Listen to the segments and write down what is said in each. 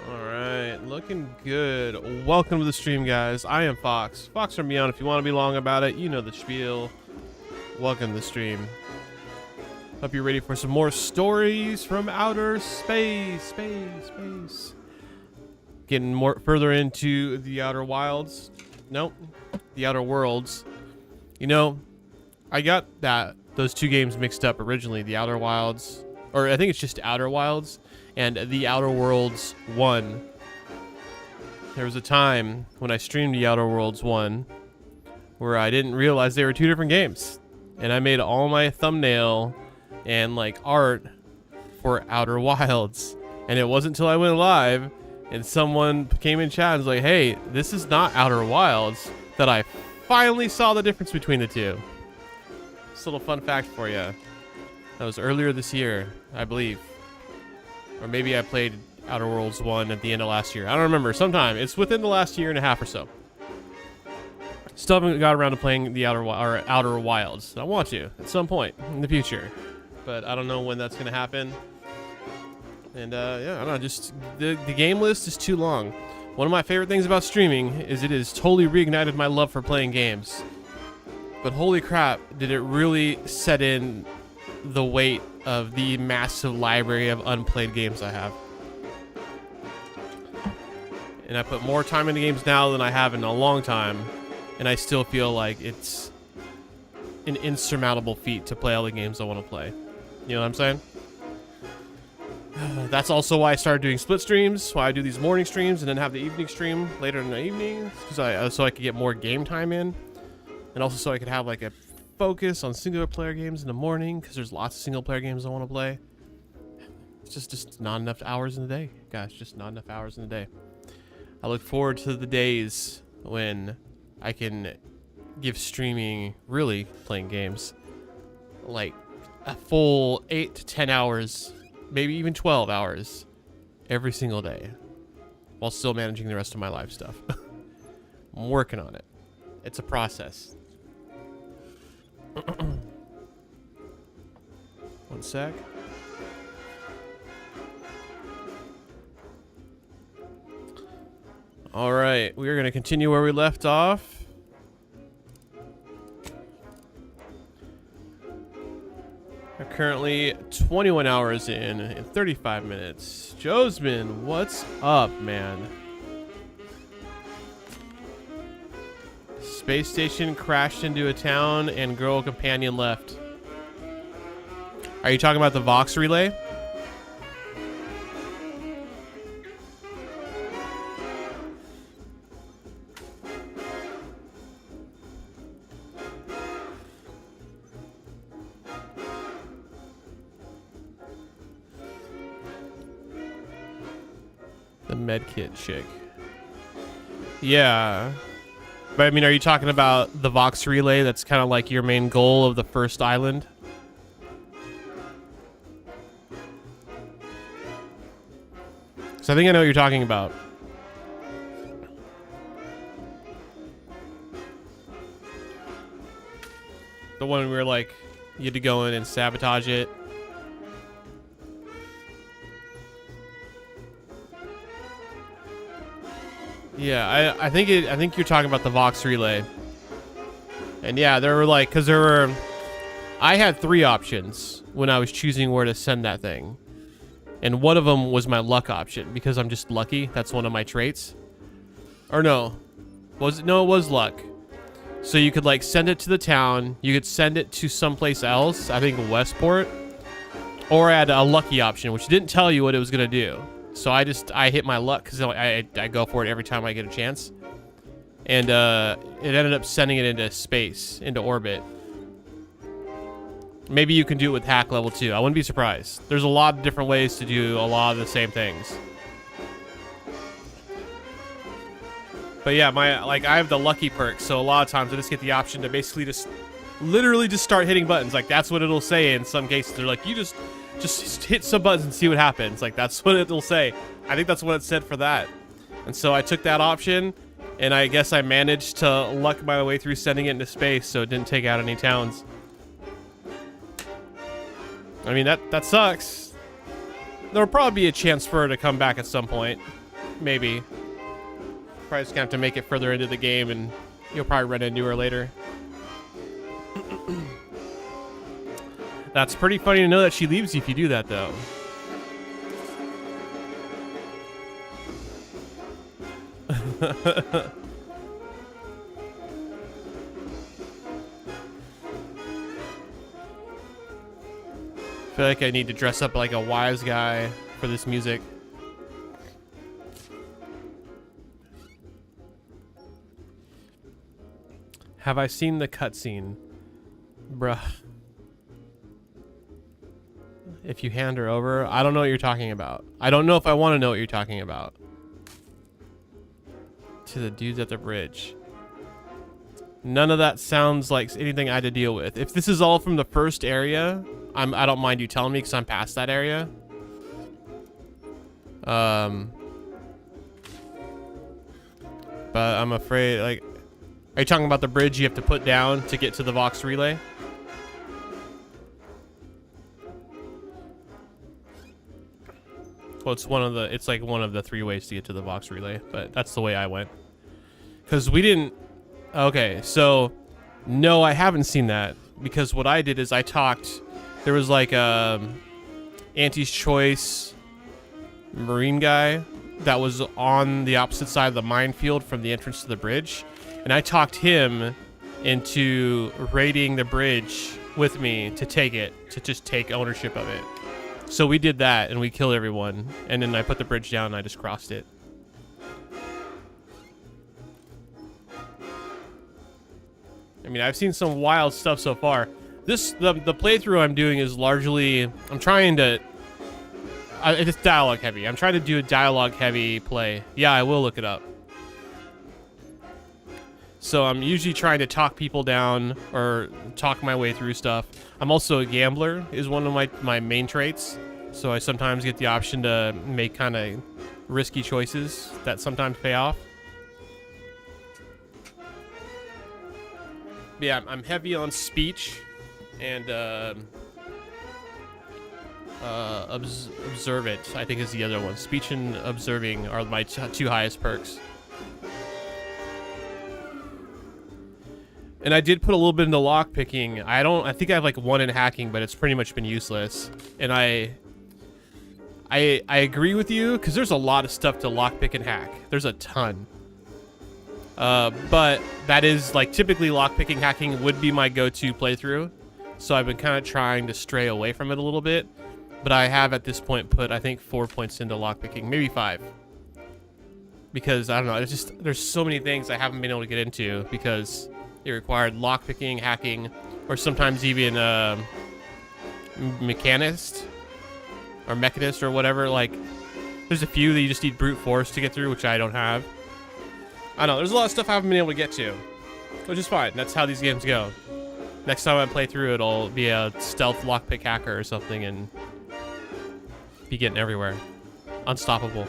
Alright, looking good. Welcome to the stream, guys. I am Fox. FoXfromBeyond. If you want to be long about it, you know the spiel. Welcome to the stream. Hope you're ready for some more stories from outer space. Getting more further into the outer wilds. Nope. The outer worlds. You know, I got those two games mixed up originally. The Outer Wilds, or I think it's just Outer Wilds, and The Outer Worlds 1. There was a time when I streamed The Outer Worlds 1 where I didn't realize they were two different games. And I made all my thumbnail and like art for Outer Wilds. And it wasn't until I went live and someone came in chat and was like, hey, this is not Outer Wilds, that I finally saw the difference between the two. Just a little fun fact for you. That was earlier this year, I believe. Or maybe I played Outer Worlds 1 at the end of last year. I don't remember. Sometime. It's within the last year and a half or so. Still haven't got around to playing the Outer Wilds. I want to at some point in the future. But I don't know when that's going to happen. And yeah, I don't know. Just the game list is too long. One of my favorite things about streaming is it has totally reignited my love for playing games. But holy crap, did it really set in the weight of the massive library of unplayed games I have. And I put more time into games now than I have in a long time, and I still feel like it's an insurmountable feat to play all the games I want to play. You know what I'm saying? That's also why I started doing split streams, why I do these morning streams and then have the evening stream later in the evening, because so I could get more game time in, and also so I could have like a focus on single player games in the morning, because there's lots of single player games I want to play. It's just not enough hours in the day, guys. Just not enough hours in the day. I look forward to the days when I can give streaming, really playing games, like a full 8 to 10 hours, maybe even 12 hours every single day, while still managing the rest of my life stuff. I'm working on it. It's a process. One sec. All right, we are going to continue where we left off. We're currently 21 hours in 35 minutes. Josman, what's up, man? Space station crashed into a town and girl companion left. Are you talking about the Vox relay? The medkit chick. Yeah. But I mean, are you talking about the Vox relay that's kind of like your main goal of the first island? So I think I know what you're talking about. The one where like you had to go in and sabotage it. Yeah, I think you're talking about the Vox relay. And yeah, there were like, I had 3 options when I was choosing where to send that thing. And one of them was my luck option, because I'm just lucky. That's one of my traits. Or no. It was luck. So you could like send it to the town, you could send it to someplace else, I think Westport. Or I had a lucky option, which didn't tell you what it was gonna do. So I hit my luck, because I go for it every time I get a chance. And it ended up sending it into space, into orbit. Maybe you can do it with hack level 2. I wouldn't be surprised. There's a lot of different ways to do a lot of the same things. But yeah, I have the lucky perk, so a lot of times I just get the option to basically literally just start hitting buttons. Like that's what it'll say in some cases. They're like, you just hit some buttons and see what happens. Like that's what it'll say. I think that's what it said for that. And so I took that option, and I guess I managed to luck my way through sending it into space, so it didn't take out any towns. I mean, that sucks. There'll probably be a chance for her to come back at some point. Maybe. Probably just gonna have to make it further into the game, and you'll probably run into her later. That's pretty funny to know that she leaves you if you do that, though. I feel like I need to dress up like a wise guy for this music. Have I seen the cutscene? Bruh. If you hand her over, I don't know what you're talking about. I don't know if I want to know what you're talking about. To the dudes at the bridge. None of that sounds like anything I had to deal with. If this is all from the first area, I don't mind you telling me because I'm past that area. But I'm afraid, like, are you talking about the bridge you have to put down to get to the Vox relay? Well, it's like one of the 3 ways to get to the Vox relay, but that's the way I went. Because we didn't, okay, so, no, I haven't seen that. Because what I did is I talked, there was like a Auntie's Choice Marine guy that was on the opposite side of the minefield from the entrance to the bridge. And I talked him into raiding the bridge with me to take it, to just take ownership of it. So we did that, and we killed everyone. And then I put the bridge down, and I just crossed it. I mean, I've seen some wild stuff so far. The playthrough I'm doing is largely... I'm trying to... it's dialogue heavy. I'm trying to do a dialogue heavy play. Yeah, I will look it up. So I'm usually trying to talk people down or talk my way through stuff. I'm also a gambler, is one of my main traits. So I sometimes get the option to make kind of risky choices that sometimes pay off. But yeah, I'm heavy on speech and observe it, I think is the other one. Speech and observing are my 2 highest perks. And I did put a little bit into lockpicking. I think I have like 1 in hacking, but it's pretty much been useless. And I agree with you, because there's a lot of stuff to lockpick and hack. There's a ton. But that is like typically lockpicking hacking would be my go-to playthrough. So I've been kind of trying to stray away from it a little bit. But I have at this point put, I think, 4 points into lockpicking, maybe 5. Because I don't know, there's so many things I haven't been able to get into because it required lockpicking, hacking, or sometimes even mechanist or whatever. Like, there's a few that you just need brute force to get through, which I don't have. I don't know, there's a lot of stuff I haven't been able to get to, which is fine. That's how these games go. Next time I play through, it'll be a stealth lockpick hacker or something and be getting everywhere. Unstoppable.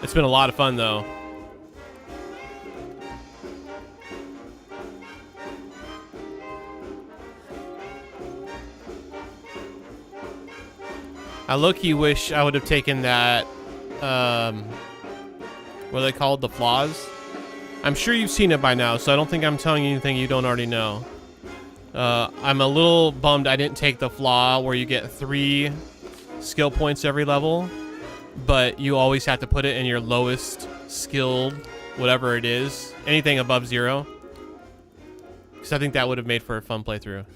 It's been a lot of fun, though. I low-key wish I would have taken that, what are they called? The flaws? I'm sure you've seen it by now, so I don't think I'm telling you anything you don't already know. I'm a little bummed I didn't take the flaw where you get 3 skill points every level, but you always have to put it in your lowest skilled, whatever it is. Anything above 0. Because I think that would have made for a fun playthrough.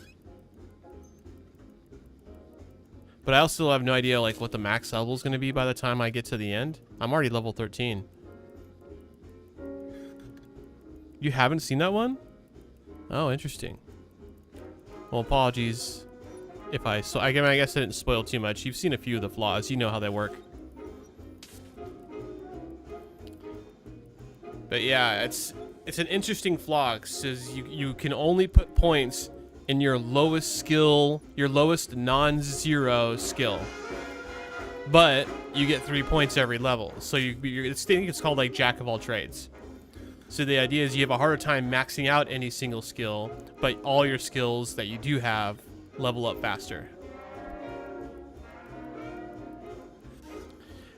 But I also have no idea like what the max level is going to be by the time I get to the end. I'm already level 13. You haven't seen that one? Oh, interesting. Well, apologies if I guess I didn't spoil too much. You've seen a few of the flaws. You know how they work. But yeah, it's an interesting flaw because you can only put points in your lowest skill, your lowest non-zero skill. But you get 3 points every level. So I think it's called like Jack of all trades. So the idea is you have a harder time maxing out any single skill, but all your skills that you do have level up faster.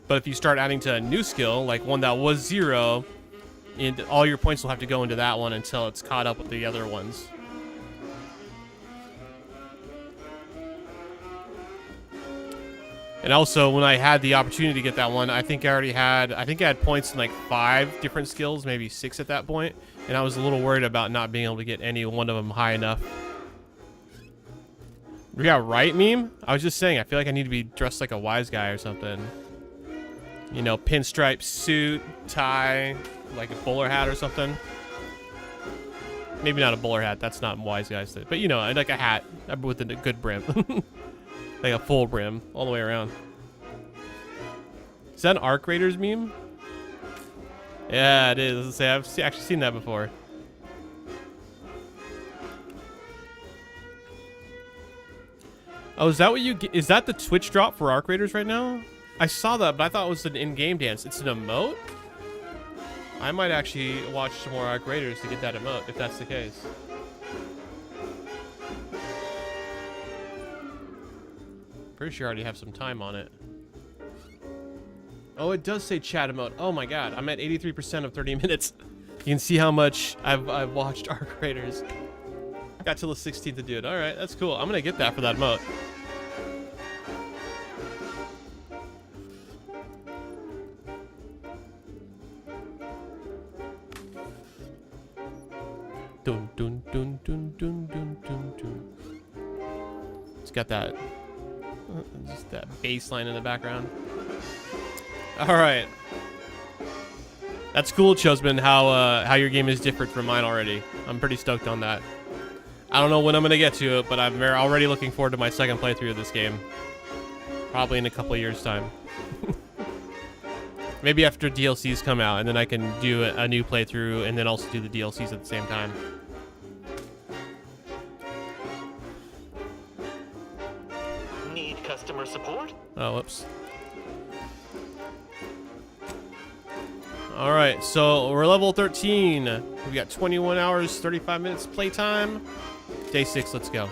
But if you start adding to a new skill, like one that was 0, and all your points will have to go into that one until it's caught up with the other ones. And also, when I had the opportunity to get that one, I think I had points in like 5 different skills, maybe 6 at that point, and I was a little worried about not being able to get any one of them high enough. We got right meme? I was just saying, I feel like I need to be dressed like a wise guy or something. You know, pinstripe suit, tie, like a bowler hat or something. Maybe not a bowler hat, that's not wise guys thing. But you know, like a hat with a good brim. Like a full brim all the way around. Is that an Arc Raiders meme? Yeah, it is. Let's say I've actually seen that before. Oh, is that what you get? Is that the Twitch drop for Arc Raiders right now? I saw that, but I thought it was an in-game dance. It's an emote? I might actually watch some more Arc Raiders to get that emote, if that's the case. Pretty sure I already have some time on it. Oh, it does say chat emote. Oh my god, I'm at 83% of 30 minutes. You can see how much I've watched Arc Raiders. Got till the 16th to do it. Alright, that's cool. I'm gonna get that for that emote. Dun dun dun dun dun dun dun dun. It's got that just that bass line in the background. All right, that's cool, Chusman. How your game is different from mine already. I'm pretty stoked on that. I don't know when I'm gonna get to it, but I'm already looking forward to my second playthrough of this game. Probably in a couple of years' time. Maybe after DLCs come out, and then I can do a new playthrough, and then also do the DLCs at the same time. Need customer support? Oh, whoops. All right, so we're level 13. We got 21 hours, 35 minutes playtime. Day 6, let's go.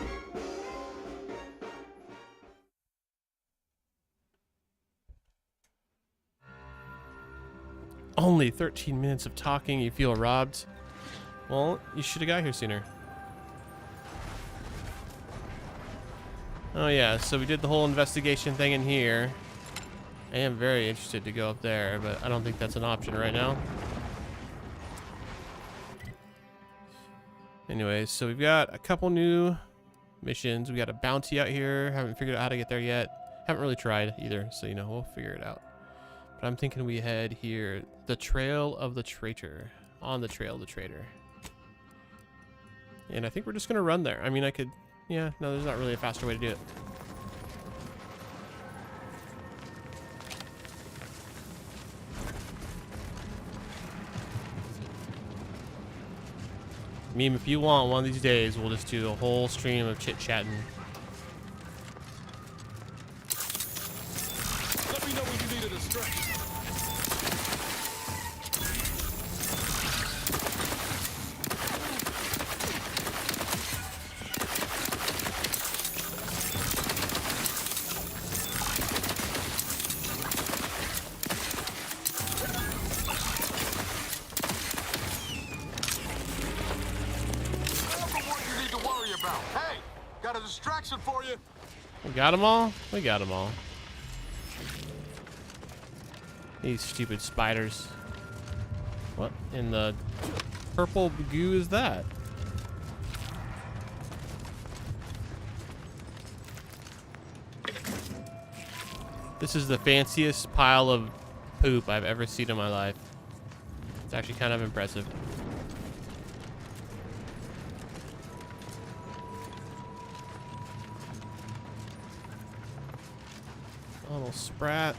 Only 13 minutes of talking, you feel robbed? Well, you should have got here sooner. Oh yeah, so we did the whole investigation thing in here. I am very interested to go up there, but I don't think that's an option right now. Anyways, so we've got a couple new missions. We got a bounty out here. Haven't figured out how to get there yet. Haven't really tried either, so you know, we'll figure it out. But I'm thinking we head here. The Trail of the Traitor. On the Trail of the Traitor. And I think we're just gonna run there. I mean, I could... Yeah, no, there's not really a faster way to do it. Meme, if you want, one of these days, we'll just do a whole stream of chit-chatting. Let me know when you need a distraction. Hey, got a distraction for you. We got them all? We got them all. These stupid spiders. What in the purple goo is that? This is the fanciest pile of poop I've ever seen in my life. It's actually kind of impressive. A little sprat.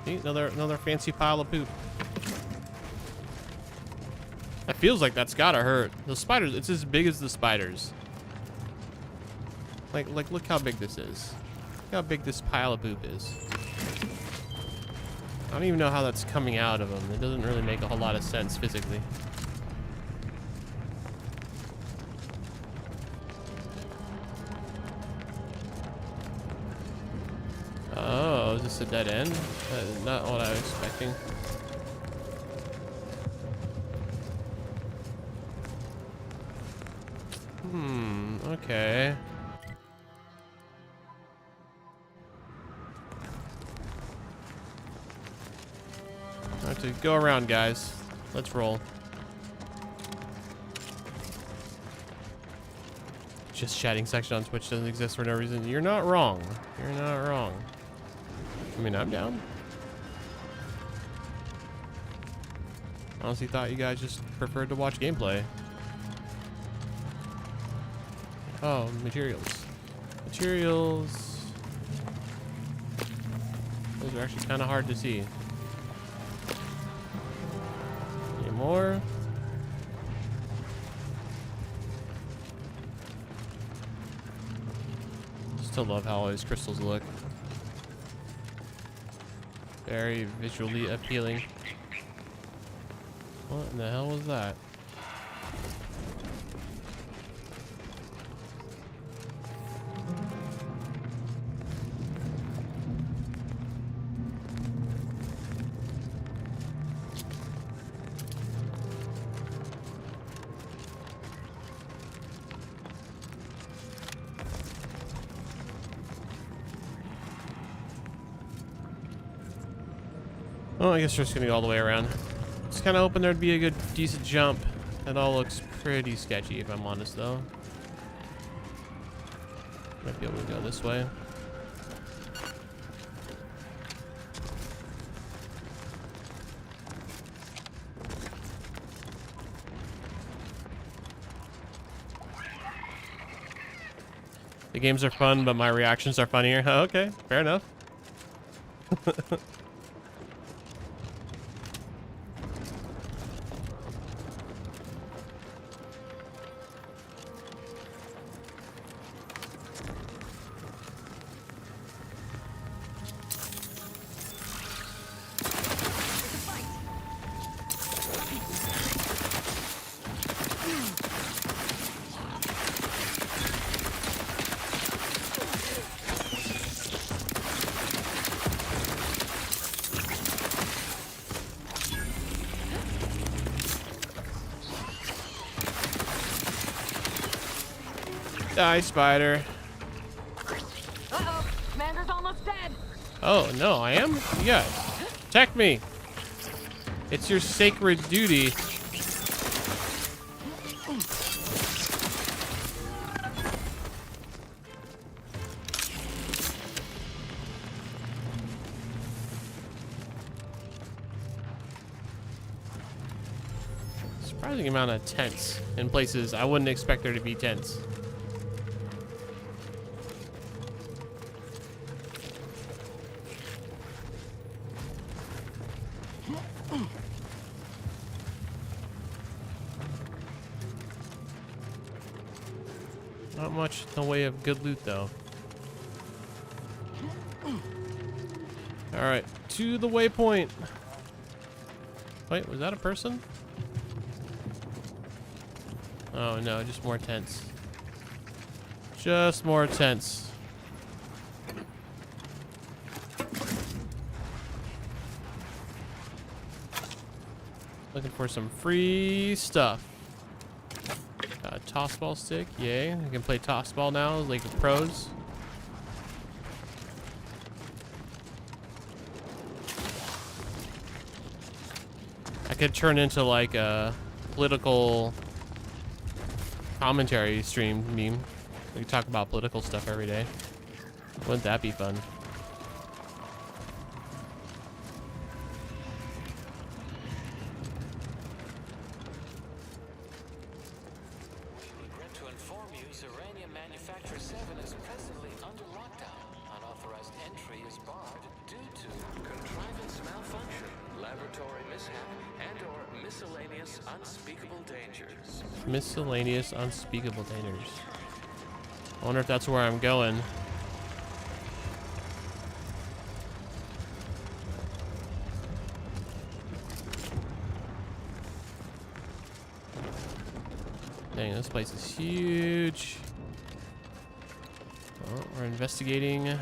See, another fancy pile of poop. That feels like that's gotta hurt. The spiders, it's as big as the spiders. Like look how big this is. Look how big this pile of poop is. I don't even know how that's coming out of them. It doesn't really make a whole lot of sense physically. a dead end. That is not what I was expecting. Okay. I have to go around, guys. Let's roll. Just chatting section on Twitch doesn't exist for no reason. You're not wrong. You're not wrong. I mean, I'm down. Honestly thought you guys just preferred to watch gameplay. Oh, materials. Materials. Those are actually kind of hard to see. Any more? Still love how all these crystals look. Very visually appealing. What in the hell was that? Oh, I guess we're just gonna go all the way around. Just kind of hoping there'd be a good, decent jump. It all looks pretty sketchy, if I'm honest, though. Might be able to go this way. The games are fun, but my reactions are funnier. Oh, okay, fair enough. Die, spider. Uh-oh, Commander's almost dead. Oh, no, I am? You guys, protect me. It's your sacred duty. Surprising amount of tents in places I wouldn't expect there to be tents. Not much in the way of good loot, though. Alright, to the waypoint. Wait, was that a person? Oh no, just more tents. Just more tents. Looking for some free stuff. Toss ball stick, yay. I can play toss ball now, like the pros. I could turn into like a political commentary stream meme. We could talk about political stuff every day. Wouldn't that be fun? Miscellaneous unspeakable dangers. I wonder if that's where I'm going. Dang, this place is huge. Well, we're investigating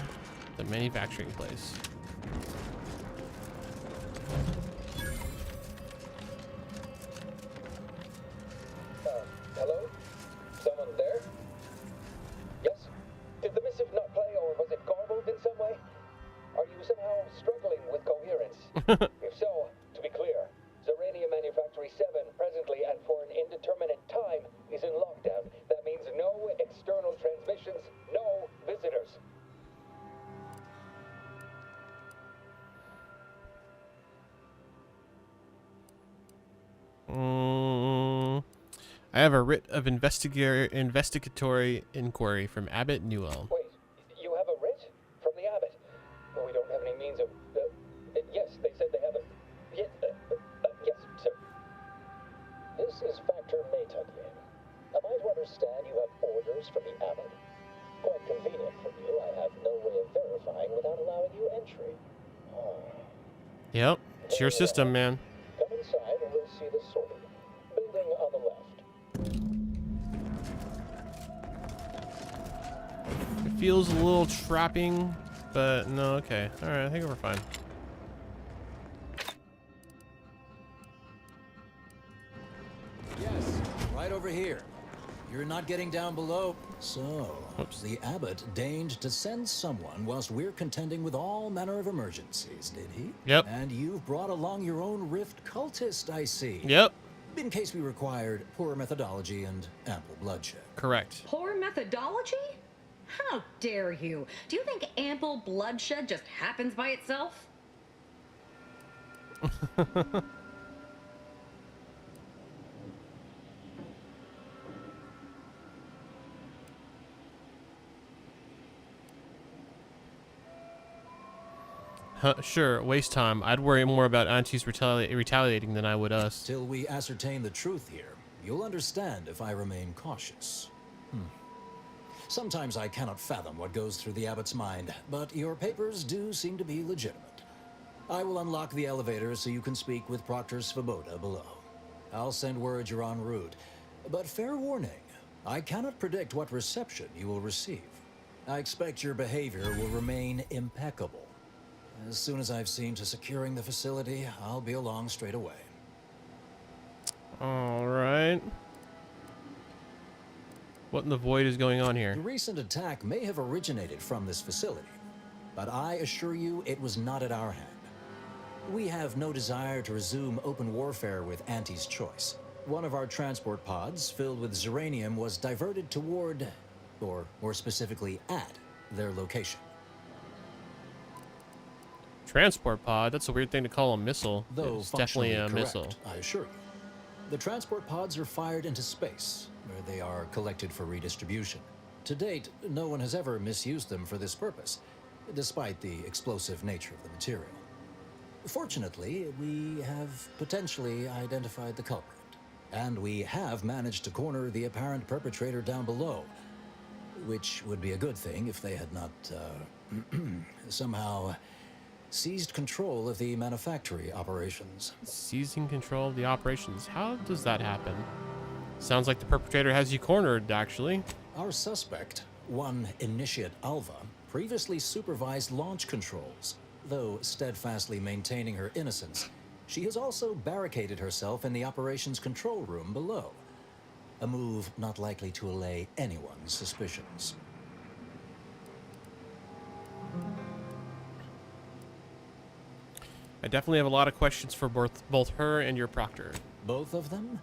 the manufacturing place. Hello? Someone there? Yes? Did the missive not play, or was it garbled in some way? Are you somehow struggling with coherence? If so, to be clear, Zeranium Manufactory 7 presently and for an indeterminate time is in lockdown. That means no external transmissions, no visitors. I have a writ of investigatory inquiry from Abbot Newell. Wait, you have a writ? From the abbot? Well, we don't have any means of... yes, they said they have a... yes, sir. This is Factor Maytuglian. Am I to understand you have orders from the abbot? Quite convenient for you. I have no way of verifying without allowing you entry. Yep, it's your system, man. Come inside and we'll see the sorting. Building on the left. It feels a little trapping, but no, okay. All right, I think we're fine. Yes, right over here. You're not getting down below. So, Oops. the abbot deigned to send someone whilst we're contending with all manner of emergencies, did he? Yep. And you've brought along your own rift cultist, I see. Yep, In case we required poor methodology and ample bloodshed. correct. Poor methodology? How dare you? Do you think ample bloodshed just happens by itself? Sure, waste time. I'd worry more about aunties retaliating than I would us. Till we ascertain the truth here, you'll understand if I remain cautious. Sometimes I cannot fathom what goes through the abbot's mind, but your papers do seem to be legitimate. I will unlock the elevator so you can speak with Proctor Svoboda below. I'll send word you're en route, but fair warning, I cannot predict what reception you will receive. I expect your behavior will remain impeccable. As soon as I've seen to securing the facility, I'll be along straight away. All right. What in the void is going on here? The recent attack may have originated from this facility, but I assure you it was not at our hand. We have no desire to resume open warfare with Auntie's choice. One of our transport pods filled with Zeranium was diverted toward, or more specifically at, their location. Transport pod? That's a weird thing to call a missile. Though It's definitely a functionally missile. correct, I assure you. The transport pods are fired into space, where they are collected for redistribution. To date, no one has ever misused them for this purpose, despite the explosive nature of the material. Fortunately, we have potentially identified the culprit, and we have managed to corner the apparent perpetrator down below, which would be a good thing if they had not, somehow seized control of the manufactory operations. Seizing control of the operations. How does that happen? Sounds like the perpetrator has you cornered, actually. Our suspect, one Initiate Alva, previously supervised launch controls. Though steadfastly maintaining her innocence, she has also barricaded herself in the operations control room below. A move not likely to allay anyone's suspicions. I definitely have a lot of questions for both her and your proctor. Both of them?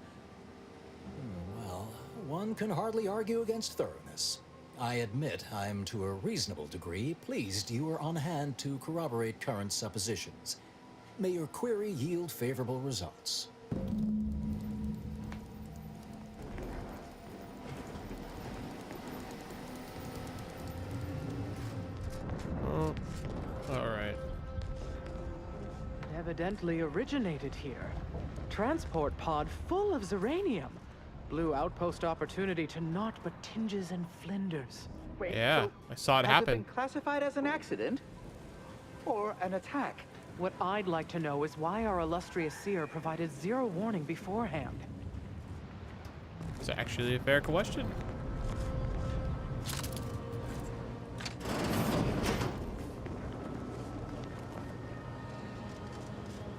Well, one can hardly argue against thoroughness. I admit I'm to a reasonable degree pleased you are on hand to corroborate current suppositions. May your query yield favorable results. Oh, all right. Evidently originated here. Transport pod full of Zeranium. Blue outpost opportunity to naught but tinges and flinders. Wait, Yeah, so I saw it has happen. it been classified as an accident? Or an attack? What I'd like to know is why our illustrious seer provided zero warning beforehand. It's actually a fair question.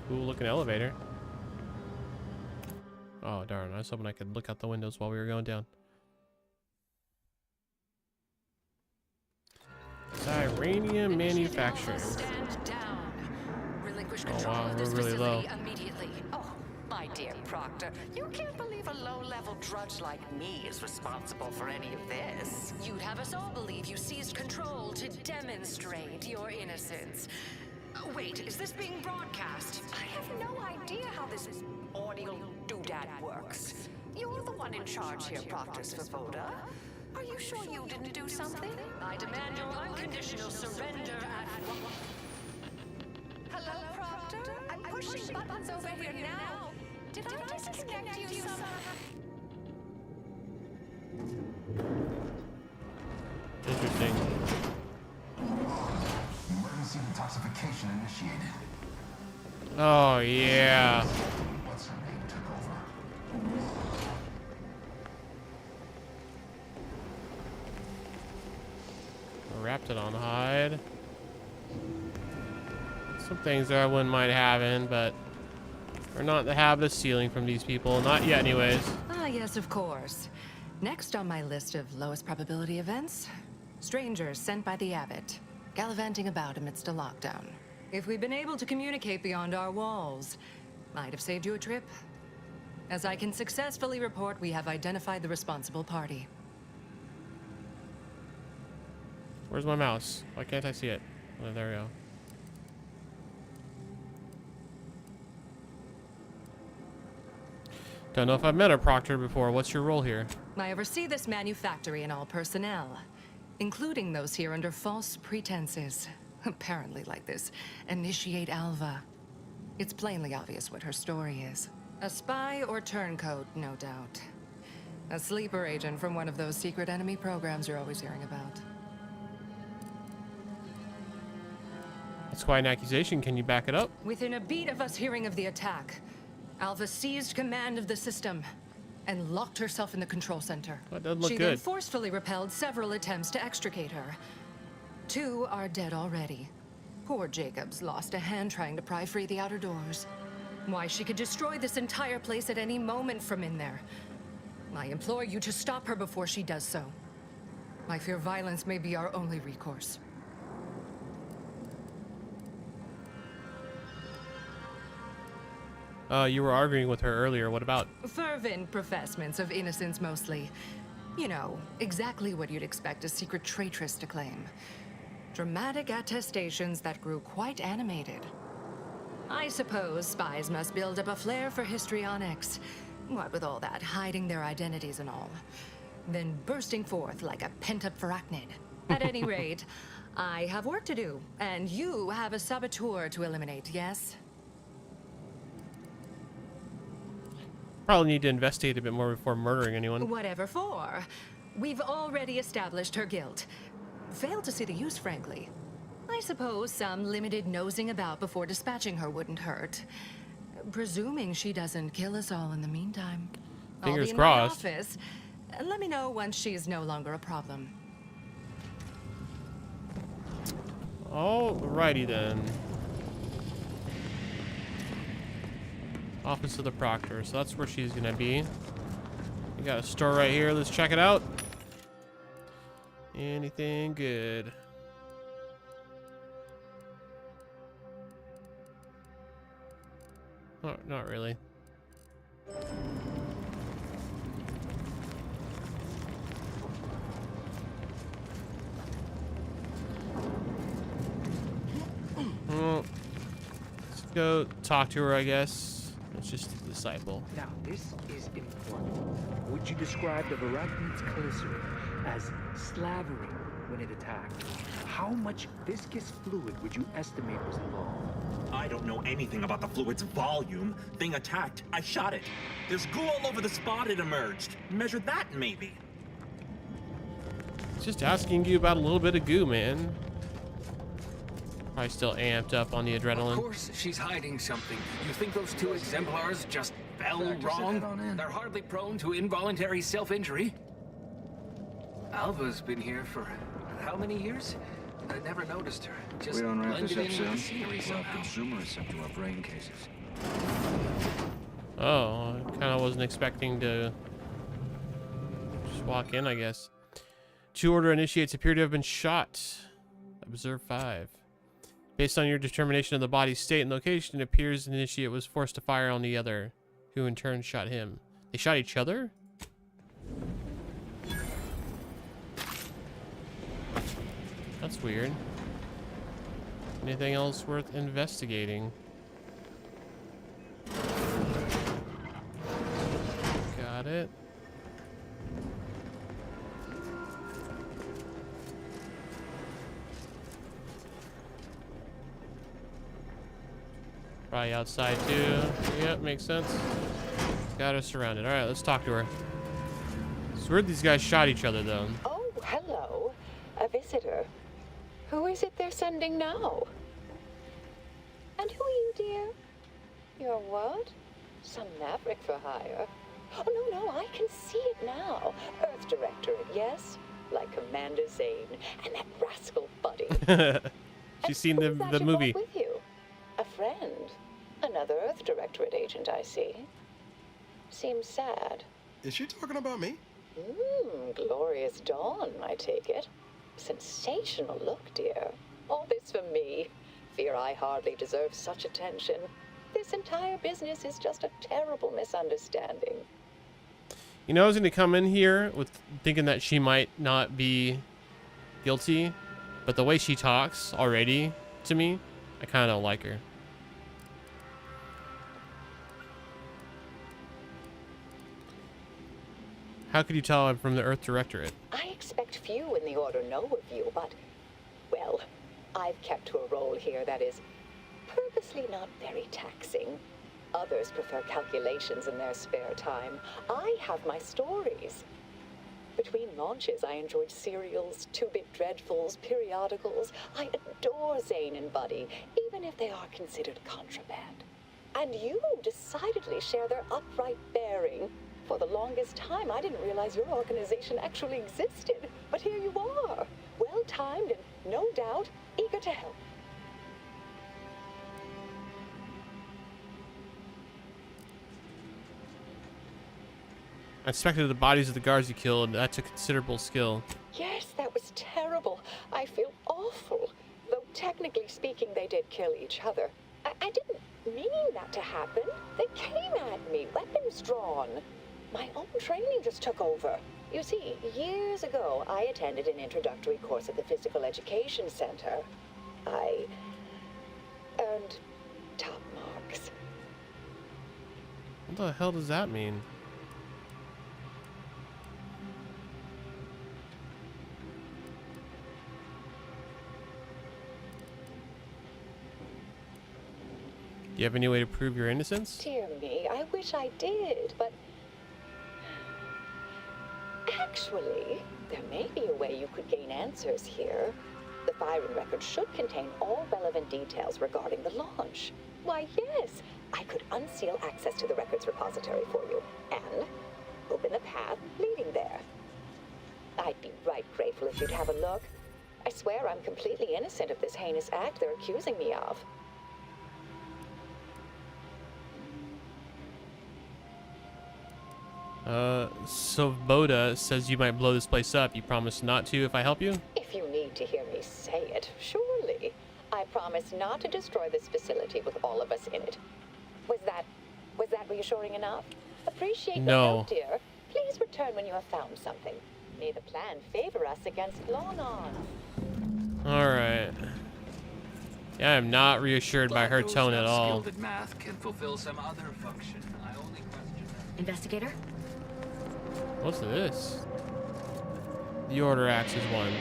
Cool looking elevator. Oh darn, I was hoping I could look out the windows while we were going down. Zyranium manufacturing. Stand down. Relinquish Oh control wow, of we're this really low. facility immediately. Oh, my dear Proctor, you can't believe a low-level drudge like me is responsible for any of this. You'd have us all believe you seized control to demonstrate your innocence. Wait, is this being broadcast? I have no idea how this audio doodad works. You're the one in charge here, Proctor Svoboda. Are you sure you didn't do something? I demand your unconditional surrender at once. Hello, Proctor? I'm pushing buttons over here now. Did I disconnect you somehow? Interesting. Emergency detoxification initiated. Oh yeah. What's her name took over? Wrapped it on hide. Some things that I wouldn't mind having, but we're not in the habit of stealing from these people. Not yet, anyways. Ah, yes, of course. Next on my list of lowest probability events, strangers sent by the Abbot, gallivanting about amidst a lockdown. If we'd been able to communicate beyond our walls, might have saved you a trip. As I can successfully report, we have identified the responsible party. Where's my mouse? Why can't I see it? Oh, there we go. Don't know if I've met a Proctor before. What's your role here? I oversee this manufactory and all personnel, including those here under false pretenses. Apparently like this. Initiate Alva. It's plainly obvious what her story is. A spy or turncoat, no doubt. A sleeper agent from one of those secret enemy programs you're always hearing about. That's quite an accusation. Can you back it up? Within a beat of us hearing of the attack, Alva seized command of the system and locked herself in the control center. That doesn't look She then good. forcefully repelled several attempts to extricate her. 2 are dead already. Poor Jacobs lost a hand trying to pry free the outer doors. Why, she could destroy this entire place at any moment from in there. I implore you to stop her before she does so. I fear violence may be our only recourse. You were arguing with her earlier. What about? Fervent professements of innocence, mostly. You know, exactly what you'd expect a secret traitress to claim. Dramatic attestations that grew quite animated. I suppose spies must build up a flair for histrionics. What with all that, hiding their identities and all. Then bursting forth like a pent-up arachnid. At any rate, I have work to do, and you have a saboteur to eliminate, yes? Probably need to investigate a bit more before murdering anyone. Whatever for. We've already established her guilt. Failed to see the use, frankly. I suppose some limited nosing about before dispatching her wouldn't hurt. Presuming she doesn't kill us all in the meantime. Fingers I'll be in crossed. my office. Let me know once she's no longer a problem. Alrighty then. Office of the Proctor. So that's where she's gonna be. We got a store right here. Let's check it out. Anything good? Oh, not really. Well, let's go talk to her, I guess. It's just a disciple. Now, this is important. Would you describe the Varagne's glycerin as slavering when it attacked? How much viscous fluid would you estimate was involved? I don't know anything about the fluid's volume. Thing attacked. I shot it. There's goo all over the spot it emerged. Measure that, maybe. Just asking you about a little bit of goo, man. Probably still amped up on the adrenaline. Of course, she's hiding something. You think those 2 exemplars just fell wrong? They're hardly prone to involuntary self-injury. Alva's been here for how many years? I never noticed her. Just We don't wrap blended this up in with the soon. scenery We'll have somehow. consumers sent to our brain cases. Oh, I kind of wasn't expecting to just walk in, I guess. 2 order initiates appear to have been shot. Observe 5. Based on your determination of the body's state and location, it appears the initiate was forced to fire on the other, who in turn shot him. They shot each other? That's weird. Anything else worth investigating? Got it. Probably outside too. Yep, makes sense. Got her surrounded. All right, let's talk to her. It's weird these guys shot each other though. Oh, hello. A visitor. Who is it they're sending now? And who are you, dear? You're what? Some maverick for hire? Oh, no, I can see it now. Earth Directorate, yes? Like Commander Zane and that rascal Buddy. She's seen the movie. With you? A friend. Another Earth Directorate agent, I see. Seems sad. Is she talking about me? Glorious dawn, I take it. Sensational look, dear. All this for me. Fear I hardly deserve such attention. This entire business is just a terrible misunderstanding. You know, I was going to come in here with thinking that she might not be guilty, but the way she talks already to me, I kind of don't like her. How could you tell I'm from the Earth Directorate? I expect few in the Order know of you, but, well, I've kept to a role here that is purposely not very taxing. Others prefer calculations in their spare time. I have my stories. Between launches, I enjoyed serials, 2-bit dreadfuls, periodicals. I adore Zane and Buddy, even if they are considered contraband. And you decidedly share their upright bearing. For the longest time, I didn't realize your organization actually existed. But here you are, well-timed and, no doubt, eager to help. I inspected the bodies of the guards you killed. That's a considerable skill. Yes, that was terrible. I feel awful. Though technically speaking, they did kill each other. I didn't mean that to happen. They came at me, weapons drawn. My own training just took over. You see, years ago, I attended an introductory course at the Physical Education Center. I earned top marks. What the hell does that mean? Do you have any way to prove your innocence? Dear me, I wish I did, but actually, there may be a way you could gain answers here. The firing record should contain all relevant details regarding the launch. Why, yes, I could unseal access to the records repository for you and open the path leading there. I'd be right grateful if you'd have a look. I swear I'm completely innocent of this heinous act they're accusing me of. Boda says you might blow this place up. You promise not to if I help you? If you need to hear me say it, surely. I promise not to destroy this facility with all of us in it. Was that reassuring enough? Appreciate the help, dear. Please return when you have found something. May the plan favor us against long on. Alright. Yeah, I'm not reassured by her tone at all. Skilled at math can fulfill some other function. I only question that. Investigator? What's this? The Order acts as one.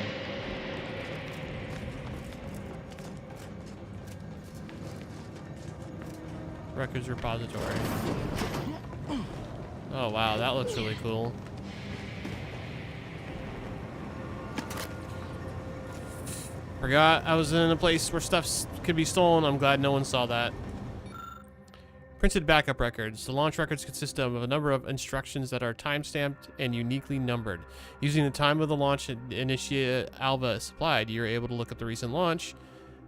Records repository. Oh wow, that looks really cool. Forgot I was in a place where stuff could be stolen. I'm glad no one saw that. Printed backup records. The launch records consist of a number of instructions that are time-stamped and uniquely numbered. Using the time of the launch initiate Alva supplied, you're able to look at the recent launch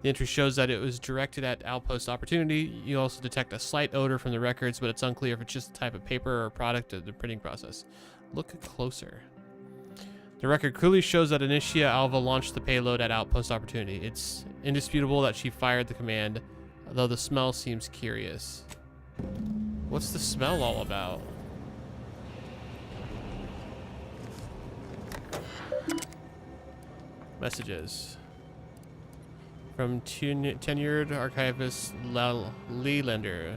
The entry shows that it was directed at Outpost Opportunity. You also detect a slight odor from the records, but it's unclear if it's just a type of paper or product of the printing process. Look closer. The record clearly shows that Initia Alva launched the payload at Outpost Opportunity. It's indisputable that she fired the command, though the smell seems curious. What's the smell all about? Messages. From tenured archivist Leelander.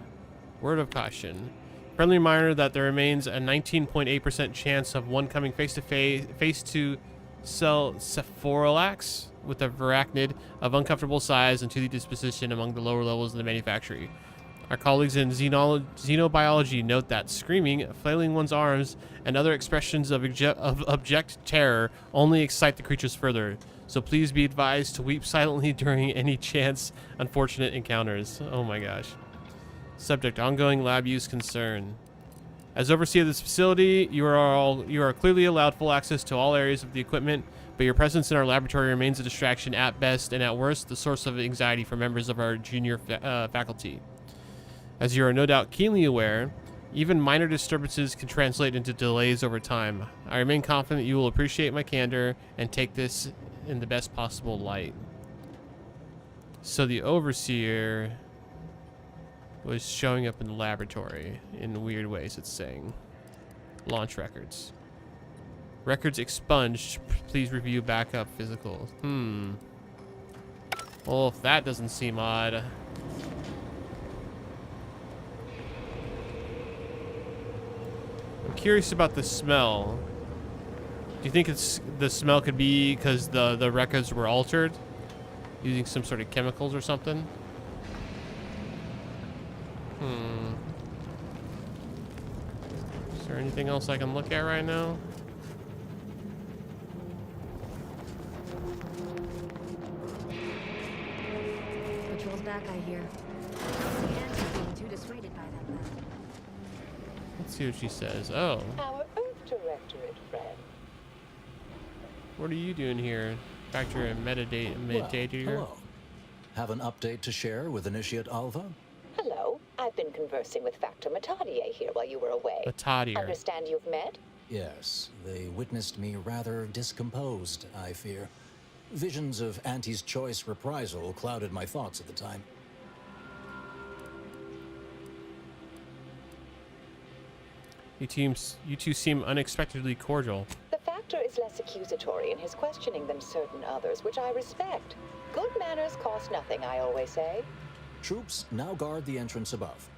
Word of caution. Friendly reminder that there remains a 19.8% chance of one coming face to cell Cephoralax with a varachnid of uncomfortable size and toothy disposition among the lower levels of the manufactory. Our colleagues in xenobiology note that screaming, flailing one's arms, and other expressions of abject terror only excite the creatures further. So please be advised to weep silently during any chance unfortunate encounters. Oh my gosh. Subject: ongoing lab use concern. As overseer of this facility, you are clearly allowed full access to all areas of the equipment, but your presence in our laboratory remains a distraction at best, and at worst, the source of anxiety for members of our junior faculty. As you are no doubt keenly aware, even minor disturbances can translate into delays over time. I remain confident you will appreciate my candor and take this in the best possible light. So the overseer was showing up in the laboratory in weird ways, it's saying. Launch records. Records expunged. Please review backup physical. Well, if that doesn't seem odd. I'm curious about the smell. Do you think the smell could be because the records were altered? Using some sort of chemicals or something? Is there anything else I can look at right now? Patrol's back, I hear. Andy's being too dissuaded by them, though. Let's see what she says. Oh. Our Earth Directorate friend. What are you doing here? Factor a meditator. Hello. Have an update to share with Initiate Alva? Hello. I've been conversing with Factor Matadier here while you were away. Matadier. Understand you've met? Yes. They witnessed me rather discomposed, I fear. Visions of Auntie's choice reprisal clouded my thoughts at the time. You two seem unexpectedly cordial. The Factor is less accusatory in his questioning than certain others, which I respect. Good manners cost nothing, I always say. Troops now guard the entrance above.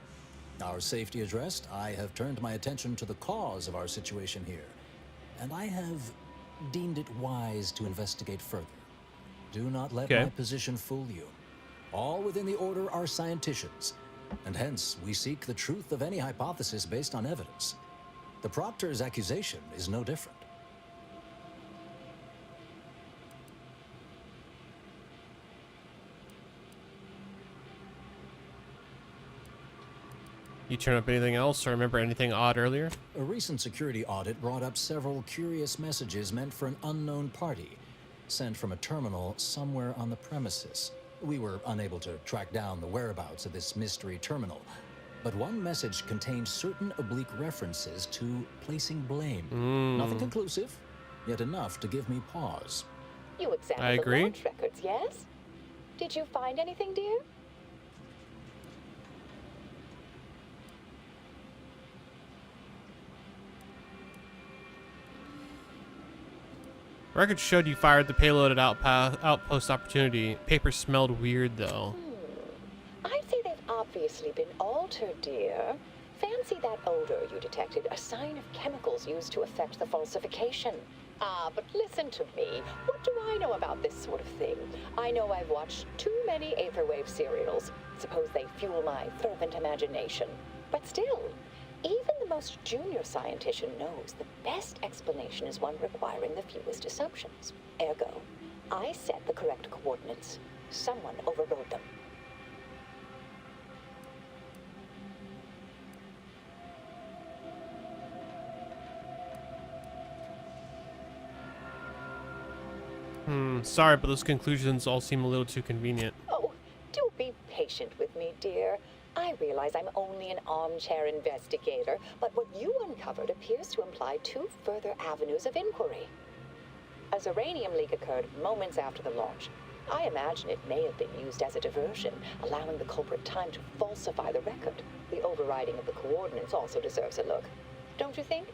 Our safety addressed, I have turned my attention to the cause of our situation here, and I have deemed it wise to investigate further. Do not let my position fool you. All within the Order are scienticians, and hence we seek the truth of any hypothesis based on evidence. The Proctor's accusation is no different. You turn up anything else or remember anything odd earlier? A recent security audit brought up several curious messages meant for an unknown party, sent from a terminal somewhere on the premises. We were unable to track down the whereabouts of this mystery terminal, but one message contained certain oblique references to placing blame. Nothing conclusive, yet enough to give me pause. You examined the launch records, yes? Did you find anything, dear? Records showed you fired the payload at Outpost Opportunity. Paper smelled weird, though. I'd say they've obviously been altered, dear. Fancy that odor you detected, a sign of chemicals used to affect the falsification. But listen to me. What do I know about this sort of thing? I know I've watched too many Aetherwave serials. Suppose they fuel my fervent imagination. But still, even the most junior scientician knows the best explanation is one requiring the fewest assumptions. Ergo, I set the correct coordinates. Someone overrode them. Sorry, but those conclusions all seem a little too convenient. Oh, patient with me, dear. I realize I'm only an armchair investigator, but what you uncovered appears to imply 2 further avenues of inquiry. A Zeranium leak occurred moments after the launch. I imagine it may have been used as a diversion, allowing the culprit time to falsify the record. The overriding of the coordinates also deserves a look. Don't you think?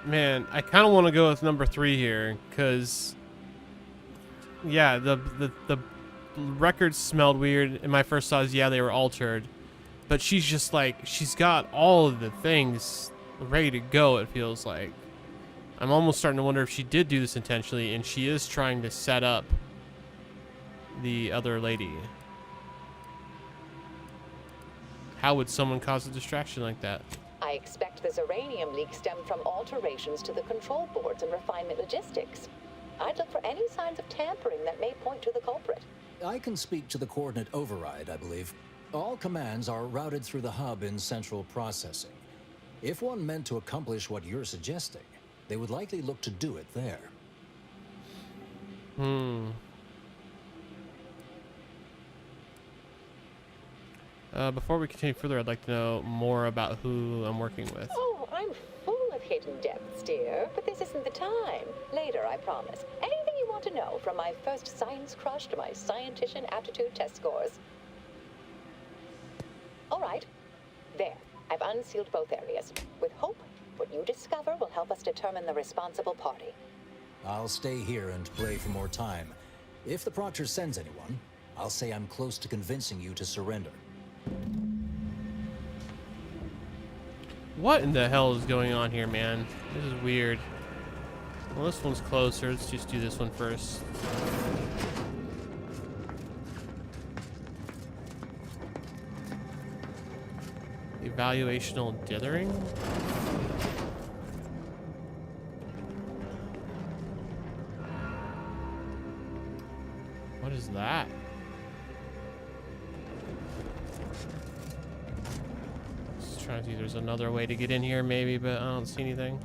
Man, I kind of want to go with number 3 here, because yeah, the records smelled weird, and my first thought is, yeah, they were altered. But she's just like, she's got all of the things ready to go, it feels like. I'm almost starting to wonder if she did do this intentionally, and she is trying to set up the other lady. How would someone cause a distraction like that? I expect the Zeranium leak stemmed from alterations to the control boards and refinement logistics. I'd look for any signs of tampering that may point to the culprit. I can speak to the coordinate override, I believe. All commands are routed through the hub in central processing. If one meant to accomplish what you're suggesting, they would likely look to do it there. Before we continue further, I'd like to know more about who I'm working with. Oh, I'm full of hidden depths, dear, but this isn't the time. Later, I promise. Anything you want to know, from my first science crush to my scientician aptitude test scores. All right. There. I've unsealed both areas. With hope, what you discover will help us determine the responsible party. I'll stay here and play for more time. If the Proctor sends anyone, I'll say I'm close to convincing you to surrender. What in the hell is going on here, man? This is weird. Well, this one's closer. Let's just do this one first. Evaluational dithering? What is that? Just trying to see if there's another way to get in here, maybe, but I don't see anything.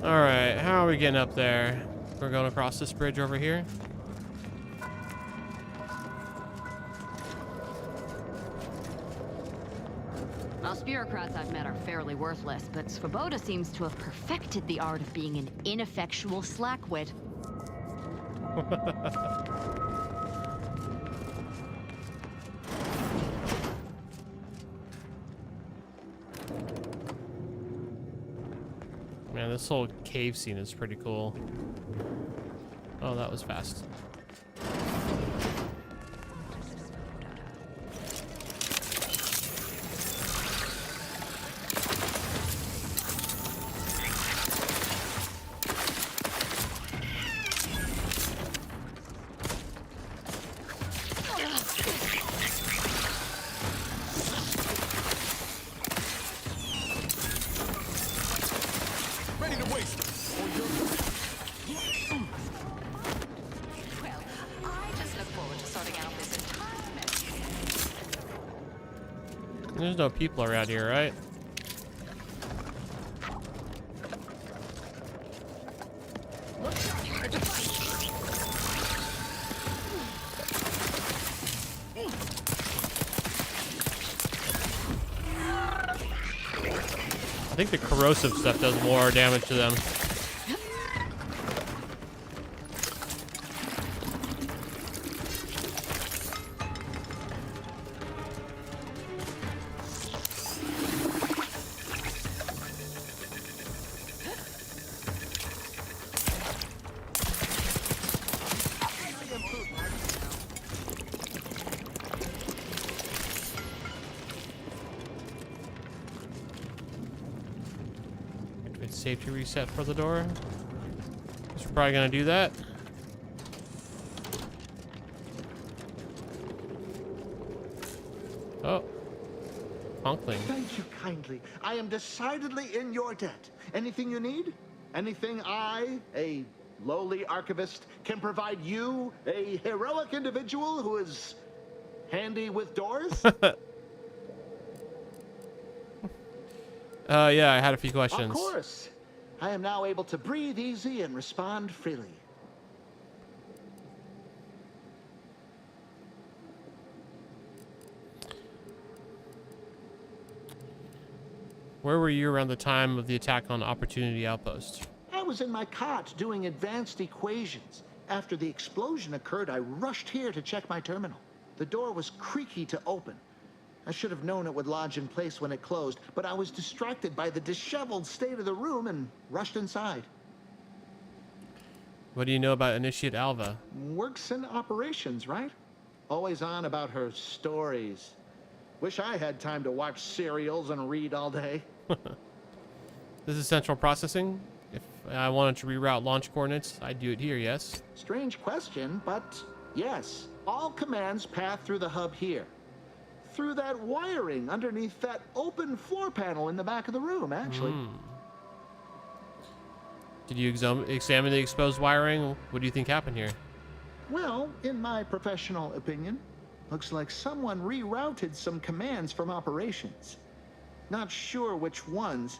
Alright, how are we getting up there? We're going across this bridge over here. Most bureaucrats I've met are fairly worthless, but Svoboda seems to have perfected the art of being an ineffectual slackwit. Man, this whole cave scene is pretty cool. Oh, that was fast. There's no people around here, right? I think the corrosive stuff does more damage to them. Safety reset for the door. So we're probably gonna do that. Oh, Honkling. Thank you kindly. I am decidedly in your debt. Anything you need? Anything I, a lowly archivist, can provide you, a heroic individual who is handy with doors? Yeah, I had a few questions. Of course. I am now able to breathe easy and respond freely. Where were you around the time of the attack on Opportunity Outpost? I was in my cot doing advanced equations. After the explosion occurred, I rushed here to check my terminal. The door was creaky to open. I should have known it would lodge in place when it closed, but I was distracted by the disheveled state of the room and rushed inside. What do you know about Initiate Alva? Works in operations, right? Always on about her stories. Wish I had time to watch serials and read all day. This is central processing. If I wanted to reroute launch coordinates, I'd do it here, yes? Strange question, but yes. All commands pass through the hub here. Through that wiring underneath that open floor panel in the back of the room, actually. Did you examine the exposed wiring? What do you think happened here? Well, in my professional opinion, looks like someone rerouted some commands from operations. Not sure which ones.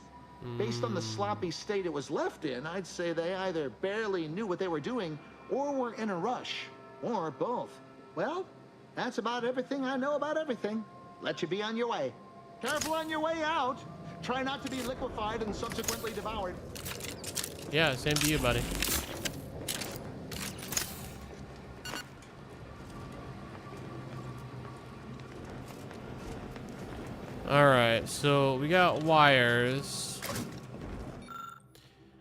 Based on the sloppy state it was left in, I'd say they either barely knew what they were doing or were in a rush, or both. Well, that's about everything I know about everything. Let you be on your way. Careful on your way out. Try not to be liquefied and subsequently devoured. Yeah, same to you, buddy. Alright, so we got wires.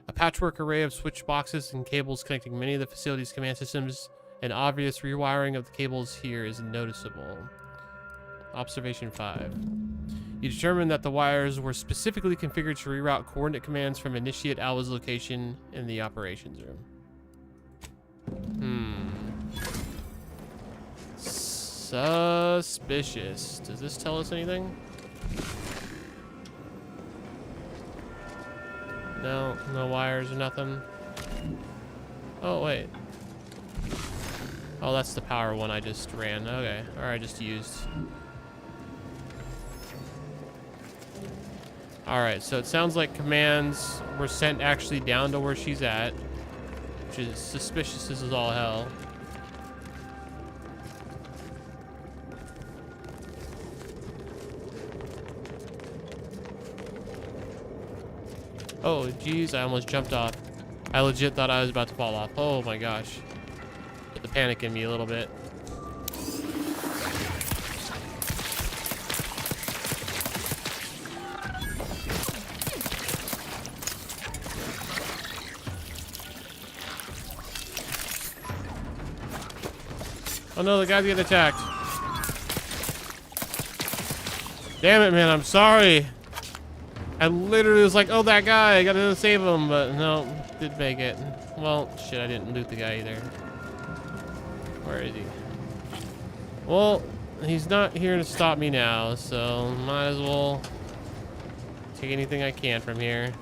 A patchwork array of switch boxes and cables connecting many of the facility's command systems. An obvious rewiring of the cables here is noticeable. Observation 5. You determined that the wires were specifically configured to reroute coordinate commands from Initiate Alva's location in the operations room. Suspicious. Does this tell us anything? No, no wires or nothing. Oh, wait. Oh, that's the power one I just ran. Okay, or I just used. Alright, so it sounds like commands were sent actually down to where she's at, which is suspicious as all hell. Oh, geez, I almost jumped off. I legit thought I was about to fall off. Oh my gosh. Put the panic in me a little bit. Oh no, the guy's getting attacked. Damn it, man, I'm sorry. I literally was like, oh, that guy, I gotta save him, but no, didn't make it. Well, shit, I didn't loot the guy either. Where is he? Well, he's not here to stop me now, so might as well take anything I can from here.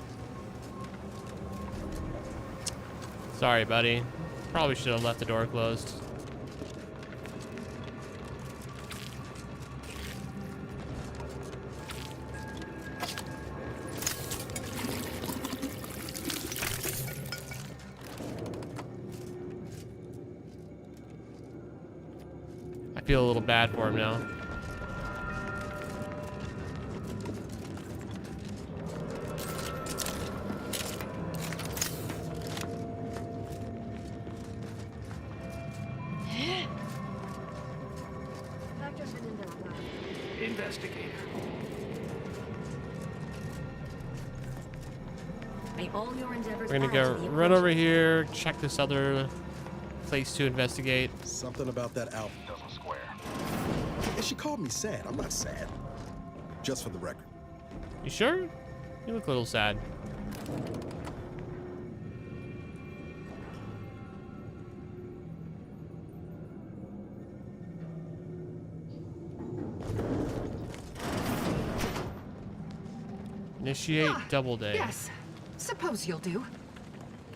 Sorry, buddy. Probably should have left the door closed. I feel a little bad for him now. Investigator. May all your endeavors We're gonna go run over here, check this other place to investigate. Something about that Alpha doesn't square. And she called me sad. I'm not sad. Just for the record. You sure? You look a little sad. Initiate Doubleday. Yes. Suppose you'll do.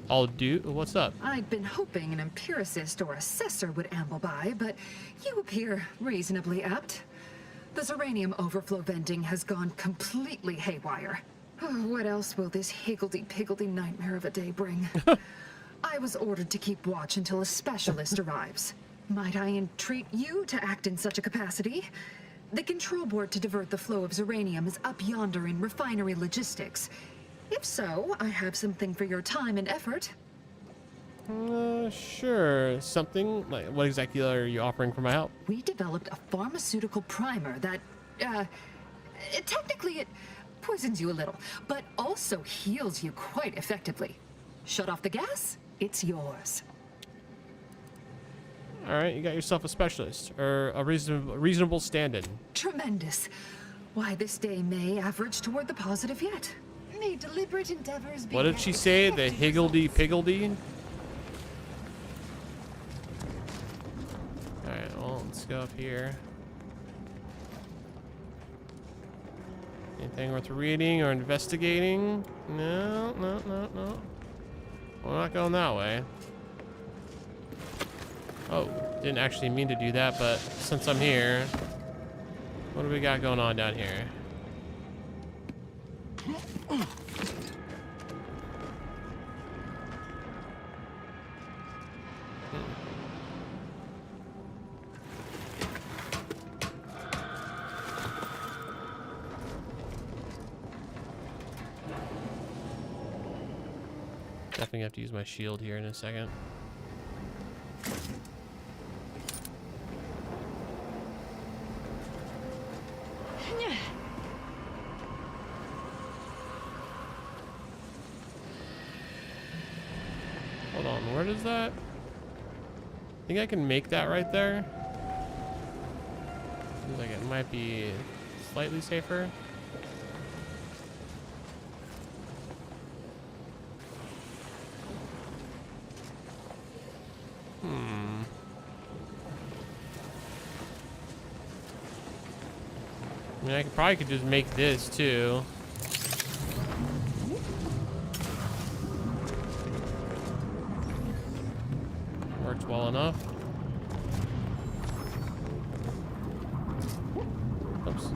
I'll do? What's up? I'd been hoping an empiricist or assessor would amble by, but you appear reasonably apt. The Zeranium overflow venting has gone completely haywire. Oh, what else will this higgledy-piggledy nightmare of a day bring? I was ordered to keep watch until a specialist arrives. Might I entreat you to act in such a capacity? The control board to divert the flow of Zeranium is up yonder in refinery logistics. If so, I have something for your time and effort. Sure. Something? Like, what exactly are you offering for my help? We developed a pharmaceutical primer that, technically it poisons you a little, but also heals you quite effectively. Shut off the gas, it's yours. All right, you got yourself a specialist, or a reasonable stand-in. Tremendous. Why, this day may average toward the positive yet. May deliberate endeavors be... What did she say? The higgledy-piggledy? All right, well, let's go up here. Anything worth reading or investigating? No. We're not going that way. Oh, didn't actually mean to do that, but since I'm here, what do we got going on down here? Definitely have to use my shield here in a second. Hold on, where does that? I think I can make that right there. Seems like it might be slightly safer. I mean, I probably could just make this too. Works well enough. Oops.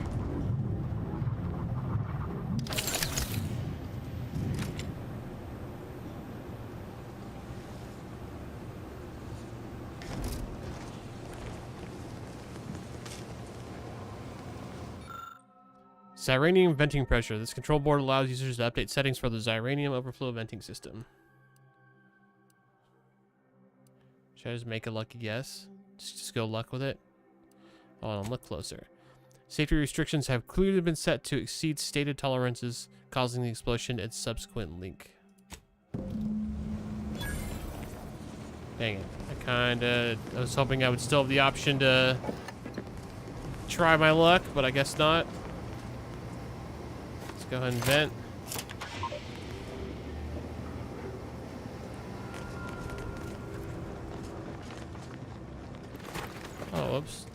Ziranium venting pressure. This control board allows users to update settings for the Ziranium overflow venting system. Should I just make a lucky guess? Just go luck with it? Hold on, look closer. Safety restrictions have clearly been set to exceed stated tolerances, causing the explosion and subsequent leak. Dang it. I was hoping I would still have the option to try my luck, but I guess not. Go ahead and vent. Oh, whoops.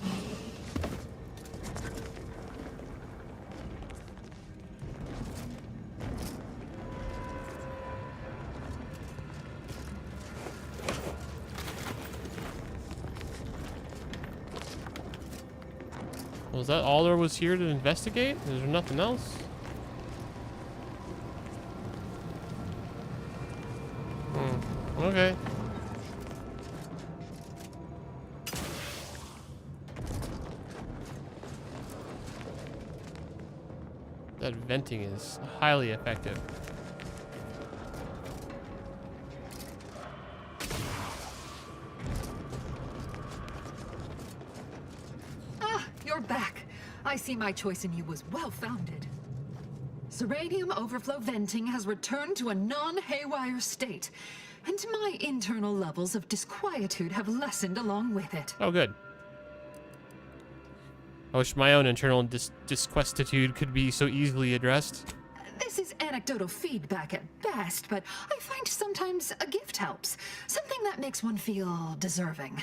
Was that all there was here to investigate? Is there nothing else? Okay. That venting is highly effective. Ah, you're back. I see my choice in you was well-founded. Zeranium overflow venting has returned to a non-haywire state, and my internal levels of disquietude have lessened along with it. Oh, good. I wish my own internal disquietude could be so easily addressed. This is anecdotal feedback at best, but I find sometimes a gift helps. Something that makes one feel deserving.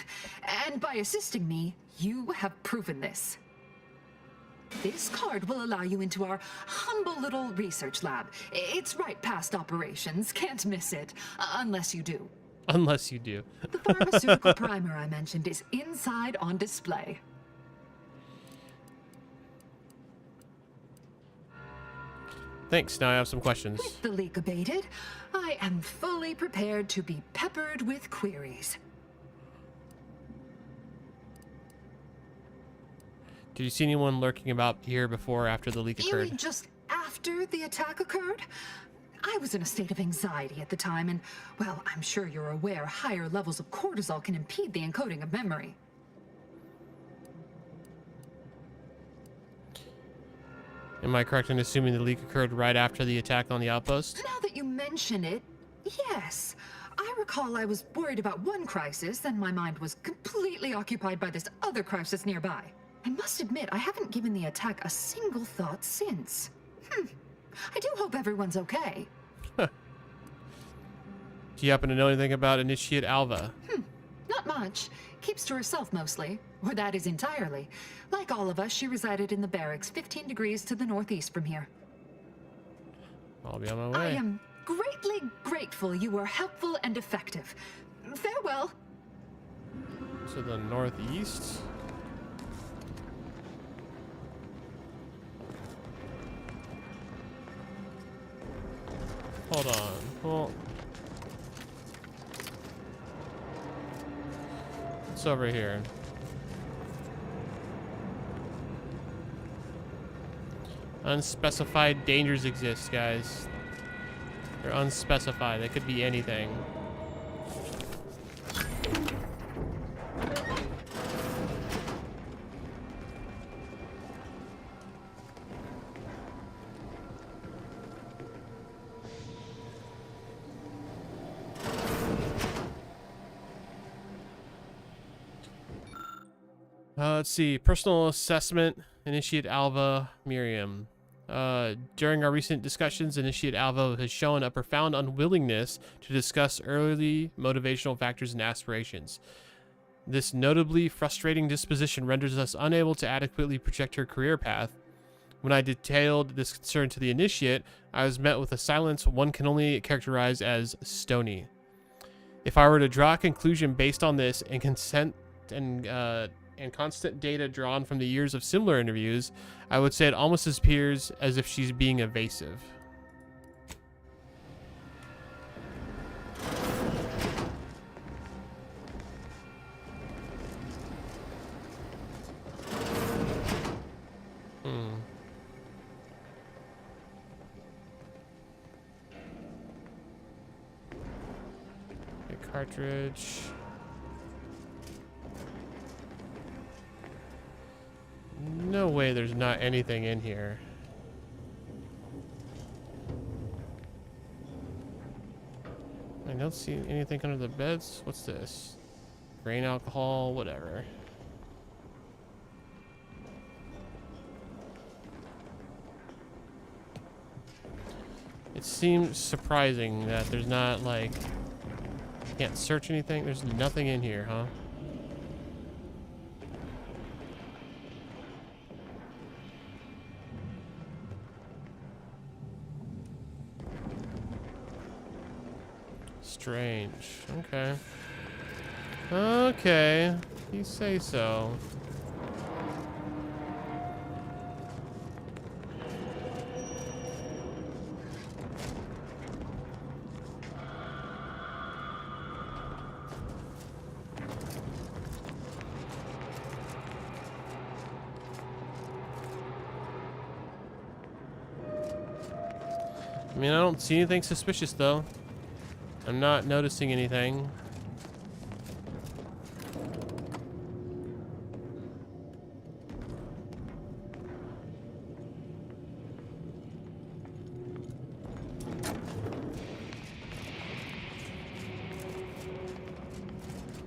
And by assisting me, you have proven this. This card will allow you into our humble little research lab. It's right past operations. Can't miss it. Unless you do. Unless you do. The pharmaceutical primer I mentioned is inside on display. Thanks. Now I have some questions. With the leak abated, I am fully prepared to be peppered with queries. Did you see anyone lurking about here before or after the leak You occurred? mean just after the attack occurred? I was in a state of anxiety at the time, and, well, I'm sure you're aware higher levels of cortisol can impede the encoding of memory. Am I correct in assuming the leak occurred right after the attack on the outpost? Now that you mention it, yes. I recall I was worried about one crisis, and my mind was completely occupied by this other crisis nearby. I must admit, I haven't given the attack a single thought since. I do hope everyone's okay. Do you happen to know anything about Initiate Alva? Not much. Keeps to herself mostly. Or that is entirely. Like all of us, she resided in the barracks 15 degrees to the northeast from here. I'll be on my way. I am greatly grateful you were helpful and effective. Farewell. To the northeast? Hold on. Well, it's over here. Unspecified dangers exist, guys. They're unspecified. They could be anything. Let's see. Personal assessment. Initiate Alva, Miriam. During our recent discussions, Initiate Alva has shown a profound unwillingness to discuss early motivational factors and aspirations. This notably frustrating disposition renders us unable to adequately project her career path. When I detailed this concern to the Initiate, I was met with a silence one can only characterize as stony. If I were to draw a conclusion based on this and constant data drawn from the years of similar interviews, I would say it almost appears as if she's being evasive. A cartridge. No way there's not anything in here. I don't see anything under the beds. What's this? Grain alcohol, whatever. It seems surprising that there's not, like, can't search anything. There's nothing in here, huh? Strange. Okay. Okay. You say so. I mean, I don't see anything suspicious, though. I'm not noticing anything.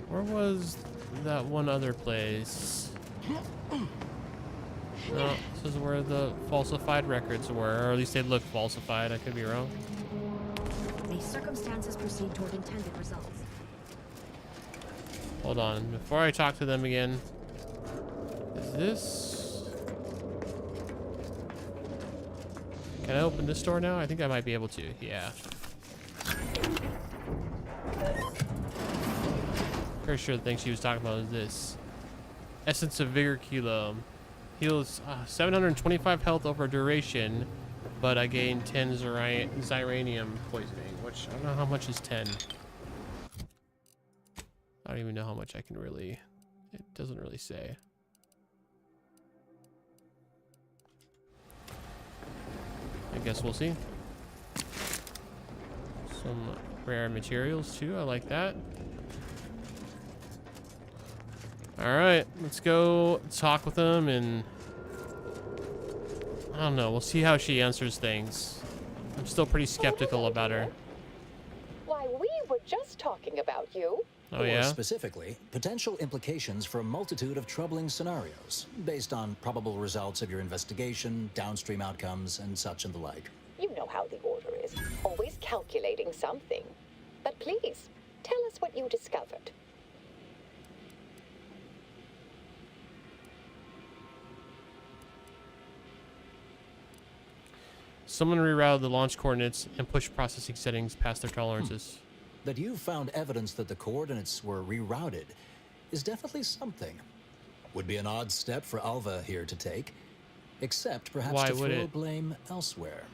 Where was that one other place? No, this is where the falsified records were, or at least they look falsified. I could be wrong. May circumstances proceed toward intended results. Hold on, before I talk to them again. Is this... Can I open this door now? I think I might be able to, yeah. Pretty sure the thing she was talking about is this. Essence of Vigor Kilo. Heals 725 health over duration. but I gained 10 Ziranium poisoning, which I don't know how much is 10. I don't even know how much I can really... It doesn't really say. I guess we'll see. Some rare materials too, I like that. Alright, let's go talk with them and... I don't know, we'll see how she answers things. I'm still pretty skeptical about her. Why, we were just talking about you. Oh, yeah? Or specifically, potential implications for a multitude of troubling scenarios, based on probable results of your investigation, downstream outcomes, and such and the like. You know how the Order is, always calculating something. But please, tell us what you discovered. Someone rerouted the launch coordinates and pushed processing settings past their tolerances. That you found evidence that the coordinates were rerouted is definitely something. Would be an odd step for Alva here to take, except perhaps Why to would throw it? blame elsewhere.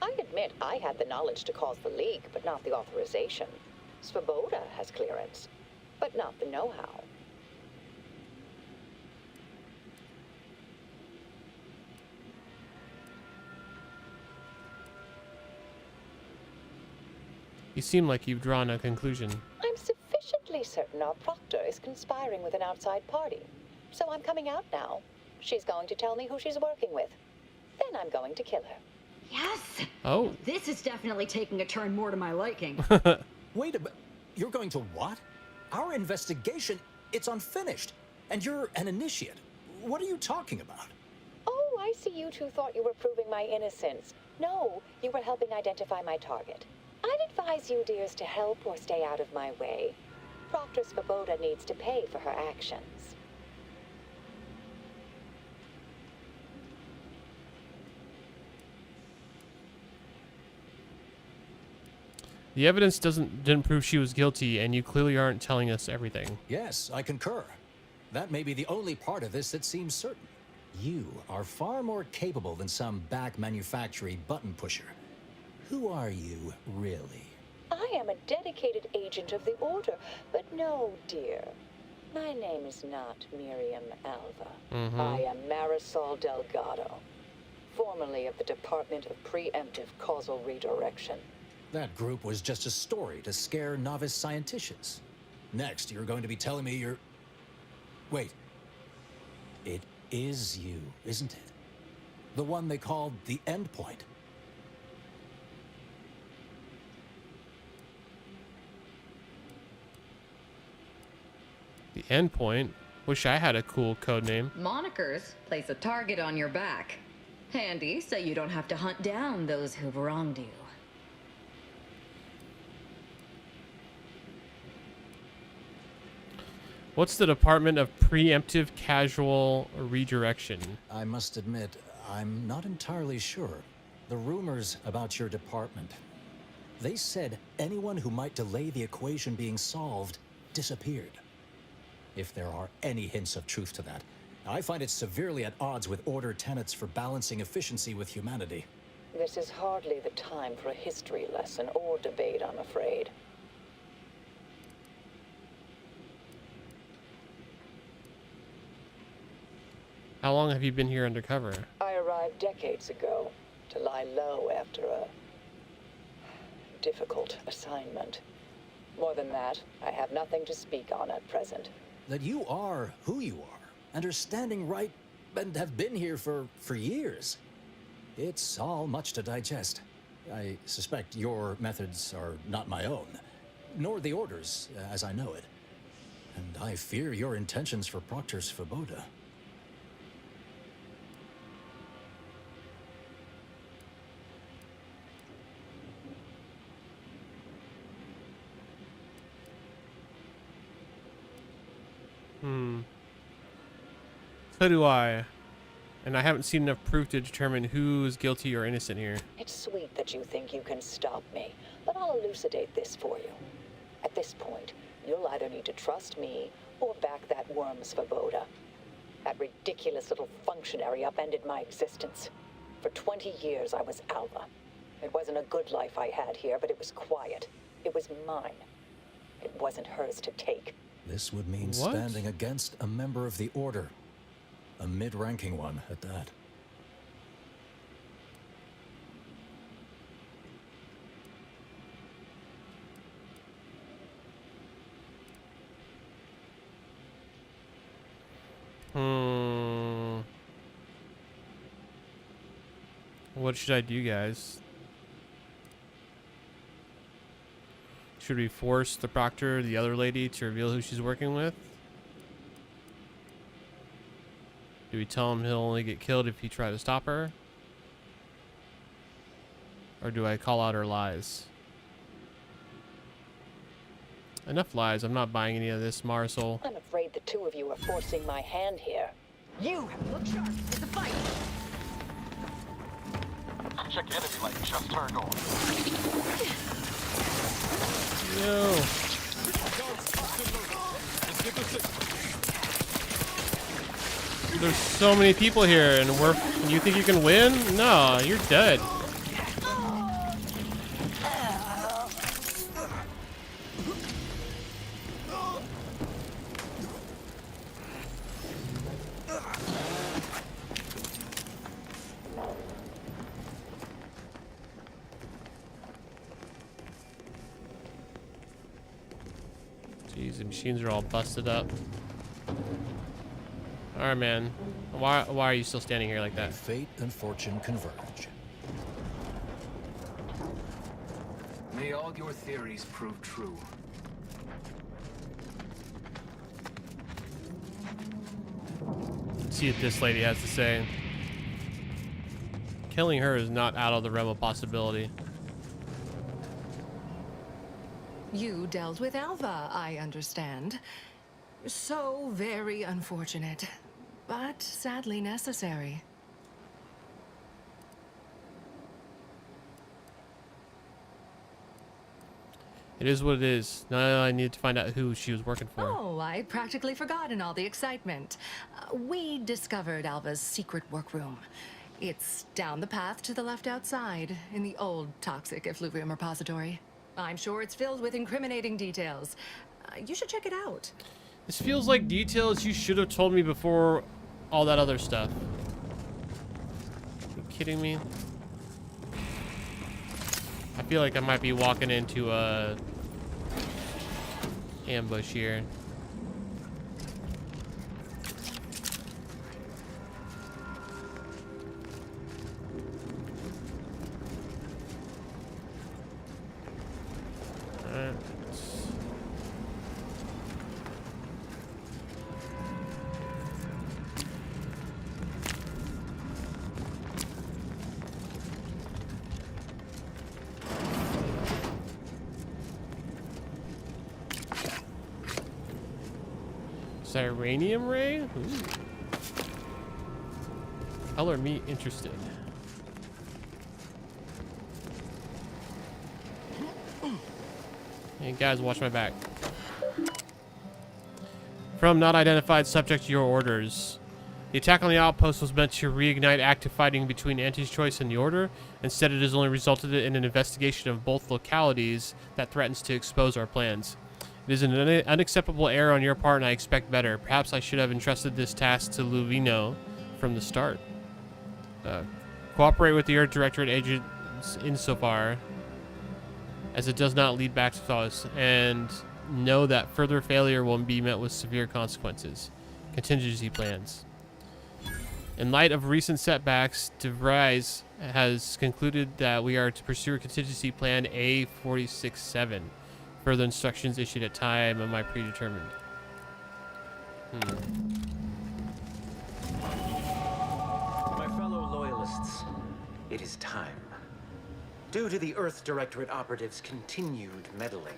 I admit I had the knowledge to cause the leak, but not the authorization. Svoboda has clearance, but not the know-how. You seem like you've drawn a conclusion. I'm sufficiently certain our proctor is conspiring with an outside party. So I'm coming out now. She's going to tell me who she's working with. Then I'm going to kill her. Yes! Oh. This is definitely taking a turn more to my liking. Wait a minute. You're going to what? Our investigation, it's unfinished. And you're an initiate. What are you talking about? Oh, I see you two thought you were proving my innocence. No, you were helping identify my target. I'd advise you dears to help or stay out of my way. Proctor Svoboda needs to pay for her actions. The evidence didn't prove she was guilty, and you clearly aren't telling us everything. Yes, I concur. That may be the only part of this that seems certain. You are far more capable than some back manufacturing button pusher. Who are you, really? I am a dedicated agent of the Order, but no, dear. My name is not Miriam Alva. I am Marisol Delgado, formerly of the Department of Preemptive Causal Redirection. That group was just a story to scare novice scienticians. Next, you're going to be telling me you're... Wait. It is you, isn't it? The one they called the Endpoint. The Endpoint? Wish I had a cool code name. Monikers place a target on your back. Handy, so you don't have to hunt down those who've wronged you. What's the Department of Preemptive Casual Redirection? I must admit, I'm not entirely sure. The rumors about your department. They said anyone who might delay the equation being solved disappeared. If there are any hints of truth to that, I find it severely at odds with Order tenets for balancing efficiency with humanity. This is hardly the time for a history lesson or debate, I'm afraid. How long have you been here undercover? I arrived decades ago to lie low after a difficult assignment. More than that, I have nothing to speak on at present. That you are who you are, and are standing right, and have been here for years. It's all much to digest. I suspect your methods are not my own, nor the Order's, as I know it. And I fear your intentions for Proctor Svoboda. So do I. And I haven't seen enough proof to determine who's guilty or innocent here. It's sweet that you think you can stop me, but I'll elucidate this for you. At this point, you'll either need to trust me or back that worm Svoboda. That ridiculous little functionary upended my existence. For 20 years, I was Alva. It wasn't a good life I had here, but it was quiet. It was mine. It wasn't hers to take. This would mean What? standing against a member of the Order. A mid-ranking one at that. What should I do, guys? Should we force the Proctor, the other lady, to reveal who she's working with? Do we tell him he'll only get killed if he tries to stop her? Or do I call out her lies? Enough lies. I'm not buying any of this, Marisol. I'm afraid the two of you are forcing my hand here. You have looked sharp. It's a fight. Check enemy light just turned on. No. There's so many people here, and you think you can win? No, you're dead. Jeez, the machines are all busted up. Alright, man. Why are you still standing here like that? Fate and fortune converge. May all your theories prove true. Let's see what this lady has to say. Killing her is not out of the realm of possibility. You dealt with Alva, I understand. So very unfortunate, but sadly necessary. It is what it is. Now I need to find out who she was working for. Oh, I practically forgot in all the excitement. We discovered Alva's secret workroom. It's down the path to the left outside, in the old toxic effluvium repository. I'm sure it's filled with incriminating details. You should check it out. This feels like details you should have told me before all that other stuff. Are you kidding me? I feel like I might be walking into a ambush here. Alright. Uranium ray? Ooh. Color me interested. Hey guys, watch my back. From not identified subject to your orders. The attack on the outpost was meant to reignite active fighting between Anti-Choice and the Order. Instead, it has only resulted in an investigation of both localities that threatens to expose our plans. It is an unacceptable error on your part, and I expect better. Perhaps I should have entrusted this task to Luvino from the start. Cooperate with the Earth Directorate agents insofar as it does not lead back to us, and know that further failure will be met with severe consequences. Contingency plans. In light of recent setbacks, DeVries has concluded that we are to pursue a contingency plan A467. Further instructions issued at time of my predetermined. My fellow loyalists, it is time. Due to the Earth Directorate operatives' continued meddling,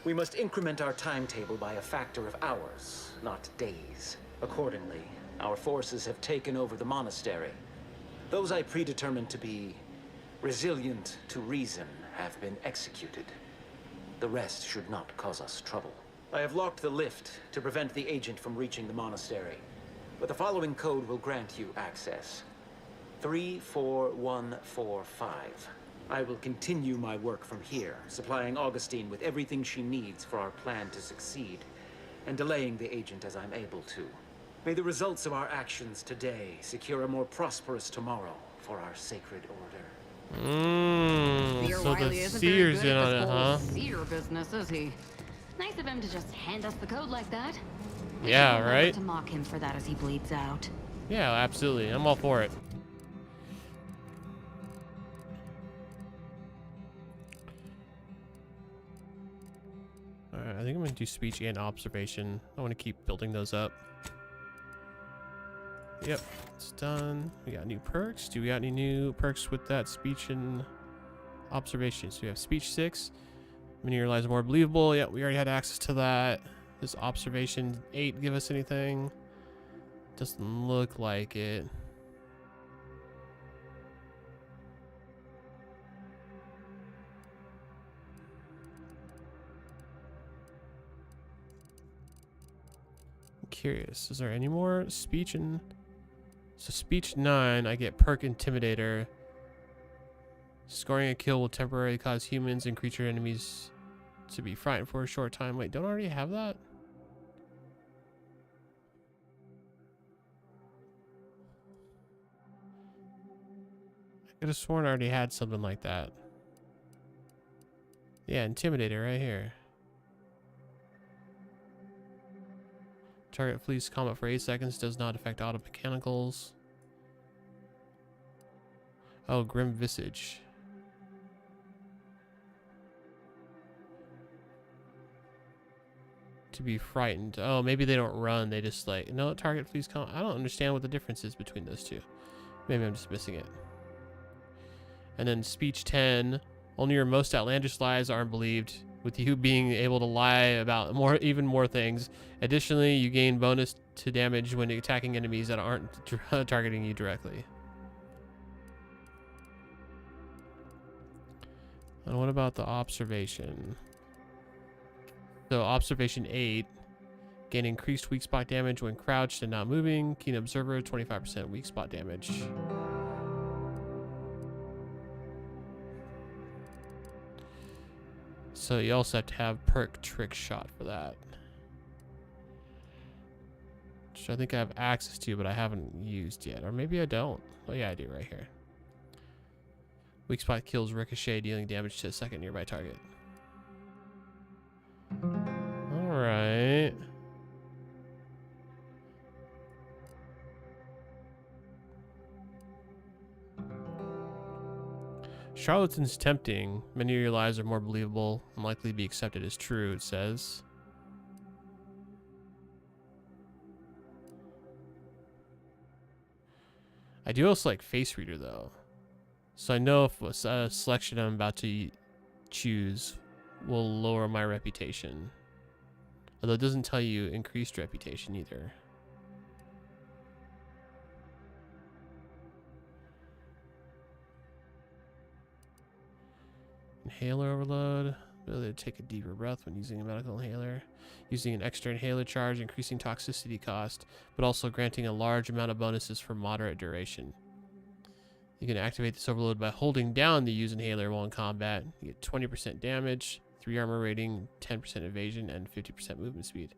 we must increment our timetable by a factor of hours, not days. Accordingly, our forces have taken over the monastery. Those I predetermined to be resilient to reason have been executed. The rest should not cause us trouble. I have locked the lift to prevent the agent from reaching the monastery, but the following code will grant you access. 34145. I will continue my work from here, supplying Augustine with everything she needs for our plan to succeed, and delaying the agent as I'm able to. May the results of our actions today secure a more prosperous tomorrow for our sacred order. Seer So Wiley the isn't very Seer's good in at on this it, whole huh? seer business, is he? Nice of him to just hand us the code like that. We Yeah, should remember right? to mock him for that as he bleeds out. Yeah, absolutely. I'm all for it. Alright, I think I'm gonna do speech and observation. I want to keep building those up. Yep, it's done. We got new perks. Do we got any new perks with that speech and observation? So we have speech 6. Many your lies are more believable. Yeah, we already had access to that. Does observation 8 give us anything? Doesn't look like it. I'm curious. Is there any more speech and... So speech 9, I get perk intimidator. Scoring a kill will temporarily cause humans and creature enemies to be frightened for a short time. Wait, don't I already have that? I could have sworn I already had something like that. Yeah, intimidator right here. Target flees combat for 8 seconds. Does not affect auto mechanicals. Oh, grim visage. To be frightened. Oh, maybe they don't run. They just like, no, target flees combat. I don't understand what the difference is between those two. Maybe I'm just missing it. And then speech 10. Only your most outlandish lies aren't believed, with you being able to lie about even more things. Additionally, you gain bonus to damage when attacking enemies that aren't targeting you directly. And what about the observation? So observation 8, gain increased weak spot damage when crouched and not moving. Keen observer, 25% weak spot damage. So you also have to have perk trick shot for that. Which I think I have access to, but I haven't used yet. Or maybe I don't. Oh yeah, I do right here. Weak spot kills ricochet, dealing damage to a second nearby target. Alright. Charlatan's tempting. Many of your lies are more believable and likely to be accepted as true, it says. I do also like face reader though. So I know if a selection I'm about to choose will lower my reputation. Although it doesn't tell you increased reputation either. Inhaler overload. Ability to take a deeper breath when using a medical inhaler. Using an extra inhaler charge, increasing toxicity cost, but also granting a large amount of bonuses for moderate duration. You can activate this overload by holding down the use inhaler while in combat. You get 20% damage, 3 armor rating, 10% evasion, and 50% movement speed.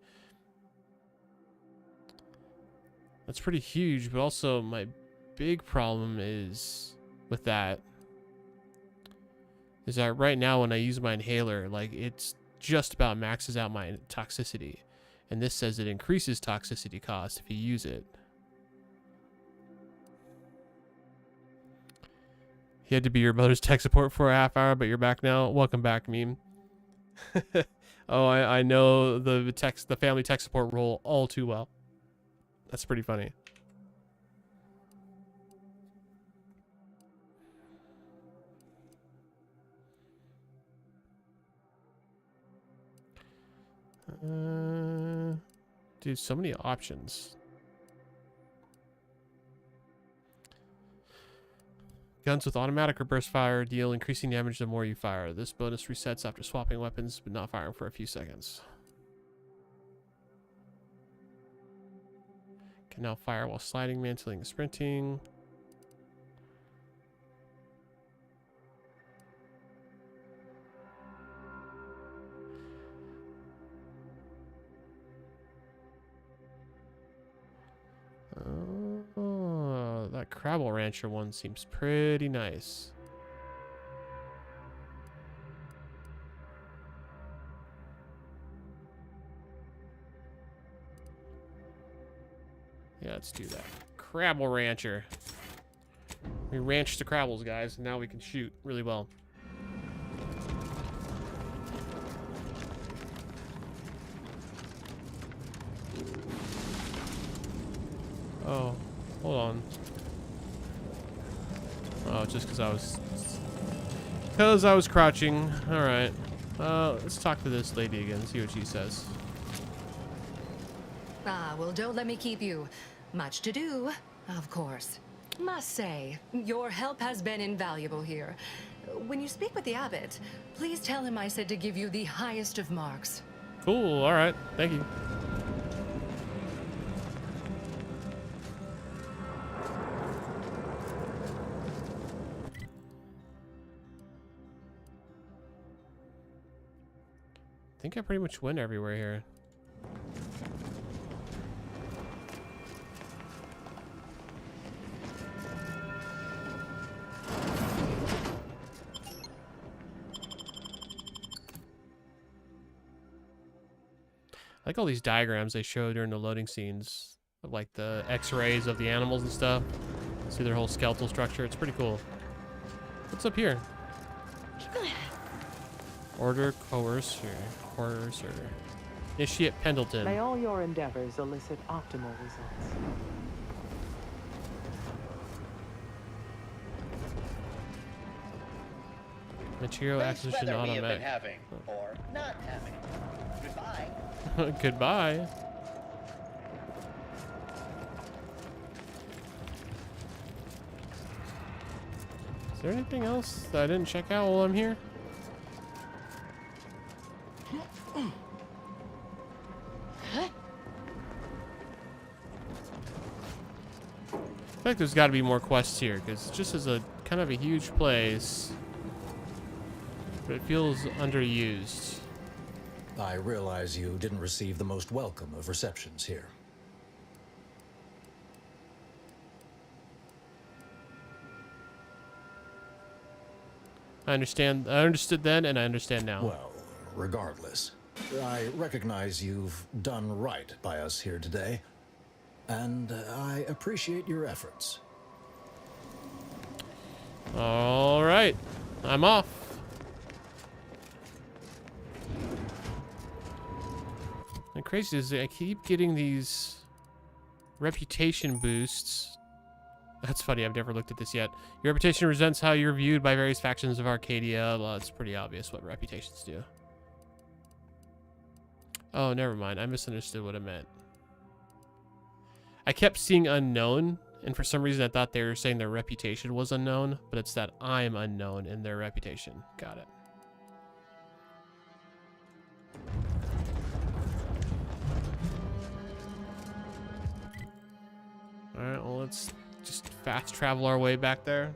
That's pretty huge, but also my big problem is with that is that right now when I use my inhaler, like it's just about maxes out my toxicity. And this says it increases toxicity cost if you use it. He had to be your mother's tech support for a half hour, but you're back now. Welcome back, meme. Oh, I know the family tech support role all too well. That's pretty funny. Dude, so many options. Guns with automatic or burst fire deal increasing damage the more you fire. This bonus resets after swapping weapons, but not firing for a few seconds. Can now fire while sliding, mantling, and sprinting. Crabble Rancher one seems pretty nice. Yeah, let's do that. Crabble Rancher. We ranched the Crabbles, guys, and now we can shoot really well. Oh, hold on. Oh, just because I was crouching. All right. Let's talk to this lady again. See what she says. Ah, well, don't let me keep you. Much to do, of course. Must say, your help has been invaluable here. When you speak with the abbot, please tell him I said to give you the highest of marks. Cool. All right. Thank you. I think I pretty much went everywhere here. I like all these diagrams they show during the loading scenes of like the x-rays of the animals and stuff. See their whole skeletal structure. It's pretty cool. What's up here? Order Coercer. Initiate Pendleton. May all your endeavors elicit optimal results. Material acquisition Weather we have been automatic. having, or not having. Goodbye. Goodbye. Is there anything else that I didn't check out while I'm here? I feel like there's got to be more quests here because it just is a kind of a huge place, but it feels underused. I realize you didn't receive the most welcome of receptions here. I understand. I understood then, and I understand now. Well, regardless, I recognize you've done right by us here today, and I appreciate your efforts. All right, I'm off. And crazy is I keep getting these reputation boosts. That's funny, I've never looked at this yet. Your reputation presents how you're viewed by various factions of Arcadia. Well, it's pretty obvious what reputations do. Oh, never mind. I misunderstood what it meant. I kept seeing unknown, and for some reason I thought they were saying their reputation was unknown, but it's that I'm unknown in their reputation. Got it. Alright, well, let's just fast travel our way back there.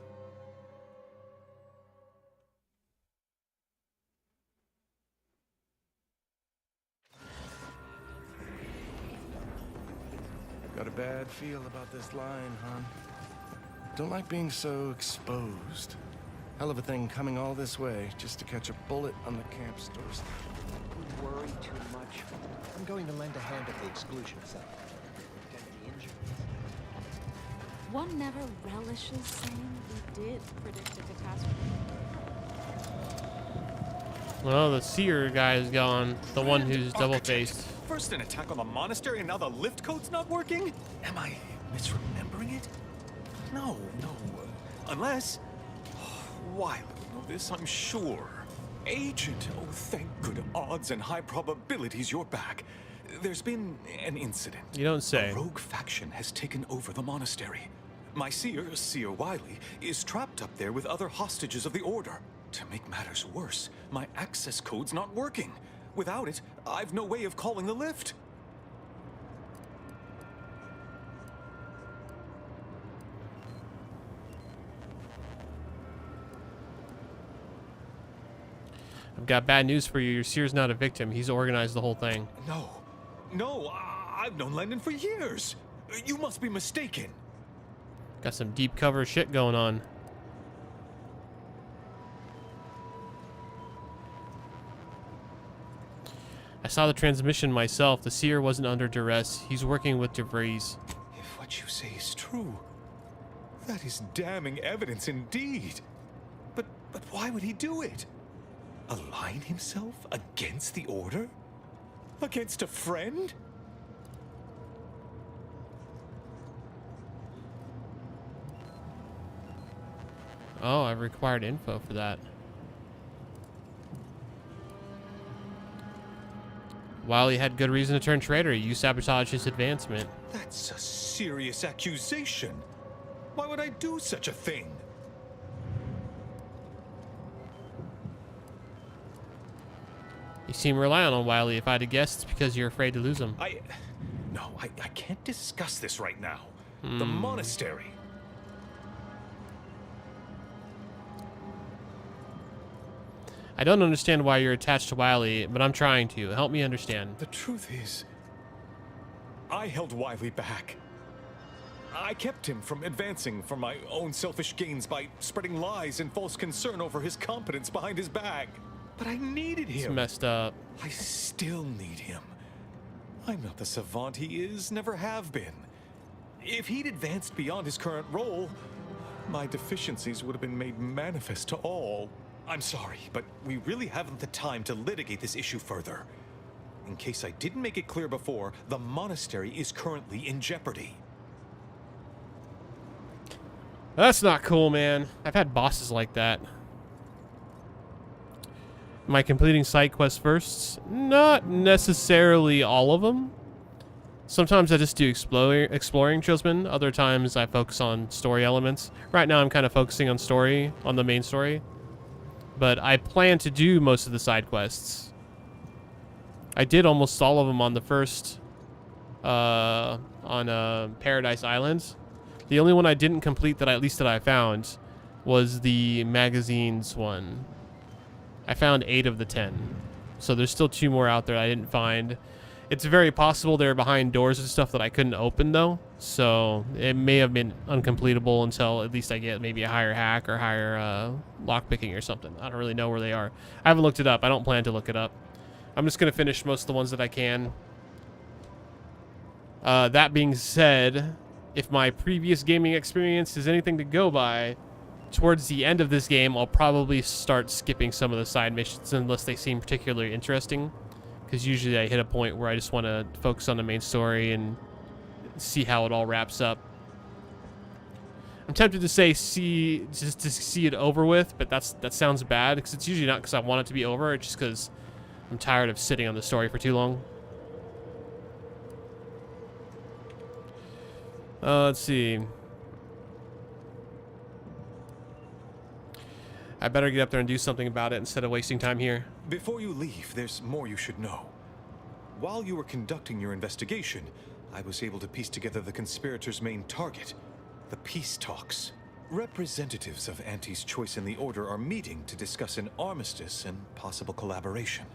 Got a bad feel about this line, hon. Don't like being so exposed. Hell of a thing coming all this way just to catch a bullet on the camp's doorstep. You worry too much. I'm going to lend a hand at the exclusion cell. One never relishes saying we did predict a catastrophe. Well, the seer guy is gone. The one who's double-faced. First an attack on the monastery, and now the lift code's not working? Am I misremembering it? No. Unless... Wiley would know this, I'm sure. Agent, oh, thank good odds and high probabilities you're back. There's been an incident. You don't say. A rogue faction has taken over the monastery. My Seer Wiley, is trapped up there with other hostages of the Order. To make matters worse, my access code's not working. Without it, I've no way of calling the lift. I've got bad news for you. Your Seer's not a victim. He's organized the whole thing. No, I've known Lennon for years. You must be mistaken. Got some deep cover shit going on. I saw the transmission myself. The seer wasn't under duress. He's working with DeVries. If what you say is true, that is damning evidence indeed. But why would he do it? Align himself against the Order? Against a friend? Oh, I've required info for that. Wiley had good reason to turn traitor. You sabotaged his advancement. That's a serious accusation. Why would I do such a thing? You seem reliant on Wiley. If I had to guess, it's because you're afraid to lose him. No, I can't discuss this right now. The monastery. I don't understand why you're attached to Wiley, but I'm trying to. Help me understand. The truth is, I held Wiley back. I kept him from advancing for my own selfish gains by spreading lies and false concern over his competence behind his back. But I needed him. It's messed up. I still need him. I'm not the savant he is, never have been. If he'd advanced beyond his current role, my deficiencies would have been made manifest to all. I'm sorry, but we really haven't the time to litigate this issue further. In case I didn't make it clear before, the monastery is currently in jeopardy. That's not cool, man. I've had bosses like that. Am I completing side quests first? Not necessarily all of them. Sometimes I just do exploring Chosman. Other times I focus on story elements. Right now I'm kind of focusing on story, on the main story. But I plan to do most of the side quests. I did almost all of them on the first, on Paradise Islands. The only one I didn't complete that I found was the magazines one. I found 8 of the 10. So there's still 2 more out there I didn't find. It's very possible they're behind doors and stuff that I couldn't open though. So it may have been uncompletable until at least I get maybe a higher hack or higher lockpicking or something. I don't really know where they are. I haven't looked it up. I don't plan to look it up. I'm just going to finish most of the ones that I can. That being said, if my previous gaming experience is anything to go by, towards the end of this game, I'll probably start skipping some of the side missions unless they seem particularly interesting. Because usually I hit a point where I just want to focus on the main story and see how it all wraps up. I'm tempted to say just to see it over with, but that sounds bad because it's usually not because I want it to be over. It's just because I'm tired of sitting on the story for too long. Let's see. I better get up there and do something about it instead of wasting time here. Before you leave, there's more you should know. While you were conducting your investigation, I was able to piece together the conspirators' main target, the peace talks. Representatives of Auntie's Choice and the Order are meeting to discuss an armistice and possible collaboration.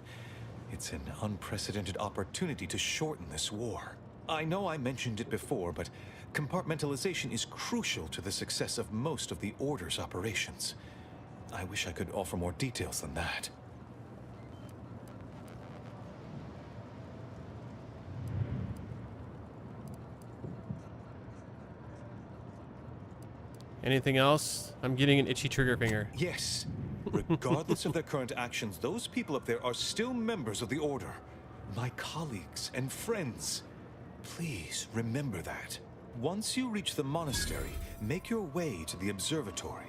It's an unprecedented opportunity to shorten this war. I know I mentioned it before, but compartmentalization is crucial to the success of most of the Order's operations. I wish I could offer more details than that. Anything else? I'm getting an itchy trigger finger. Yes. Regardless of their current actions, those people up there are still members of the Order. My colleagues and friends. Please remember that. Once you reach the monastery, make your way to the observatory.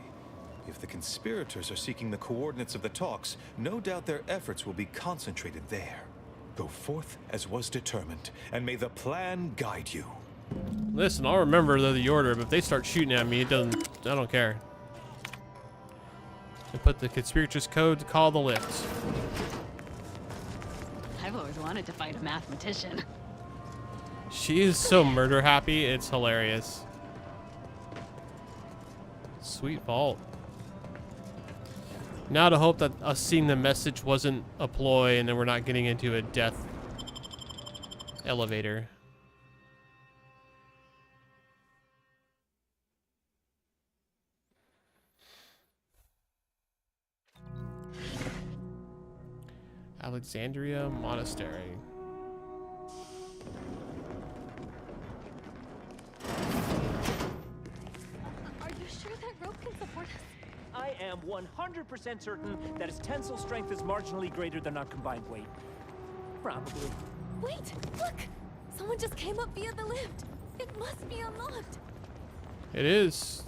If the conspirators are seeking the coordinates of the talks, no doubt their efforts will be concentrated there. Go forth as was determined, and may the plan guide you. Listen, I'll remember the Order, but if they start shooting at me, I don't care. I put the conspirators' code to call the lift. I've always wanted to fight a mathematician. She is so murder happy, it's hilarious. Sweet vault. Now to hope that us seeing the message wasn't a ploy and then we're not getting into a death elevator. Alexandria Monastery. Are you sure that rope can support us? I am 100% certain that its tensile strength is marginally greater than our combined weight. Probably. Wait, look! Someone just came up via the lift. It must be unlocked. It is.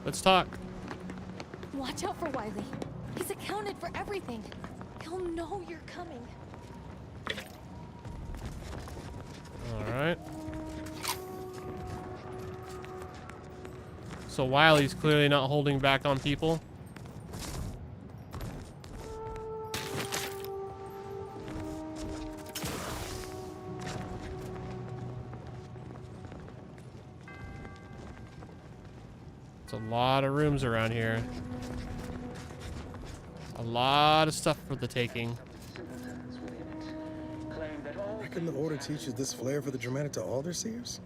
Let's talk. Watch out for Wiley. He's accounted for everything. He'll know you're coming. All right. So Wiley's clearly not holding back on people. It's a lot of rooms around here. A lot of stuff for the taking. Reckon the Order teaches this flair for the dramatic to all their seers?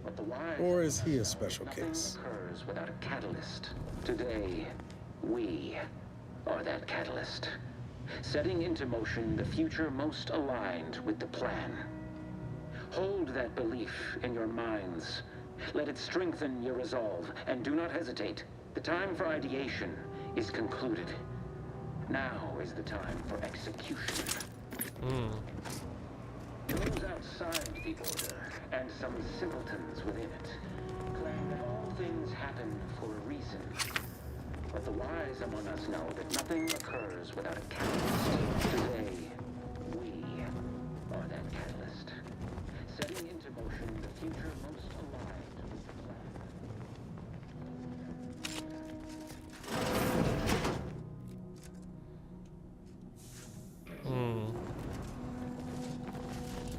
Or is he a special case? Occurs without a catalyst. Today, we are that catalyst, setting into motion the future most aligned with the plan. Hold that belief in your minds. Let it strengthen your resolve, and do not hesitate. The time for ideation is concluded. Now is the time for execution. Those outside the Order, and some simpletons within it, claim that all things happen for a reason. But the wise among us know that nothing occurs without a catalyst. Today, we are that catalyst, setting into motion the future most aligned with the plan.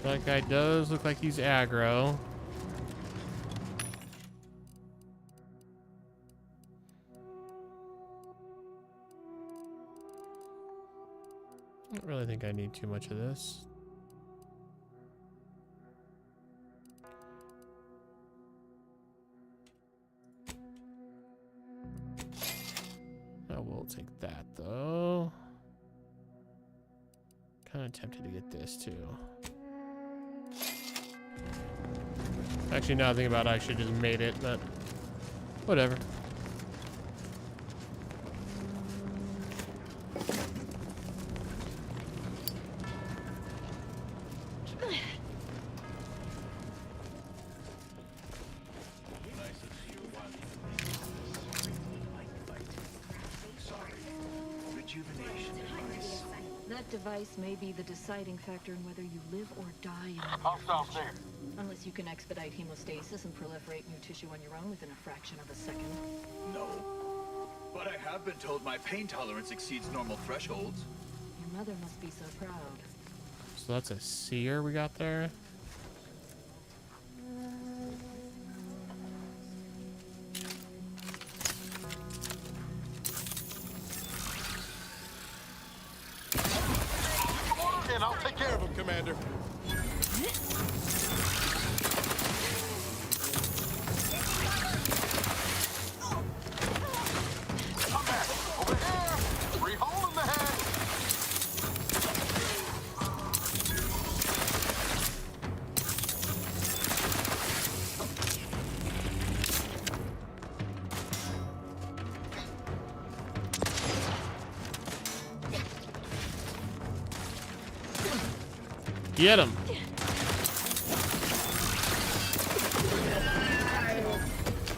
That guy does look like he's aggro. I don't really think I need too much of this. I will take that though. Kind of tempted to get this too. Actually, now I think about it, I should have just made it, but whatever. That device may be the deciding factor in whether you live or die in the Hostiles there. Unless you can expedite hemostasis and proliferate new tissue on your own within a fraction of a second. No. But I have been told my pain tolerance exceeds normal thresholds. Your mother must be so proud. So that's a seer we got there. And I'll take care of him, Commander. Come back. Over here. 3 hole in the head. Get him.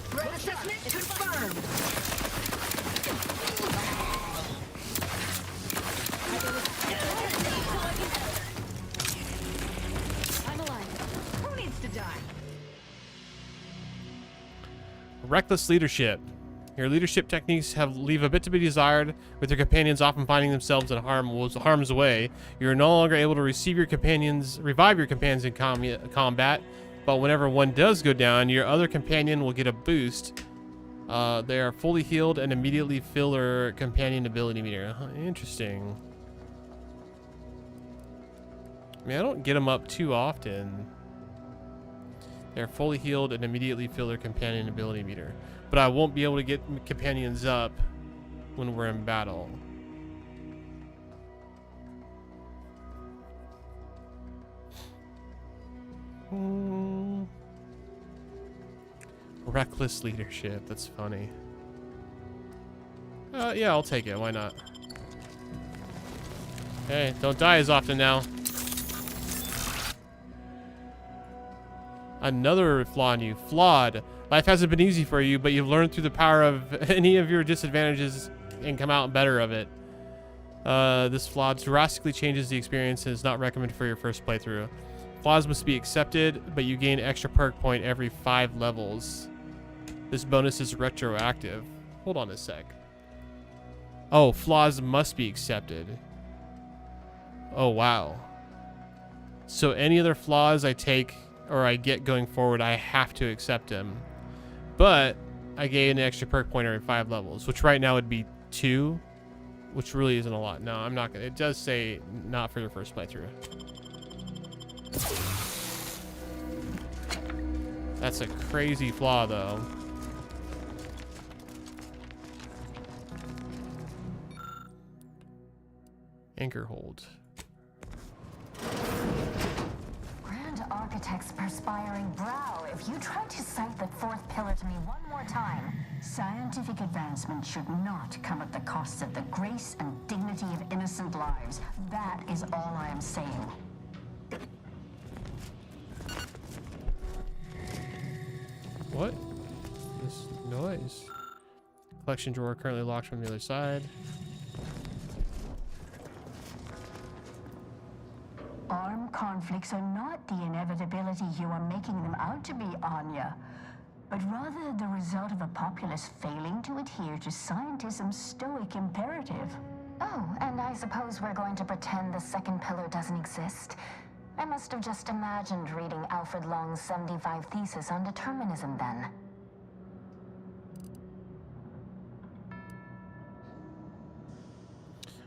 Threat assessment confirmed. I'm alive. Who needs to die? Reckless leadership. Your leadership techniques leave a bit to be desired, with your companions often finding themselves in harm's way. You are no longer able to revive your companions in combat, but whenever one does go down, your other companion will get a boost. They are fully healed and immediately fill their companion ability meter. Interesting. I mean, I don't get them up too often. They're fully healed and immediately fill their companion ability meter. But I won't be able to get companions up when we're in battle. Reckless leadership. That's funny. Yeah, I'll take it. Why not? Hey, don't die as often now. Another flaw in you. Flawed. Life hasn't been easy for you, but you've learned through the power of any of your disadvantages and come out better of it. This flaw drastically changes the experience and is not recommended for your first playthrough. Flaws must be accepted, but you gain extra perk point every 5 levels. This bonus is retroactive. Hold on a sec. Oh, flaws must be accepted. Oh, wow. So any other flaws I take or I get going forward, I have to accept them. But I gain an extra perk point every 5 levels, which right now would be 2, which really isn't a lot. No, I'm not gonna. It does say not for your first playthrough. That's a crazy flaw, though. Anchor hold. Grand Architect's perspiring brow, if you try to cite the 4th pillar to me one more time, scientific advancement should not come at the cost of the grace and dignity of innocent lives. That is all I am saying. What? This noise. Collection drawer currently locked from the other side. Armed conflicts are not the inevitability you are making them out to be, Anya, but rather the result of a populace failing to adhere to scientism's stoic imperative. Oh, and I suppose we're going to pretend the 2nd pillar doesn't exist. I must have just imagined reading Alfred Long's 75 thesis on determinism then.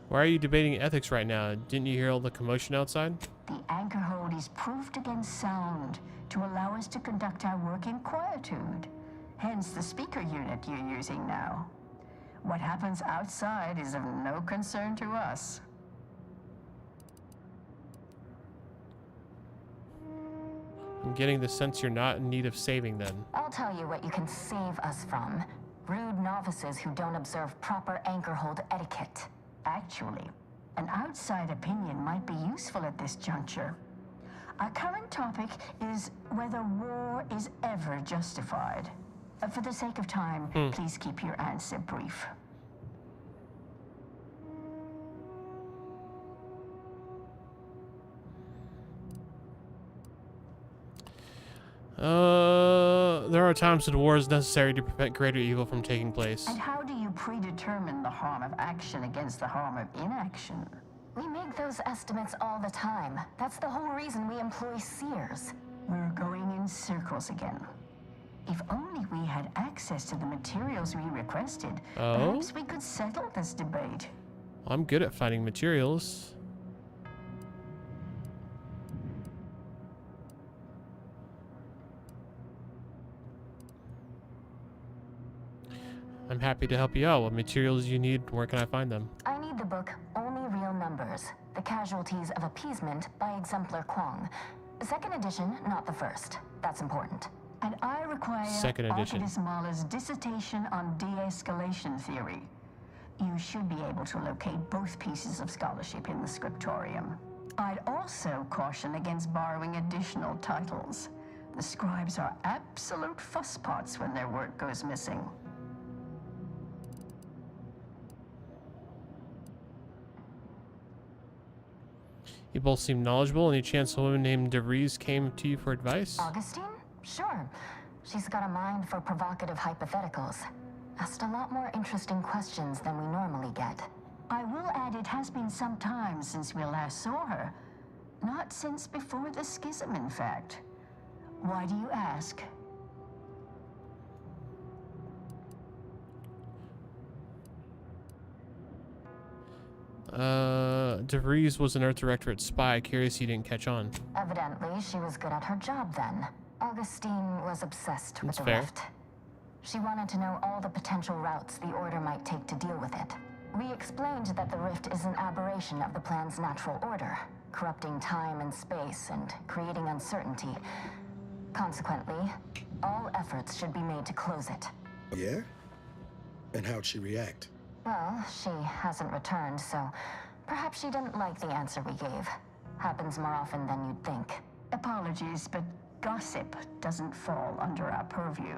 Why are you debating ethics right now? Didn't you hear all the commotion outside? The anchor hold is proofed against sound to allow us to conduct our work in quietude. Hence the speaker unit you're using now. What happens outside is of no concern to us. I'm getting the sense you're not in need of saving then. I'll tell you what you can save us from. Rude novices who don't observe proper anchor hold etiquette. Actually, an outside opinion might be useful at this juncture. Our current topic is whether war is ever justified. For the sake of time, please keep your answer brief. There are times when war is necessary to prevent greater evil from taking place. And how do you predetermine the harm of action against the harm of inaction? We make those estimates all the time. That's the whole reason we employ seers. We're going in circles again. If only we had access to the materials we requested, perhaps we could settle this debate. I'm good at finding materials. I'm happy to help you out. What materials you need, where can I find them? I need the book Only Real Numbers, The Casualties of Appeasement by Exemplar Kwong. 2nd edition, not the 1st. That's important. And I require Second edition. Archidus Mahler's dissertation on de-escalation theory. You should be able to locate both pieces of scholarship in the scriptorium. I'd also caution against borrowing additional titles. The scribes are absolute fusspots when their work goes missing. You both seem knowledgeable. Any chance a woman named DeVries came to you for advice? Augustine? Sure. She's got a mind for provocative hypotheticals. Asked a lot more interesting questions than we normally get. I will add it has been some time since we last saw her. Not since before the schism, in fact. Why do you ask? DeVries was an Earth Directorate spy. Curious you didn't catch on. Evidently, she was good at her job then. Augustine was obsessed with the rift. She wanted to know all the potential routes the Order might take to deal with it. We explained that the rift is an aberration of the plan's natural order. corrupting time and space and creating uncertainty. Consequently, all efforts should be made to close it. Yeah? And how'd she react? Well, she hasn't returned, so perhaps she didn't like the answer we gave. Happens more often than you'd think. Apologies, but gossip doesn't fall under our purview.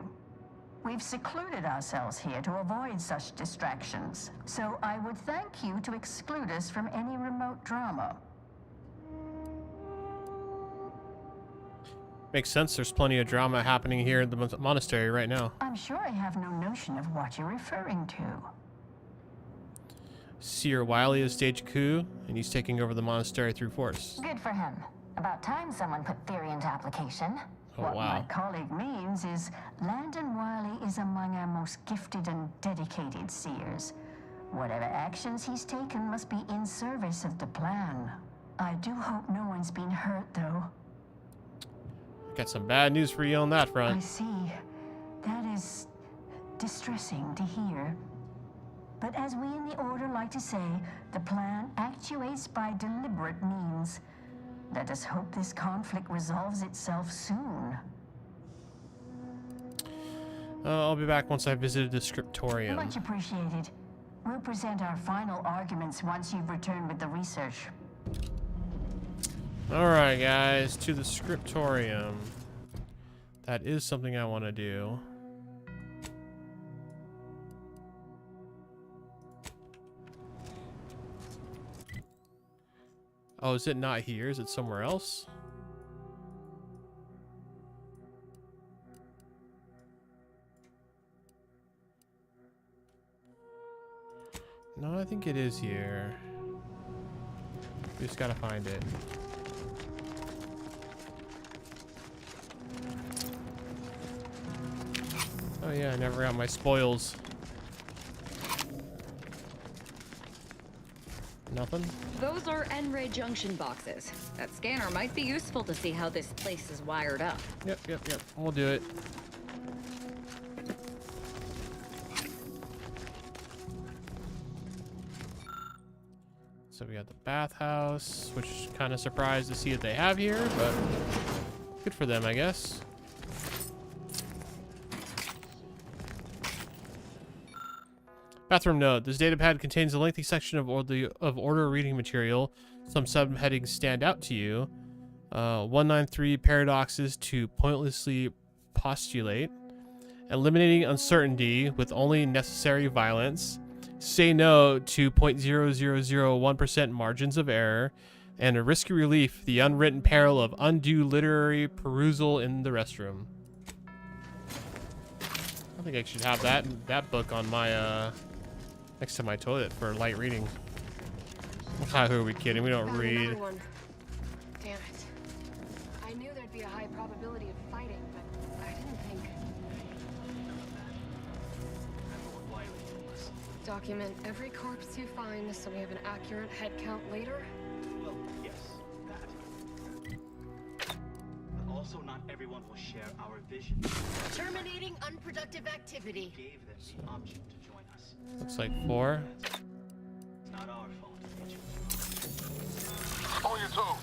We've secluded ourselves here to avoid such distractions, so I would thank you to exclude us from any remote drama. Makes sense. There's plenty of drama happening here in the monastery right now. I'm sure I have no notion of what you're referring to. Seer Wiley has staged a coup, and he's taking over the monastery through force. Good for him. About time someone put theory into application. Oh, What wow. my colleague means is Landon Wiley is among our most gifted and dedicated seers. Whatever actions he's taken must be in service of the plan. I do hope no one's been hurt, though. Got some bad news for you on that I front. see. That is distressing to hear. But as we in the Order like to say, the plan actuates by deliberate means. Let us hope this conflict resolves itself soon. I'll be back once I visited the scriptorium. Much appreciated. We'll present our final arguments once you've returned with the research. Alright, guys, to the scriptorium. That is something I want to do. Oh, is it not here? Is it somewhere else? No, I think it is here. We just gotta find it. Oh yeah, I never got my spoils. Nothing? Those are N-ray junction boxes. That scanner might be useful to see how this place is wired up. Yep. We'll do it. So we got the bathhouse, which kind of surprised to see that they have here, but good for them, I guess. Bathroom note. This datapad contains a lengthy section of order reading material. Some subheadings stand out to you. 193 paradoxes to pointlessly postulate. Eliminating uncertainty with only necessary violence. Say no to 0.0001% margins of error. And a risky relief, the unwritten peril of undue literary perusal in the restroom. I think I should have that book on my next to my toilet for light reading. Who are we kidding? We don't read. Another one. Damn it. I knew there'd be a high probability of fighting, but I didn't think. Document every corpse you find so we have an accurate head count later. Well, yes, that. But also not everyone will share our vision. Terminating unproductive activity. Gave them the option to join us. Looks like 4. It's not our fault, Agent. On your toes.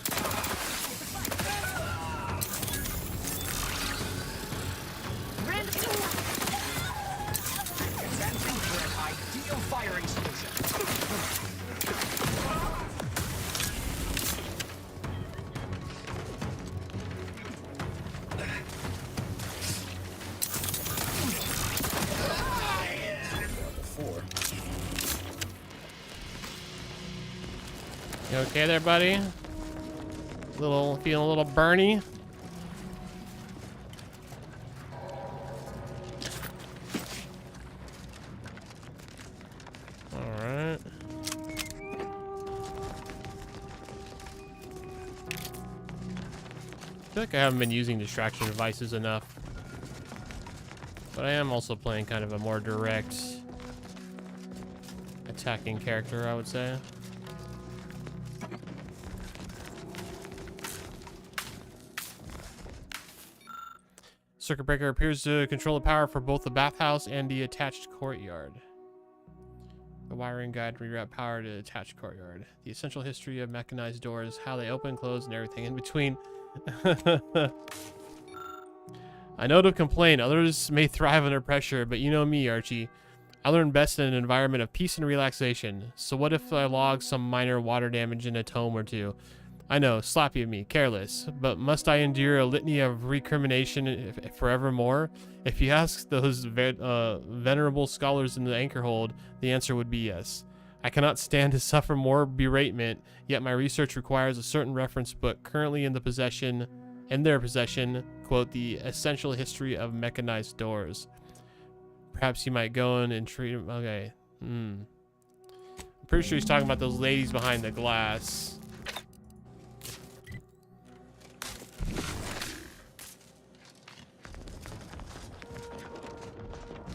Attention for an ideal firing solution. You okay there, buddy? Feeling a little burny? Alright. I feel like I haven't been using distraction devices enough. But I am also playing kind of a more direct attacking character, I would say. Circuit breaker appears to control the power for both the bathhouse and the attached courtyard. The wiring guide to reroute power to attached courtyard. The essential history of mechanized doors, how they open, close, and everything in between. I know to complain, others may thrive under pressure, but you know me, Archie. I learn best in an environment of peace and relaxation. So what if I log some minor water damage in a tome or two? I know, sloppy of me, careless, but must I endure a litany of recrimination forevermore? If you ask those venerable scholars in the Anchorhold, the answer would be yes. I cannot stand to suffer more beratement, yet my research requires a certain reference book currently in their possession, quote, the essential history of mechanized doors. Perhaps you might go in and treat him. Okay. I'm pretty sure he's talking about those ladies behind the glass.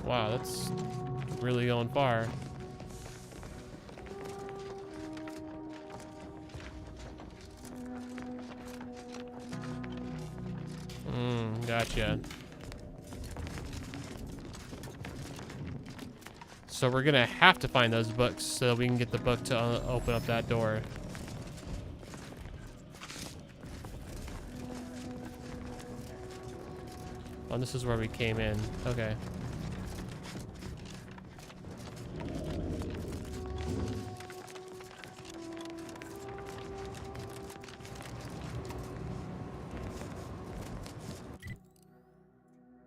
Wow, that's really going far. Gotcha. So we're gonna have to find those books so we can get the book to open up that door. Oh, this is where we came in. Okay.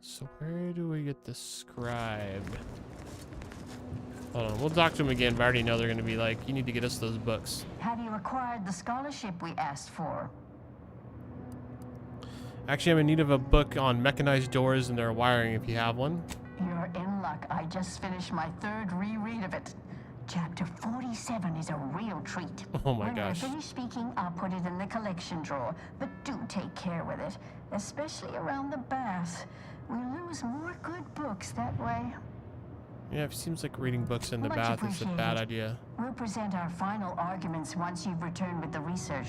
So where do we get the scribe? Hold on, we'll talk to him again, but I already know they're gonna be like, you need to get us those books. Have you acquired the scholarship we asked for? Actually, I'm in need of a book on mechanized doors and their wiring if you have one. You're in luck. I just finished my third reread of it. Chapter 47 is a real treat. Oh my gosh. When I finish speaking, I'll put it in the collection drawer. But do take care with it, especially around the bath. We lose more good books that way. Yeah, it seems like reading books in the bath is a bad idea. We'll present our final arguments once you've returned with the research.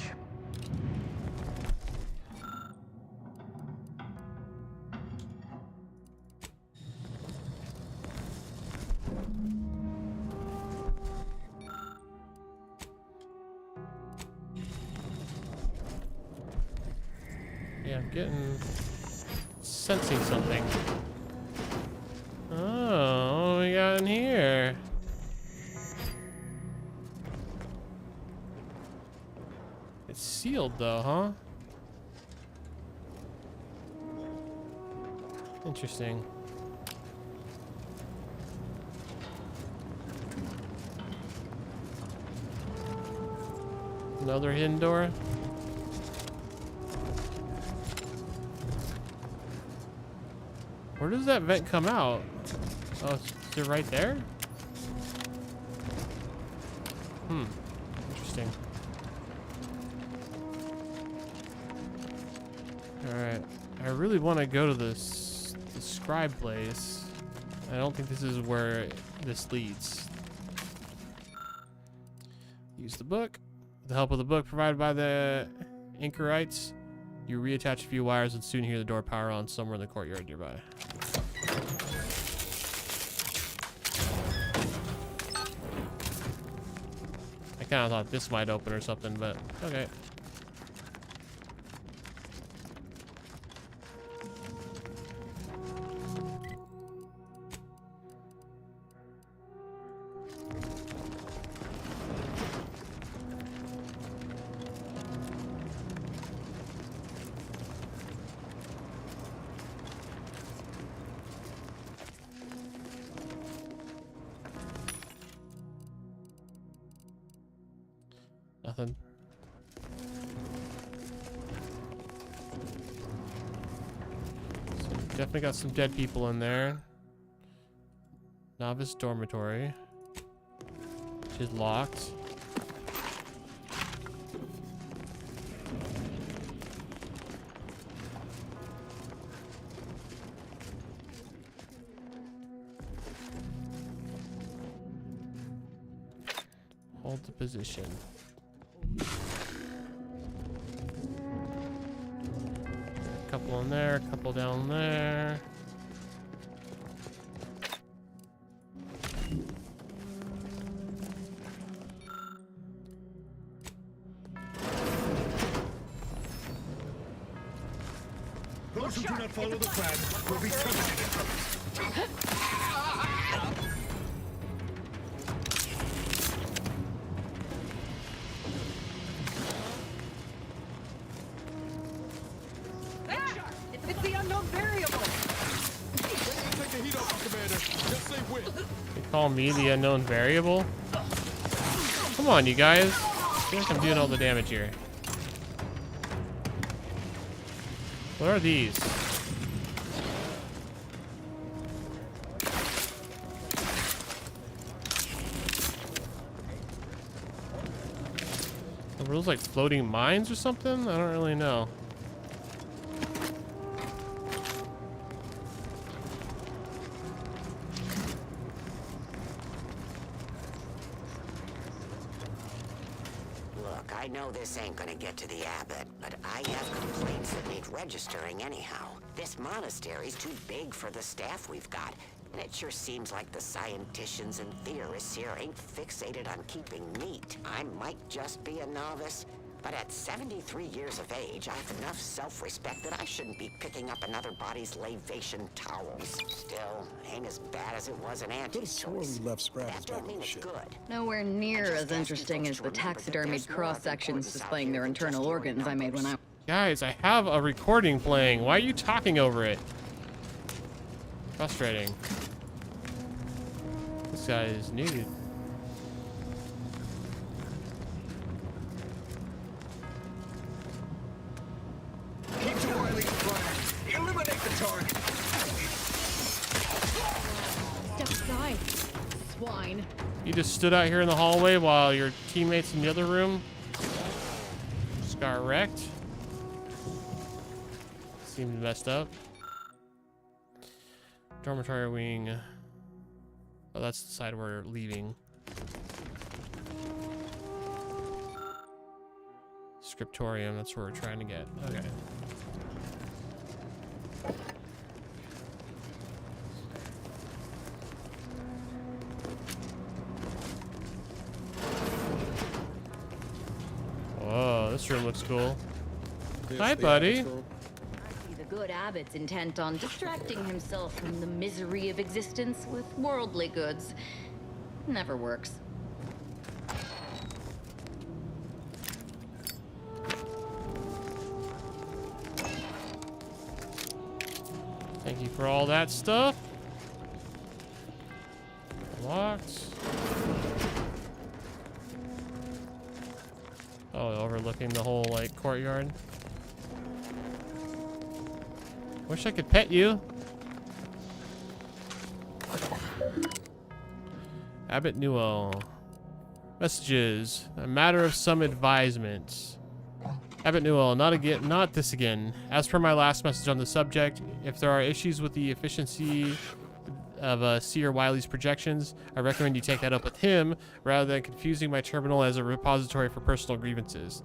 Yeah, I'm sensing something. Oh, what we got in here? It's sealed though, huh? Interesting. Another hidden door? Where does that vent come out? Oh, is it right there? Interesting. Alright. I really want to go to the scribe place. I don't think this is where this leads. Use the book. With the help of the book provided by the anchorites, you reattach a few wires and soon hear the door power on somewhere in the courtyard nearby. I kind of thought this might open or something, but okay. Nothing. So definitely got some dead people in there. Novice dormitory, which is locked. Hold the position. Couple in there, couple down there. Those who do not follow the plan will be terminated. It's the unknown variable. Take the heat off, Commander. Just say when. You call me the unknown variable? Come on, you guys. I feel like I'm doing all the damage here. What are these? Are those like floating mines or something? I don't really know. Look, I know this ain't gonna get to the abbot, but I have complaints that need registering anyhow. This monastery's too big for the staff we've got, and it sure seems like the scienticians and theorists here ain't fixated on keeping neat. I might just be a novice, but at 73 years of age, I have enough self-respect that I shouldn't be picking up another body's lavation towels. Still, ain't as bad as it was in Auntie's choice. That don't mean it's good. Nowhere near as interesting as the taxidermied cross-sections displaying their internal organs I made when I... Guys, I have a recording playing. Why are you talking over it? Frustrating. This guy is nude. Keep to Wiley's plan. Eliminate the target. Step aside, swine. You just stood out here in the hallway while your teammates in the other room just got wrecked. Seems messed up. Dormitory wing. Oh, that's the side we're leaving. Scriptorium, that's where we're trying to get. Okay. Whoa, this room looks cool. Hi, buddy. I see the good abbot's intent on distracting himself from the misery of existence with worldly goods. Never works. Thank you for all that stuff. Locked. Oh, overlooking the whole, like, courtyard. Wish I could pet you. Abbot Newell. Messages. A matter of some advisement. Abbot Newell, not this again. As per my last message on the subject, if there are issues with the efficiency of Seer Wiley's projections, I recommend you take that up with him rather than confusing my terminal as a repository for personal grievances.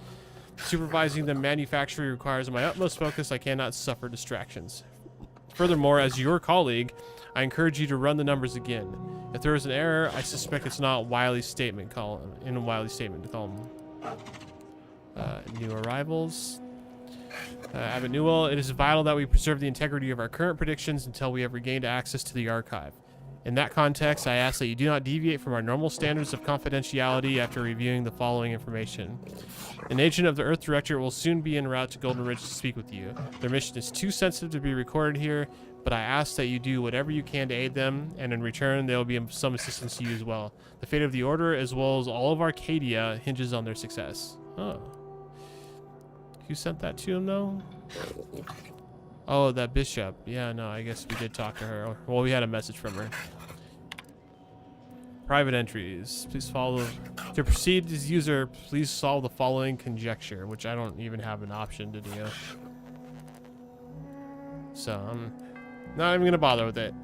Supervising the manufacturer requires my utmost focus. I cannot suffer distractions. Furthermore, as your colleague, I encourage you to run the numbers again. If there is an error, I suspect it's not Wiley's statement column. In Wiley's statement column. New arrivals. Abbot Newell, it is vital that we preserve the integrity of our current predictions until we have regained access to the archive. In that context, I ask that you do not deviate from our normal standards of confidentiality after reviewing the following information. An agent of the Earth Directorate will soon be en route to Golden Ridge to speak with you. Their mission is too sensitive to be recorded here, but I ask that you do whatever you can to aid them, and in return, there will be some assistance to you as well. The fate of the Order, as well as all of Arcadia, hinges on their success. Oh. Who sent that to him, though? Oh, that bishop. Yeah, no, I guess we did talk to her. Well, we had a message from her. Private entries. Please follow. To proceed as user, please solve the following conjecture, which I don't even have an option to do. So, I'm not even going to bother with it.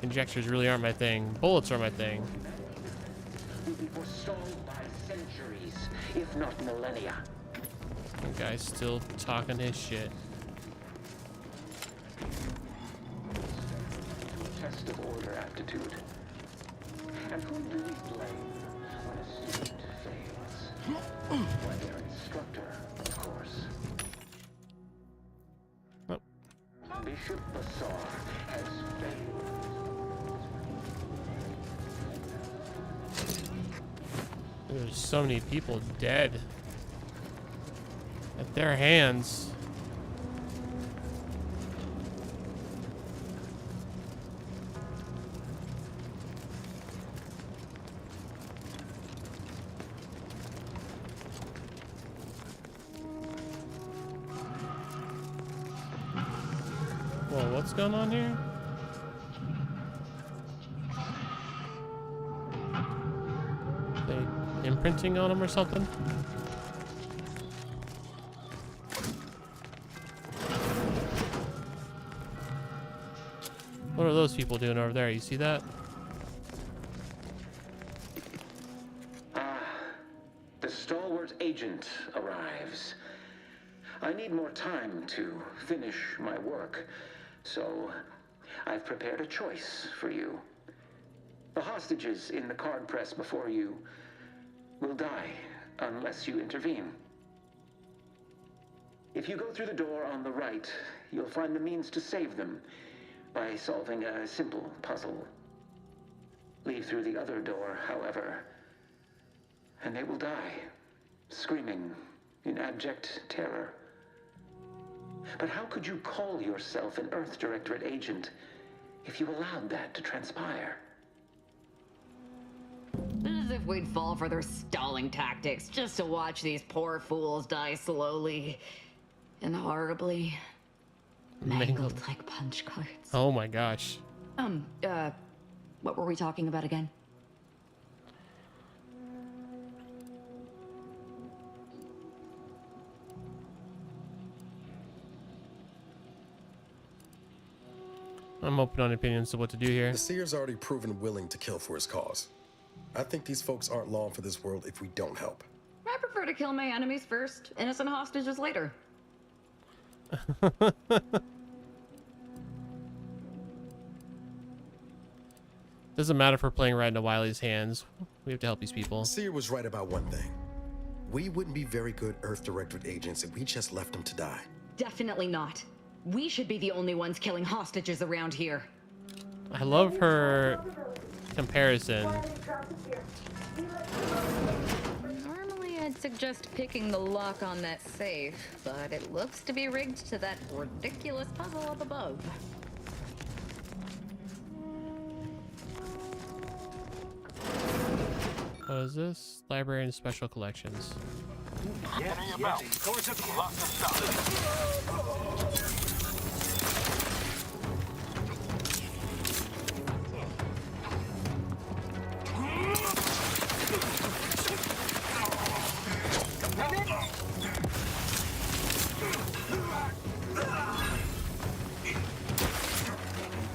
Conjectures really aren't my thing. Bullets are my thing. Centuries, if not millennia. The guy's still talking his shit. Test of order aptitude. And who do we blame when a student fails? Why their instructor ship Bazaar has failed. There's so many people dead at their hands. Whoa, what's going on here? They imprinting on him or something? What are those people doing over there? You see that? The stalwart agent arrives. I need more time to finish my work, so I've prepared a choice for you. The hostages in the card press before you will die unless you intervene. If you go through the door on the right, you'll find the means to save them by solving a simple puzzle. Leave through the other door, however, and they will die, screaming in abject terror. But how could you call yourself an Earth Directorate agent if you allowed that to transpire? As if we'd fall for their stalling tactics just to watch these poor fools die slowly and horribly, mangled like punch cards. Oh my gosh. What were we talking about again? I'm open on opinions of what to do here. The Seer's already proven willing to kill for his cause. I think these folks aren't long for this world if we don't help. I prefer to kill my enemies first, innocent hostages later. Doesn't matter if we're playing right into Wiley's hands. We have to help these people. Seer was right about one thing. We wouldn't be very good Earth Directorate agents if we just left them to die. Definitely not. We should be the only ones killing hostages around here. I love her comparison. Normally I'd suggest picking the lock on that safe, but it looks to be rigged to that ridiculous puzzle up above. What is this? Library and Special Collections.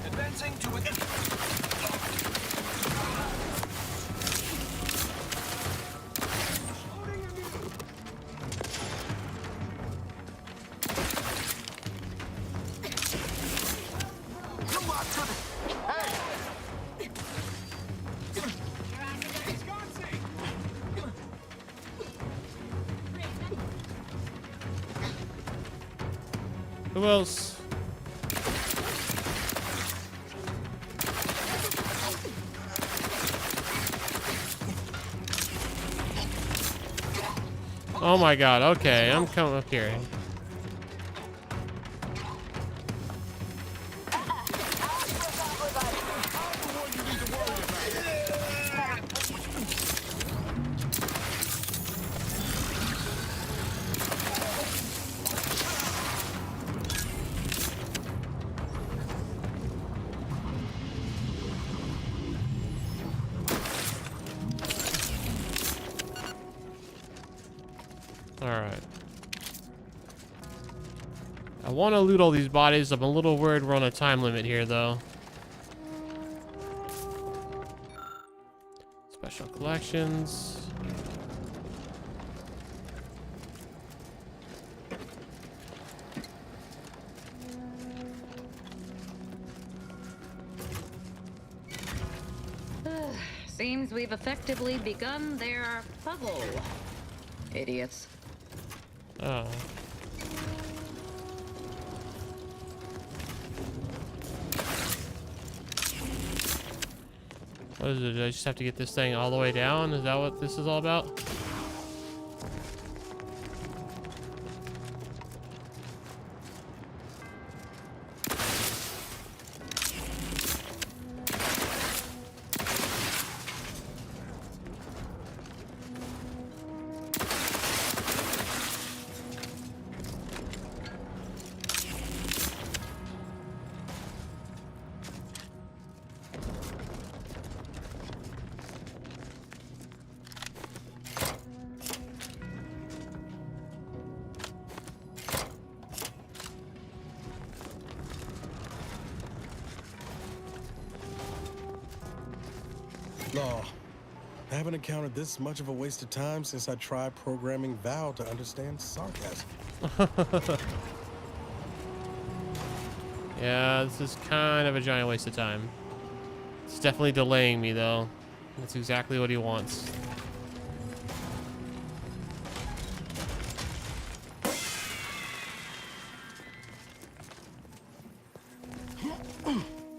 Advancing to it. Who else? Oh my god, okay, I'm coming up here. Alright. I want to loot all these bodies. I'm a little worried we're on a time limit here, though. Special collections. Seems we've effectively begun their puzzle. Idiots. Oh. What is it? Do I just have to get this thing all the way down? Is that what this is all about? No, I haven't encountered this much of a waste of time since I tried programming Val to understand sarcasm. Yeah, this is kind of a giant waste of time. It's definitely delaying me, though. That's exactly what he wants.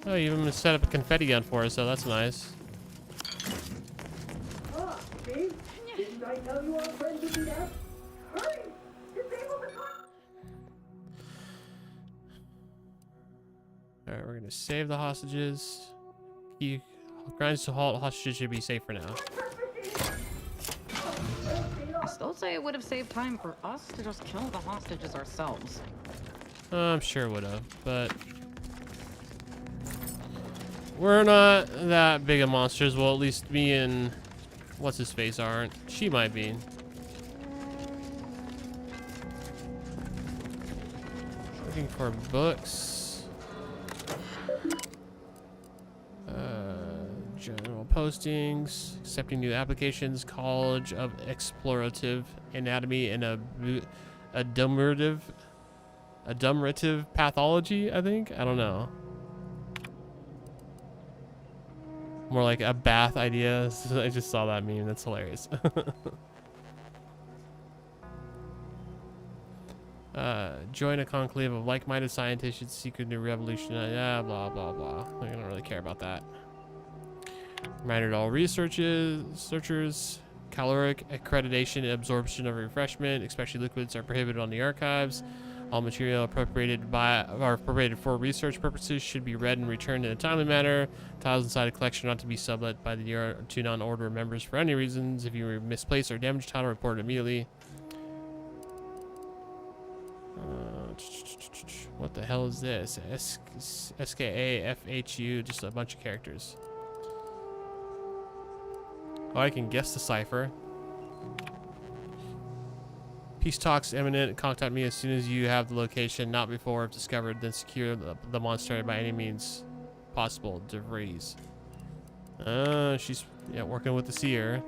Oh, you even set up a confetti gun for us, so that's nice. Ah, see? Didn't I tell you our friend would do that? Hurry! Disable the car! Alright, we're gonna save the hostages. He grinds to halt. Hostages should be safe for now. I still say it would have saved time for us to just kill the hostages ourselves. I'm sure it would have, but we're not that big of monsters. Well, at least me and what's his face aren't. She might be. Looking for books. General postings. Accepting new applications. College of Explorative Anatomy and Adumerative Pathology, I think? I don't know. More like a bath idea. I just saw that meme. That's hilarious. Join a conclave of like-minded scientists seek a new revolution. Yeah, blah, blah, blah. I don't really care about that. Reminder to all researchers. Caloric accreditation and absorption of refreshment, especially liquids, are prohibited on the archives. All material appropriated for research purposes should be read and returned in a timely manner. Tiles inside a collection not to be sublet by the to non-order members for any reasons. If you misplace or damage a title, report it immediately. What the hell is this? SKAFHU, just a bunch of characters. Oh, I can guess the cipher. Peace talks imminent. Contact me as soon as you have the location, not before if discovered. Then secure the monster by any means possible. DeVries. She's working with the seer.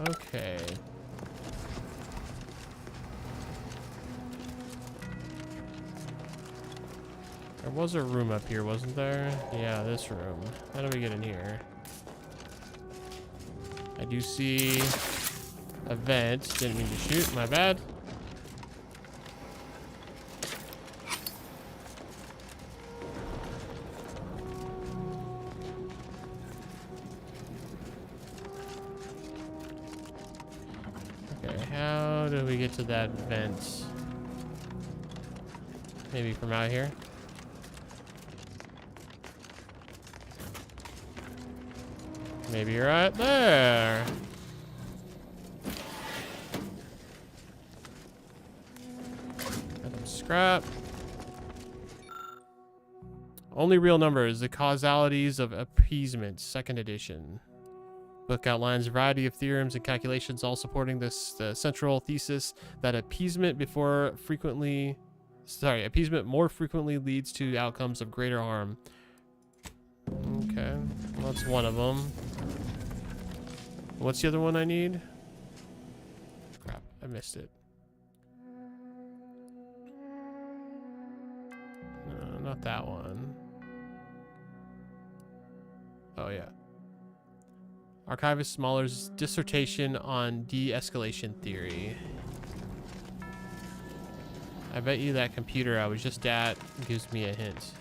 Okay. There was a room up here, wasn't there? Yeah, this room. How do we get in here? I do see a vent. Didn't mean to shoot. My bad. Okay, how do we get to that vent? Maybe from out here? Maybe right there. Got some scrap. Only real numbers, the causalities of appeasement, 2nd edition. Book outlines a variety of theorems and calculations, all supporting the central thesis that appeasement more frequently leads to outcomes of greater harm. Okay, well, that's one of them. What's the other one I need? Crap, I missed it. No, not that one. Oh, yeah. Archivist Mahler's dissertation on de-escalation theory. I bet you that computer I was just at gives me a hint.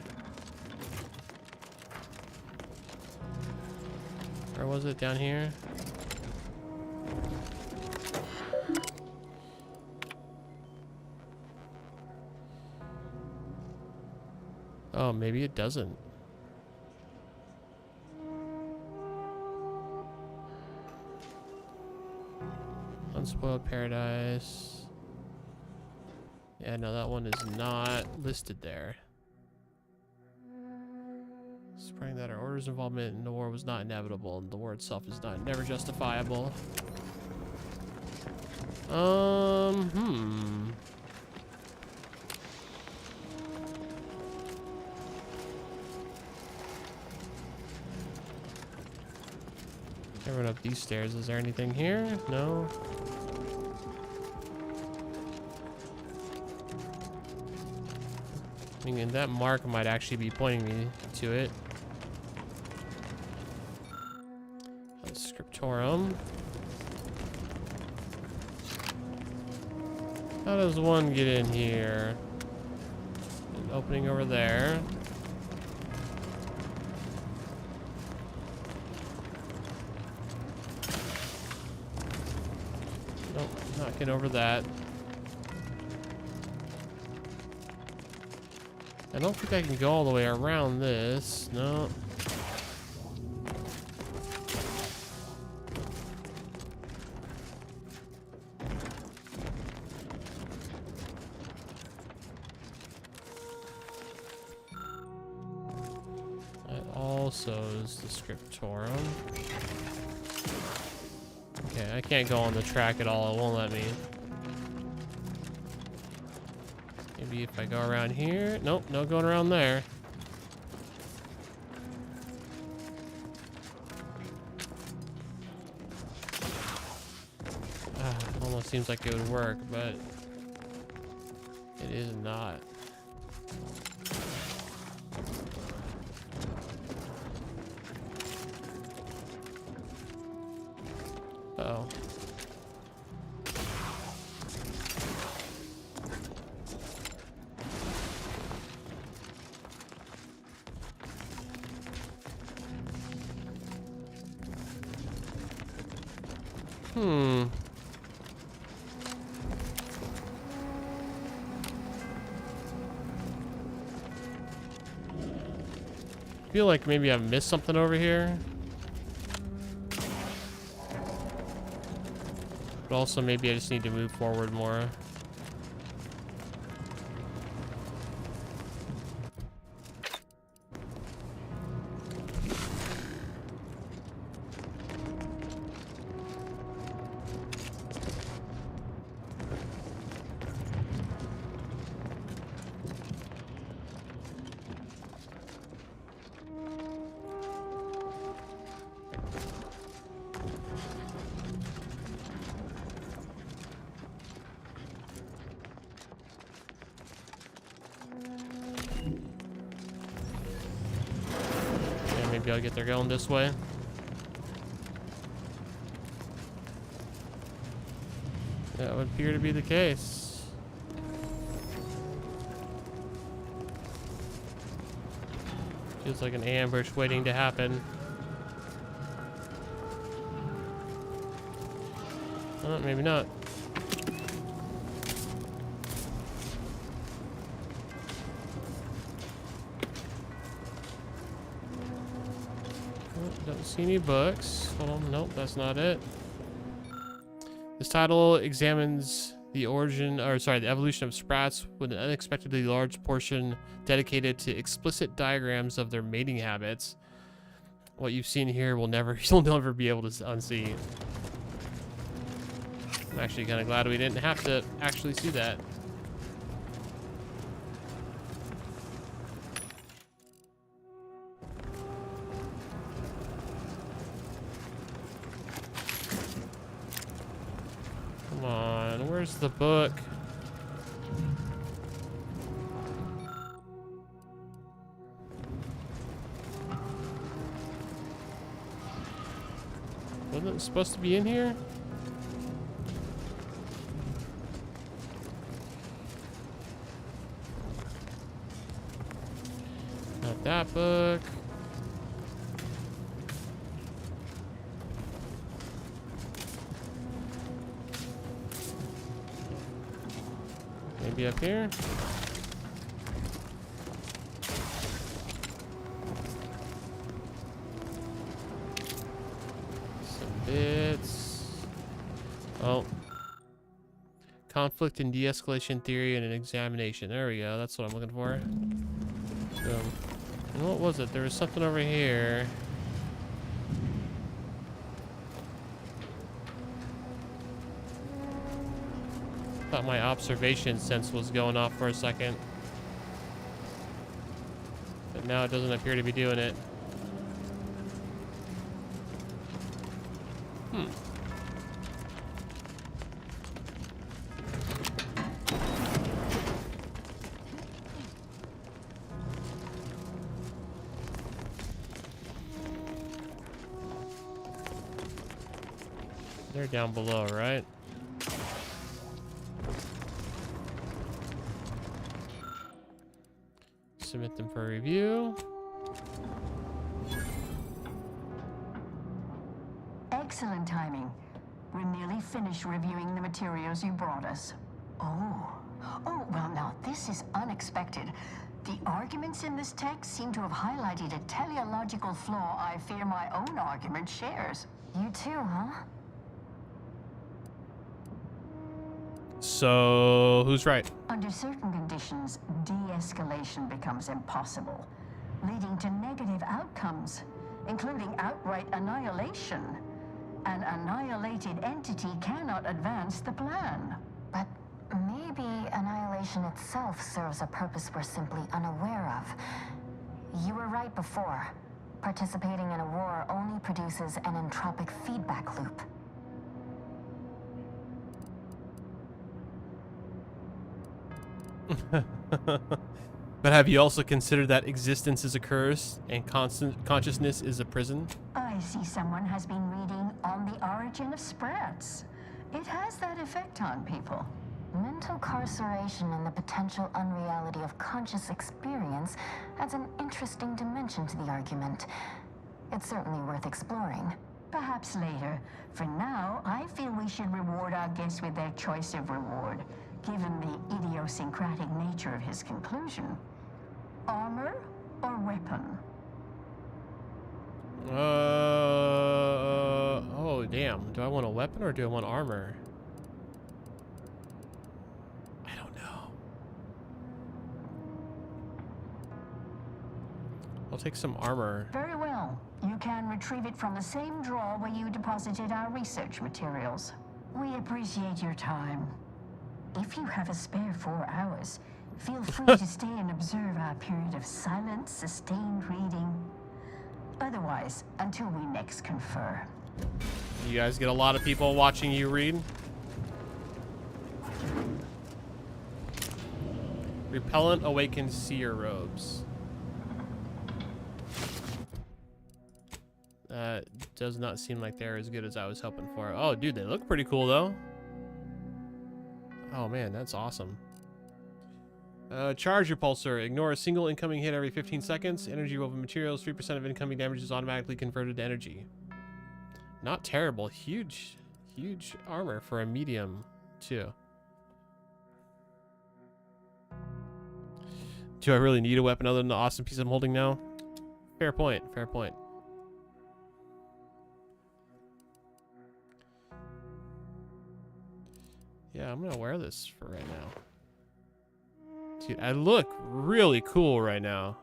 Where was it? Down here? Oh, maybe it doesn't. Unspoiled Paradise. Yeah, no, that one is not listed there. Spreading that our order's involvement in the war was not inevitable, and the war itself is never justifiable. I run up these stairs. Is there anything here? No. I mean, that mark might actually be pointing me to it. Scriptorum. How does one get in here? An opening over there. Nope, not getting over that. I don't think I can go all the way around this. No. That also is the scriptorum. Okay, I can't go on the track at all. It won't let me. Maybe if I go around here. Nope, no going around there. Almost seems like it would work, but it is not. Uh-oh. I feel like maybe I've missed something over here. But also maybe I just need to move forward more. Maybe I'll get there going this way. That would appear to be the case. Feels like an ambush waiting to happen. Oh, maybe not. Don't see any books. Hold on, nope, that's not it. This title examines the the evolution of sprats with an unexpectedly large portion dedicated to explicit diagrams of their mating habits. What you've seen here you'll never be able to unsee. I'm actually kind of glad we didn't have to actually see that. Come on, where's the book? Wasn't it supposed to be in here? that book. Maybe up here. Some bits. Oh. Conflict and de-escalation theory and an examination. There we go. That's what I'm looking for. And what was it? There was something over here. Thought my observation sense was going off for a second. But now it doesn't appear to be doing it. They're down below, right? Submit them for review. Excellent timing. We're nearly finished reviewing the materials you brought us. Oh, well now, this is unexpected. The arguments in this text seem to have highlighted a teleological flaw I fear my own argument shares. You too, huh? So, who's right? Under certain conditions, de-escalation becomes impossible, leading to negative outcomes, including outright annihilation. An annihilated entity cannot advance the plan. But maybe annihilation itself serves a purpose we're simply unaware of. You were right before. Participating in a war only produces an entropic feedback loop. But have you also considered that existence is a curse and constant consciousness is a prison? I see someone has been reading On the Origin of Sprats. It has that effect on people. Mental carceration and the potential unreality of conscious experience adds an interesting dimension to the argument. It's certainly worth exploring. Perhaps later. For now, I feel we should reward our guest with their choice of reward, given the idiosyncratic nature of his conclusion. Armor or weapon? Oh, damn. Do I want a weapon or do I want armor? I don't know. I'll take some armor. Very well. You can retrieve it from the same drawer where you deposited our research materials. We appreciate your time. If you have a spare 4 hours, feel free to stay and observe our period of silent, sustained reading. Otherwise, until we next confer. You guys get a lot of people watching you read? Repellent awakens seer robes. That does not seem like they're as good as I was hoping for. Oh, dude, they look pretty cool, though. Oh, man, that's awesome. Charge repulsor. Ignore a single incoming hit every 15 seconds. Energy woven materials. 3% of incoming damage is automatically converted to energy. Not terrible. Huge armor for a medium, too. Do I really need a weapon other than the awesome piece I'm holding now? Fair point. Fair point. Yeah, I'm gonna wear this for right now. Dude, I look really cool right now.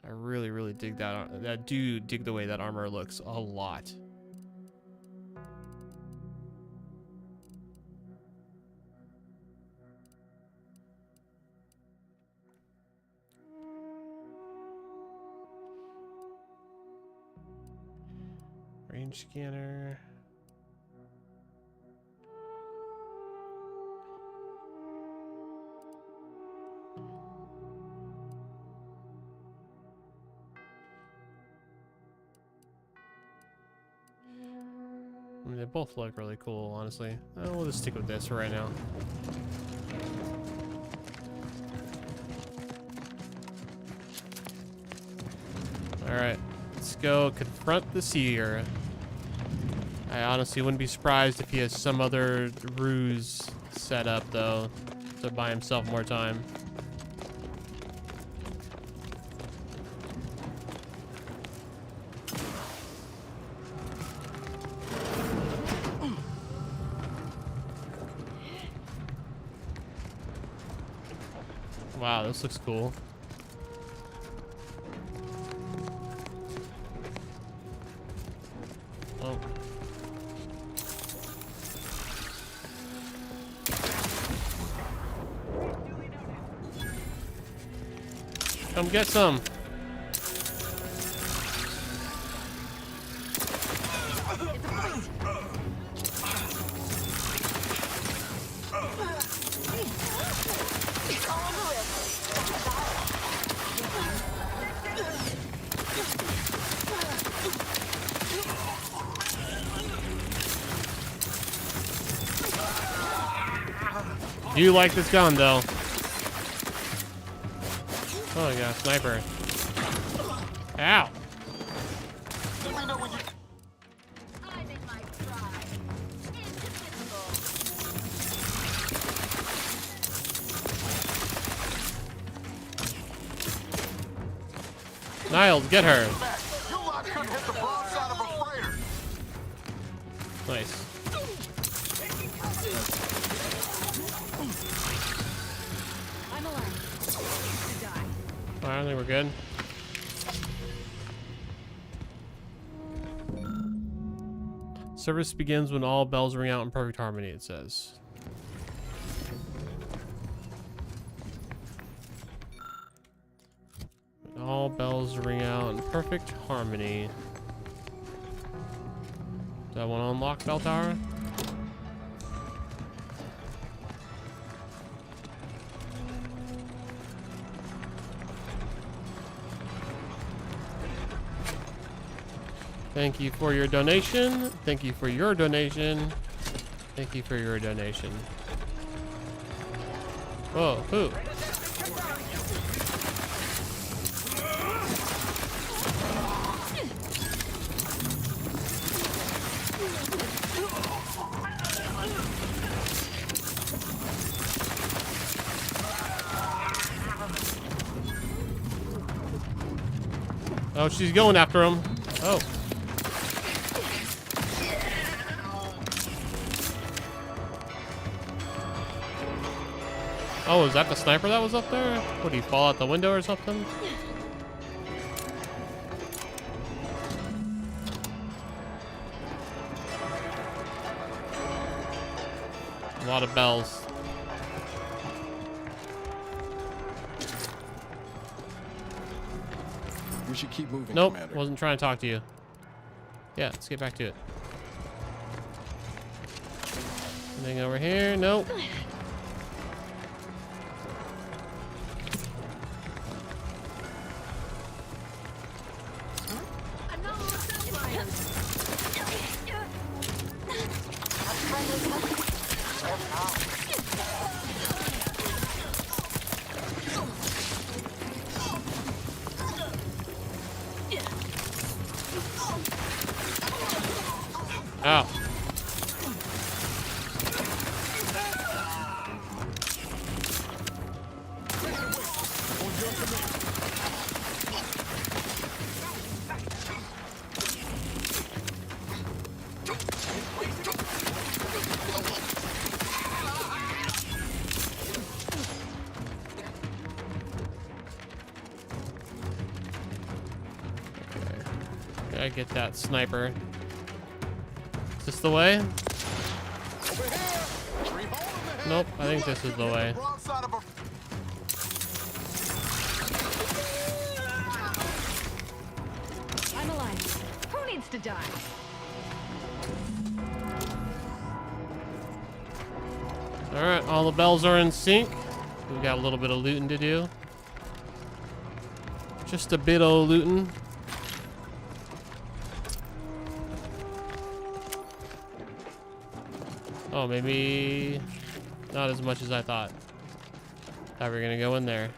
I really dig that. I do dig the way that armor looks a lot. Range scanner. They both look really cool, honestly. We'll just stick with this for right now. Alright, let's go confront the seer. I honestly wouldn't be surprised if he has some other ruse set up, though, to buy himself more time. Wow, this looks cool. Oh. Come get some. Do you like this gun, though? Oh, yeah, sniper. Ow. Niles, get her. Nice. I'm alive. Die. I think we're good. Service begins when all bells ring out in perfect harmony, it says. When all bells ring out in perfect harmony. Do I want to unlock Bell Tower? Thank you for your donation. Thank you for your donation. Thank you for your donation. Whoa, who? Oh, she's going after him. Oh. Oh, is that the sniper that was up there? Would he fall out the window or something? A lot of bells. We should keep moving, Nope, Commander. wasn't trying to talk to you. Yeah, let's get back to it. Anything over here? Nope. Ow. Gotta get that sniper. Is this the way? Nope, I think this is the way. I'm alive. Who needs to die? Alright, all the bells are in sync. We got a little bit of looting to do. Just a bit of looting. Oh, maybe not as much as I thought. Thought we were gonna go in there.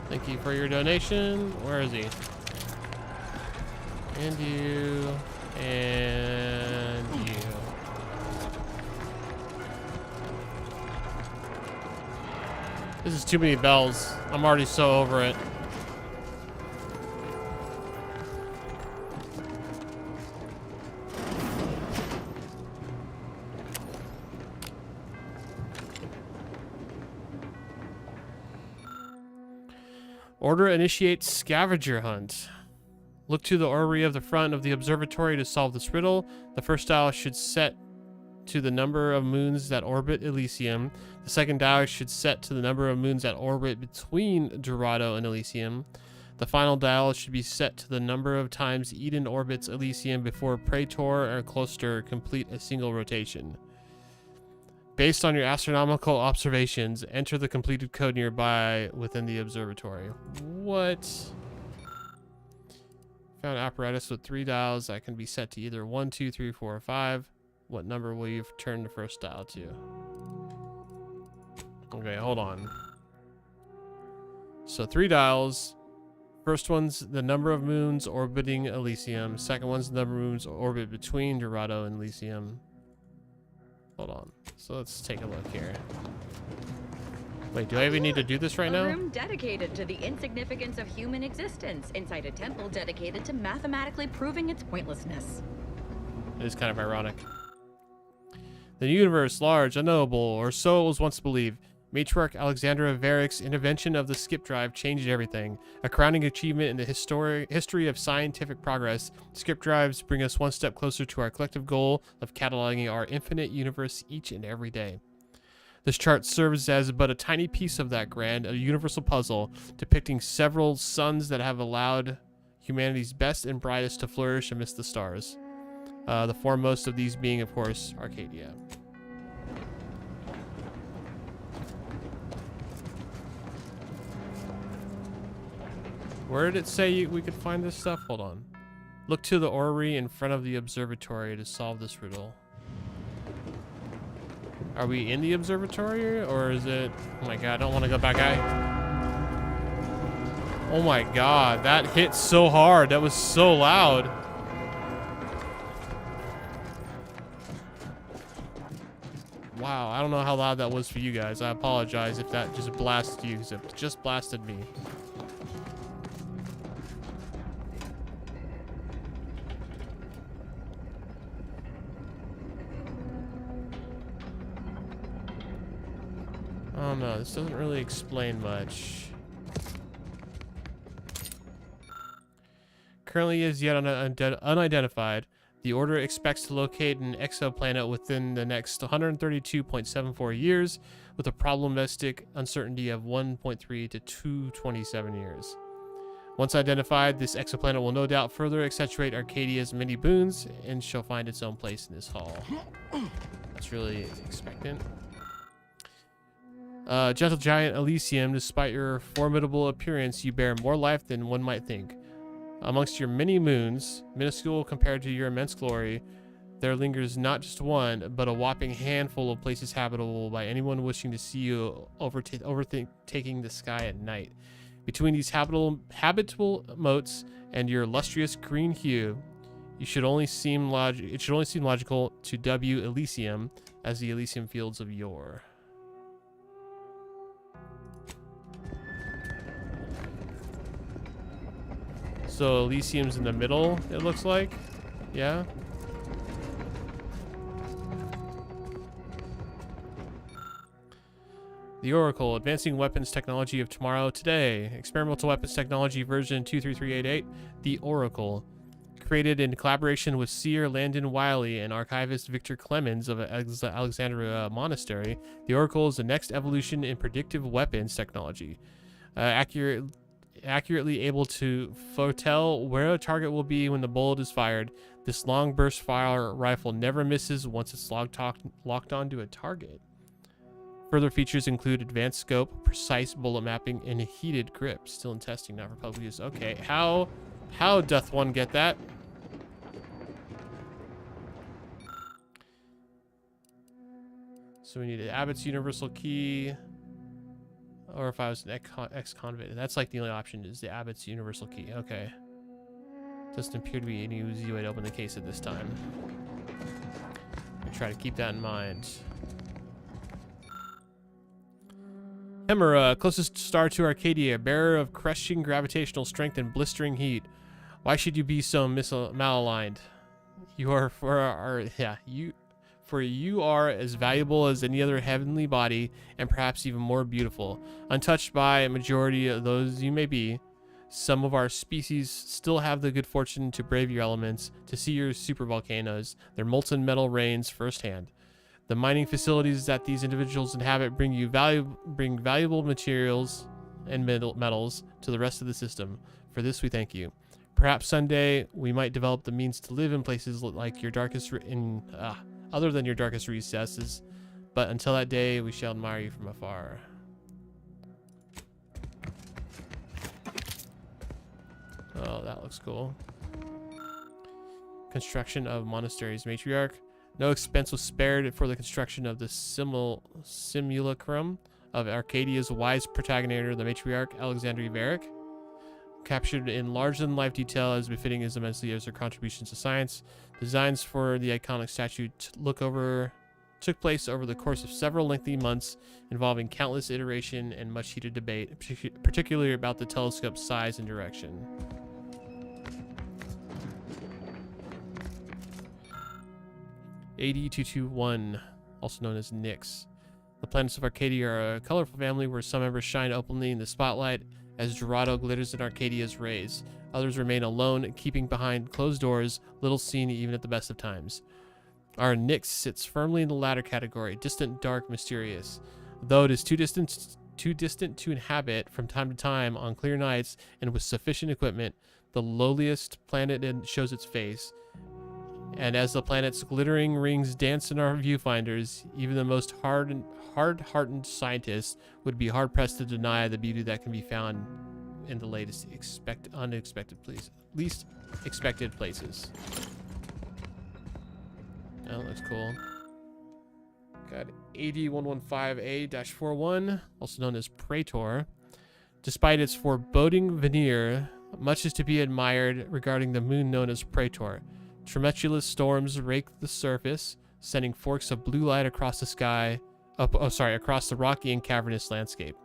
Thank you for your donation. Where is he? And you. And you. This is too many bells. I'm already so over it. Order initiates scavenger hunt. Look to the orrery of the front of the observatory to solve this riddle. The first dial should set to the number of moons that orbit Elysium. The second dial should set to the number of moons that orbit between Dorado and Elysium. The final dial should be set to the number of times Eden orbits Elysium before Praetor or Closter complete a single rotation. Based on your astronomical observations, enter the completed code nearby within the observatory. What? Found apparatus with 3 dials that can be set to either 1, 2, 3, 4, or 5. What number will you turn the first dial to? Okay, hold on. So 3 dials. First one's the number of moons orbiting Elysium. Second one's the number of moons orbit between Dorado and Elysium. Hold on. So let's take a look here. Wait, do I even need to do this right now? A room dedicated to the insignificance of human existence inside a temple dedicated to mathematically proving its pointlessness. It is kind of ironic. The universe, large, unknowable, or so it was once believed. Matriarch Alexandra Varick's invention of the skip drive changed everything. A crowning achievement in the history of scientific progress, skip drives bring us one step closer to our collective goal of cataloging our infinite universe each and every day. This chart serves as but a tiny piece of that grand, a universal puzzle, depicting several suns that have allowed humanity's best and brightest to flourish amidst the stars. The foremost of these being, of course, Arcadia. Where did it say we could find this stuff? Hold on. Look to the orrery in front of the observatory to solve this riddle. Are we in the observatory, or is it... Oh my god, I don't want to go back out. Oh my god, that hit so hard. That was so loud. Wow, I don't know how loud that was for you guys. I apologize if that just blasted you, because it just blasted me. Oh no, this doesn't really explain much. Currently is yet unidentified. The Order expects to locate an exoplanet within the next 132.74 years, with a probabilistic uncertainty of 1.3 to 227 years. Once identified, this exoplanet will no doubt further accentuate Arcadia's many boons, and shall find its own place in this hall. That's really expectant. Gentle giant Elysium, despite your formidable appearance, you bear more life than one might think. Amongst your many moons, minuscule compared to your immense glory, there lingers not just one, but a whopping handful of places habitable by anyone wishing to see you overtaking the sky at night. Between these habitable motes and your lustrous green hue, it should only seem logical to dub Elysium as the Elysium fields of yore. So Elysium's in the middle, it looks like. Yeah. The Oracle, Advancing Weapons Technology of Tomorrow Today. Experimental Weapons Technology version 23388. The Oracle. Created in collaboration with seer Landon Wiley and archivist Victor Clemens of Alexandria Monastery, the Oracle is the next evolution in predictive weapons technology. Accurately able to foretell where a target will be when the bullet is fired. This long burst fire rifle never misses once it's locked onto a target. Further features include advanced scope, precise bullet mapping, and a heated grip. Still in testing, not for public use. Okay, how How doth one get that? So we need an Abbott's universal key. Or if I was an ex-convict. That's like the only option is the Abbott's universal key. Okay. Doesn't appear to be any easy way to open the case at this time. I try to keep that in mind. Hemera, closest star to Arcadia, bearer of crushing gravitational strength and blistering heat. Why should you be so malaligned? You are for you are as valuable as any other heavenly body, and perhaps even more beautiful. Untouched by a majority of those you may be, some of our species still have the good fortune to brave your elements, to see your supervolcanoes, their molten metal rains firsthand. The mining facilities that these individuals inhabit bring valuable materials and metals to the rest of the system. For this we thank you. Perhaps someday we might develop the means to live in places like your darkest other than your darkest recesses, but until that day we shall admire you from afar. Oh, that looks cool. Construction of monasteries. Matriarch. No expense was spared for the construction of the simulacrum of Arcadia's wise protagonitor, the matriarch Alexander Everic. Captured in larger-than-life detail as befitting his immensely as her contributions to science. Designs for the iconic statue took place over the course of several lengthy months, involving countless iteration and much heated debate, particularly about the telescope's size and direction. AD-221, also known as Nyx. The planets of Arcadia are a colorful family where some members shine openly in the spotlight as Dorado glitters in Arcadia's rays. Others remain alone, keeping behind closed doors, little seen even at the best of times. Our Nyx sits firmly in the latter category, distant, dark, mysterious. Though it is too distant to inhabit from time to time on clear nights and with sufficient equipment, the lowliest planet shows its face. And as the planet's glittering rings dance in our viewfinders, even the most hard-hearted scientists would be hard-pressed to deny the beauty that can be found in the least expected places. Oh, that looks cool. Got AD-115A-41, also known as Praetor. Despite its foreboding veneer, much is to be admired regarding the moon known as Praetor. Tremulous storms rake the surface, sending forks of blue light across the sky, across the rocky and cavernous landscape.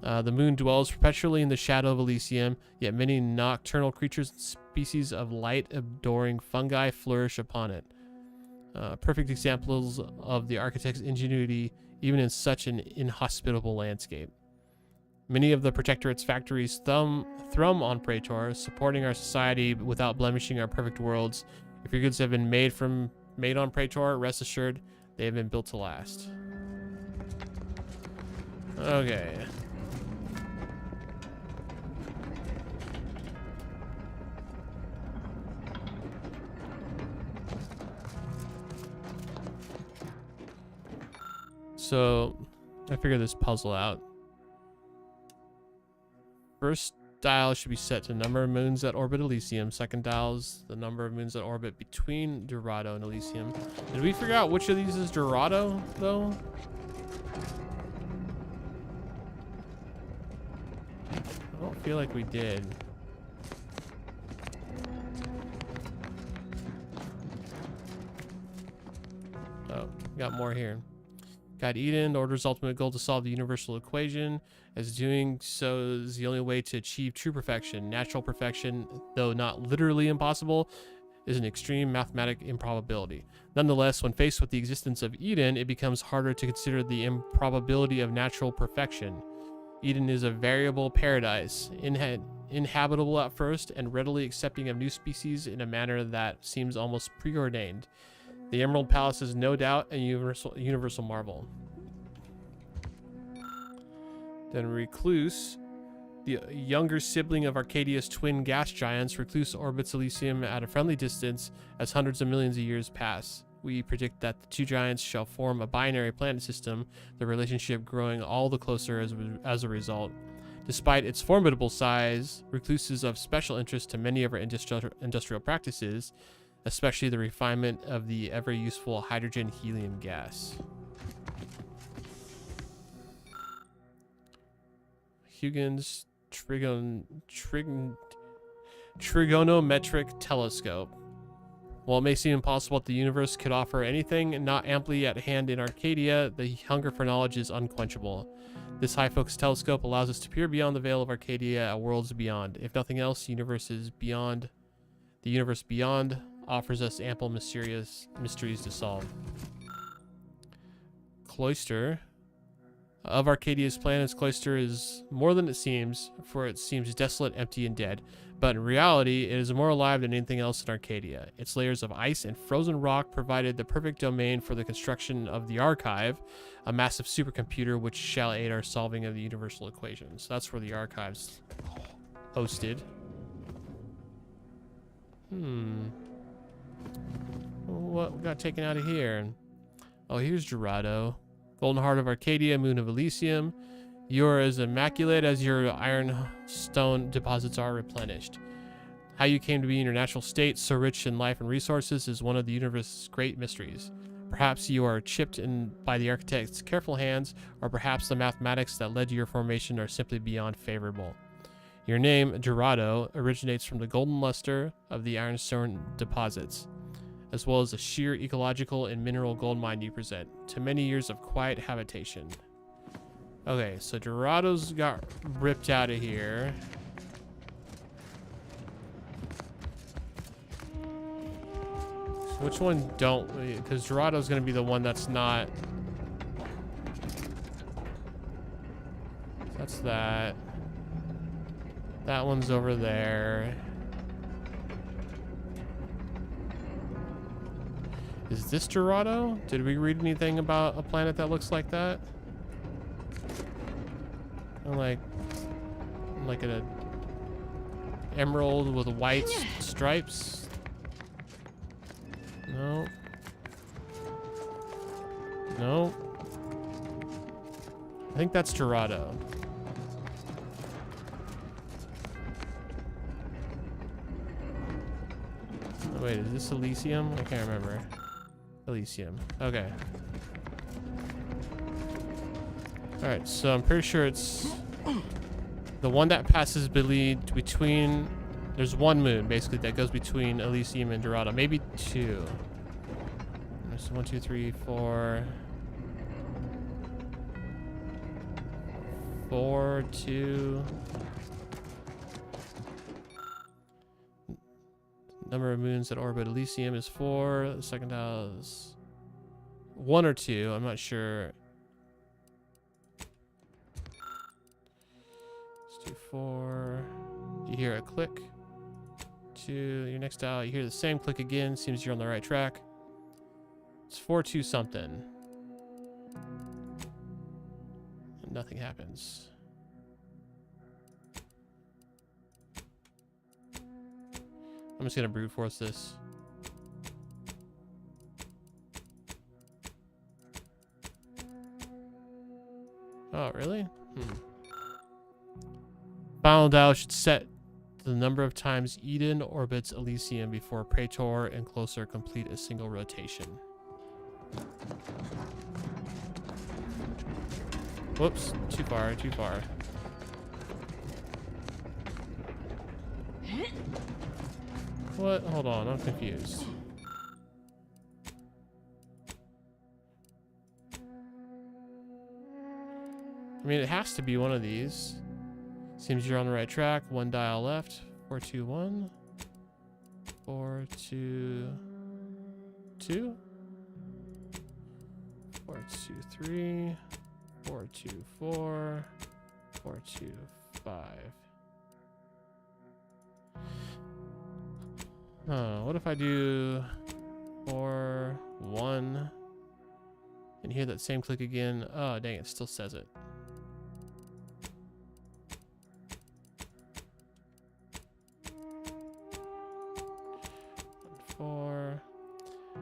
The moon dwells perpetually in the shadow of Elysium, yet many nocturnal creatures and species of light-adoring fungi flourish upon it. Perfect examples of the architect's ingenuity, even in such an inhospitable landscape. Many of the Protectorate's factories thrum on Praetor, supporting our society without blemishing our perfect worlds. If your goods have been made on Praetor, rest assured they have been built to last. Okay. So, I figured this puzzle out. First dial should be set to number of moons that orbit Elysium. Second dial is the number of moons that orbit between Dorado and Elysium. Did we figure out which of these is Dorado, though? I don't feel like we did. Oh, got more here. Guide Eden orders ultimate goal to solve the universal equation, as doing so is the only way to achieve true perfection. Natural perfection, though not literally impossible, is an extreme mathematic improbability. Nonetheless, when faced with the existence of Eden, it becomes harder to consider the improbability of natural perfection. Eden is a variable paradise, inhabitable at first and readily accepting of new species in a manner that seems almost preordained. The Emerald Palace is no doubt a universal marvel. Then Recluse, the younger sibling of Arcadia's twin gas giants. Recluse orbits Elysium at a friendly distance as hundreds of millions of years pass. We predict that the two giants shall form a binary planet system, the relationship growing all the closer as a result. Despite its formidable size, Recluse is of special interest to many of our industrial practices, especially the refinement of the ever-useful hydrogen-helium gas. Huygens trigonometric telescope. While it may seem impossible that the universe could offer anything not amply at hand in Arcadia, the hunger for knowledge is unquenchable. This high-focus telescope allows us to peer beyond the veil of Arcadia at worlds beyond. If nothing else, the universe beyond offers us ample mysterious mysteries to solve. Cloister. Of Arcadia's planets, Cloister is more than it seems, for it seems desolate, empty, and dead. But in reality, it is more alive than anything else in Arcadia. Its layers of ice and frozen rock provided the perfect domain for the construction of the Archive, a massive supercomputer which shall aid our solving of the universal equations. So that's where the Archive's hosted. What got taken out of here? Oh, here's Dorado. Golden Heart of Arcadia, Moon of Elysium. You're as immaculate as your ironstone deposits are replenished. How you came to be in your natural state, so rich in life and resources, is one of the universe's great mysteries. Perhaps you are chipped in by the architect's careful hands, or perhaps the mathematics that led to your formation are simply beyond favorable. Your name, Dorado, originates from the golden luster of the ironstone deposits, as well as the sheer ecological and mineral gold mine you present, to many years of quiet habitation. Okay, so Dorado's got ripped out of here. So which one don't we? Because Dorado's going to be the one that's not. That's that. That one's over there. Is this Dorado? Did we read anything about a planet that looks like that? Like an emerald with white stripes? No. No. I think that's Dorado. Oh, wait, is this Elysium? I can't remember. Elysium. Okay. Alright, so I'm pretty sure it's the one that passes between. There's one moon, basically, that goes between Elysium and Dorado. Maybe two. There's 1, 2, 3, 4. 4, 2. Number of moons that orbit Elysium is 4. The second tile is 1 or 2. I'm not sure. Let's do 4. You hear a click. 2. Your next tile, you hear the same click again. Seems you're on the right track. It's 4, 2 something. And nothing happens. I'm just gonna brute force this. Oh, really? Final dial should set the number of times Eden orbits Elysium before Praetor and Closer complete a single rotation. Whoops, too far, too far. What? Hold on, I'm confused. I mean, it has to be one of these. Seems you're on the right track. 1 dial left. 4, 2, 1. 4, 2, 2. 4, 2, 3. 4, 2, 4. 4, 2, 5. What if I do 4, 1, and hear that same click again? Oh, dang, it still says it. 4.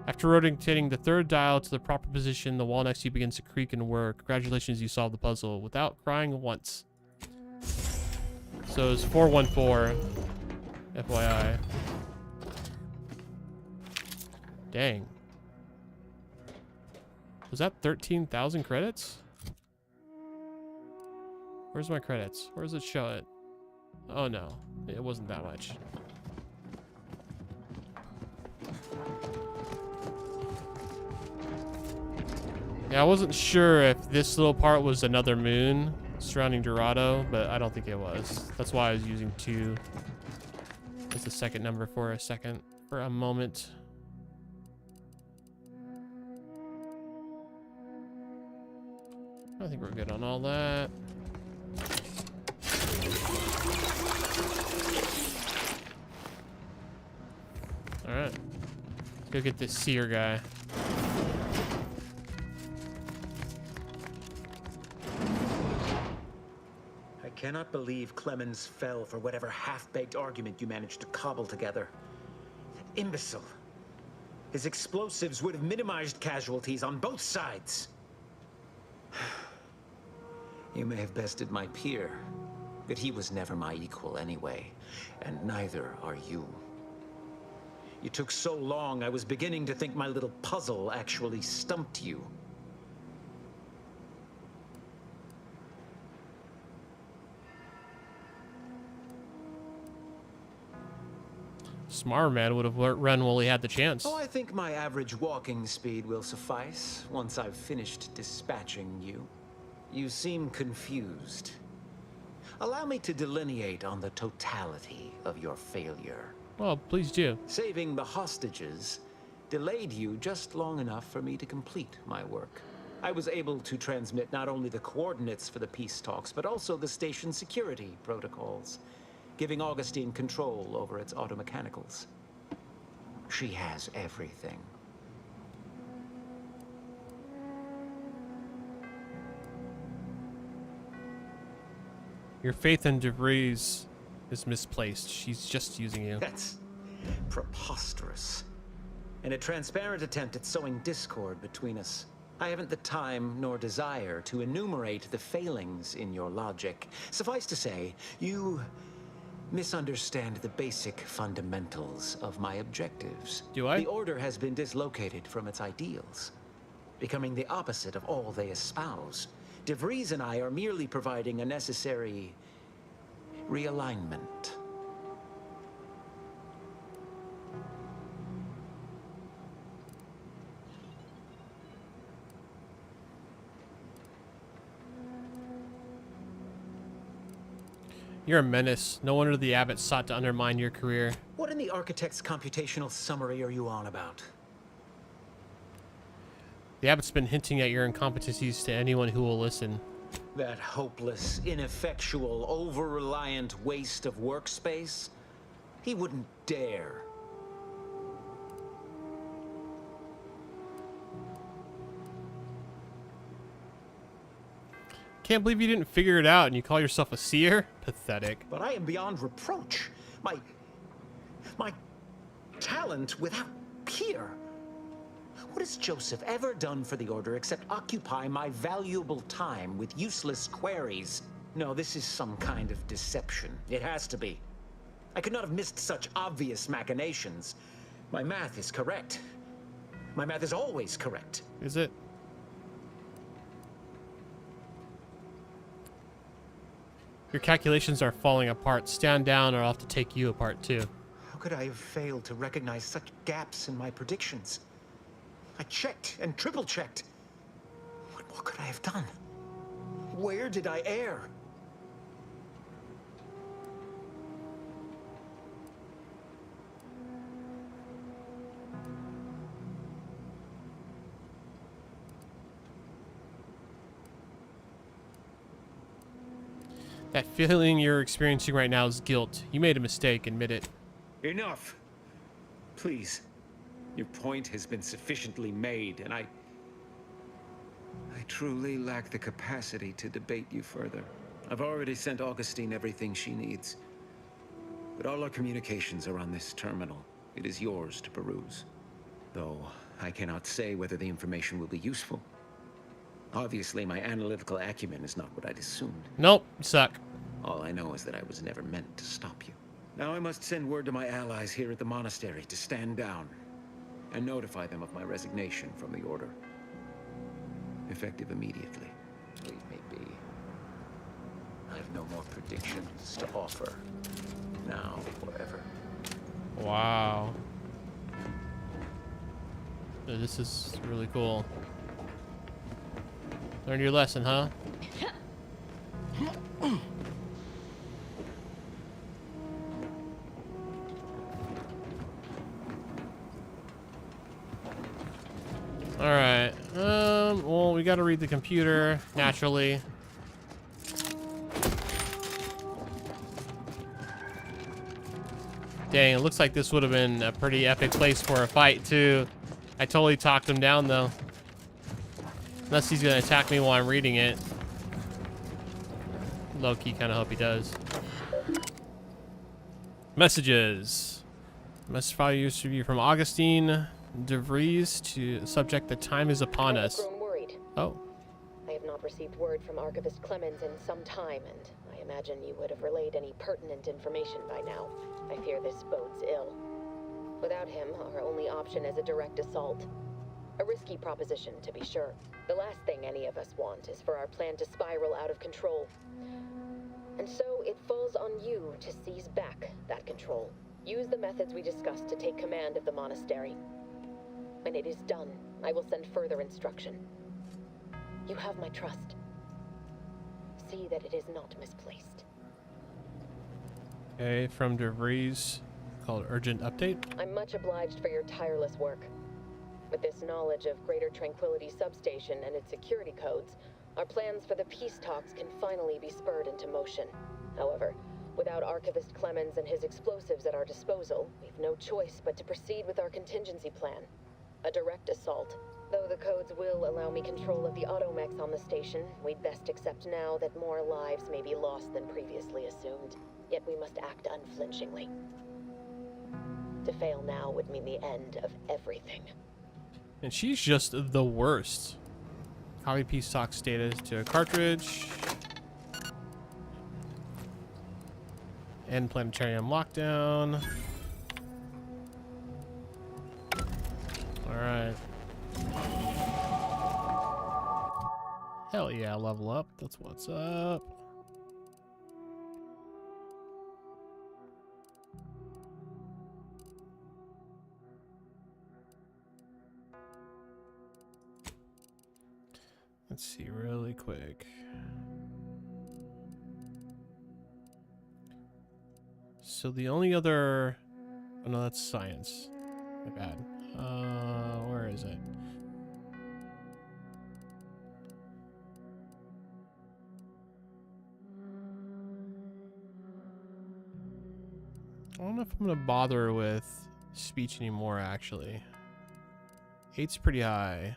After rotating the third dial to the proper position, the wall next to you begins to creak and whir. Congratulations, you solved the puzzle without crying once. So it's 414. FYI. Dang. Was that 13,000 credits? Where's my credits? Where does it show it? Oh no, it wasn't that much. Yeah, I wasn't sure if this little part was another moon surrounding Dorado, but I don't think it was. That's why I was using 2 as the second number for a moment. I think we're good on all that. All right, let's go get this seer guy. I cannot believe Clemens fell for whatever half-baked argument you managed to cobble together. That imbecile. His explosives would have minimized casualties on both sides. You may have bested my peer, but he was never my equal anyway, and neither are you. You took so long, I was beginning to think my little puzzle actually stumped you. Smarter man would have run while he had the chance. Oh, I think my average walking speed will suffice once I've finished dispatching you. You seem confused. Allow me to delineate on the totality of your failure. Well, please do. Saving the hostages delayed you just long enough for me to complete my work. I was able to transmit not only the coordinates for the peace talks, but also the station security protocols, giving Augustine control over its automechanicals. She has everything. Your faith in DeVries is misplaced. She's just using you. That's preposterous. In a transparent attempt at sowing discord between us, I haven't the time nor desire to enumerate the failings in your logic. Suffice to say, you misunderstand the basic fundamentals of my objectives. Do I? The Order has been dislocated from its ideals, becoming the opposite of all they espouse. DeVries and I are merely providing a necessary realignment. You're a menace. No wonder the Abbot sought to undermine your career. What in the Architect's computational summary are you on about? The Abbot's been hinting at your incompetencies to anyone who will listen. That hopeless, ineffectual, over-reliant waste of workspace? He wouldn't dare. Can't believe you didn't figure it out and you call yourself a seer? Pathetic. But I am beyond reproach. My talent without peer. What has Joseph ever done for the Order except occupy my valuable time with useless queries? No, this is some kind of deception. It has to be. I could not have missed such obvious machinations. My math is correct. My math is always correct. Is it? Your calculations are falling apart. Stand down or I'll have to take you apart too. How could I have failed to recognize such gaps in my predictions? I checked and triple-checked. What could I have done? Where did I err? That feeling you're experiencing right now is guilt. You made a mistake, admit it. Enough. Please. Your point has been sufficiently made, and I truly lack the capacity to debate you further. I've already sent Augustine everything she needs. But all our communications are on this terminal. It is yours to peruse. Though I cannot say whether the information will be useful. Obviously, my analytical acumen is not what I'd assumed. Nope, you suck. All I know is that I was never meant to stop you. Now I must send word to my allies here at the monastery to stand down and notify them of my resignation from the Order. Effective immediately. Leave me be. I have no more predictions to offer. Now or ever. Wow. This is really cool. Learned your lesson, huh? Alright. Well, we gotta read the computer, naturally. Dang, it looks like this would have been a pretty epic place for a fight, too. I totally talked him down, though. Unless he's gonna attack me while I'm reading it. Low-key, kind of hope he does. Messages. Message file used to be from Augustine DeVries to subject, the time is upon us. I've grown worried. Oh. I have not received word from Archivist Clemens in some time, and I imagine you would have relayed any pertinent information by now. I fear this bodes ill. Without him, our only option is a direct assault. A risky proposition, to be sure. The last thing any of us want is for our plan to spiral out of control. And so it falls on you to seize back that control. Use the methods we discussed to take command of the monastery. When it is done, I will send further instruction. You have my trust. See that it is not misplaced. Okay, from DeVries, called Urgent Update. I'm much obliged for your tireless work. With this knowledge of Greater Tranquility Substation and its security codes, our plans for the peace talks can finally be spurred into motion. However, without Archivist Clemens and his explosives at our disposal, we've no choice but to proceed with our contingency plan. A direct assault. Though the codes will allow me control of the automechs on the station, we'd best accept now that more lives may be lost than previously assumed. Yet we must act unflinchingly. To fail now would mean the end of everything. And she's just the worst. Copy peace talk status to a cartridge. End planetarium lockdown. Alright. Hell yeah, level up. That's what's up. Let's see really quick. So the only other... Oh no, that's science. My bad. Where is it? I don't know if I'm gonna bother with speech anymore, actually. 8's pretty high.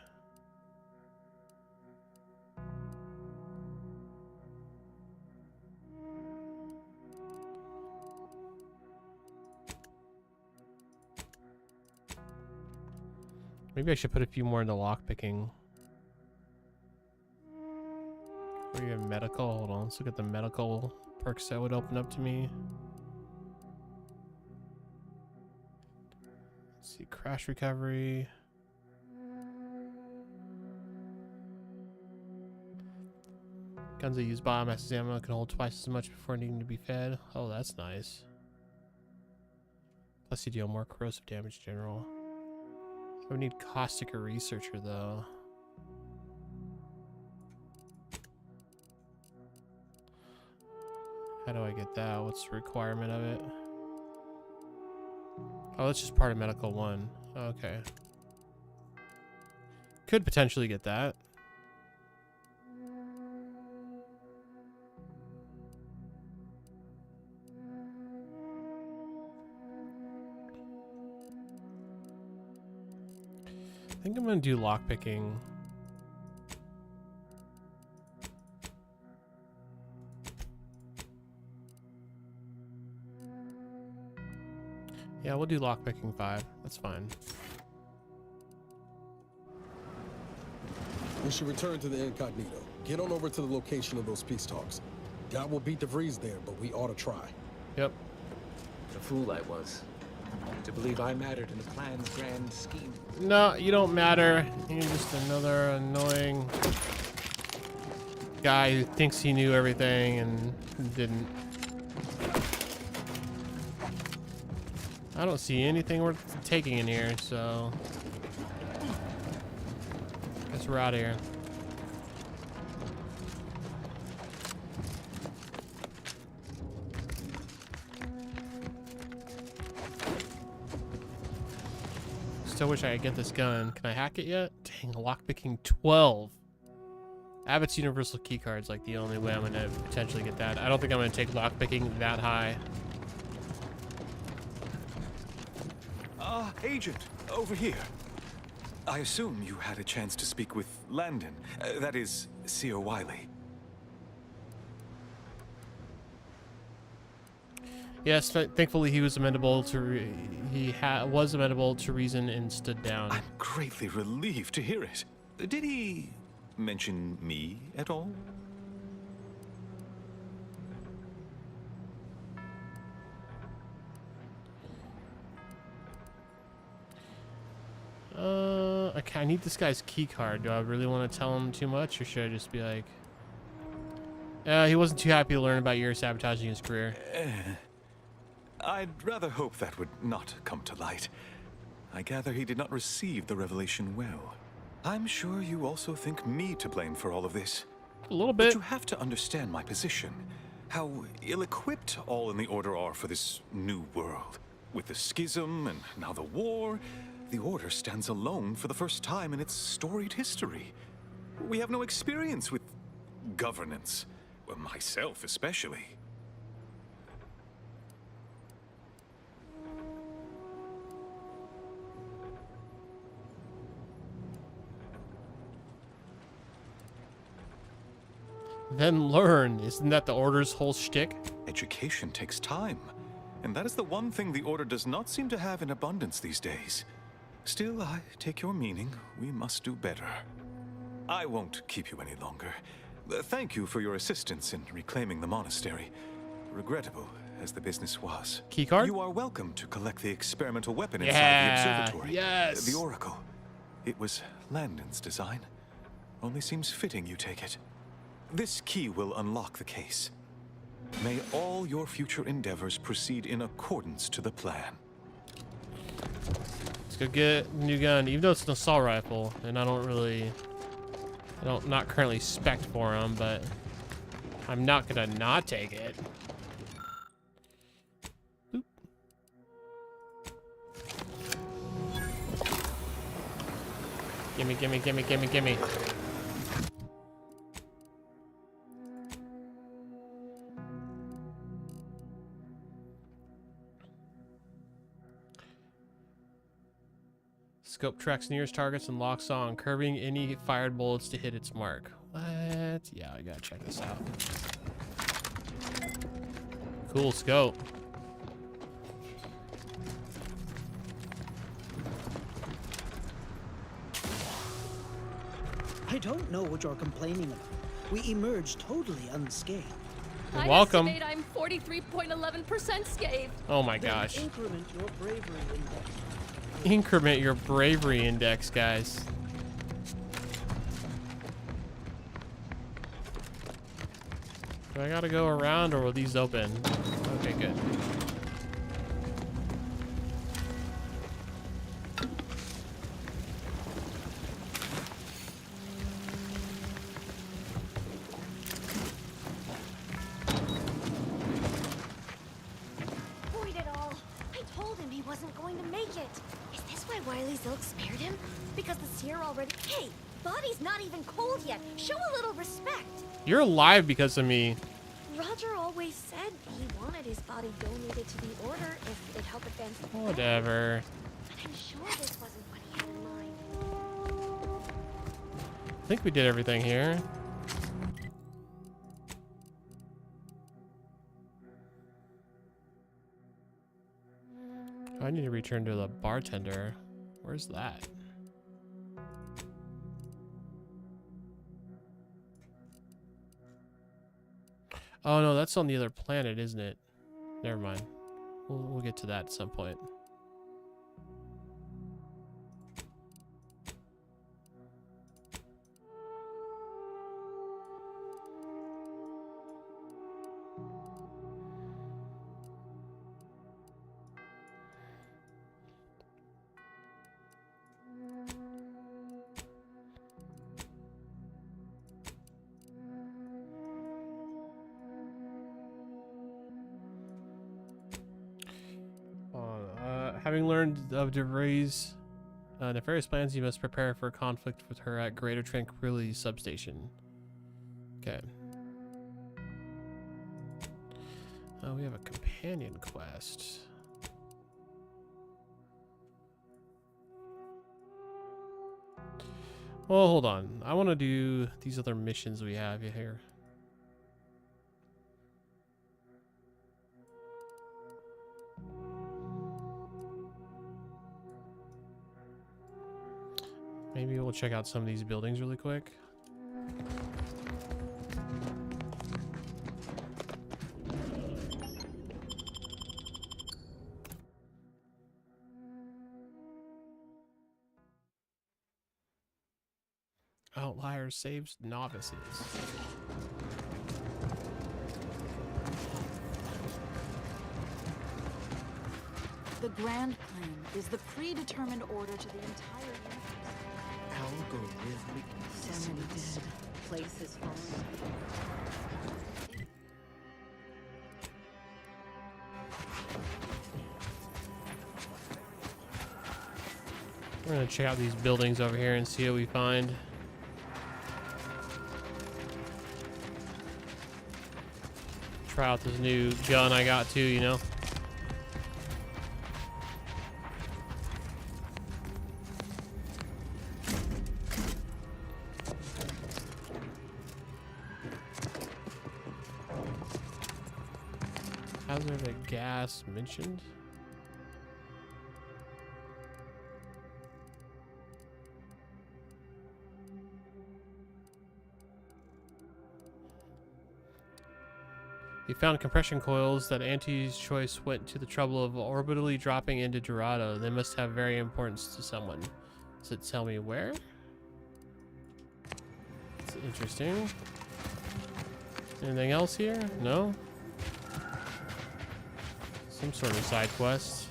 Maybe I should put a few more into lockpicking. Where you have medical? Hold on, let's look at the medical perks that would open up to me. Let's see, crash recovery. Guns that use biomass ammo can hold twice as much before needing to be fed. Oh, that's nice. Plus you deal more corrosive damage general. I would need caustic or researcher though. How do I get that? What's the requirement of it? Oh, that's just part of medical 1. Okay. Could potentially get that. I think I'm gonna do lockpicking. Yeah, we'll do lockpicking 5. That's fine. We should return to the incognito. Get on over to the location of those peace talks. Doubt we'll beat the Vrees there, but we ought to try. Yep. The fool I was. To believe I mattered in the plan's grand scheme. No, you don't matter. You're just another annoying guy who thinks he knew everything and didn't. I don't see anything worth taking in here, so guess we're out of here. Still wish I could get this gun. Can I hack it yet? Dang, lockpicking 12. Abbott's universal keycard's like the only way I'm gonna potentially get that. I don't think I'm gonna take lockpicking that high. Agent, over here. I assume you had a chance to speak with Landon. That is, Seer Wiley. Yes, thankfully he was amenable to was amenable to reason and stood down. I'm greatly relieved to hear it. Did he mention me at all? Okay, I need this guy's key card. Do I really want to tell him too much, or should I just be like, he wasn't too happy to learn about your sabotaging his career? I'd rather hope that would not come to light. I gather he did not receive the revelation well. I'm sure you also think me to blame for all of this. A little bit. But you have to understand my position. How ill-equipped all in the Order are for this new world. With the schism and now the war, the Order stands alone for the first time in its storied history. We have no experience with governance. Well, myself especially. Then learn. Isn't that the Order's whole shtick? Education takes time, and that is the one thing the Order does not seem to have in abundance these days. Still, I take your meaning. We must do better. I won't keep you any longer. Thank you for your assistance in reclaiming the monastery. Regrettable as the business was. Keycard? You are welcome to collect the experimental weapon inside the observatory. Yes. The Oracle. It was Landon's design. Only seems fitting you take it. This key will unlock the case. May all your future endeavors proceed in accordance to the plan. Let's go get a new gun, even though it's an assault rifle, and not currently spec'd for them, but I'm not gonna not take it. Boop. Gimme, gimme, gimme, gimme, gimme. Scope tracks nearest targets and locks on, curving any fired bullets to hit its mark. What? Yeah, I gotta check this out. Cool scope. I don't know what you're complaining about. We emerged totally unscathed. You're welcome. I estimate I'm 43.11% scathed. Oh my gosh. Then increment your bravery index. Increment your bravery index, guys. Do I gotta go around, or will these open? Okay, good. Void it all. I told him he wasn't going to make it. Is this why Wiley's ilk spared him? Because the seer already... Hey, body's not even cold yet. Show a little respect. You're alive because of me. Roger always said he wanted his body donated to the Order if it'd help advance the plan. Whatever. But I'm sure this wasn't what he had in mind. I think we did everything here. I need to return to the bartender. Where's that? Oh no, that's on the other planet, isn't it? Never mind. We'll get to that at some point. Having learned of DeVries' nefarious plans, you must prepare for a conflict with her at Greater Tranquility Substation. Okay. We have a companion quest. Well, hold on. I want to do these other missions we have here. Maybe we'll check out some of these buildings really quick. Outlier saves novices. The Grand Plan is the predetermined order to the entire universe. Algorithmic So many dead. Places falling. We're gonna check out these buildings over here and see what we find. Try out this new gun I got too, you know. Hazard of gas mentioned. He found compression coils that Auntie's choice went to the trouble of orbitally dropping into Dorado. They must have very importance to someone. Does it tell me where? It's interesting. Anything else here? No? Some sort of side quest.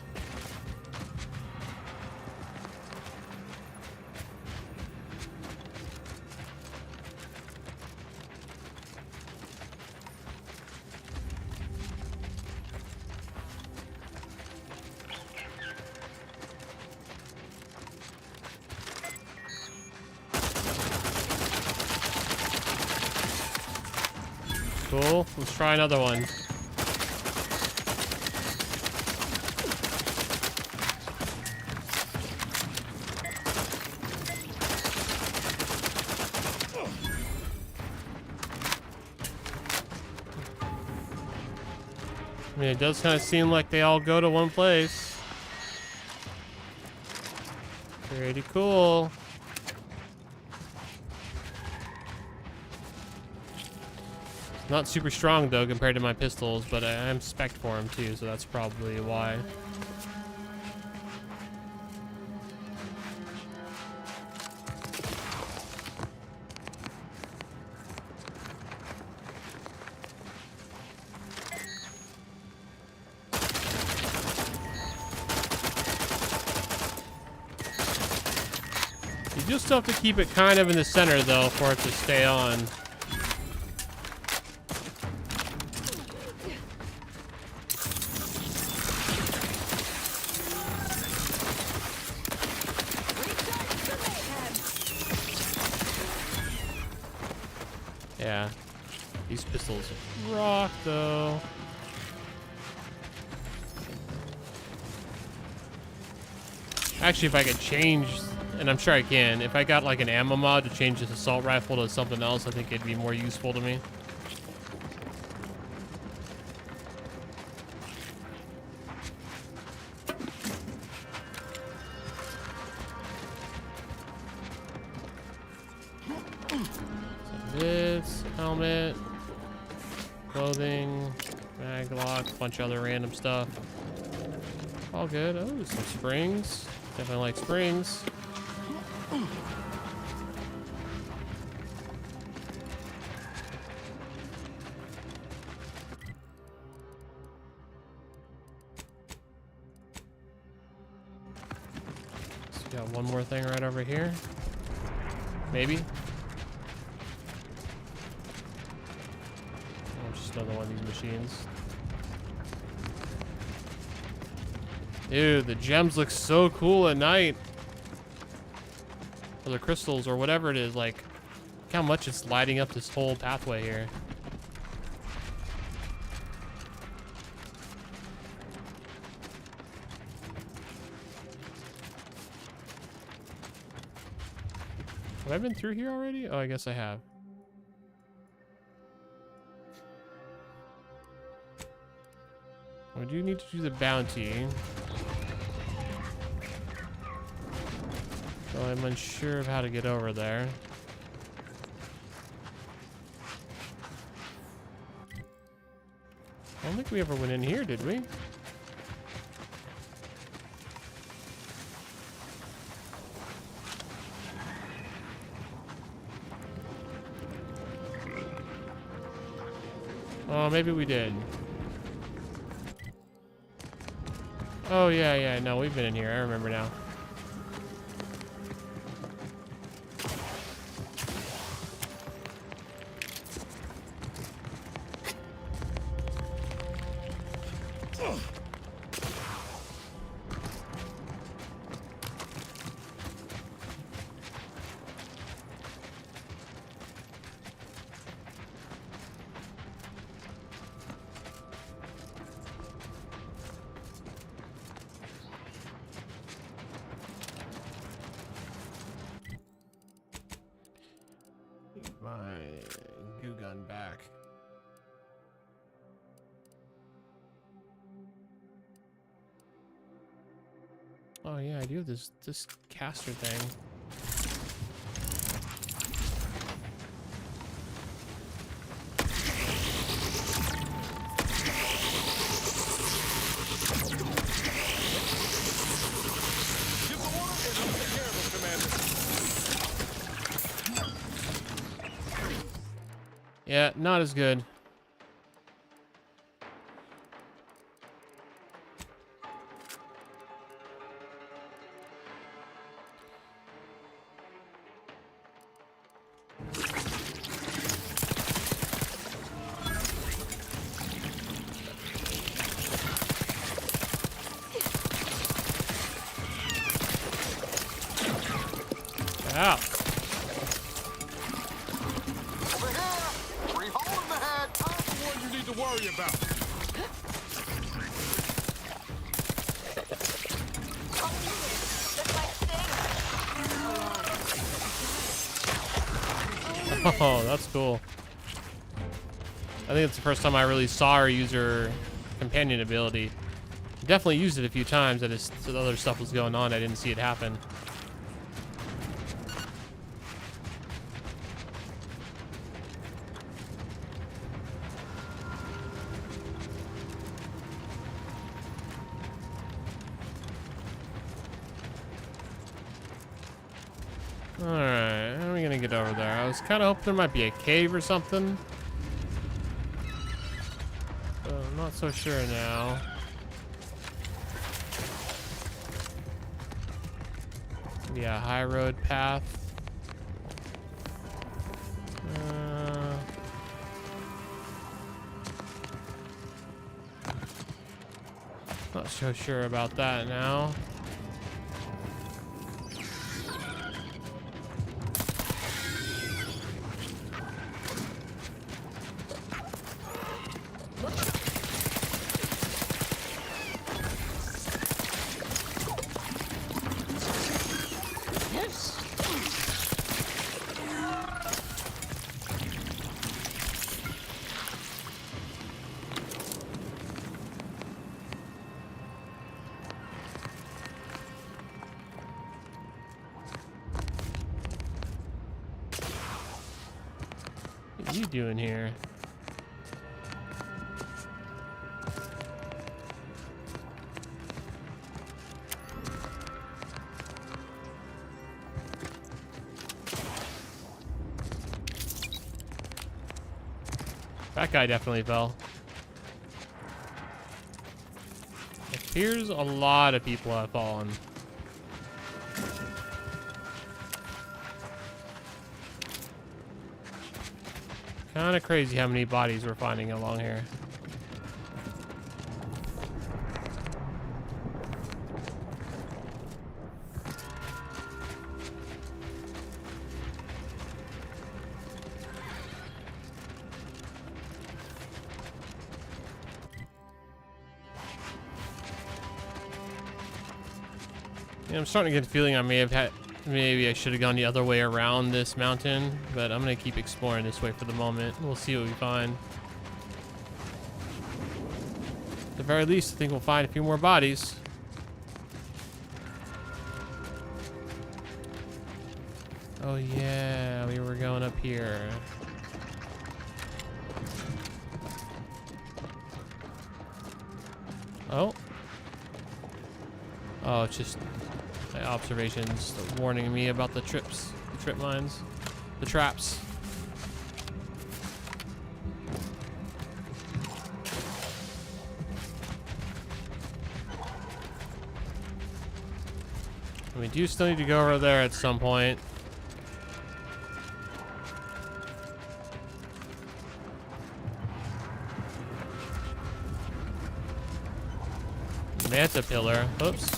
Cool. Let's try another one. I mean, it does kind of seem like they all go to one place. Pretty cool. Not super strong though compared to my pistols, but I am spec'd for them too, so that's probably why. You just have to keep it kind of in the center though for it to stay on. Yeah, these pistols rock though. Actually, if I could change, and I'm sure I can, if I got like an ammo mod to change this assault rifle to something else, I think it'd be more useful to me. This helmet. Clothing, mag lock, a bunch of other random stuff. All good. Oh, some springs. Definitely like springs. So we got one more thing right over here. Maybe. Just another one of these machines. Dude, the gems look so cool at night. Or the crystals or whatever it is. Like, look how much it's lighting up this whole pathway here. Have I been through here already? Oh, I guess I have. We do need to do the bounty. So I'm unsure of how to get over there. I don't think we ever went in here, did we? Oh, maybe we did. Oh, yeah, no, we've been in here. I remember now. My goo gun back. Oh yeah, I do have this caster thing. Yeah, not as good. Ow. To worry about. Oh, that's cool. I think it's the first time I really saw her use her companion ability. Definitely used it a few times. So the other stuff was going on. I didn't see it happen. Alright, how are we gonna get over there? I was kind of hoping there might be a cave or something. But I'm not so sure now. Maybe a high road path. Not so sure about that now. What are you doing here? That guy definitely fell. It appears a lot of people have fallen. Kind of crazy how many bodies we're finding along here. Yeah, I'm starting to get the feeling maybe I should have gone the other way around this mountain, but I'm gonna keep exploring this way for the moment. We'll see what we find. At the very least, I think we'll find a few more bodies. Oh yeah, we were going up here. Oh. Oh, it's just my observations warning me about the trip mines, the traps. We do still need to go over there at some point. Manta pillar. Oops.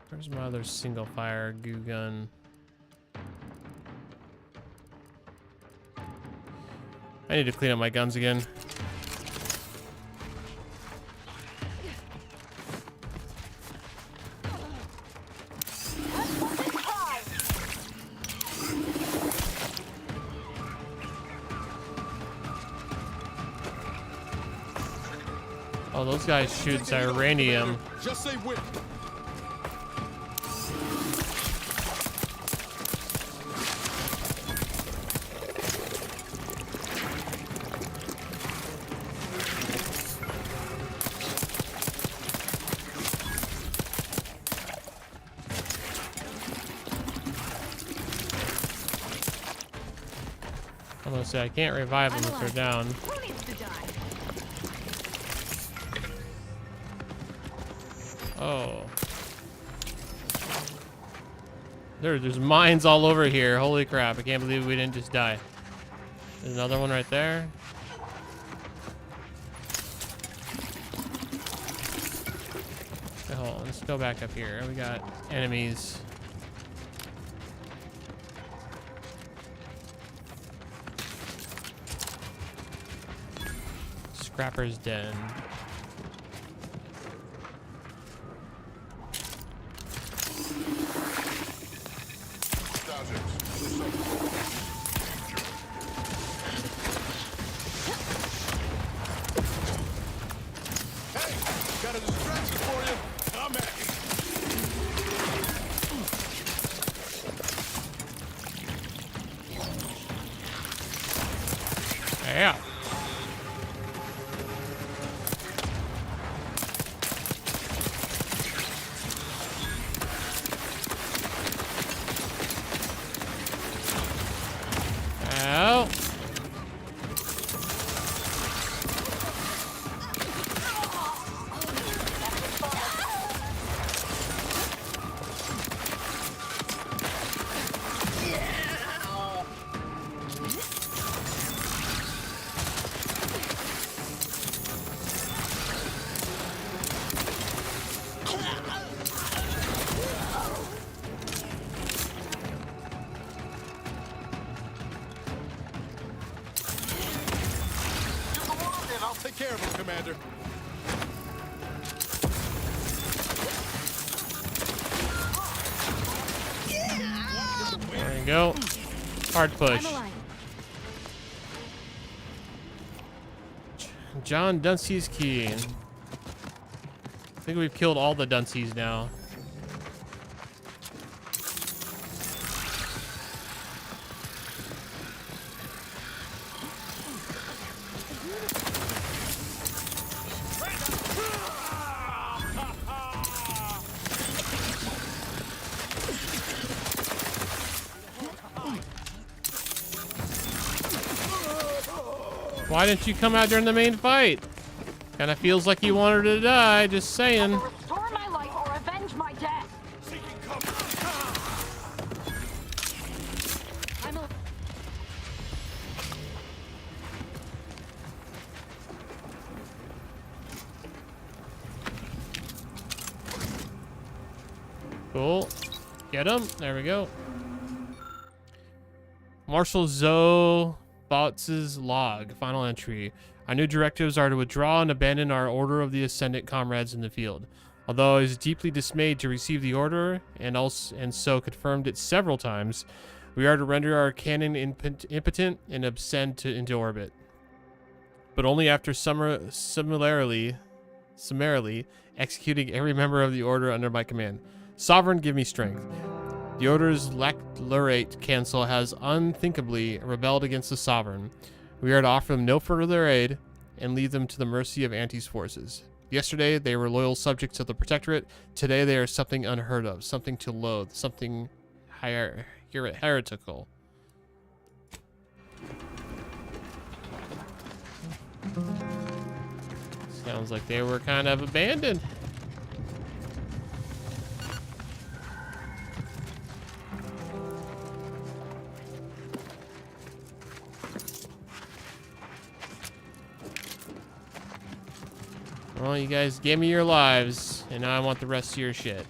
Where's my other single fire goo gun? I need to clean up my guns again. Oh, those guys shoot Zyranium. Just say whip. I'm gonna say I can't revive them if they're down. Oh. There's mines all over here. Holy crap. I can't believe we didn't just die. There's another one right there. Okay, hold on. Let's go back up here. We got enemies. Scrapper's Den. Got a distraction for you. I'm at you. Yeah. Ow. I'll take care of him, Commander. There you go. Hard push. John Dunsee's key. I think we've killed all the Dunsees now. Why didn't you come out during the main fight? Kinda feels like you wanted to die, just saying. Restore my life or avenge my death. I'm a... Cool. Get him. There we go. Marshal Zoe Botz's log. Final entry. Our new directives are to withdraw and abandon our Order of the Ascendant comrades in the field. Although I was deeply dismayed to receive the order, and so confirmed it several times, we are to render our cannon impotent and ascend into orbit. But only after summarily executing every member of the Order under my command. Sovereign, give me strength. The Order's Lactulate Council has unthinkably rebelled against the Sovereign. We are to offer them no further aid and leave them to the mercy of Anti's forces. Yesterday, they were loyal subjects of the Protectorate. Today, they are something unheard of, something to loathe, something heretical. Sounds like they were kind of abandoned. Well, you guys gave me your lives, and now I want the rest of your shit.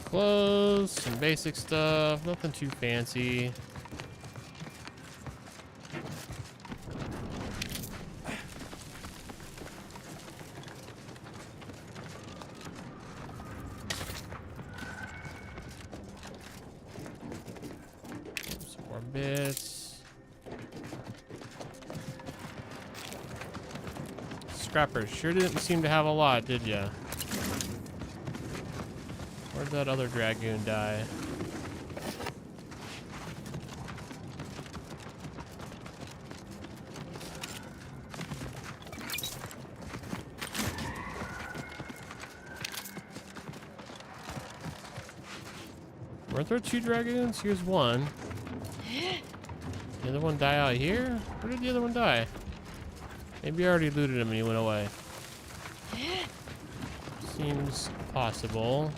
Clothes, some basic stuff, nothing too fancy. Some more bits. Scrappers sure didn't seem to have a lot, did ya? Where'd that other dragoon die? Weren't there two dragoons? Here's one. The other one die out here? Where did the other one die? Maybe I already looted him and he went away. Seems possible.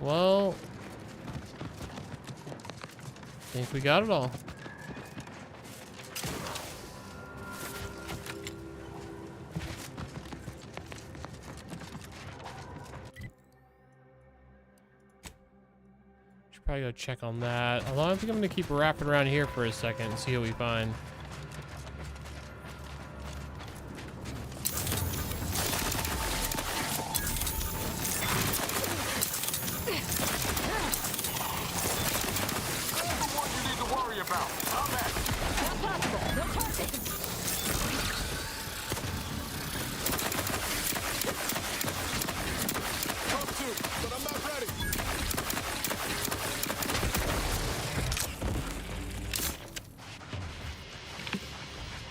Well, I think we got it all. Should probably go check on that. Although I think I'm gonna keep wrapping around here for a second and see what we find.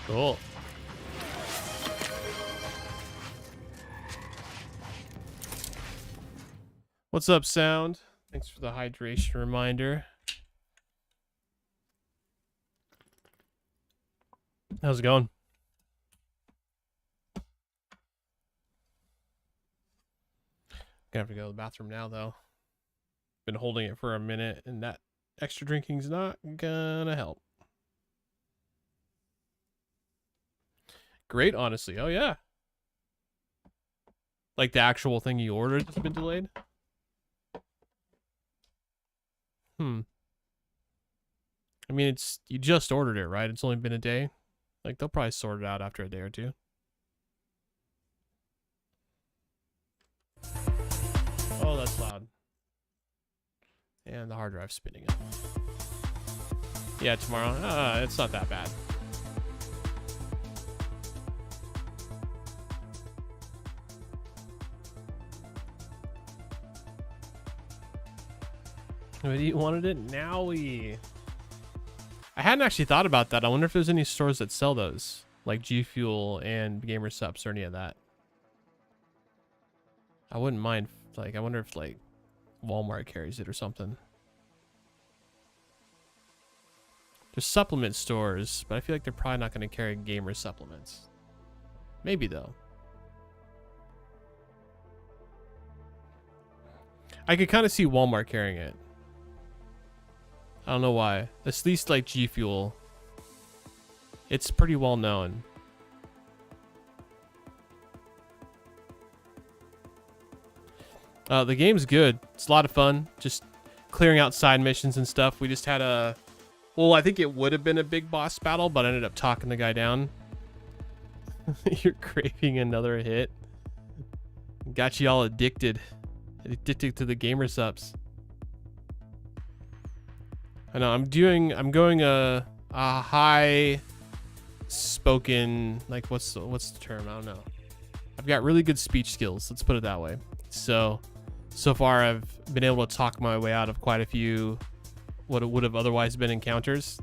Cool. What's up, Sound? Thanks for the hydration reminder. How's it going? Gonna have to go to the bathroom now, though. Been holding it for a minute, and that extra drinking's not gonna help. Great, honestly. Oh, yeah. Like the actual thing you ordered has been delayed? I mean, you just ordered it, right? It's only been a day. Like, they'll probably sort it out after a day or two. Oh, that's loud. And the hard drive's spinning up. Yeah, tomorrow. It's not that bad. But you wanted it nowy. I hadn't actually thought about that. I wonder if there's any stores that sell those, like G Fuel and Gamer Supps or any of that. I wouldn't mind. Like, I wonder if like Walmart carries it or something. There's supplement stores, but I feel like they're probably not going to carry gamer supplements. Maybe though. I could kind of see Walmart carrying it. I don't know why. At least like G Fuel. It's pretty well known. The game's good. It's a lot of fun. Just clearing out side missions and stuff. We just had a... Well, I think it would have been a big boss battle, but I ended up talking the guy down. You're craving another hit. Got you all addicted. Addicted to the gamer subs. I know, I'm going a high spoken, like what's the term? I don't know. I've got really good speech skills, let's put it that way. So far I've been able to talk my way out of quite a few what would have otherwise been encounters.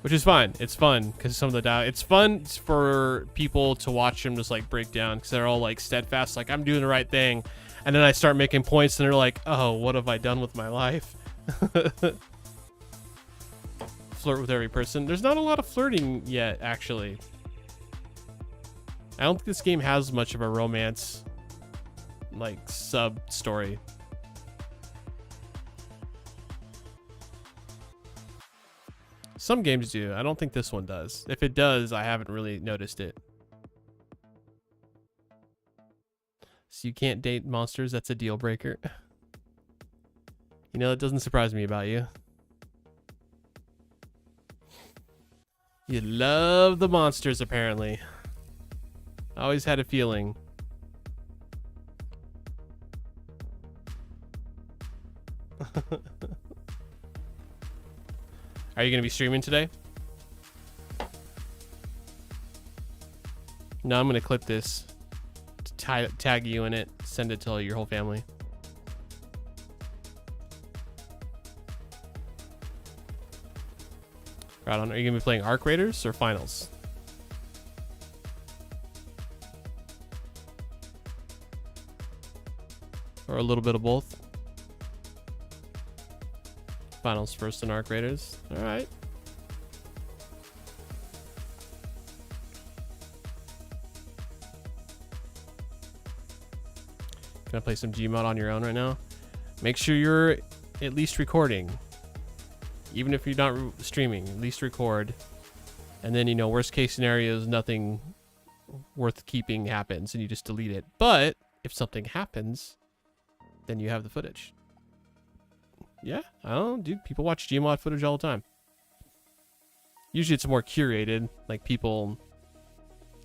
Which is fine. It's fun because some of the doubt. It's fun for people to watch them just like break down because they're all like steadfast, like I'm doing the right thing, and then I start making points and they're like, oh, what have I done with my life? Flirt with every person. There's not a lot of flirting yet, actually. I don't think this game has much of a romance like sub story. Some games do. I don't think this one does. If it does, I haven't really noticed it. So you can't date monsters? That's a deal breaker. You know, that doesn't surprise me about you. You love the monsters, apparently. I always had a feeling. Are you going to be streaming today? No, I'm going to clip this. Tag you in it. Send it to your whole family. Right on. Are you going to be playing Arc Raiders or Finals? Or a little bit of both? Finals first and Arc Raiders. All right. Gonna play some Gmod on your own right now. Make sure you're at least recording. Even if you're not streaming, at least record. And then, you know, worst case scenario is nothing worth keeping happens and you just delete it. But if something happens, then you have the footage. Yeah, I don't know, dude. People watch Gmod footage all the time. Usually it's more curated, like people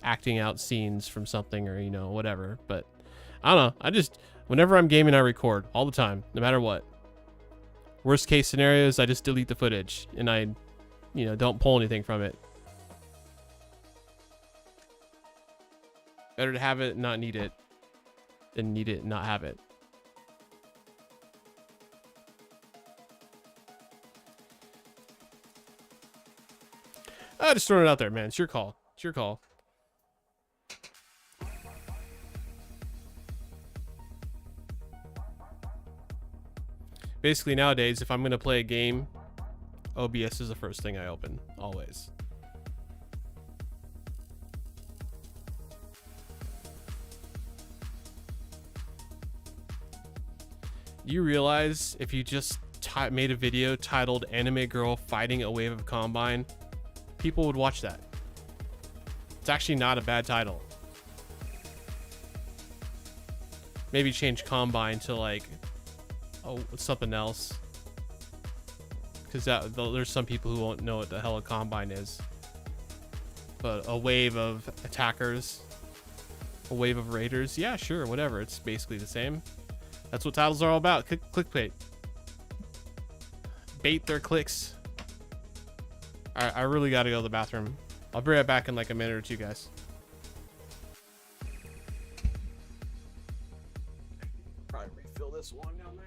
acting out scenes from something or, you know, whatever. But I don't know. Whenever I'm gaming, I record all the time, no matter what. Worst case scenarios, I just delete the footage and I, you know, don't pull anything from it. Better to have it and not need it than need it and not have it. Just throwing it out there, man. It's your call. It's your call. Basically, nowadays, if I'm going to play a game, OBS is the first thing I open. Always. You realize if you just made a video titled Anime Girl Fighting a Wave of Combine, people would watch that. It's actually not a bad title. Maybe change Combine to like, oh, something else. because there's some people who won't know what the hell a combine is. But a wave of attackers, a wave of raiders, yeah, sure, whatever. It's basically the same. That's what titles are all about. Clickbait. Bait their clicks. Alright, I really gotta go to the bathroom. I'll be right back in like a minute or two, guys. Probably refill this one down there.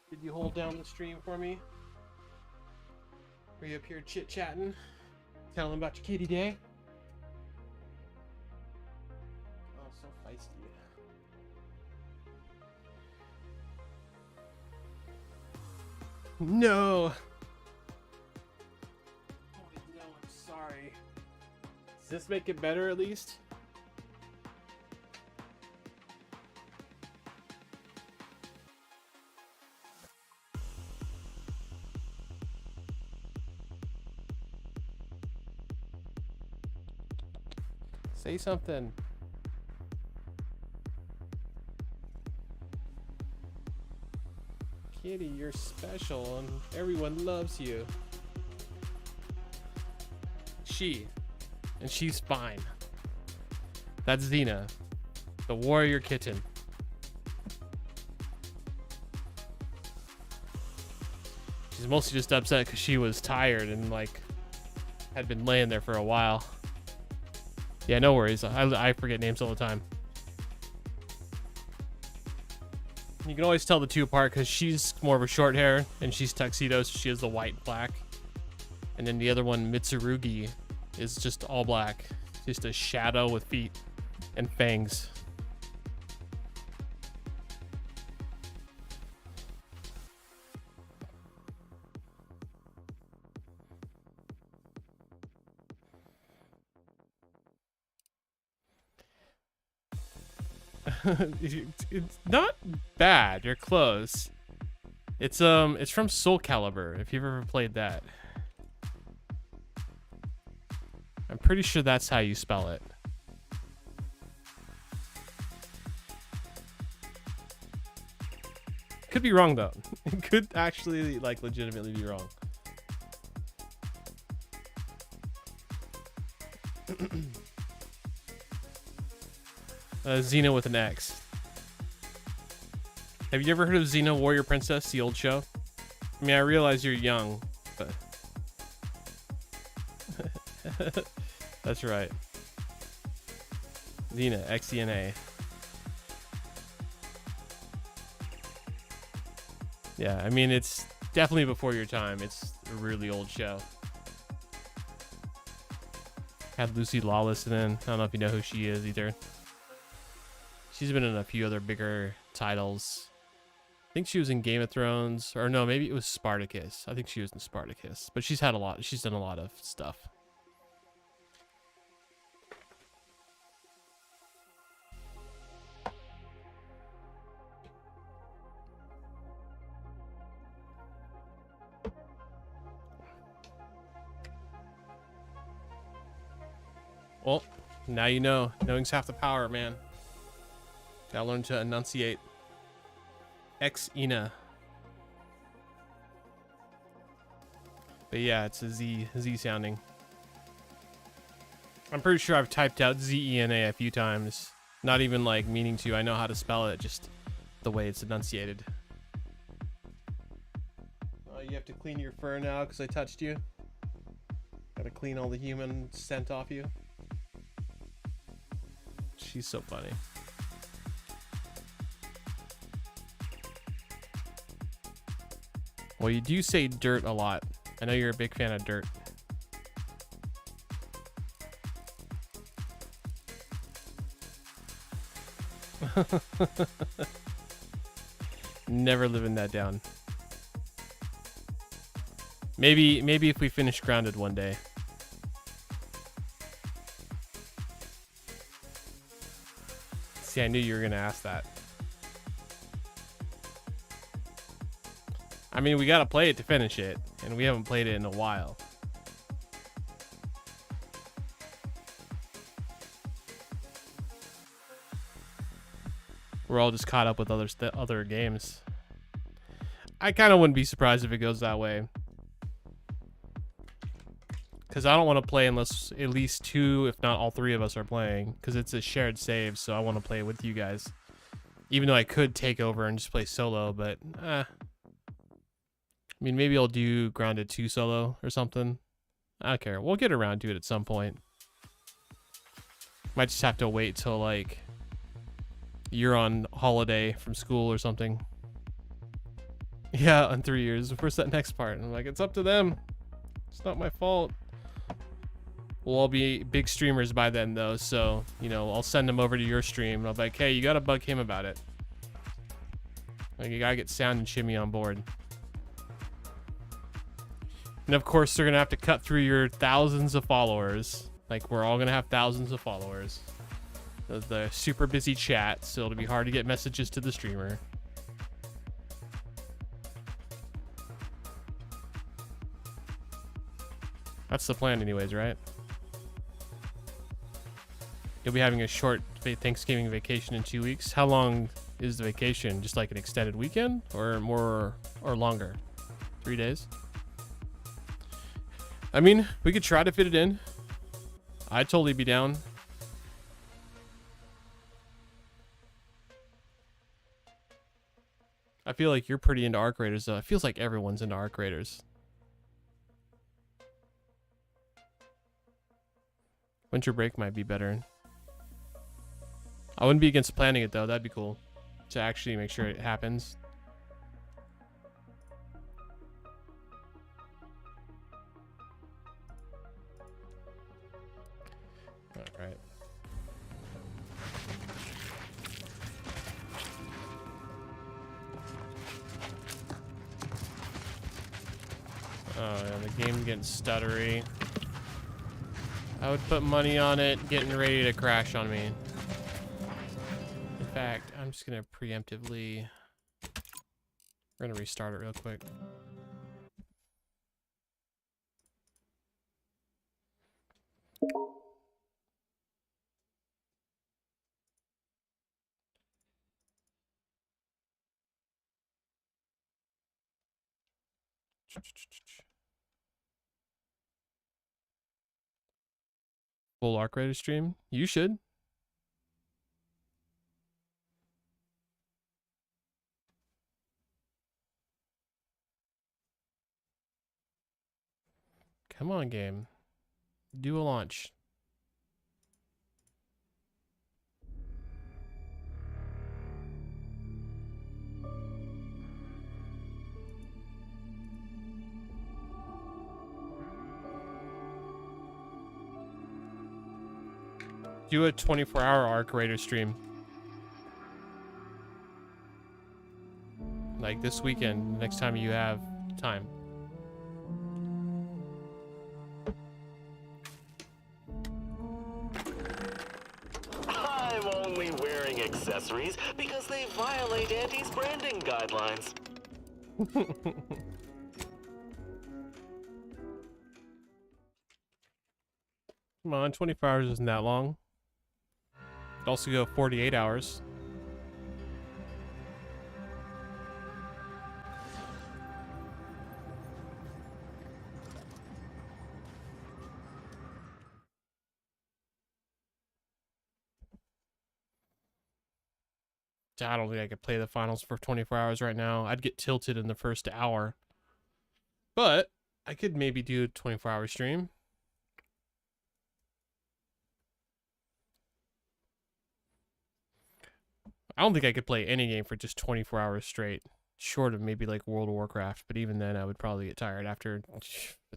Did you hold down the stream for me? Were you up here chit-chatting? Telling about your kitty day? Oh, so feisty. No! Oh, no, I'm sorry. Does this make it better at least? Say something. Kitty, you're special and everyone loves you. And she's fine. That's Xena, the warrior kitten. She's mostly just upset because she was tired and like had been laying there for a while. Yeah, no worries. I forget names all the time. You can always tell the two apart because she's more of a short hair and she's tuxedo, so she has the white and black. And then the other one, Mitsurugi, is just all black. Just a shadow with feet and fangs. It's not bad. You're close. It's from Soul Calibur, if you've ever played that. I'm pretty sure that's how you spell it. Could be wrong though. It could actually like legitimately be wrong. Xena with an X. Have you ever heard of Xena Warrior Princess, the old show? I mean, I realize you're young, but... That's right. Xena, X-E-N-A. Yeah, I mean, it's definitely before your time. It's a really old show. Had Lucy Lawless in it. I don't know if you know who she is either. She's been in a few other bigger titles. I think she was in Game of Thrones, or no, maybe it was Spartacus. I think she was in Spartacus, but she's done a lot of stuff. Well, now you know. Knowing's half the power, man. Gotta learn to enunciate. X-Ina. But yeah, it's a Z sounding. I'm pretty sure I've typed out Z-E-N-A a few times. Not even like meaning to. I know how to spell it, just the way it's enunciated. Oh, you have to clean your fur now because I touched you? Gotta clean all the human scent off you? She's so funny. Well, you do say dirt a lot. I know you're a big fan of dirt. Never living that down. Maybe if we finish Grounded one day. See, I knew you were gonna ask that. I mean, we gotta play it to finish it, and we haven't played it in a while. We're all just caught up with other games. I kind of wouldn't be surprised if it goes that way. Because I don't want to play unless at least 2, if not all 3 of us are playing. Because it's a shared save, so I want to play with you guys. Even though I could take over and just play solo, but... I mean, maybe I'll do Grounded 2 solo or something. I don't care. We'll get around to it at some point. Might just have to wait till, like, you're on holiday from school or something. Yeah, in 3 years. Where's that next part? And I'm like, it's up to them. It's not my fault. We'll all be big streamers by then, though, so, you know, I'll send them over to your stream, and I'll be like, hey, you gotta bug him about it. Like, you gotta get Sound and Shimmy on board. And, of course, they're gonna have to cut through your thousands of followers. Like, we're all gonna have thousands of followers. The super busy chat, so it'll be hard to get messages to the streamer. That's the plan anyways, right? You'll be having a short Thanksgiving vacation in 2 weeks. How long is the vacation? Just like an extended weekend or more or longer? 3 days? I mean, we could try to fit it in. I'd totally be down. I feel like you're pretty into Arc Raiders, though. It feels like everyone's into Arc Raiders. Winter break might be better. I wouldn't be against planning it, though. That'd be cool. To actually make sure it happens. Alright. Oh, yeah, the game's getting stuttery. I would put money on it getting ready to crash on me. In fact, I'm just gonna preemptively... We're gonna restart it real quick. Full arc rated stream? You should. Come on, game. Do a launch. Do a 24-hour arc rated stream. Like this weekend, next time you have time. I'm only wearing accessories because they violate Auntie's branding guidelines. Come on, 24 hours isn't that long. Could also go 48 hours. I don't think I could play the finals for 24 hours right now. I'd get tilted in the first hour. But I could maybe do a 24-hour stream. I don't think I could play any game for just 24 hours straight. Short of maybe like World of Warcraft. But even then, I would probably get tired after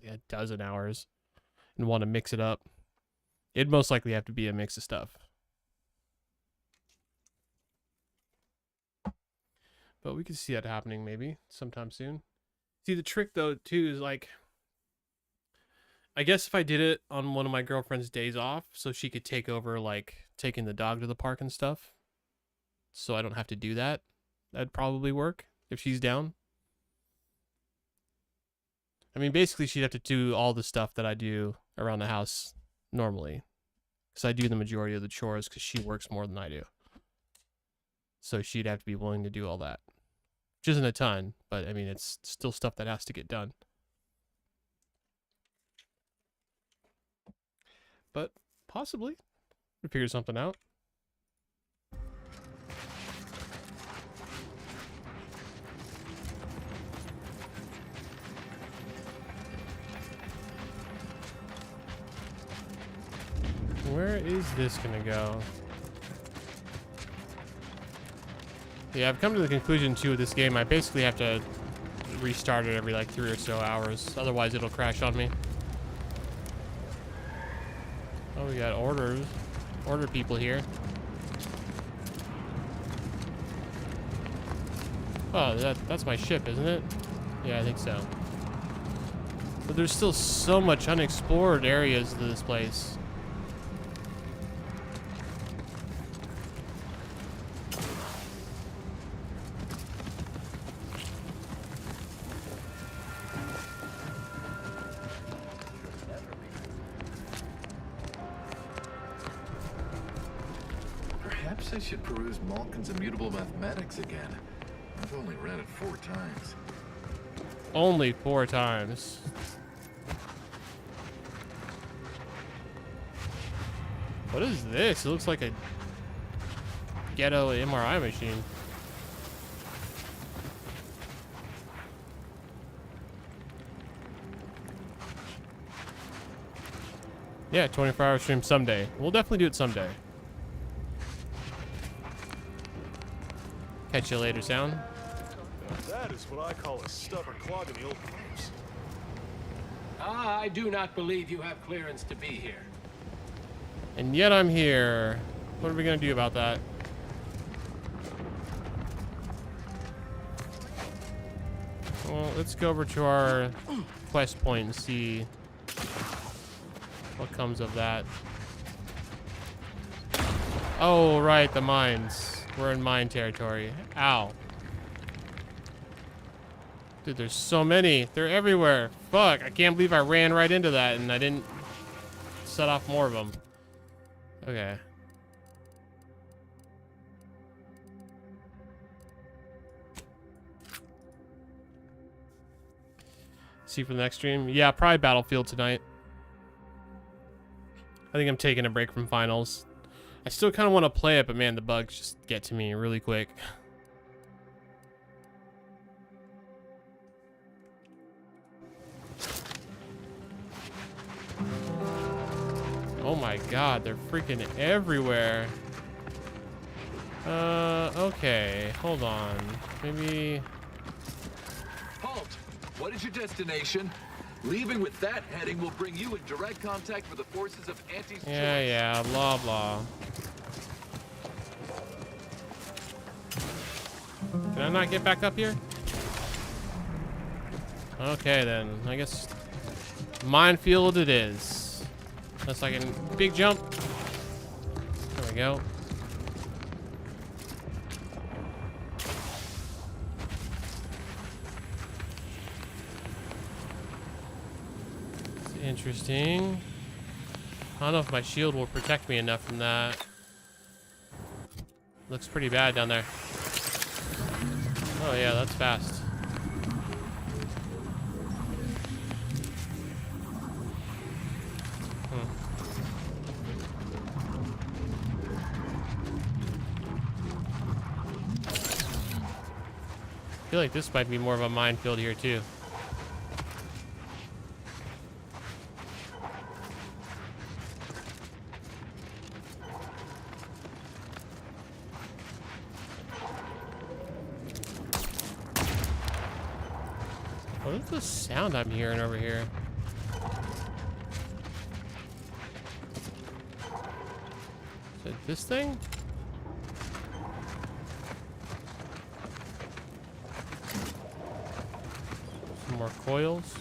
a dozen hours and want to mix it up. It'd most likely have to be a mix of stuff. But we could see that happening maybe sometime soon. See, the trick though too is like, I guess if I did it on one of my girlfriend's days off, so she could take over like taking the dog to the park and stuff, so I don't have to do that, that'd probably work if she's down. I mean, basically she'd have to do all the stuff that I do around the house normally, because I do the majority of the chores because she works more than I do. So she'd have to be willing to do all that. Which isn't a ton, but I mean, it's still stuff that has to get done. But possibly, we figure something out. Where is this gonna go? Yeah, I've come to the conclusion too with this game, I basically have to restart it every like 3 or so hours. Otherwise it'll crash on me. Oh, we got order people here. Oh, that's my ship, isn't it? Yeah, I think so. But there's still so much unexplored areas to this place. Perhaps I should peruse Malkin's Immutable Mathematics again. I've only read it 4 times. Only 4 times. What is this? It looks like a ghetto MRI machine. Yeah, 24-hour stream someday. We'll definitely do it someday. Catch you later, Sound. That is what I call a stubborn clog in the old pipes. I do not believe you have clearance to be here. And yet I'm here. What are we gonna do about that? Well, let's go over to our quest point and see what comes of that. Oh, right, the mines. We're in mine territory. Ow. Dude, there's so many. They're everywhere. Fuck, I can't believe I ran right into that and I didn't set off more of them. Okay. See you for the next stream? Yeah, probably Battlefield tonight. I think I'm taking a break from finals. I still kind of want to play it, but man, the bugs just get to me really quick. Oh my god, they're freaking everywhere. Okay, hold on. Maybe... Halt! What is your destination? Leaving with that heading will bring you in direct contact with the forces of Auntie's choice. Yeah, blah, blah. Can I not get back up here? Okay, then. I guess minefield it is. That's like a big jump. There we go. Interesting. I don't know if my shield will protect me enough from that. Looks pretty bad down there. Oh yeah, that's fast. I feel like this might be more of a minefield here too. What is the sound I'm hearing over here? Is it this thing? Some more coils.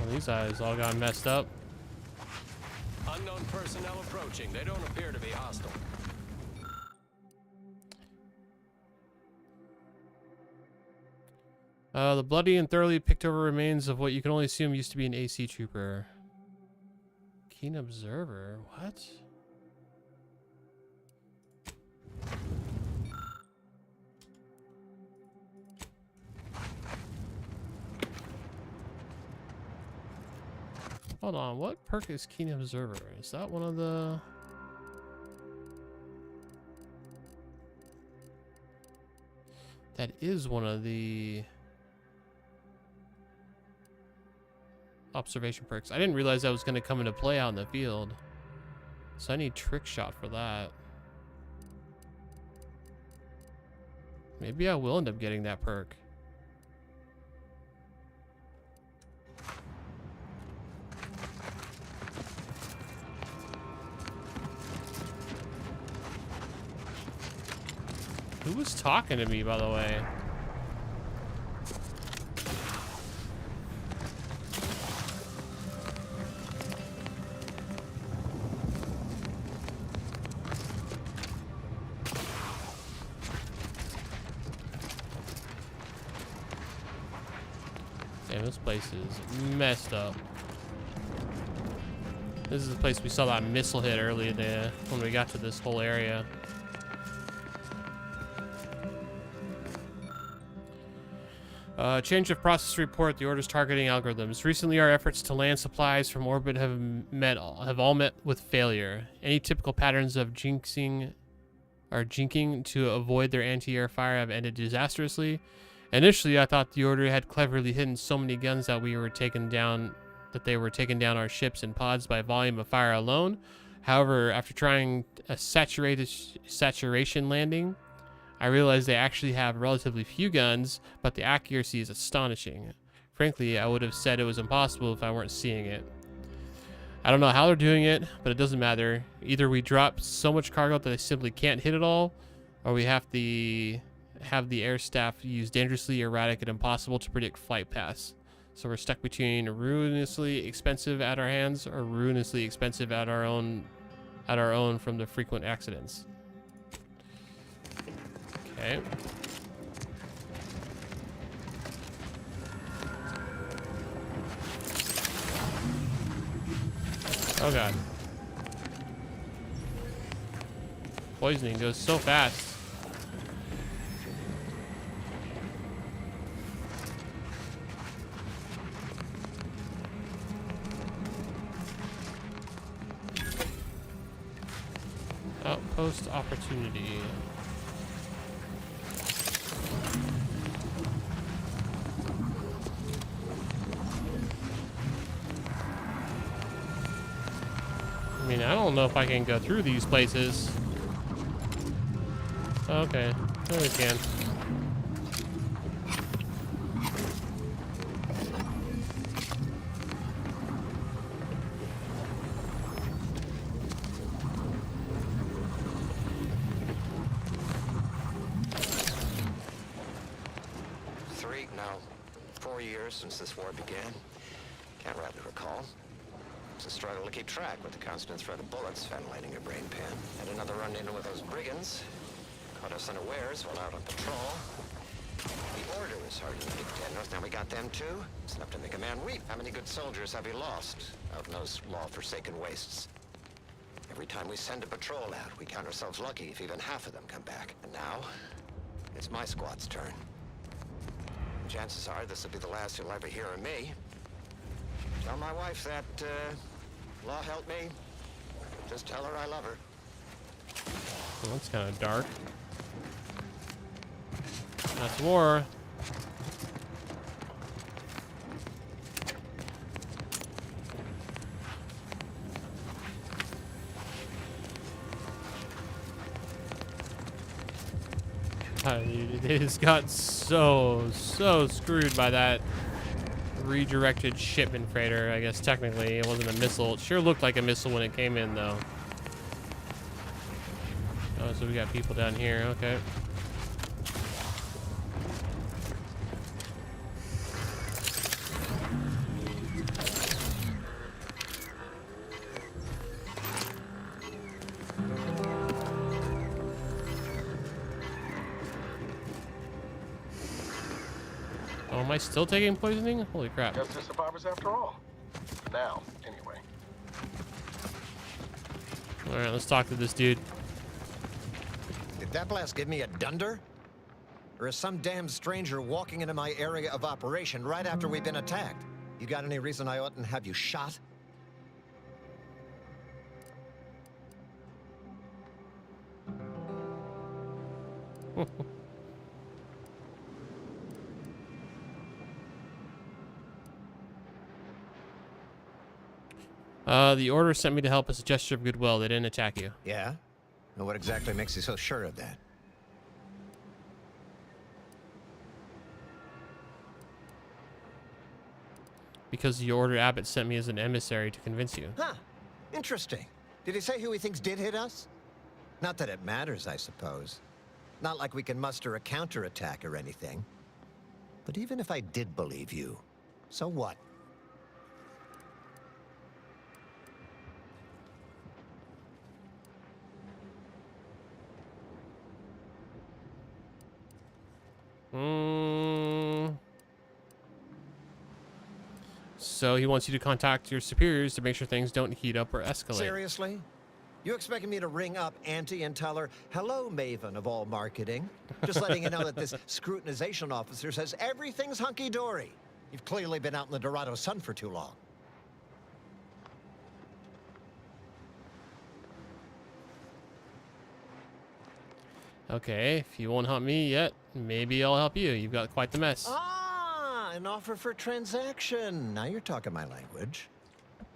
These eyes all got messed up. Unknown personnel approaching. They don't appear to be hostile. The bloody and thoroughly picked over remains of what you can only assume used to be an AC trooper. Keen observer? What? Hold on, what perk is Keen Observer? Is that one of the... That is one of the... observation perks. I didn't realize that was going to come into play out in the field. So I need Trick Shot for that. Maybe I will end up getting that perk. Who was talking to me, by the way? Damn, this place is messed up. This is the place we saw that missile hit earlier there when we got to this whole area. Change of process report. The Order's targeting algorithms. Recently, our efforts to land supplies from orbit have all met with failure. Any typical patterns of jinxing to avoid their anti-air fire have ended disastrously. Initially, I thought the Order had cleverly hidden so many guns that they were taking down our ships and pods by volume of fire alone. However, after trying a saturation landing, I realize they actually have relatively few guns, but the accuracy is astonishing. Frankly, I would have said it was impossible if I weren't seeing it. I don't know how they're doing it, but it doesn't matter. Either we drop so much cargo that they simply can't hit it all, or we have to have the air staff use dangerously erratic and impossible to predict flight paths. So we're stuck between ruinously expensive at our hands or ruinously expensive at our own from the frequent accidents. Okay. Oh god. Poisoning goes so fast. Outpost opportunity. I mean, I don't know if I can go through these places. Okay, there we can. Now, 4 years since this war began. Can't rightly recall. It's a struggle to keep track with the constant threat of bullets ventilating your brain pan. Had another run-in with those brigands. Caught us unawares while out on patrol. The Order was hard to keep Denver. Now we got them too. It's enough to make a man weep. How many good soldiers have we lost out in those law-forsaken wastes? Every time we send a patrol out, we count ourselves lucky if even half of them come back. And now, it's my squad's turn. Chances are this will be the last you'll ever hear of me. Tell my wife that, law help me. Just tell her I love her. Well, that's kind of dark. That's war. They just got so screwed by that redirected shipment freighter. I guess technically it wasn't a missile. It sure looked like a missile when it came in, though. Oh, so we got people down here. Okay. Oh, am I still taking poisoning? Holy crap. Just the survivors after all. Now, anyway. Alright, let's talk to this dude. Did that blast give me a dunder? Or is some damn stranger walking into my area of operation right after we've been attacked? You got any reason I oughtn't have you shot? The Order sent me to help as a gesture of goodwill. They didn't attack you. Yeah? And what exactly makes you so sure of that? Because the Order Abbott sent me as an emissary to convince you. Huh. Interesting. Did he say who he thinks did hit us? Not that it matters, I suppose. Not like we can muster a counterattack or anything. But even if I did believe you, so what? So he wants you to contact your superiors to make sure things don't heat up or escalate. Seriously? You expecting me to ring up Auntie and tell her, hello, Maven of all marketing? Just letting you know that this scrutinization officer says everything's hunky-dory. You've clearly been out in the Dorado sun for too long. Okay, if you won't help me yet, maybe I'll help you. You've got quite the mess. Ah, an offer for transaction. Now you're talking my language.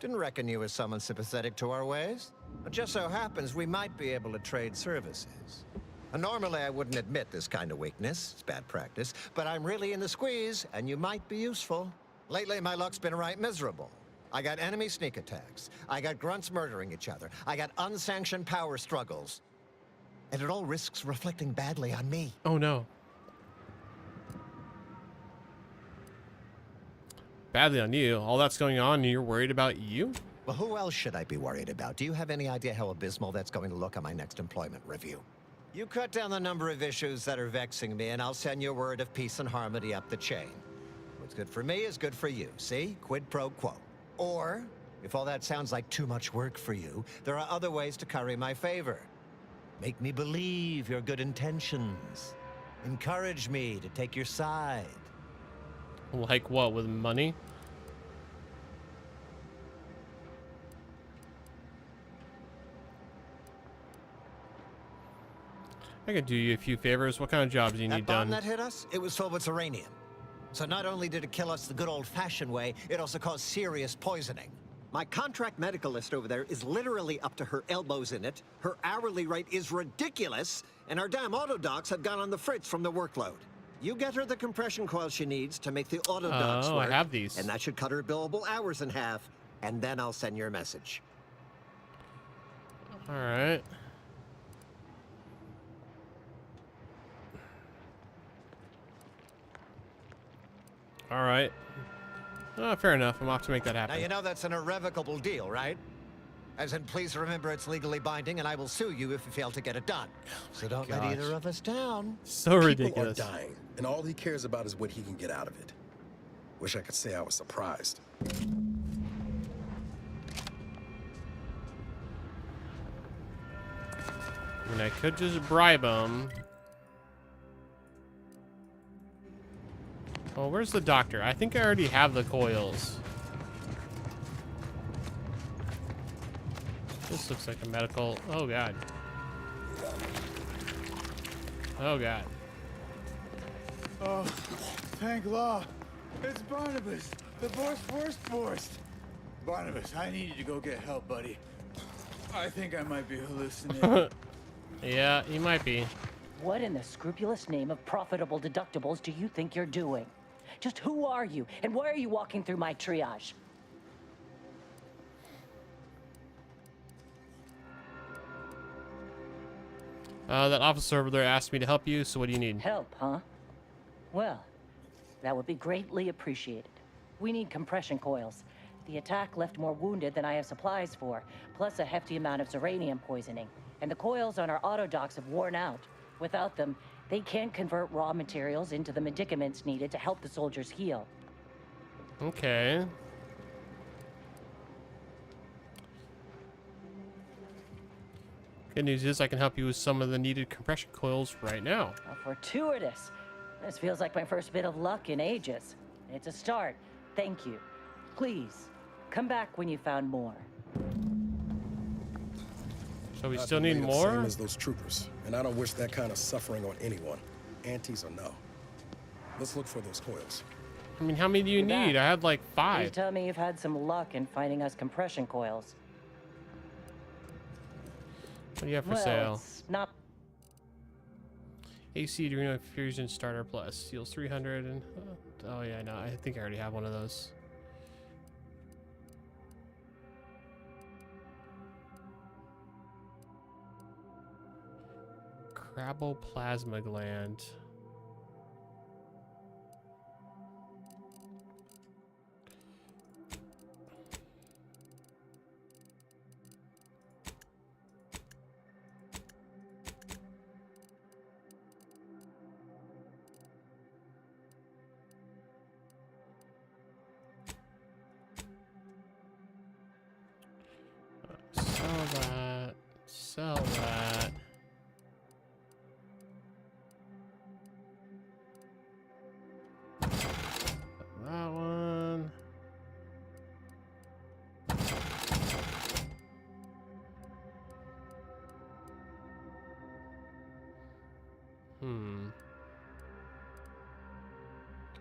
Didn't reckon you as someone sympathetic to our ways. It just so happens we might be able to trade services. Normally, I wouldn't admit this kind of weakness. It's bad practice. But I'm really in the squeeze, and you might be useful. Lately, my luck's been right miserable. I got enemy sneak attacks. I got grunts murdering each other. I got unsanctioned power struggles. And it all risks reflecting badly on me. Oh, no. Badly on you? All that's going on and you're worried about you? Well, who else should I be worried about? Do you have any idea how abysmal that's going to look on my next employment review? You cut down the number of issues that are vexing me, and I'll send you a word of peace and harmony up the chain. What's good for me is good for you. See? Quid pro quo. Or, if all that sounds like too much work for you, there are other ways to curry my favor. Make me believe your good intentions. Encourage me to take your side. Like what, with money? I could do you a few favors. What kind of jobs do you need done? That bomb that hit us, it was filled with uranium. So not only did it kill us the good old-fashioned way, it also caused serious poisoning. My contract medicalist over there is literally up to her elbows in it. Her hourly rate is ridiculous, and our damn auto docs have gone on the fritz from the workload. You get her the compression coil she needs to make the auto docs work. I have these. And that should cut her billable hours in half, and then I'll send your message. All right. All right. Fair enough. I'm off to make that happen. Now, you know that's an irrevocable deal, right? As in, please remember it's legally binding, and I will sue you if you fail to get it done. So don't let either of us down. So ridiculous. People are dying, and all he cares about is what he can get out of it. Wish I could say I was surprised. I mean, I could just bribe him. Oh, where's the doctor? I think I already have the coils. This looks like a medical... Oh, God. Oh, God. Oh, thank law. It's Barnabas, the forced. Barnabas, I need you to go get help, buddy. I think I might be hallucinating. Yeah, you might be. What in the scrupulous name of profitable deductibles do you think you're doing? Just who are you, and why are you walking through my triage? That officer over there asked me to help you, so what do you need? Help, huh? Well, that would be greatly appreciated. We need compression coils. The attack left more wounded than I have supplies for, plus a hefty amount of uranium poisoning. And the coils on our auto docks have worn out. Without them, they can't convert raw materials into the medicaments needed to help the soldiers heal. Okay. Good news is I can help you with some of the needed compression coils right now. Fortuitous. This feels like my first bit of luck in ages. It's a start. Thank you. Please, come back when you found more. So we still need more? Same as those troopers, and I don't wish that kind of suffering on anyone, antis or no. Let's look for those coils. I mean, how many do you need? I had like 5. Please tell me you've had some luck in finding us compression coils. What do you have for sale? It's not. AC Adrenal Fusion Starter Plus. Heals 300 and... oh yeah, no, I think I already have one of those. Craboplasma gland. Sell that. That one.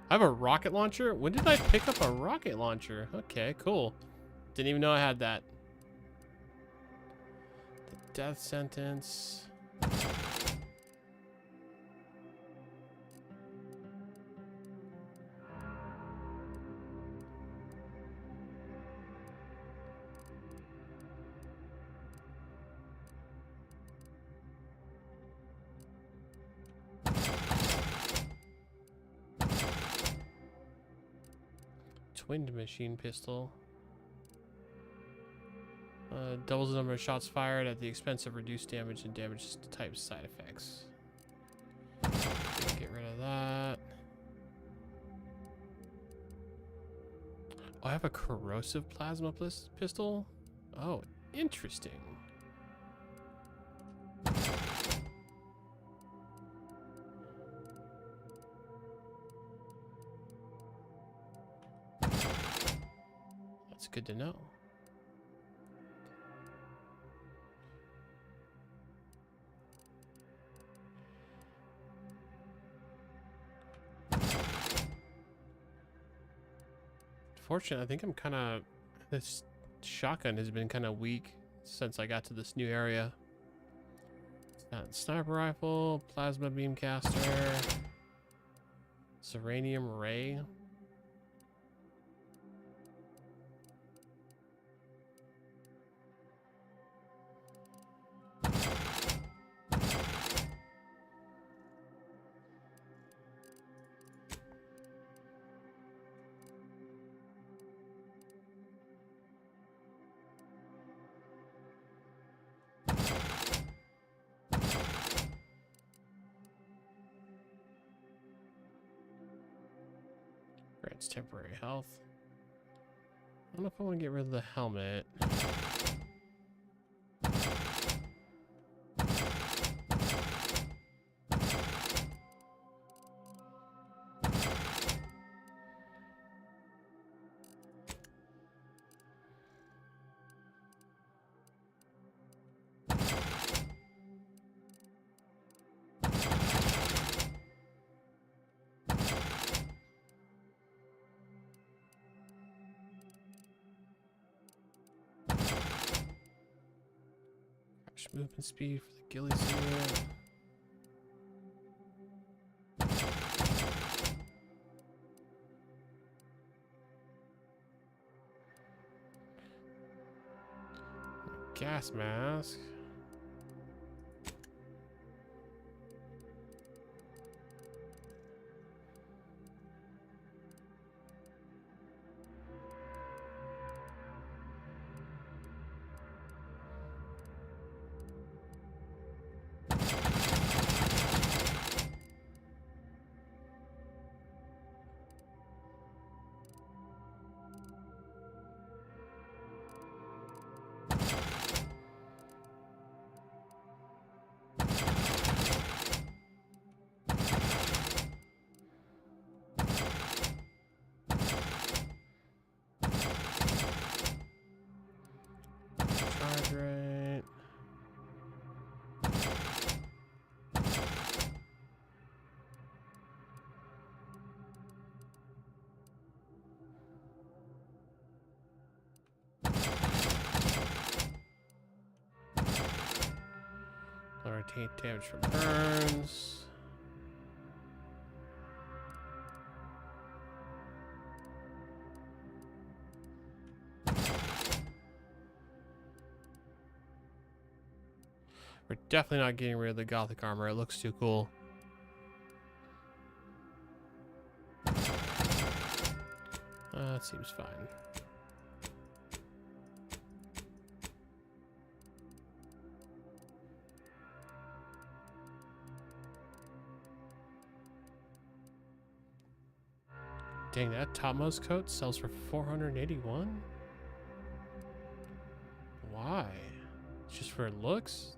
I have a rocket launcher? When did I pick up a rocket launcher? Okay, cool. Didn't even know I had that. The death sentence. Wind machine pistol. Doubles the number of shots fired at the expense of reduced damage and damage type side effects. Get rid of that. Oh, I have a corrosive plasma pistol? Oh, interesting. That's good to know. Fortunately, I think I'm kind of... This shotgun has been kind of weak since I got to this new area. Sniper rifle, plasma beam caster, Serenium ray. Grants temporary health. I don't know if I want to get rid of the helmet. Movement speed for the ghillie suit. Gas mask. Right. Lower take damage from burns. We're definitely not getting rid of the Gothic armor. It looks too cool. That seems fine. Dang, that topmost coat sells for 481? Why? It's just for looks?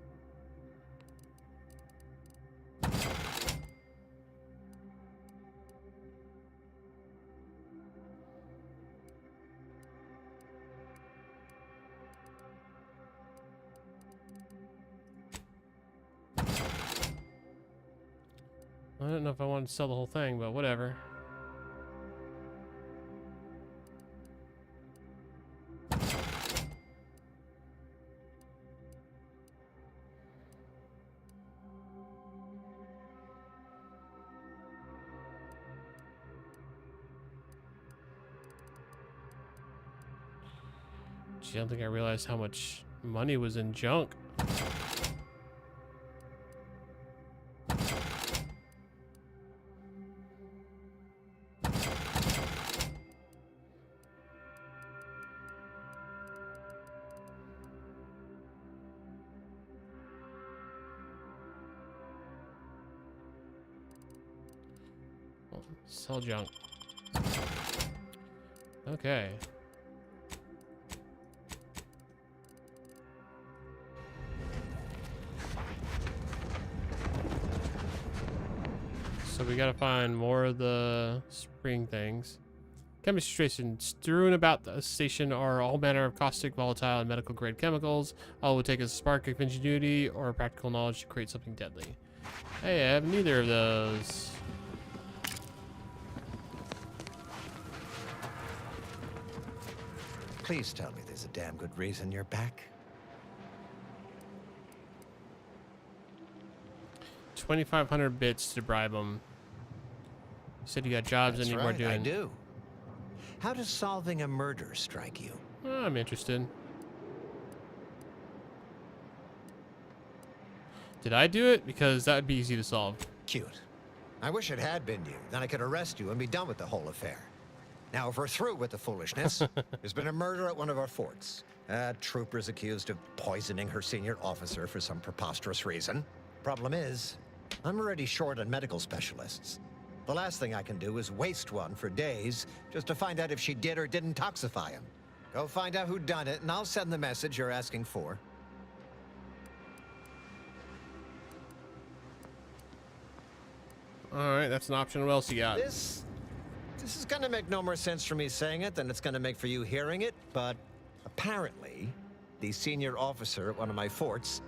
I don't know if I want to sell the whole thing, but whatever. Gee, I don't think I realized how much money was in junk. Sell junk. Okay. So we gotta find more of the spring things. Chemistry station. Strewn about the station are all manner of caustic, volatile, and medical grade chemicals. All it would take is a spark of ingenuity or practical knowledge to create something deadly. Hey, I have neither of those. Please tell me there's a damn good reason you're back. 2,500 bits to bribe them. You said you got jobs That's I need right, more doing. I do. How does solving a murder strike you? Oh, I'm interested. Did I do it? Because that would be easy to solve. Cute. I wish it had been you. Then I could arrest you and be done with the whole affair. Now, if we're through with the foolishness, there's been a murder at one of our forts. A trooper's accused of poisoning her senior officer for some preposterous reason. Problem is, I'm already short on medical specialists. The last thing I can do is waste one for days just to find out if she did or didn't toxify him. Go find out who done it, and I'll send the message you're asking for. All right, that's an option. What else you got? This is gonna make no more sense for me saying it than it's gonna make for you hearing it, but apparently, the senior officer at one of my forts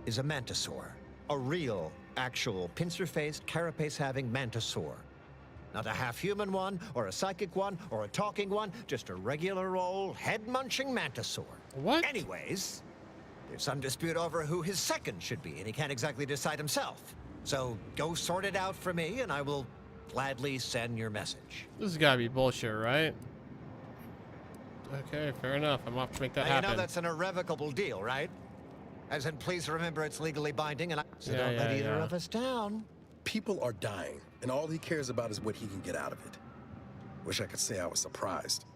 is a mantisaur. A real, actual, pincer-faced, carapace-having mantisaur. Not a half-human one, or a psychic one, or a talking one, just a regular old head-munching mantisaur. What? Anyways, there's some dispute over who his second should be, and he can't exactly decide himself. So go sort it out for me, and I will gladly send your message. This has got to be bullshit, right? Okay, fair enough. I'm off to make that Now, happen. you know that's an irrevocable deal, right? As in, please remember it's legally binding, and so don't let either of us down. People are dying, and all he cares about is what he can get out of it. Wish I could say I was surprised.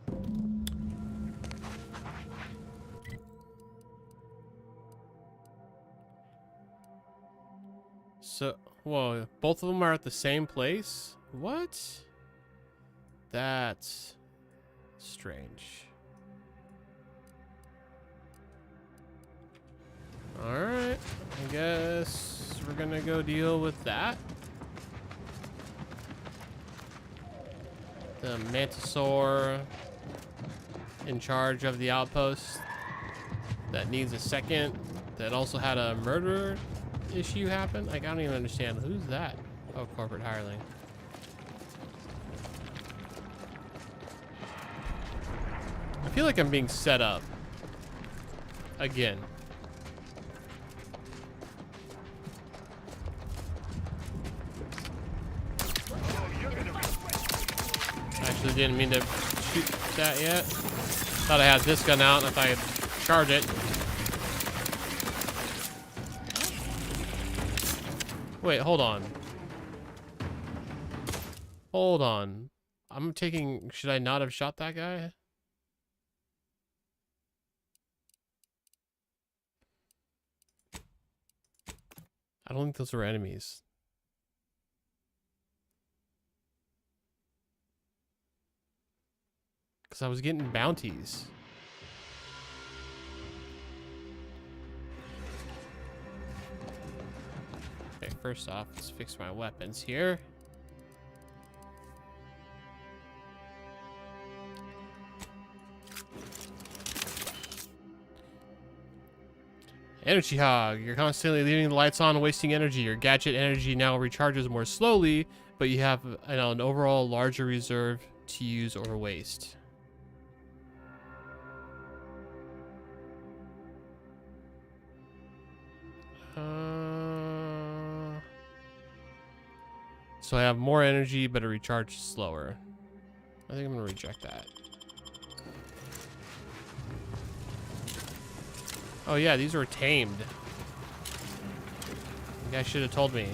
So, whoa, both of them are at the same place? What? That's strange. Alright, I guess we're gonna go deal with that. The Mantisaur in charge of the outpost that needs a second, that also had a murder issue happen. Like, I don't even understand. Who's that? Oh, corporate hireling. I feel like I'm being set up again. Actually didn't mean to shoot that yet. Thought I had this gun out and if I could charge it. Wait, hold on. Hold on. I'm taking... Should I not have shot that guy? I don't think those were enemies. Because I was getting bounties. Okay, first off, let's fix my weapons here. Energy hog. You're constantly leaving the lights on, wasting energy. Your gadget energy now recharges more slowly, but you have an overall larger reserve to use or waste. So I have more energy, but it recharges slower. I think I'm gonna reject that. Oh yeah, these were tamed. You guys should have told me.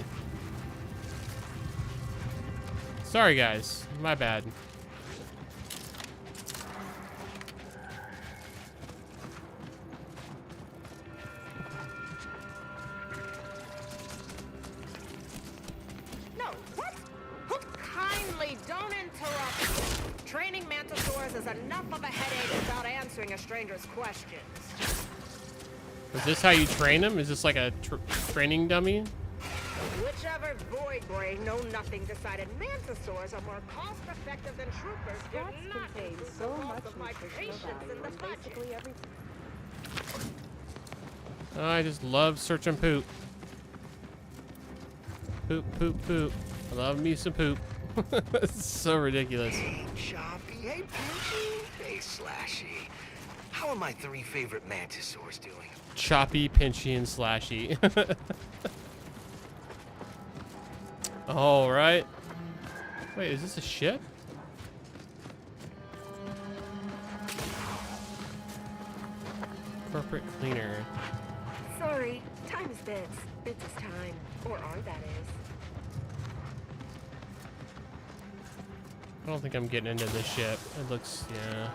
Sorry guys, my bad. No, what? Who kindly Interrupt. Training mantisaurs is enough of a headache without answering a stranger's questions. Is this how you train them? Is this like a training dummy? Whichever void brain know-nothing decided mantisaurs are more cost-effective than troopers did not contain include so the loss much of my nutritional patience value in the in budget. basically everything. Oh, I just love searching poop. Poop, poop, poop. I love me some poop. It's so ridiculous. Hey, Choppy. Hey, Pinchy. Hey, Slashy. How are my 3 favorite mantisaurs doing? Choppy, pinchy, and slashy. All right. Wait, is this a ship? Corporate cleaner. Sorry, time is bits. Bits is time. Or are, that is. I don't think I'm getting into this ship. It looks, yeah.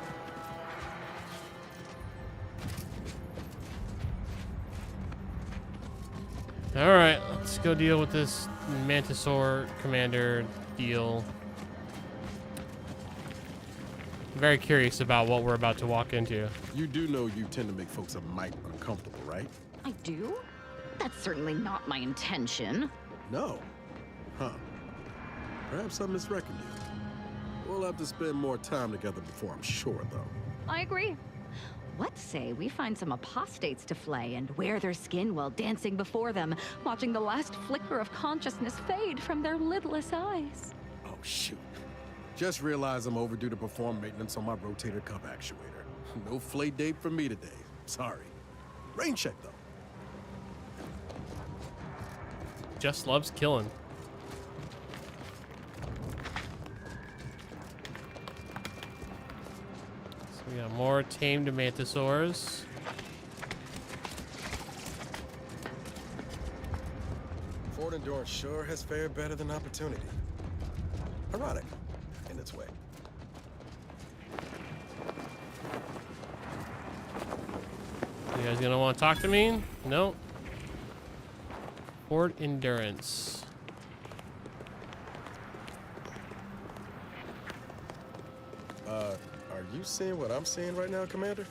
All right, let's go deal with this Mantisaur commander deal. I'm very curious about what we're about to walk into. You do know you tend to make folks a mite uncomfortable, right? I do? That's certainly not my intention. No. Huh. Perhaps I misreckoned you. We'll have to spend more time together before I'm sure, though. I agree. What say we find some apostates to flay and wear their skin while dancing before them, watching the last flicker of consciousness fade from their lidless eyes? Oh, shoot. Just realized I'm overdue to perform maintenance on my rotator cuff actuator. No flay date for me today. Sorry. Rain check, though. Just loves killing. So we got more tamed mantisaurs. Fort Endurance sure has fared better than Opportunity. Ironic, in its way. You guys gonna want to talk to me? Nope. Fort Endurance. Are you seeing what I'm seeing right now, Commander?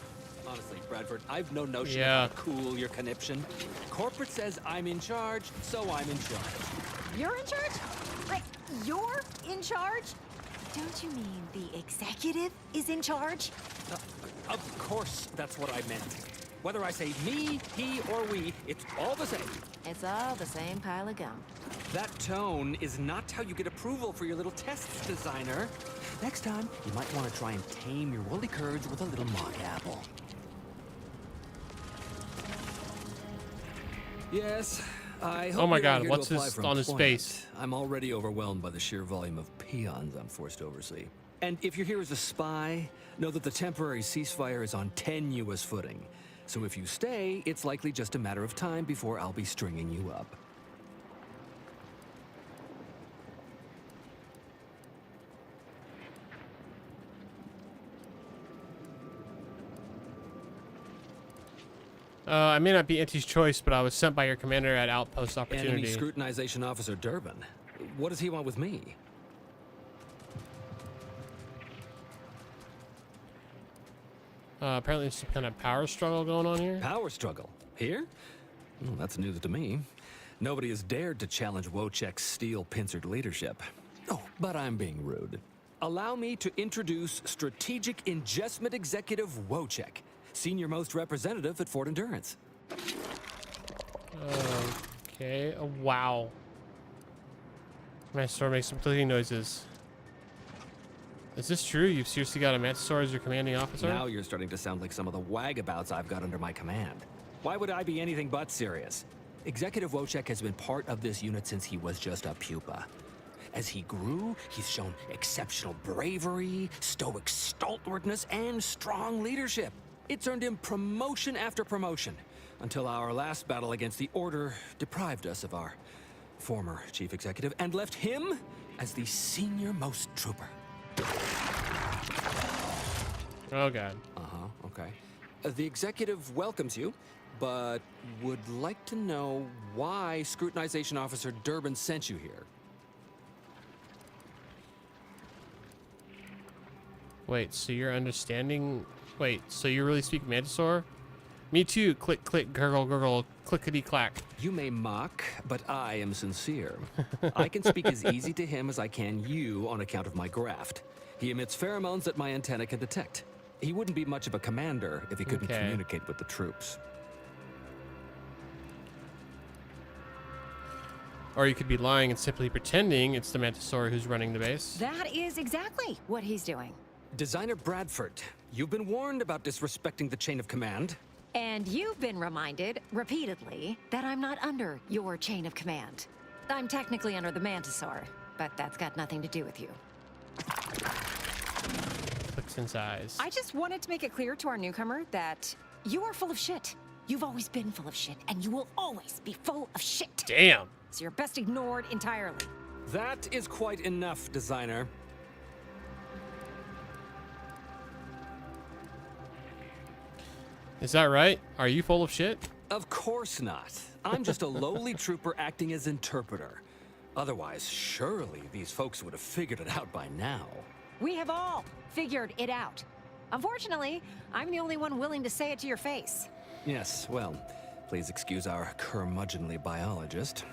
Honestly, Bradford, I've no notion Yeah. of how to cool your conniption. Corporate says I'm in charge, so I'm in charge. You're in charge? Like, you're in charge? Don't you mean the executive is in charge? Of course, that's what I meant. Whether I say me, he, or we, it's all the same. It's all the same pile of gum. That tone is not how you get approval for your little tests, designer. Next time, you might want to try and tame your woolly curds with a little mock apple. Yes, I hope Oh my you're not God, here to what's apply this for on his employment. face? I'm already overwhelmed by the sheer volume of peons I'm forced to oversee. And if you're here as a spy, know that the temporary ceasefire is on tenuous footing. So if you stay, it's likely just a matter of time before I'll be stringing you up. I may not be Inti's choice, but I was sent by your commander at Outpost Enemy Opportunity. Scrutinization Officer Durbin. What does he want with me? Apparently there's some kind of power struggle going on here. Power struggle? Here? Well, that's news to me. Nobody has dared to challenge Wojciech's steel-pincered leadership. Oh, but I'm being rude. Allow me to introduce Strategic Ingestment Executive Wojciech, senior-most representative at Fort Endurance. Okay. Oh, wow. My store makes some clicking noises. Is this true? You've seriously got a Mantisaur as your commanding officer? Now you're starting to sound like some of the wagabouts I've got under my command. Why would I be anything but serious? Executive Wojciech has been part of this unit since he was just a pupa. As he grew, he's shown exceptional bravery, stoic stalwartness, and strong leadership. It's earned him promotion after promotion, until our last battle against the Order deprived us of our former chief executive and left him as the senior-most trooper. Oh, God. Uh-huh, okay. The executive welcomes you, but would like to know why Scrutinization Officer Durbin sent you here. Wait, so you're understanding... Wait, so you really speak Mantisaur? Me too. Click, click, gurgle, gurgle, clickety clack. You may mock, but I am sincere. I can speak as easy to him as I can you on account of my graft. He emits pheromones that my antenna can detect. He wouldn't be much of a commander if he couldn't communicate with the troops. Or you could be lying and simply pretending it's the Mantisaur who's running the base. That is exactly what he's doing. Designer Bradford, you've been warned about disrespecting the chain of command. And you've been reminded, repeatedly, that I'm not under your chain of command. I'm technically under the Mantisaur, but that's got nothing to do with you. Clicks in size. I just wanted to make it clear to our newcomer that you are full of shit. You've always been full of shit, and you will always be full of shit. Damn. So you're best ignored entirely. That is quite enough, designer. Is that right? Are you full of shit? Of course not. I'm just a lowly trooper acting as interpreter. Otherwise, surely these folks would have figured it out by now. We have all figured it out. Unfortunately, I'm the only one willing to say it to your face. Yes, well, please excuse our curmudgeonly biologist.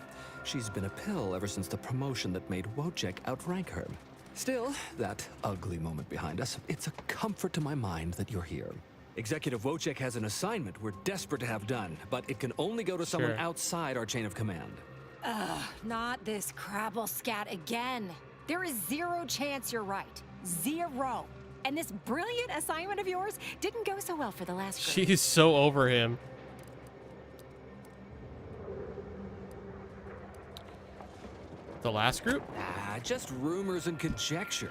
She's been a pill ever since the promotion that made Wojciech outrank her. Still, that ugly moment behind us, it's a comfort to my mind that you're here. Executive Wojciech has an assignment we're desperate to have done, but it can only go to someone outside our chain of command. Ugh, not this crabble scat again. There is zero chance you're right. Zero. And this brilliant assignment of yours didn't go so well for the last group. She's so over him. The last group? Ah, just rumors and conjecture.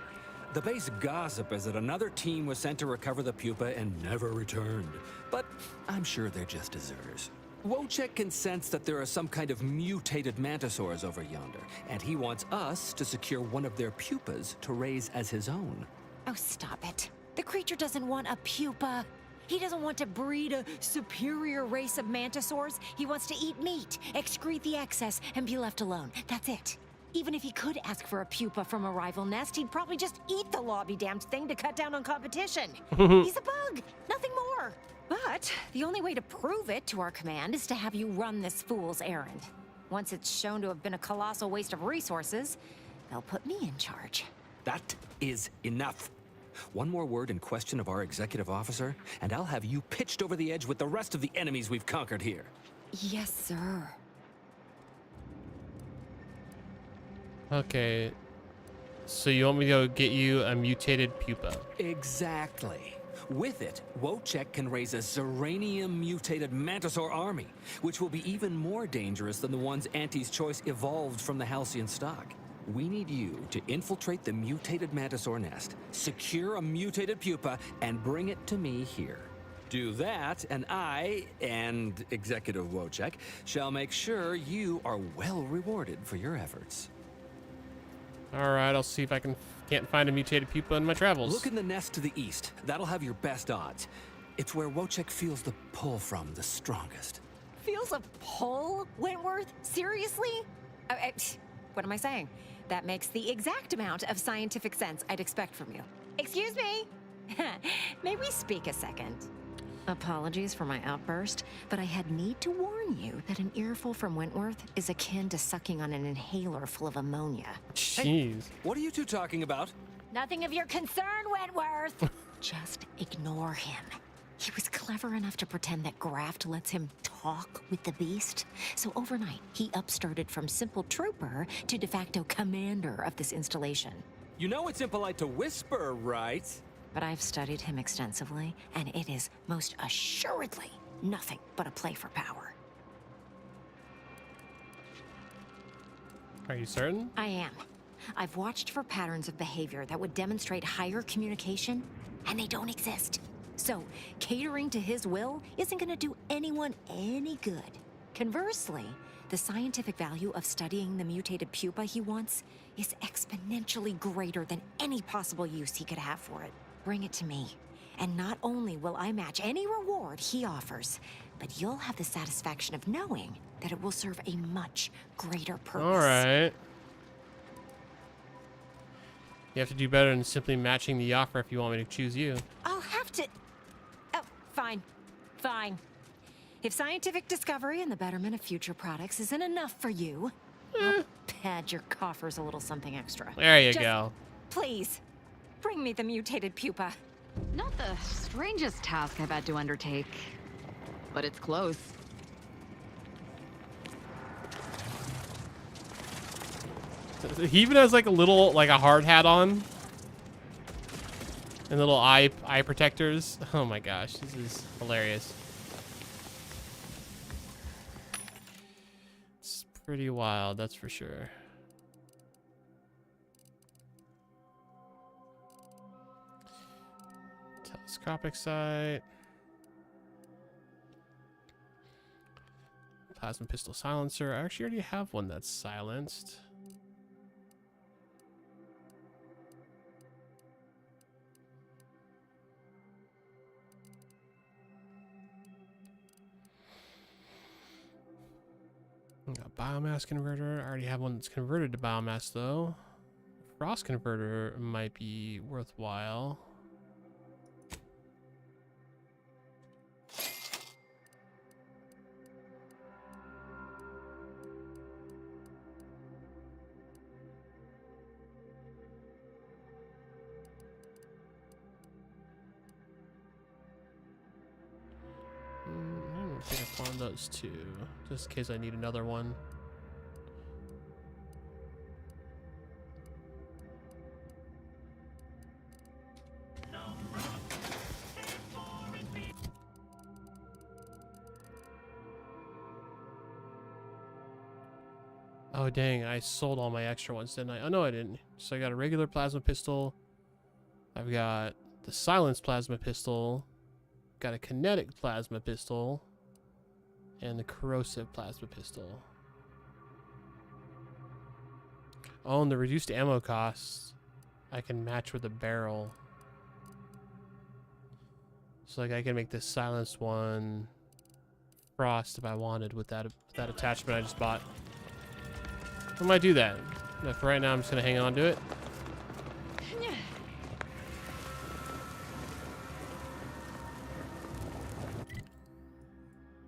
The base gossip is that another team was sent to recover the pupa and never returned. But I'm sure they're just deserters. Wojciech can sense that there are some kind of mutated mantisaurs over yonder, and he wants us to secure one of their pupas to raise as his own. Oh, stop it. The creature doesn't want a pupa. He doesn't want to breed a superior race of mantisaurs. He wants to eat meat, excrete the excess, and be left alone. That's it. Even if he could ask for a pupa from a rival nest, he'd probably just eat the law-be-damned thing to cut down on competition. He's a bug, nothing more. But the only way to prove it to our command is to have you run this fool's errand. Once it's shown to have been a colossal waste of resources, they'll put me in charge. That is enough. One more word in question of our executive officer, and I'll have you pitched over the edge with the rest of the enemies we've conquered here. Yes, sir. Okay. So you want me to go get you a mutated pupa? Exactly. With it, Wojciech can raise a Zeranium-mutated Mantisaur army, which will be even more dangerous than the ones Auntie's Choice evolved from the Halcyon stock. We need you to infiltrate the mutated Mantisaur nest, secure a mutated pupa, and bring it to me here. Do that, and I, and Executive Wojciech, shall make sure you are well rewarded for your efforts. All right, I'll see if I can't find a mutated pupa in my travels. Look in the nest to the east. That'll have your best odds. It's where Wojciech feels the pull from the strongest. Feels a pull, Wentworth? Seriously? What am I saying? That makes the exact amount of scientific sense I'd expect from you. Excuse me? May we speak a second? Apologies for my outburst, but I had need to warn you that an earful from Wentworth is akin to sucking on an inhaler full of ammonia. Jeez. What are you two talking about? Nothing of your concern, Wentworth. Just ignore him. He was clever enough to pretend that graft lets him talk with the beast. So overnight, he upstarted from simple trooper to de facto commander of this installation. You know it's impolite to whisper, right? But I've studied him extensively, and it is most assuredly nothing but a play for power. Are you certain? I am. I've watched for patterns of behavior that would demonstrate higher communication, and they don't exist. So, catering to his will isn't going to do anyone any good. Conversely, the scientific value of studying the mutated pupa he wants is exponentially greater than any possible use he could have for it. Bring it to me, and not only will I match any reward he offers, but you'll have the satisfaction of knowing that it will serve a much greater purpose. All right. You have to do better than simply matching the offer if you want me to choose you. I'll have to... Oh, fine. Fine. If scientific discovery and the betterment of future products isn't enough for you, I'll pad your coffers a little something extra. There you Just, go. Please, bring me the mutated pupa. Not the strangest task I've had to undertake, but it's close. He even has like a little, like a hard hat on. And little eye protectors. Oh my gosh, this is hilarious. It's pretty wild, that's for sure. Telescopic sight. Plasma pistol silencer. I actually already have one that's silenced. Got biomass converter. I already have one that's converted to biomass though. Frost converter might be worthwhile. I think I found those two, just in case I need another one. Oh dang, I sold all my extra ones, didn't I? Oh no, I didn't. So I got a regular plasma pistol. I've got the silenced plasma pistol. Got a kinetic plasma pistol. And the corrosive plasma pistol. Oh, and the reduced ammo costs I can match with a barrel. So like I can make this silenced one frost if I wanted with that attachment I just bought. I might do that. But for right now I'm just gonna hang on to it.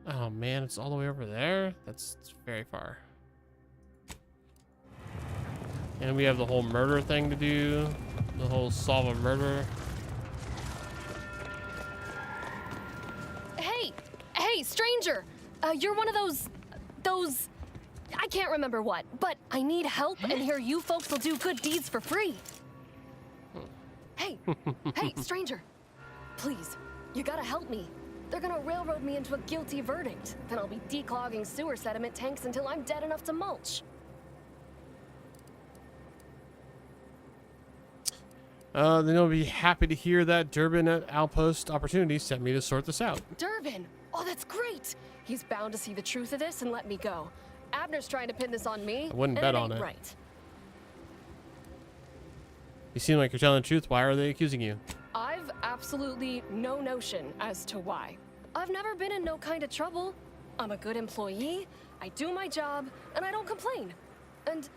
Oh man, it's all the way over there? It's very far. And we have the whole murder thing to do. The whole solve a murder. Hey, stranger! You're one of those... I can't remember what, but I need help, and here you folks will do good deeds for free. Hey, stranger. Please, you gotta help me. They're gonna railroad me into a guilty verdict. Then I'll be declogging sewer sediment tanks until I'm dead enough to mulch. Then I'll be happy to hear that Durbin at Outpost Opportunity sent me to sort this out. Durbin! Oh, that's great! He's bound to see the truth of this and let me go. Abner's trying to pin this on me. I wouldn't bet on it. Right. You seem like you're telling the truth. Why are they accusing you? I've absolutely no notion as to why. I've never been in no kind of trouble. I'm a good employee, I do my job, and I don't complain. And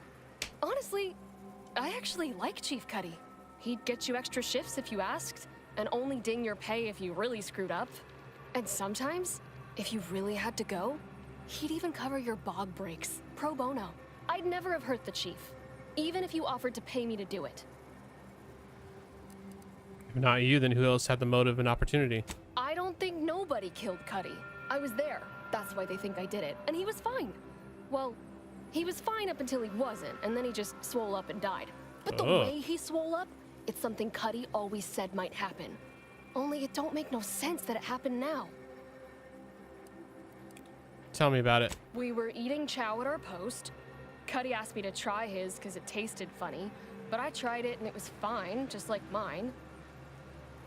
honestly, I actually like Chief Cuddy. He'd get you extra shifts if you asked, and only ding your pay if you really screwed up. And sometimes, if you really had to go, he'd even cover your bog breaks, pro bono. I'd never have hurt the chief, even if you offered to pay me to do it. If not you, then who else had the motive and opportunity? I don't think nobody killed Cuddy. I was there. That's why they think I did it. And he was fine. Well, he was fine up until he wasn't, and then he just swole up and died. But the way he swole up, it's something Cuddy always said might happen. Only it don't make no sense that it happened now. Tell me about it. We were eating chow at our post. Cuddy asked me to try his because it tasted funny, but I tried it and it was fine, just like mine.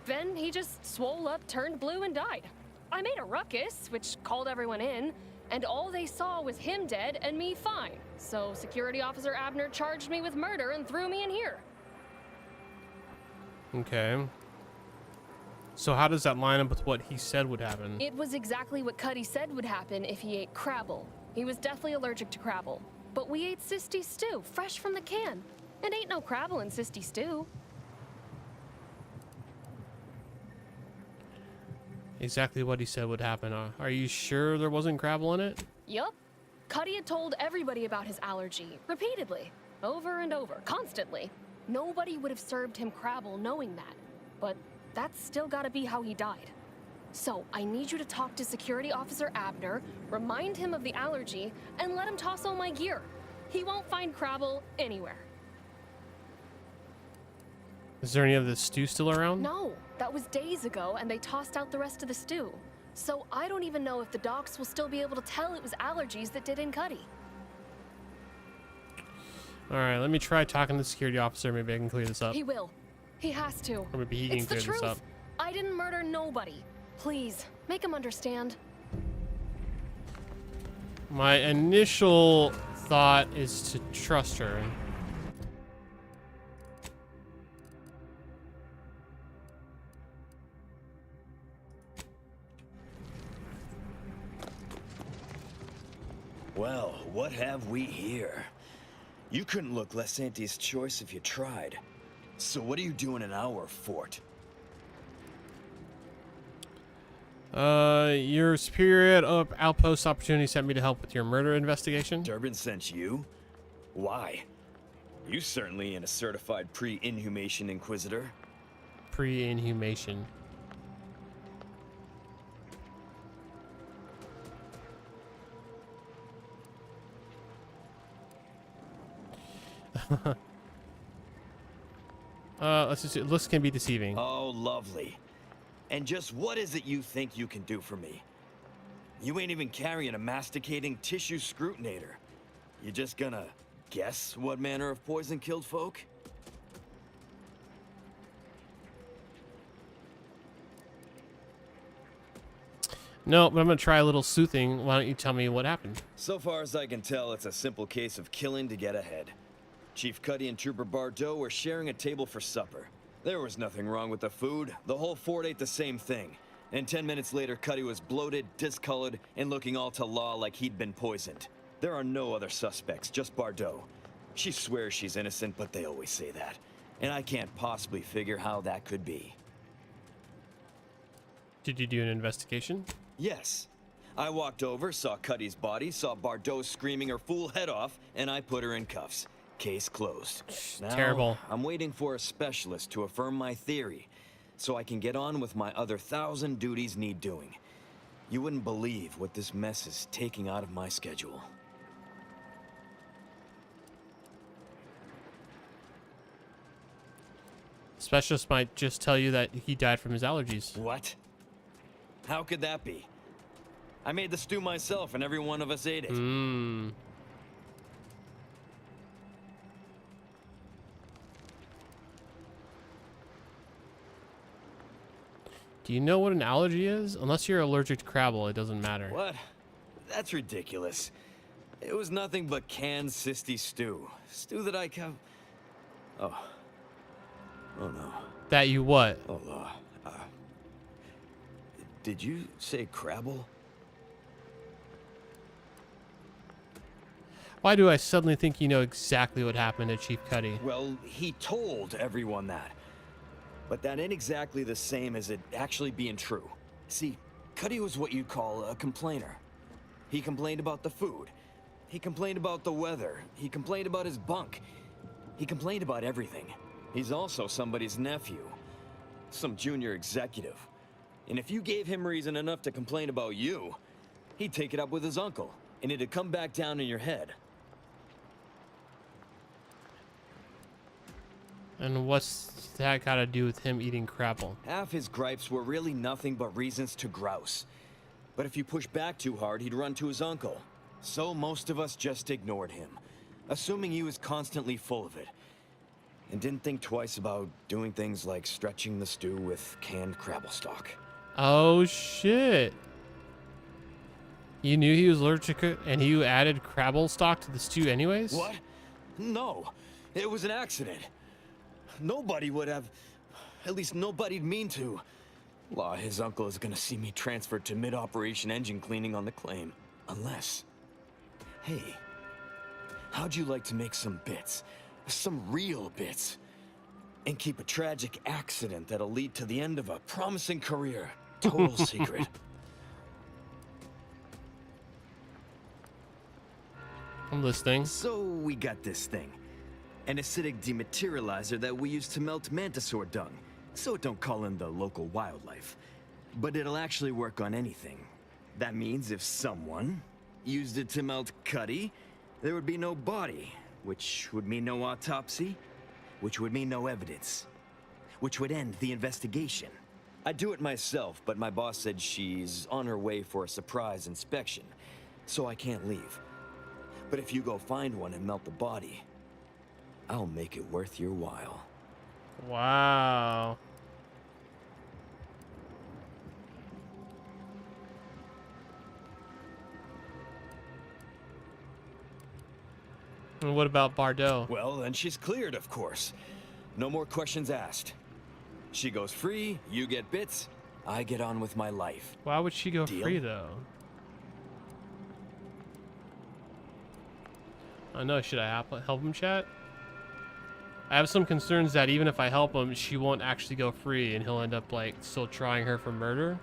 Then he just swole up, turned blue, and died. I made a ruckus, which called everyone in, and all they saw was him dead and me fine. So Security Officer Abner charged me with murder and threw me in here. Okay. So how does that line up with what he said would happen? It was exactly what Cuddy said would happen if he ate crabble. He was deathly allergic to crabble. But we ate Sisty's stew, fresh from the can. It ain't no Crabble and Sisty stew. Exactly what he said would happen. Are you sure there wasn't Crabble in it? Yup. Cuddy had told everybody about his allergy, repeatedly, over and over, constantly. Nobody would have served him Crabble knowing that. But that's still gotta be how he died. So, I need you to talk to Security Officer Abner, remind him of the allergy, and let him toss all my gear. He won't find Crabble anywhere. Is there any of the stew still around? No, that was days ago, and they tossed out the rest of the stew. So I don't even know if the docs will still be able to tell it was allergies that did in Cuddy. Alright, let me try talking to the security officer. Maybe I can clear this up. He will. He has to. Or maybe he can clear this up. I didn't murder nobody. Please, make him understand. My initial thought is to trust her. Well, what have we here? You couldn't look less Auntie's choice if you tried. So what are you doing in our fort? Your superior outpost opportunity sent me to help with your murder investigation. Durbin sent you? Why? You certainly ain't a certified pre-inhumation inquisitor. Pre-inhumation. Let's just. Looks can be deceiving. Oh, lovely. And just what is it you think you can do for me? You ain't even carrying a masticating tissue scrutinator. You just gonna guess what manner of poison killed folk? No, but I'm gonna try a little soothing. Why don't you tell me what happened? So far as I can tell, it's a simple case of killing to get ahead. Chief Cuddy and Trooper Bardot were sharing a table for supper. There was nothing wrong with the food. The whole fort ate the same thing. And 10 minutes later, Cuddy was bloated, discolored, and looking all to law like he'd been poisoned. There are no other suspects, just Bardot. She swears she's innocent, but they always say that. And I can't possibly figure how that could be. Did you do an investigation? Yes. I walked over, saw Cuddy's body, saw Bardot screaming her fool head off, and I put her in cuffs. Case closed. Now, terrible. I'm waiting for a specialist to affirm my theory, so I can get on with my other 1,000 duties need doing. You wouldn't believe what this mess is taking out of my schedule. Specialist might just tell you that he died from his allergies. What? How could that be? I made the stew myself and every one of us ate it. Do you know what an allergy is? Unless you're allergic to Crabble, it doesn't matter. What? That's ridiculous. It was nothing but canned sisty stew. Stew that I Oh. Oh no. That you what? Oh, did you say Crabble? Why do I suddenly think you know exactly what happened to Chief Cuddy? Well, he told everyone that. But that ain't exactly the same as it actually being true. See, Cuddy was what you'd call a complainer. He complained about the food. He complained about the weather. He complained about his bunk. He complained about everything. He's also somebody's nephew. Some junior executive. And if you gave him reason enough to complain about you, he'd take it up with his uncle, and it'd come back down in your head. And what's that got to do with him eating Crabble? Half his gripes were really nothing but reasons to grouse. But if you push back too hard, he'd run to his uncle. So most of us just ignored him, assuming he was constantly full of it. And didn't think twice about doing things like stretching the stew with canned Crabble stock. Oh, shit. You knew he was allergic and you added Crabble stock to the stew anyways? What? No. It was an accident. Nobody would have... At least nobody'd mean to. Law, his uncle is gonna see me transferred to mid-operation engine cleaning on the claim. Unless... Hey, how'd you like to make some bits Some real bits. And keep a tragic accident that'll lead to the end of a promising career. Total secret. I'm listening. So we got this thing. An acidic dematerializer that we use to melt mantisaur dung, so it don't call in the local wildlife. But it'll actually work on anything. That means if someone used it to melt Cuddy, there would be no body, which would mean no autopsy, which would mean no evidence, which would end the investigation. I'd do it myself, but my boss said she's on her way for a surprise inspection, so I can't leave. But if you go find one and melt the body, I'll make it worth your while. Wow. And what about Bardot? Well, then she's cleared, of course. No more questions asked. She goes free, you get bits, I get on with my life. Why would she go Deal? free, though? I know, should I help him, chat? I have some concerns that even if I help him, she won't actually go free and he'll end up, like, still trying her for murder.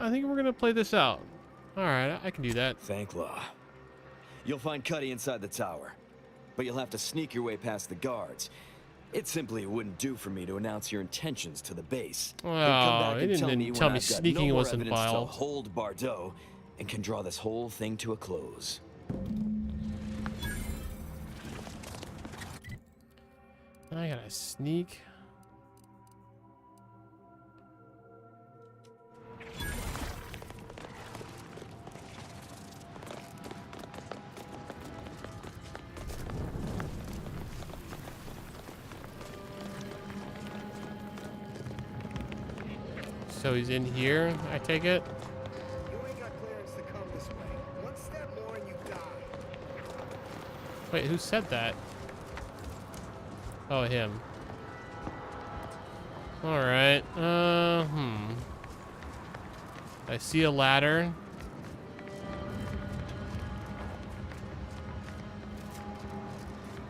I think we're gonna play this out. Alright, I can do that. Thank law. You'll find Cuddy inside the tower, but you'll have to sneak your way past the guards. It simply wouldn't do for me to announce your intentions to the base. Oh, he didn't tell me sneaking was involved. Hold Bardot and can draw this whole thing to a close. I gotta sneak. So he's in here, I take it. You ain't got clearance to come this way. One step more and you die. Wait, who said that? Oh, him. Alright, I see a ladder.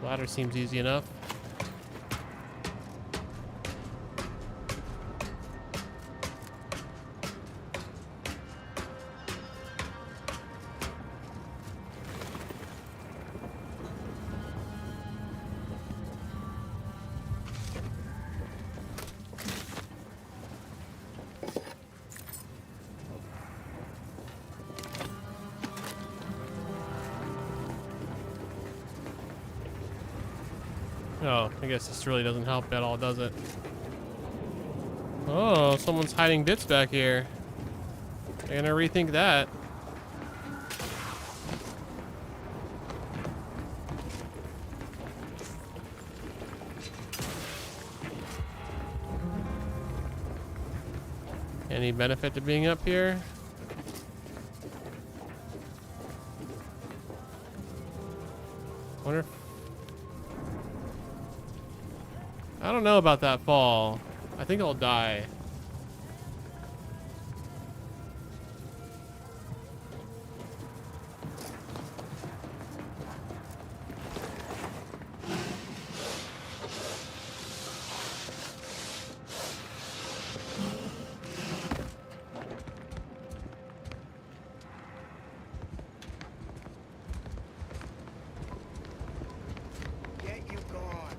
Ladder seems easy enough. Oh, I guess this really doesn't help at all, does it? Oh, someone's hiding bits back here. I'm gonna rethink that. Any benefit to being up here? Wonder if... I don't know about that fall. I think I'll die. Get you gone.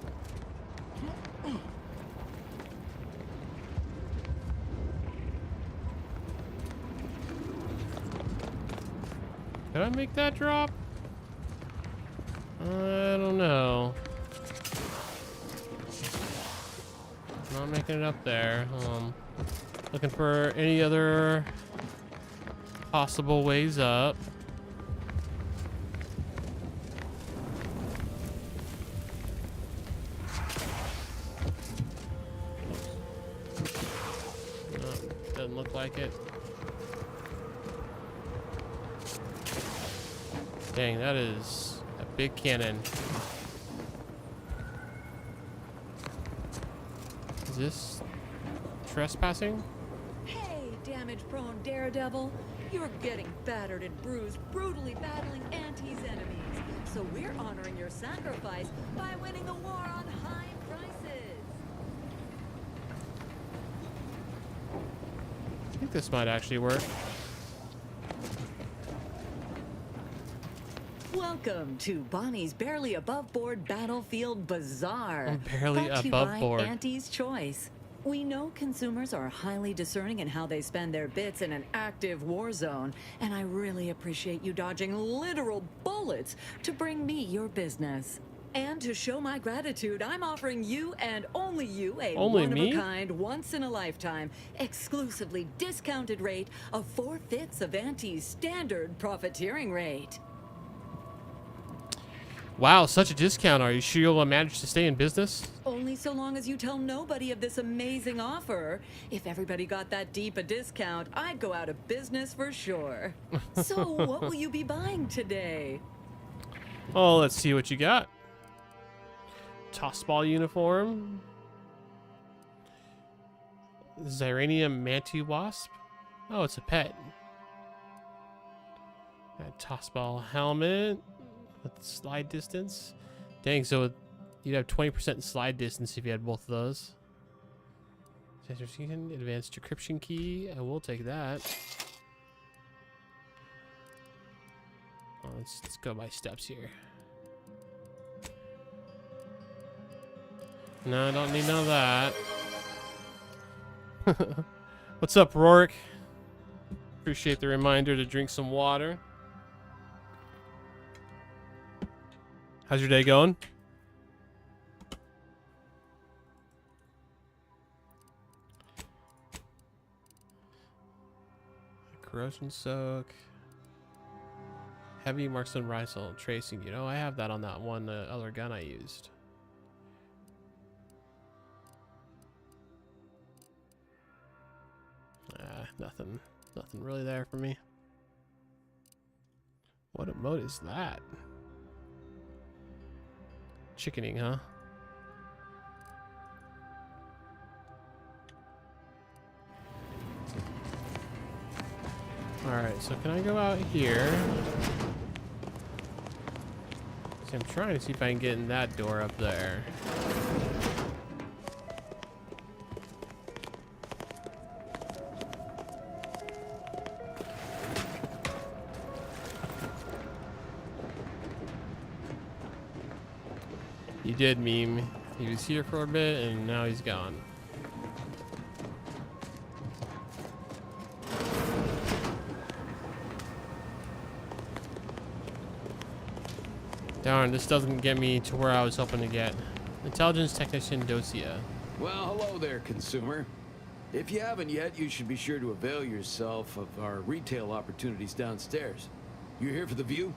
Did I make that drop? I don't know. Not making it up there. Looking for any other possible ways up. No, doesn't look like it. Dang, that is a big cannon. Is this trespassing? Hey, damn damage-prone daredevil. You're getting battered and bruised, brutally battling Auntie's enemies. So we're honoring your sacrifice by winning the war on high prices. I think this might actually work. Welcome to Bonnie's Barely Above Board Battlefield Bazaar. I'm barely Brought to you above by board. Auntie's Choice. We know consumers are highly discerning in how they spend their bits in an active war zone, and I really appreciate you dodging literal bullets to bring me your business. And to show my gratitude, I'm offering you and only you a Only me? one-of-a-kind, once-in-a-lifetime, exclusively discounted rate of 4/5 of Auntie's standard profiteering rate. Wow, such a discount. Are you sure you'll manage to stay in business? Only so long as you tell nobody of this amazing offer. If everybody got that deep a discount, I'd go out of business for sure. So what will you be buying today? Oh, let's see what you got. Tossball uniform. Ziranium mantis wasp. Oh, it's a pet. A tossball helmet with slide distance. Dang, so you'd have 20% slide distance if you had both of those. Advanced decryption key. I will take that. Oh, let's go by steps here. No, I don't need none of that. What's up, Rourke? Appreciate the reminder to drink some water. How's your day going? Corrosion soak. Heavy marksman rifle tracing. You know, I have that on that one other gun I used. Nothing really there for me. What mode is that? Chickening, huh? Alright, so can I go out here? See, I'm trying to see if I can get in that door up there. You did, meme. He was here for a bit and now he's gone. Darn, this doesn't get me to where I was hoping to get. Intelligence Technician Dosia. Well, hello there, consumer. If you haven't yet, you should be sure to avail yourself of our retail opportunities downstairs. You here for the view?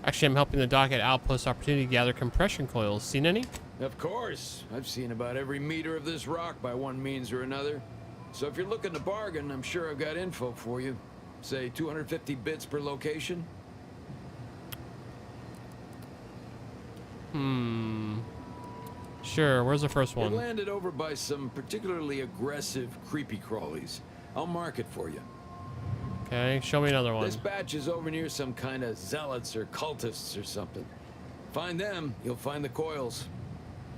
Actually, I'm helping the dock at Outpost Opportunity gather compression coils. Seen any? Of course. I've seen about every meter of this rock by one means or another. So if you're looking to bargain, I'm sure I've got info for you. Say 250 bits per location. Sure, where's the first one? It landed over by some particularly aggressive creepy crawlies. I'll mark it for you. Okay, show me another one. This batch is over near some kind of zealots or cultists or something. Find them, you'll find the coils.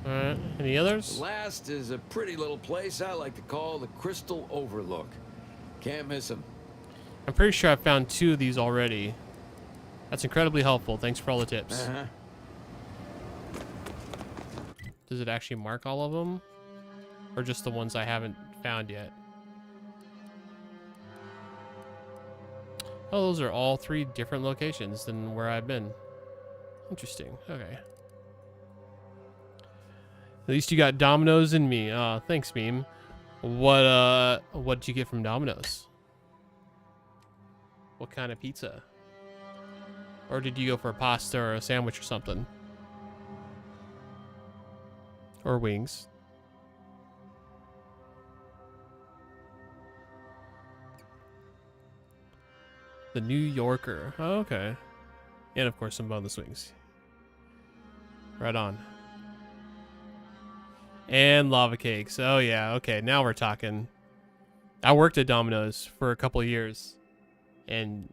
Alright, any others? The last is a pretty little place I like to call the Crystal Overlook. Can't miss them. I'm pretty sure I've found 2 of these already. That's incredibly helpful. Thanks for all the tips. Does it actually mark all of them? Or just the ones I haven't found yet? Oh, those are all 3 different locations than where I've been. Interesting. Okay. At least you got Domino's in me. Thanks, meme. What'd you get from Domino's? What kind of pizza? Or did you go for a pasta or a sandwich or something? Or wings? The New Yorker. Oh, okay. And of course some boneless wings. Right on. And lava cakes. Oh, yeah. Okay, now we're talking. I worked at Domino's for a couple of years. And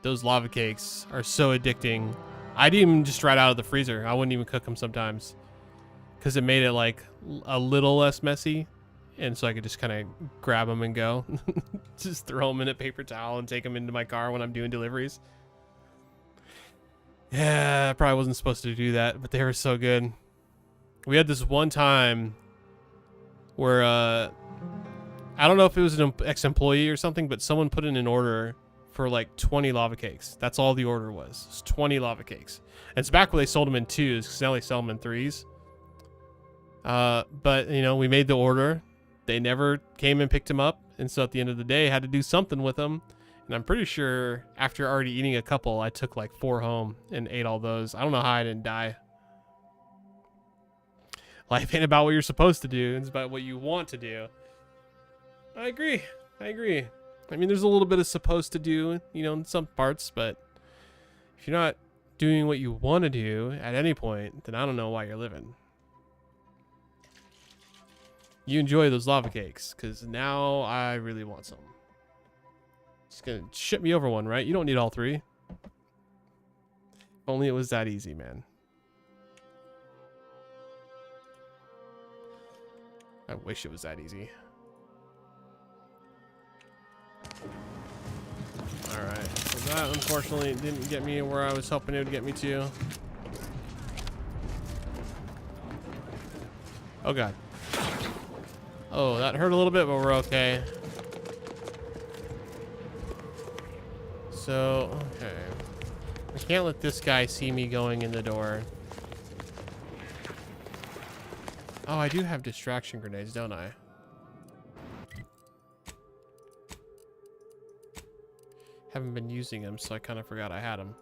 those lava cakes are so addicting. I'd even just right out of the freezer. I wouldn't even cook them sometimes. Because it made it, like, a little less messy. And so I could just kind of grab them and go. Just throw them in a paper towel and take them into my car when I'm doing deliveries. Yeah, I probably wasn't supposed to do that, but they were so good. We had this one time where, I don't know if it was an ex-employee or something, but someone put in an order for like 20 lava cakes. That's all the order was. It's 20 lava cakes. And it's back when they sold them in 2s, because now they sell them in 3s. But, you know, we made the order. They never came and picked them up. And so at the end of the day, I had to do something with them. And I'm pretty sure after already eating a couple, I took like 4 home and ate all those. I don't know how I didn't die. Life ain't about what you're supposed to do. It's about what you want to do. I agree. I mean, there's a little bit of supposed to do, you know, in some parts. But if you're not doing what you want to do at any point, then I don't know why you're living. You enjoy those lava cakes, because now I really want some. Just gonna ship me over one, right? You don't need all 3. If only it was that easy, man. I wish it was that easy. Alright, so that unfortunately didn't get me where I was hoping it would get me to. Oh god. Oh, that hurt a little bit, but we're okay. So, okay. I can't let this guy see me going in the door. Oh, I do have distraction grenades, don't I? Haven't been using them, so I kind of forgot I had them.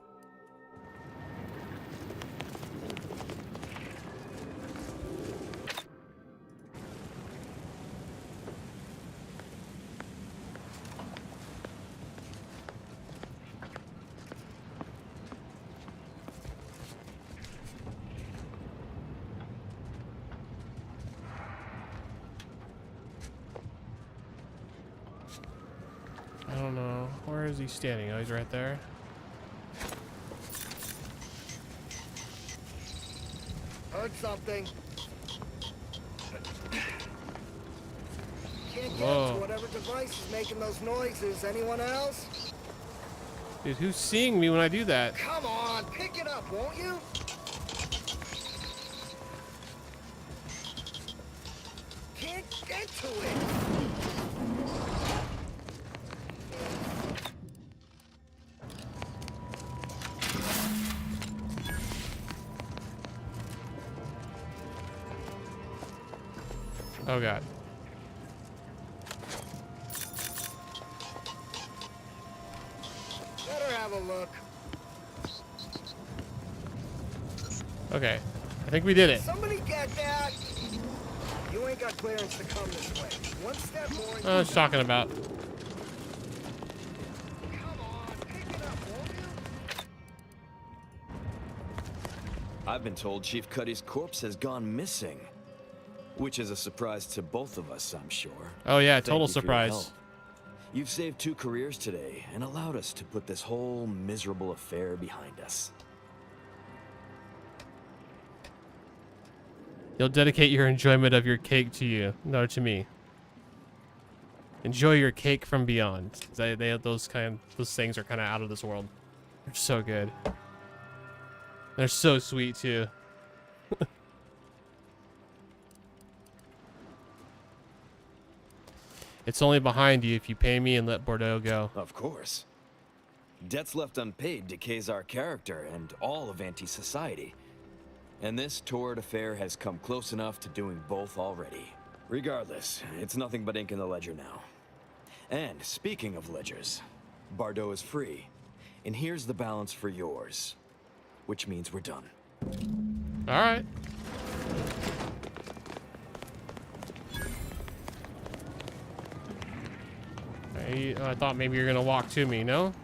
I don't know. Where is he standing? Oh, he's right there. Heard something. Can't get Whoa. to whatever device is making those noises. Anyone else? Dude, who's seeing me when I do that? Come on, pick it up, won't you? Can't get to it. Oh god. Better have a look. Okay. I think we did it. Somebody get that. You ain't got clearance to come this way. One step more. I was talking about. I've been told Chief Cuddy's corpse has gone missing. Which is a surprise to both of us, I'm sure. Oh yeah, Thank total you for your surprise. help. You've saved 2 careers today and allowed us to put this whole miserable affair behind us. You'll dedicate your enjoyment of your cake to you, no, to me. Enjoy your cake from beyond. They have those things are kind of out of this world. They're so good. They're so sweet too. It's only behind you if you pay me and let Bordeaux go. Of course. Debts left unpaid decays our character and all of anti-society. And this torrid affair has come close enough to doing both already. Regardless, it's nothing but ink in the ledger now. And speaking of ledgers, Bordeaux is free. And here's the balance for yours. Which means we're done. Alright. I thought maybe you're gonna walk to me, no?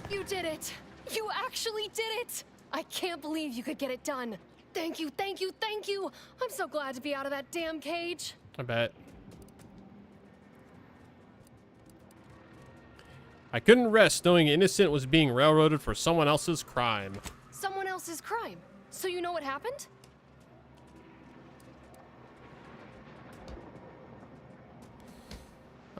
You did it! You actually did it! I can't believe you could get it done. Thank you, thank you, thank you! I'm so glad to be out of that damn cage. I bet. I couldn't rest knowing an innocent was being railroaded for someone else's crime. Someone else's crime. So you know what happened?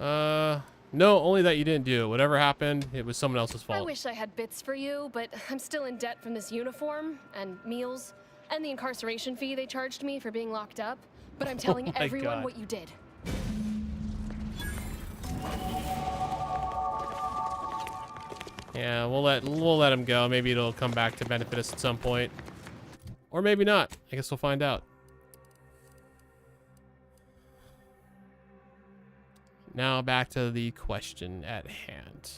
No, only that you didn't do it. Whatever happened, it was someone else's fault. I wish I had bits for you, but I'm still in debt from this uniform and meals and the incarceration fee they charged me for being locked up. But I'm telling everyone God. what you did. Yeah, we'll let him go. Maybe it'll come back to benefit us at some point. Or maybe not. I guess we'll find out. Now back to the question at hand.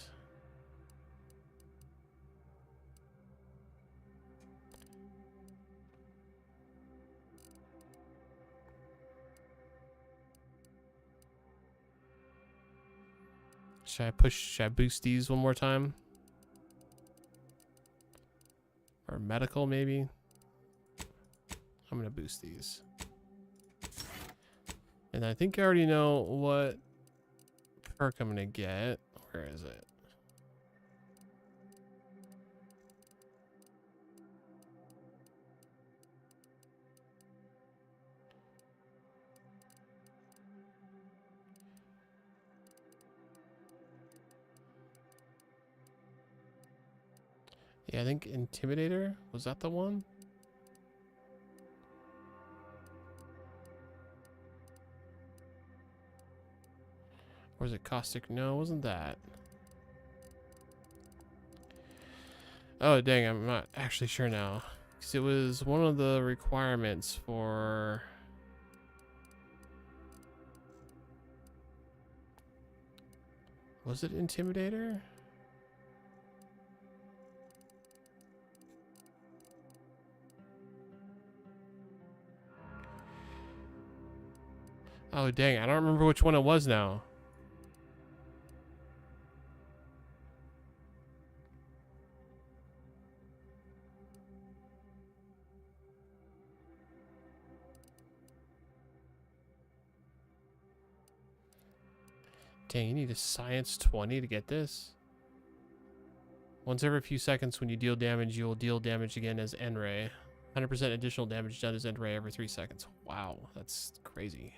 Should I boost these one more time? Or medical, maybe? I'm gonna boost these. And I think I already know what perk I'm gonna get. Where is it? Yeah, I think Intimidator, was that the one? Or is it Caustic? No, it wasn't that. Oh, dang, I'm not actually sure now. Because it was one of the requirements for... Was it Intimidator? Oh, dang, I don't remember which one it was now. Dang, you need a science 20 to get this? Once every few seconds when you deal damage, you will deal damage again as N-Ray. 100% additional damage done as N-Ray every 3 seconds. Wow, that's crazy.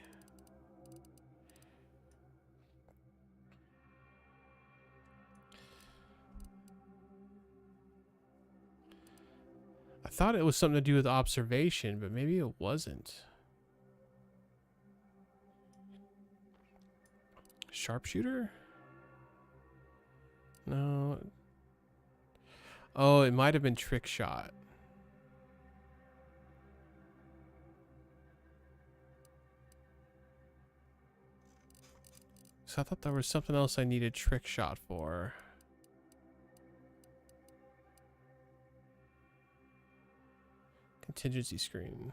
I thought it was something to do with observation, but maybe it wasn't. Sharpshooter? No. Oh, it might have been trick shot. So I thought there was something else I needed trick shot for. Contingency screen.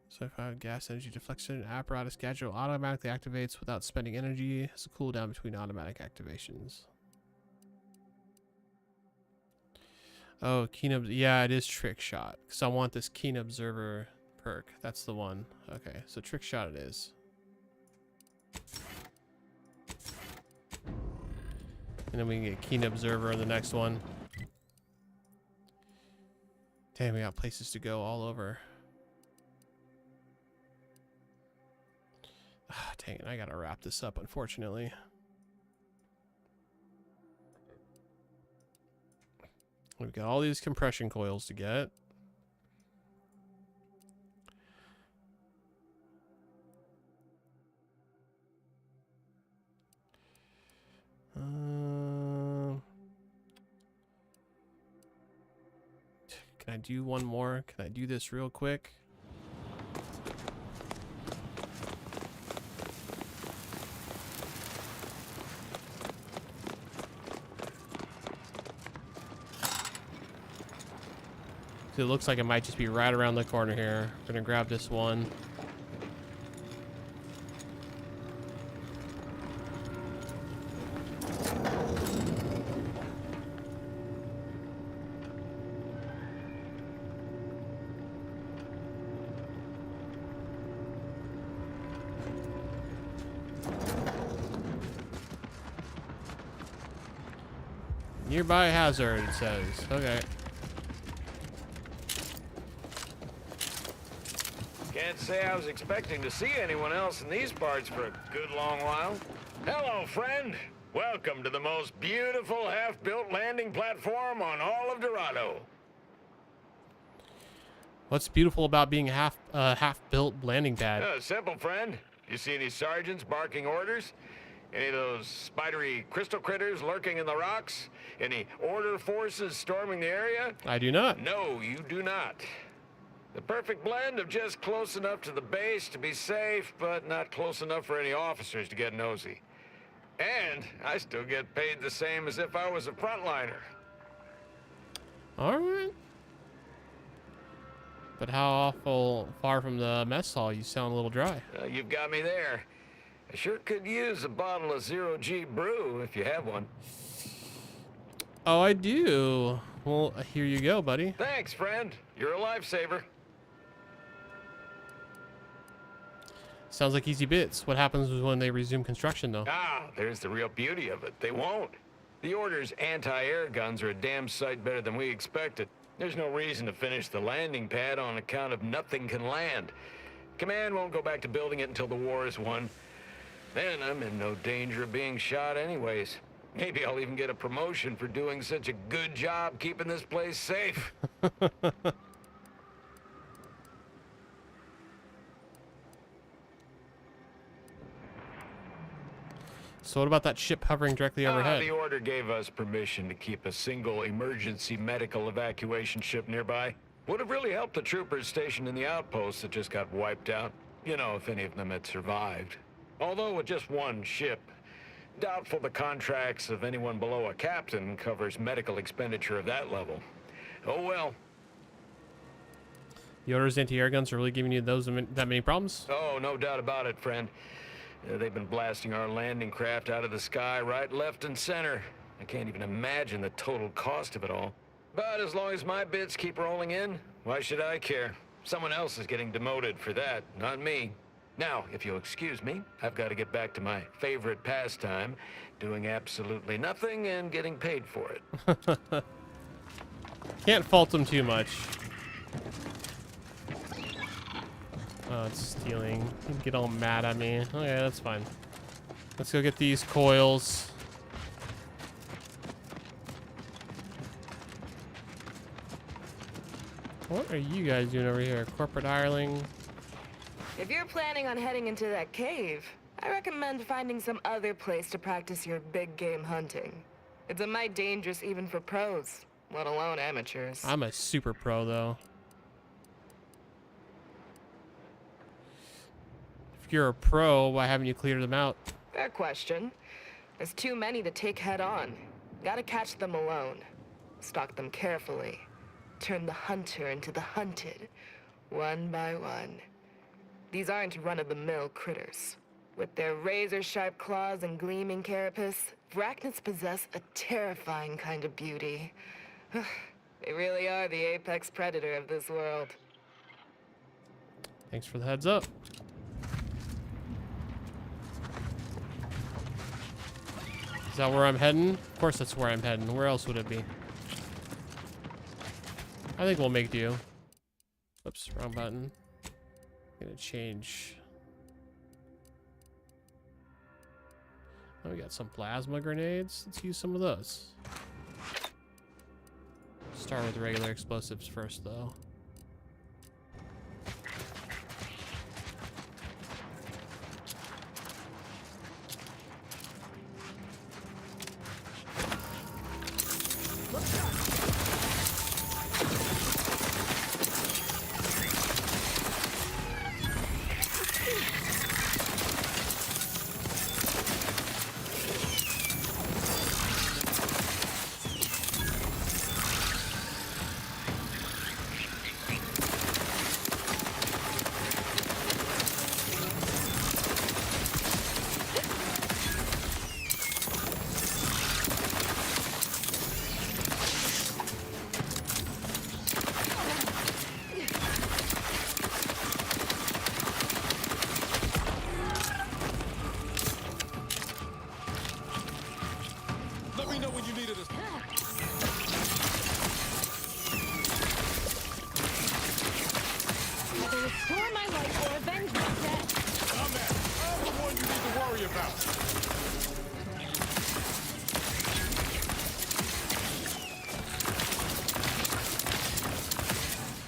So if I have gas energy deflection, apparatus gadget automatically activates without spending energy. It's a cooldown between automatic activations. Oh, keen yeah, it is trick shot. Because I want this keen observer perk. That's the one. Okay, so trick shot it is. And then we can get keen observer in the next one. Damn, we got places to go all over. Ah, dang it, I gotta wrap this up, unfortunately. We've got all these compression coils to get. Can I do one more? Can I do this real quick? So it looks like it might just be right around the corner here. We're gonna grab this one. Nearby hazard, it says. Okay. Can't say I was expecting to see anyone else in these parts for a good long while. Hello, friend. Welcome to the most beautiful half-built landing platform on all of Dorado. What's beautiful about being a half-built landing pad? Simple, friend. You see any sergeants barking orders? Any of those spidery crystal critters lurking in the rocks? Any order forces storming the area? I do not. No, you do not. The perfect blend of just close enough to the base to be safe, but not close enough for any officers to get nosy. And I still get paid the same as if I was a frontliner. All right. But how far from the mess hall? You sound a little dry. You've got me there. I sure could use a bottle of zero-G brew if you have one. Oh, I do. Well, here you go, buddy. Thanks, friend. You're a lifesaver. Sounds like easy bits. What happens when they resume construction, though? Ah, there's the real beauty of it. They won't. The Order's anti-air guns are a damn sight better than we expected. There's no reason to finish the landing pad on account of nothing can land. Command won't go back to building it until the war is won. Then I'm in no danger of being shot anyways. Maybe I'll even get a promotion for doing such a good job keeping this place safe. So what about that ship hovering directly overhead? The Order gave us permission to keep a single emergency medical evacuation ship nearby. Would have really helped the troopers stationed in the outposts that just got wiped out. You know, if any of them had survived. Although with just one ship, doubtful the contracts of anyone below a captain covers medical expenditure of that level. Oh well. The Order's anti-air guns are really giving you that many problems? Oh, no doubt about it, friend. They've been blasting our landing craft out of the sky right, left, and center. I can't even imagine the total cost of it all. But as long as my bits keep rolling in, why should I care? Someone else is getting demoted for that, not me. Now, if you'll excuse me, I've got to get back to my favorite pastime, doing absolutely nothing and getting paid for it. Can't fault them too much. Oh, it's stealing. You get all mad at me. Okay, that's fine. Let's go get these coils. What are you guys doing over here? Corporate hireling? If you're planning on heading into that cave, I recommend finding some other place to practice your big game hunting. It's a mite dangerous even for pros, let alone amateurs. I'm a super pro, though. If you're a pro, why haven't you cleared them out? Fair question. There's too many to take head on. Gotta catch them alone. Stalk them carefully. Turn the hunter into the hunted, one by one. These aren't run-of-the-mill critters. With their razor-sharp claws and gleaming carapace, Vracnids possess a terrifying kind of beauty. They really are the apex predator of this world. Thanks for the heads up. Is that where I'm heading? Of course that's where I'm heading. Where else would it be? I think we'll make do. Oops, wrong button. Gonna change. Oh, we got some plasma grenades. Let's use some of those. Start with regular explosives first, though. you need to worry about.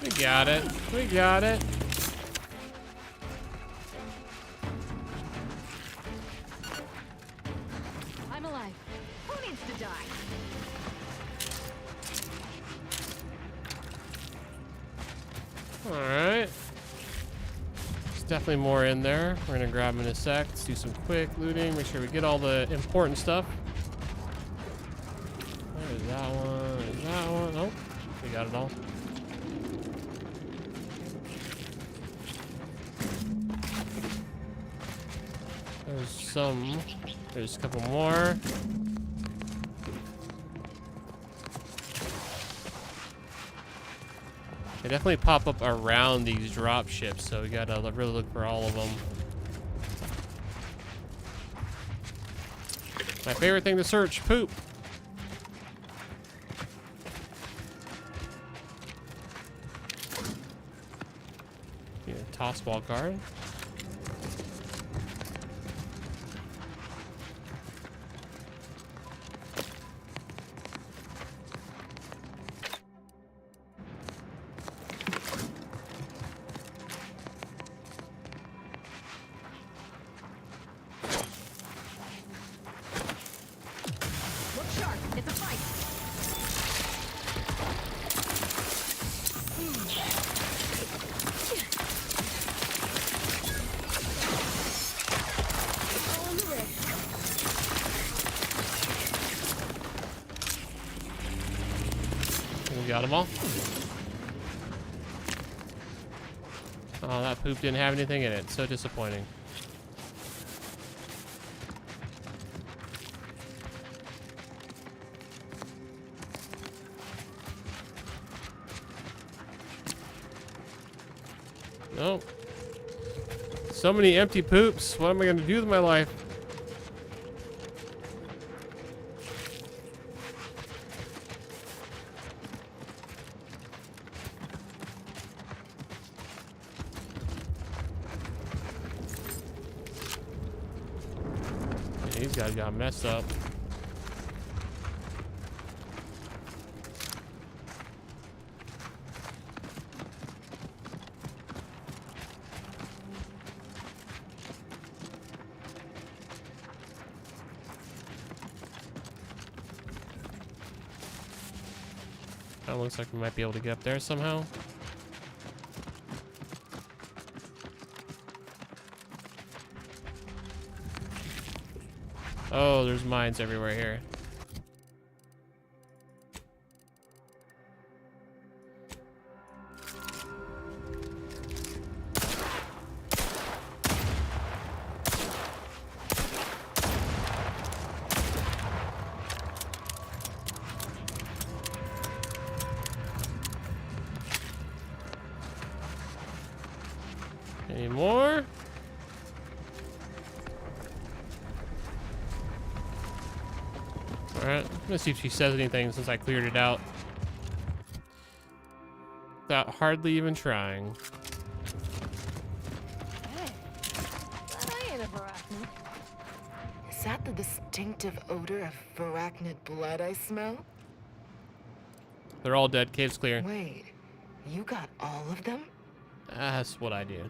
We got it. We got it. I'm alive. Who needs to die? Alright. There's definitely more in there. We're gonna grab them in a sec. Let's do some quick looting. Make sure we get all the important stuff. There's that one. There's that one. Oh, we got it all. There's some. There's a couple more. They definitely pop up around these drop ships, so we gotta really look for all of them. My favorite thing to search, poop. Yeah, toss ball card. Look sharp. It's a fight. All in the rig. We got them all. Oh, that poop didn't have anything in it. So disappointing. Nope. So many empty poops. What am I going to do with my life? Yeah, these guys got messed up. That looks like we might be able to get up there somehow. Oh, there's mines everywhere here. Any more? Alright, I'm gonna see if she says anything since I cleared it out. Without hardly even trying. Hey, but I ain't a Varachnid. Is that the distinctive odor of Varachnid blood I smell? They're all dead. Cave's clear. Wait, you got all of them? That's what I do.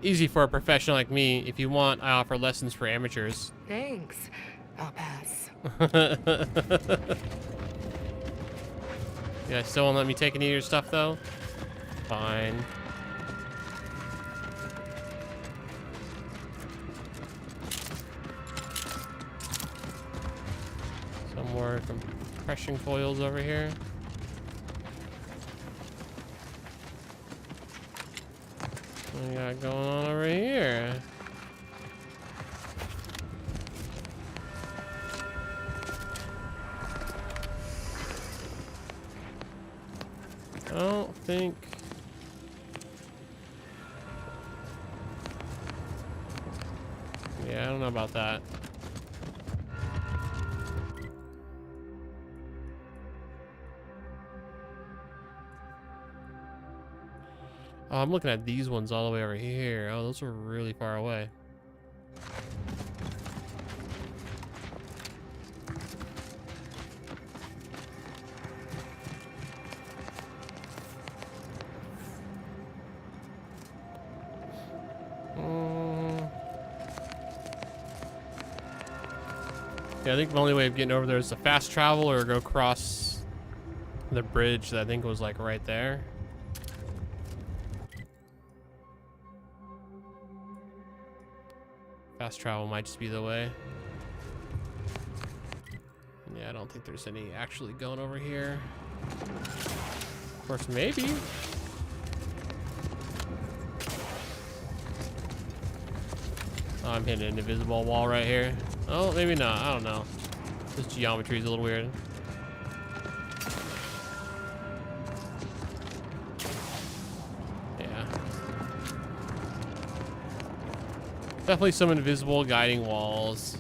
Easy for a professional like me. If you want, I offer lessons for amateurs. Thanks. I'll pass. You guys still won't let me take any of your stuff, though? Fine. Some more compression coils over here. What we got going on over here? I don't think... Yeah, I don't know about that. Oh, I'm looking at these ones all the way over here. Oh, those are really far away. Yeah, I think the only way of getting over there is to fast travel or go across the bridge that I think was like right there. Fast travel might just be the way. Yeah, I don't think there's any actually going over here. Of course, maybe. Oh, I'm hitting an invisible wall right here. Oh, maybe not. I don't know. This geometry is a little weird. Yeah. Definitely some invisible guiding walls.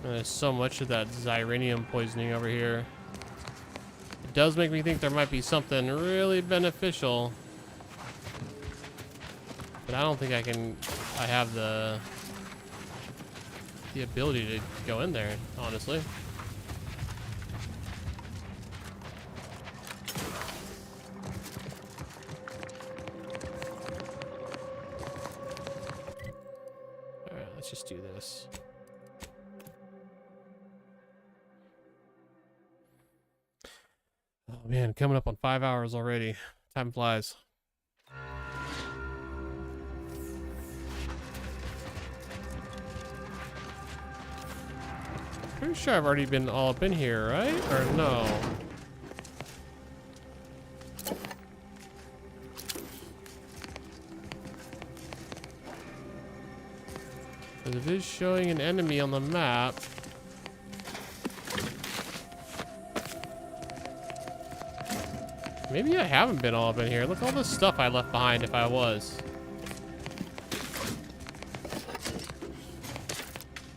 There's so much of that xyranium poisoning over here. It does make me think there might be something really beneficial. But I don't think I have the ability to go in there, honestly. All right, let's just do this. Oh man, coming up on 5 hours already. Time flies. Pretty sure I've already been all up in here, right? Or no? Because it is showing an enemy on the map. Maybe I haven't been all up in here. Look at all the stuff I left behind if I was.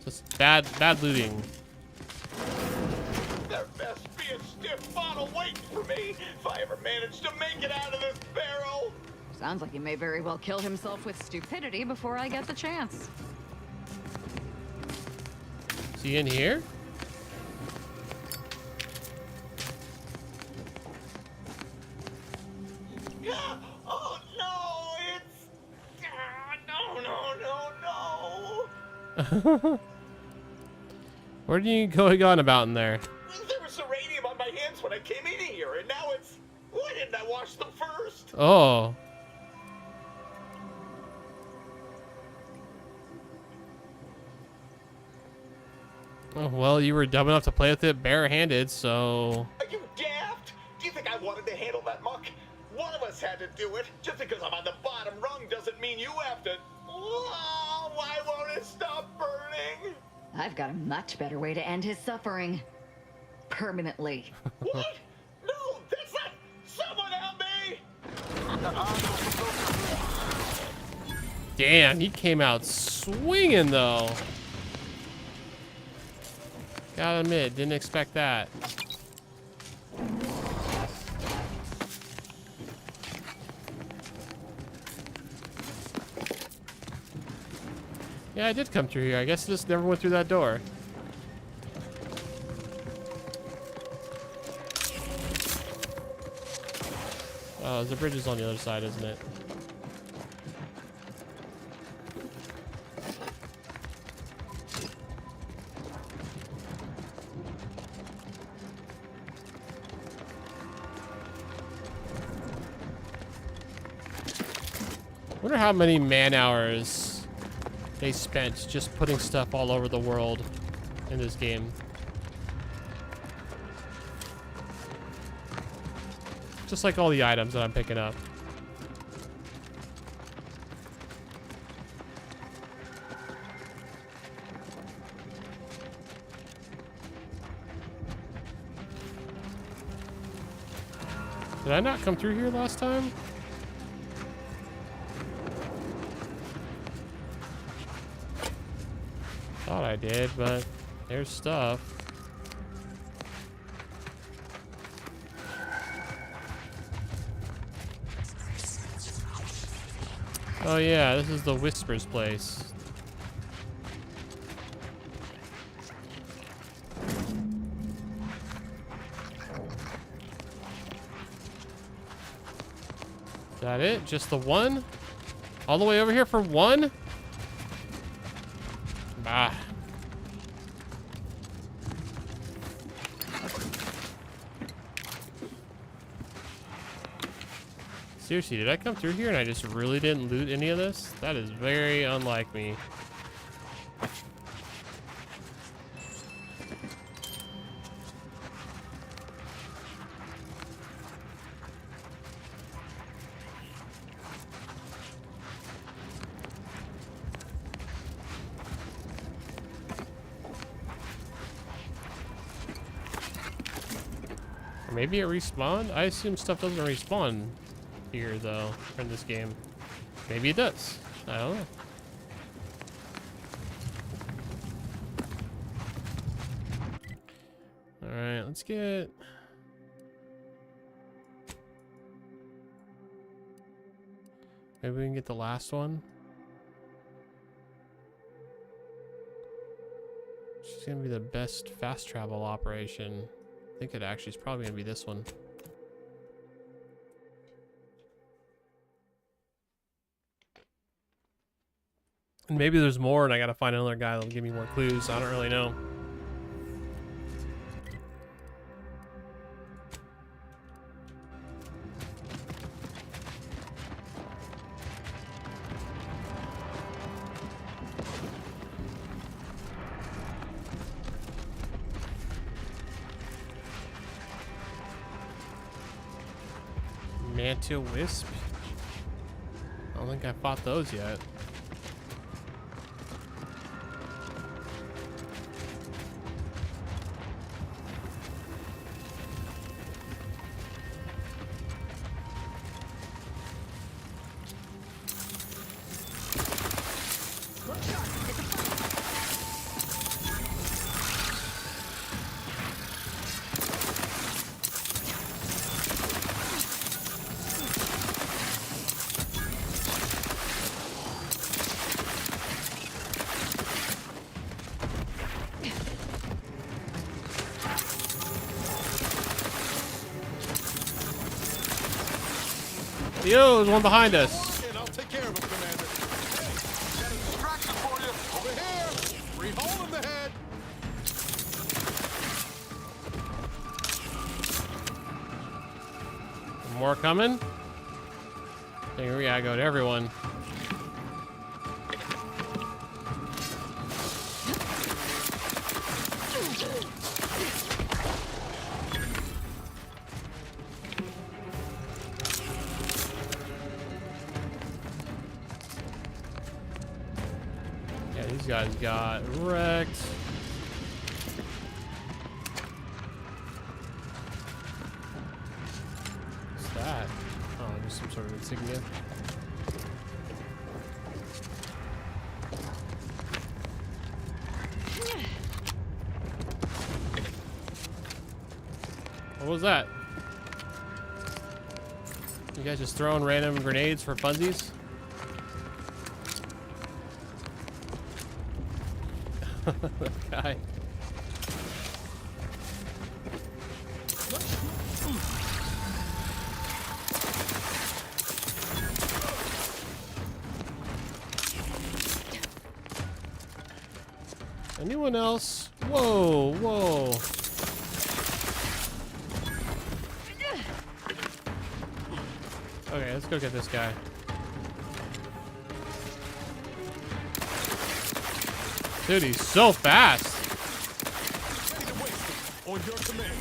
Just bad looting. There best be a stiff bottle waiting for me if I ever manage to make it out of this barrel. Sounds like he may very well kill himself with stupidity before I get the chance. Is he in here? Oh no, it's no. What are you going on about in there? There was uranium on my hands when I came in here, and now it's. Why didn't I wash them first? Oh. Oh, well, you were dumb enough to play with it barehanded, so... Are you daft? Do you think I wanted to handle that muck? One of us had to do it. Just because I'm on the bottom rung doesn't mean you have to. Oh, why won't it stop burning? I've got a much better way to end his suffering. Permanently. What? No, that's not. Someone help me! Damn, he came out swinging, though. Gotta admit, didn't expect that. Yeah, I did come through here. I guess I just never went through that door. Oh, the bridge is on the other side, isn't it? I wonder how many man hours they spent just putting stuff all over the world in this game. Just like all the items that I'm picking up. Did I not come through here last time? Thought I did, but there's stuff. Oh yeah, this is the Whispers place. Is that it? Just the one? All the way over here for one? Bah. Seriously, did I come through here and I just really didn't loot any of this? That is very unlike me. Or maybe it respawned? I assume stuff doesn't respawn here though in this game. Maybe it does. I don't know. All right, let's get. Maybe we can get the last one. It's gonna be the best fast travel operation. I think it actually is probably gonna be this one. And maybe there's more and I gotta find another guy that'll give me more clues. I don't really know. Mantia Wisp? I don't think I fought those yet. Yo, there's one behind us. I'll take care of him, Commander. Hey, got a distraction for you. Over here. Free hole in the head. More coming. I think we gotta go to everyone. These guys got wrecked. What's that? Oh, just some sort of insignia. What was that? You guys just throwing random grenades for funsies? That guy. Anyone else? Whoa, whoa. Okay, let's go get this guy. Dude, he's so fast. On your command.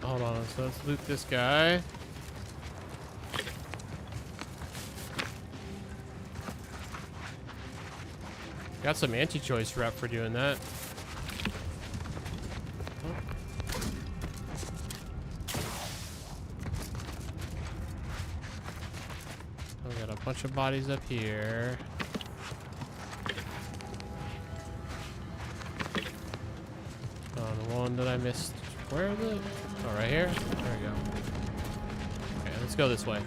Hold on, so let's loot this guy. Got some anti-choice rep for doing that. We got a bunch of bodies up here. The one that I missed. Where is it? Oh, right here? There we go. Okay, let's go this way.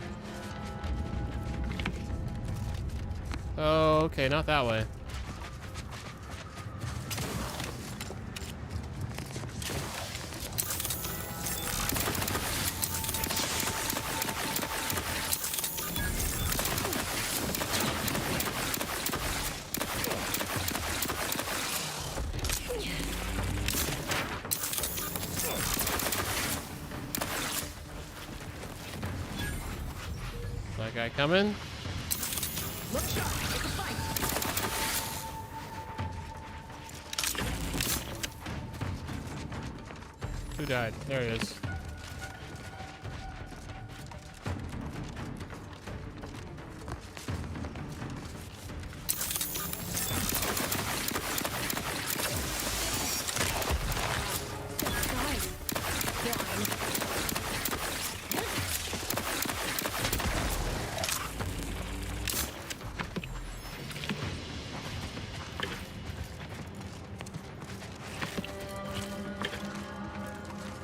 Oh, okay, not that way. That guy coming? Who died? There he is.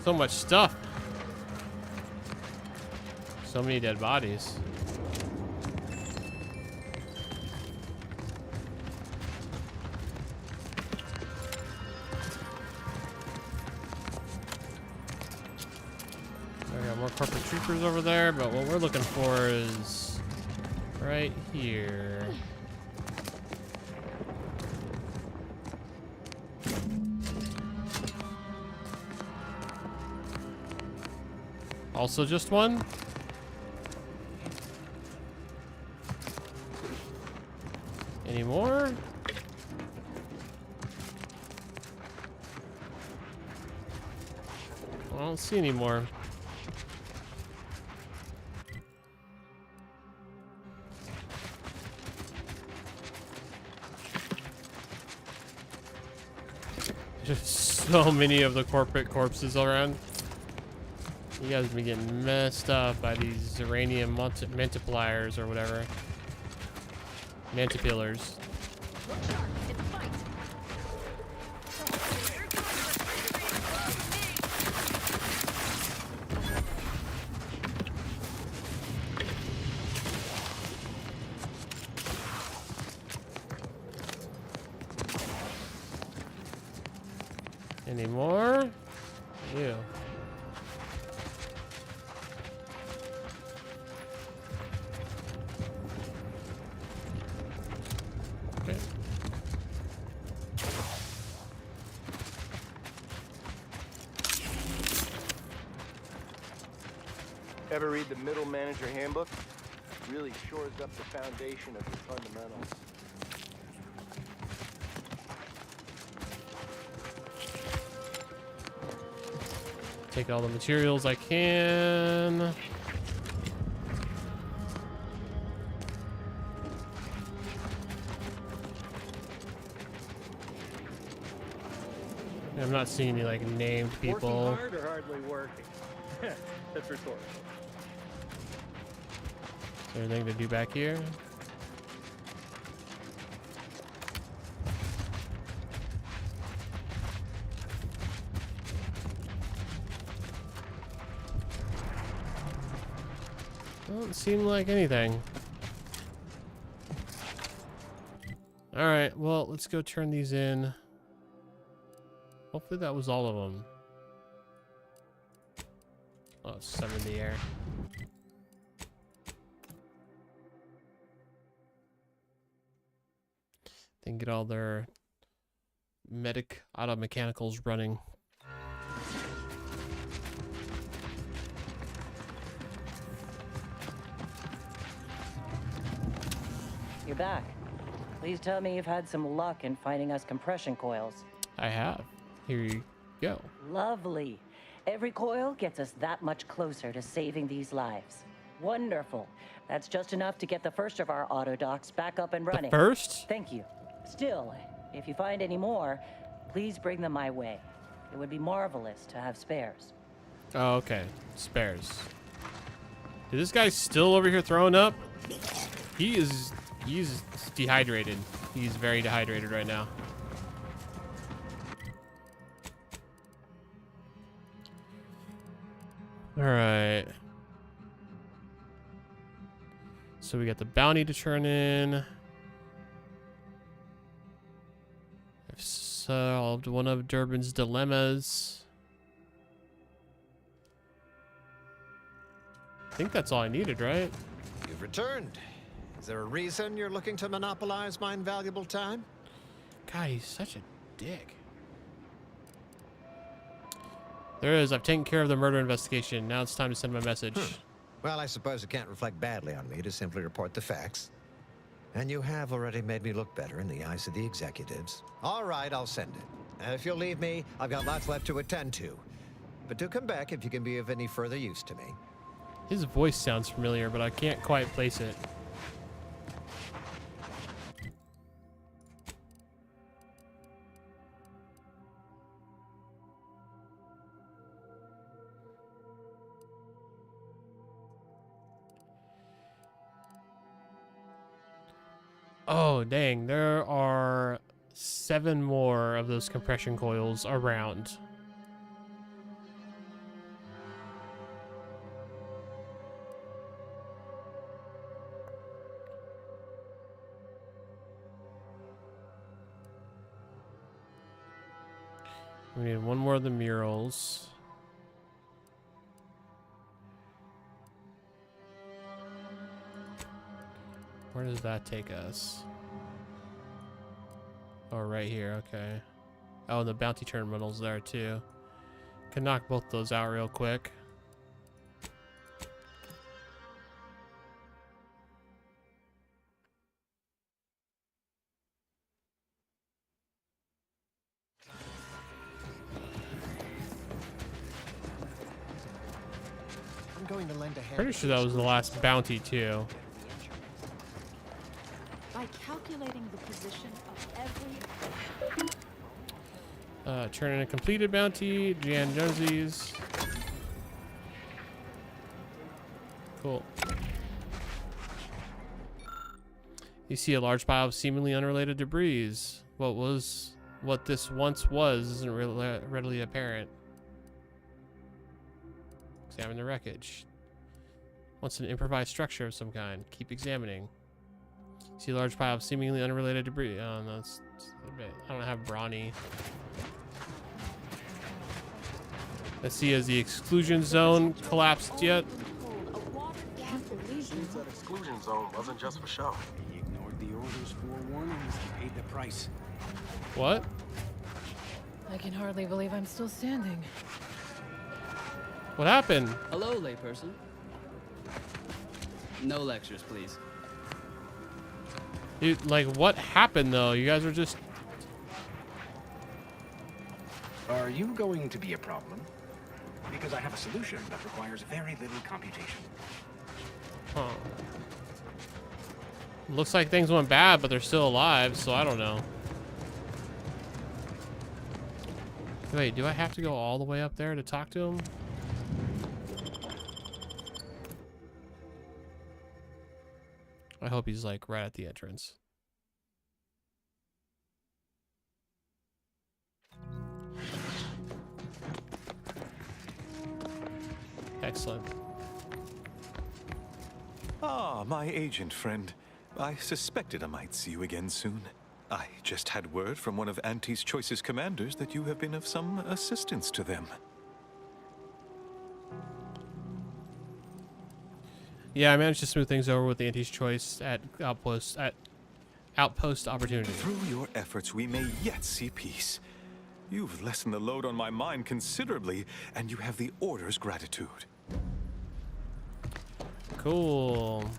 So much stuff. So many dead bodies. I got more corporate troopers over there, but what we're looking for is right here. Also just one? Any more? I don't see any more. Just so many of the corporate corpses around. You guys have been getting messed up by these uranium multipliers or whatever. Mantipillars. Any more? Ew. Okay. Ever read the Middle Manager Handbook? Really shores up the foundation of your fundamentals. Take all the materials I can. I'm not seeing any like named people. Working hard or hardly working? That's rhetorical. Is there anything to do back here? Doesn't seem like anything. All right, well, let's go turn these in. Hopefully that was all of them. Oh, some in the air. Then get all their medic auto mechanicals running. You're back. Please tell me you've had some luck in finding us compression coils. I have. Here you go. Lovely. Every coil gets us that much closer to saving these lives. Wonderful. That's just enough to get the first of our auto docks back up and running. The first? Thank you. Still, if you find any more, please bring them my way. It would be marvelous to have spares. Oh, okay. Spares. Dude, this guy's still over here throwing up. He's dehydrated. He's very dehydrated right now. All right. So we got the bounty to turn in. I've solved one of Durbin's dilemmas. I think that's all I needed, right? You've returned. Is there a reason you're looking to monopolize my invaluable time? God, he's such a dick. There is. I've taken care of the murder investigation. Now it's time to send my message. Well, I suppose it can't reflect badly on me to simply report the facts. And you have already made me look better in the eyes of the executives. All right, I'll send it. And if you'll leave me, I've got lots left to attend to. But do come back if you can be of any further use to me. His voice sounds familiar, but I can't quite place it. Oh, dang. There are 7 more of those compression coils around. We need one more of the murals. Where does that take us? Oh, right here. Okay. Oh, and the bounty terminal's there too. Can knock both those out real quick. I'm going to lend a hand. Pretty sure that was the last bounty too. By calculating the position of every... Turn in a completed bounty. Jan Josie's. Cool. You see a large pile of seemingly unrelated debris. What this once was isn't really readily apparent. Examine the wreckage. What's an improvised structure of some kind? Keep examining. See a large pile of seemingly unrelated debris. Oh, no, it's a bit. I don't have brawny. Let's see, has the exclusion zone collapsed yet? That exclusion zone wasn't just for show. He ignored the orders, forewarnings, he paid the price. What? I can hardly believe I'm still standing. What happened? Hello, layperson. No lectures, please. Dude, like, what happened, though? You guys were just... Are you going to be a problem? Because I have a solution that requires very little computation. Huh. Looks like things went bad, but they're still alive, so I don't know. Wait, do I have to go all the way up there to talk to him? I hope he's like right at the entrance. Excellent. Ah, my agent friend. I suspected I might see you again soon. I just had word from one of Auntie's Choice's commanders that you have been of some assistance to them. Yeah, I managed to smooth things over with the Auntie's Choice at Outpost Opportunity. Through your efforts, we may yet see peace. You've lessened the load on my mind considerably, and you have the Order's gratitude. Cool.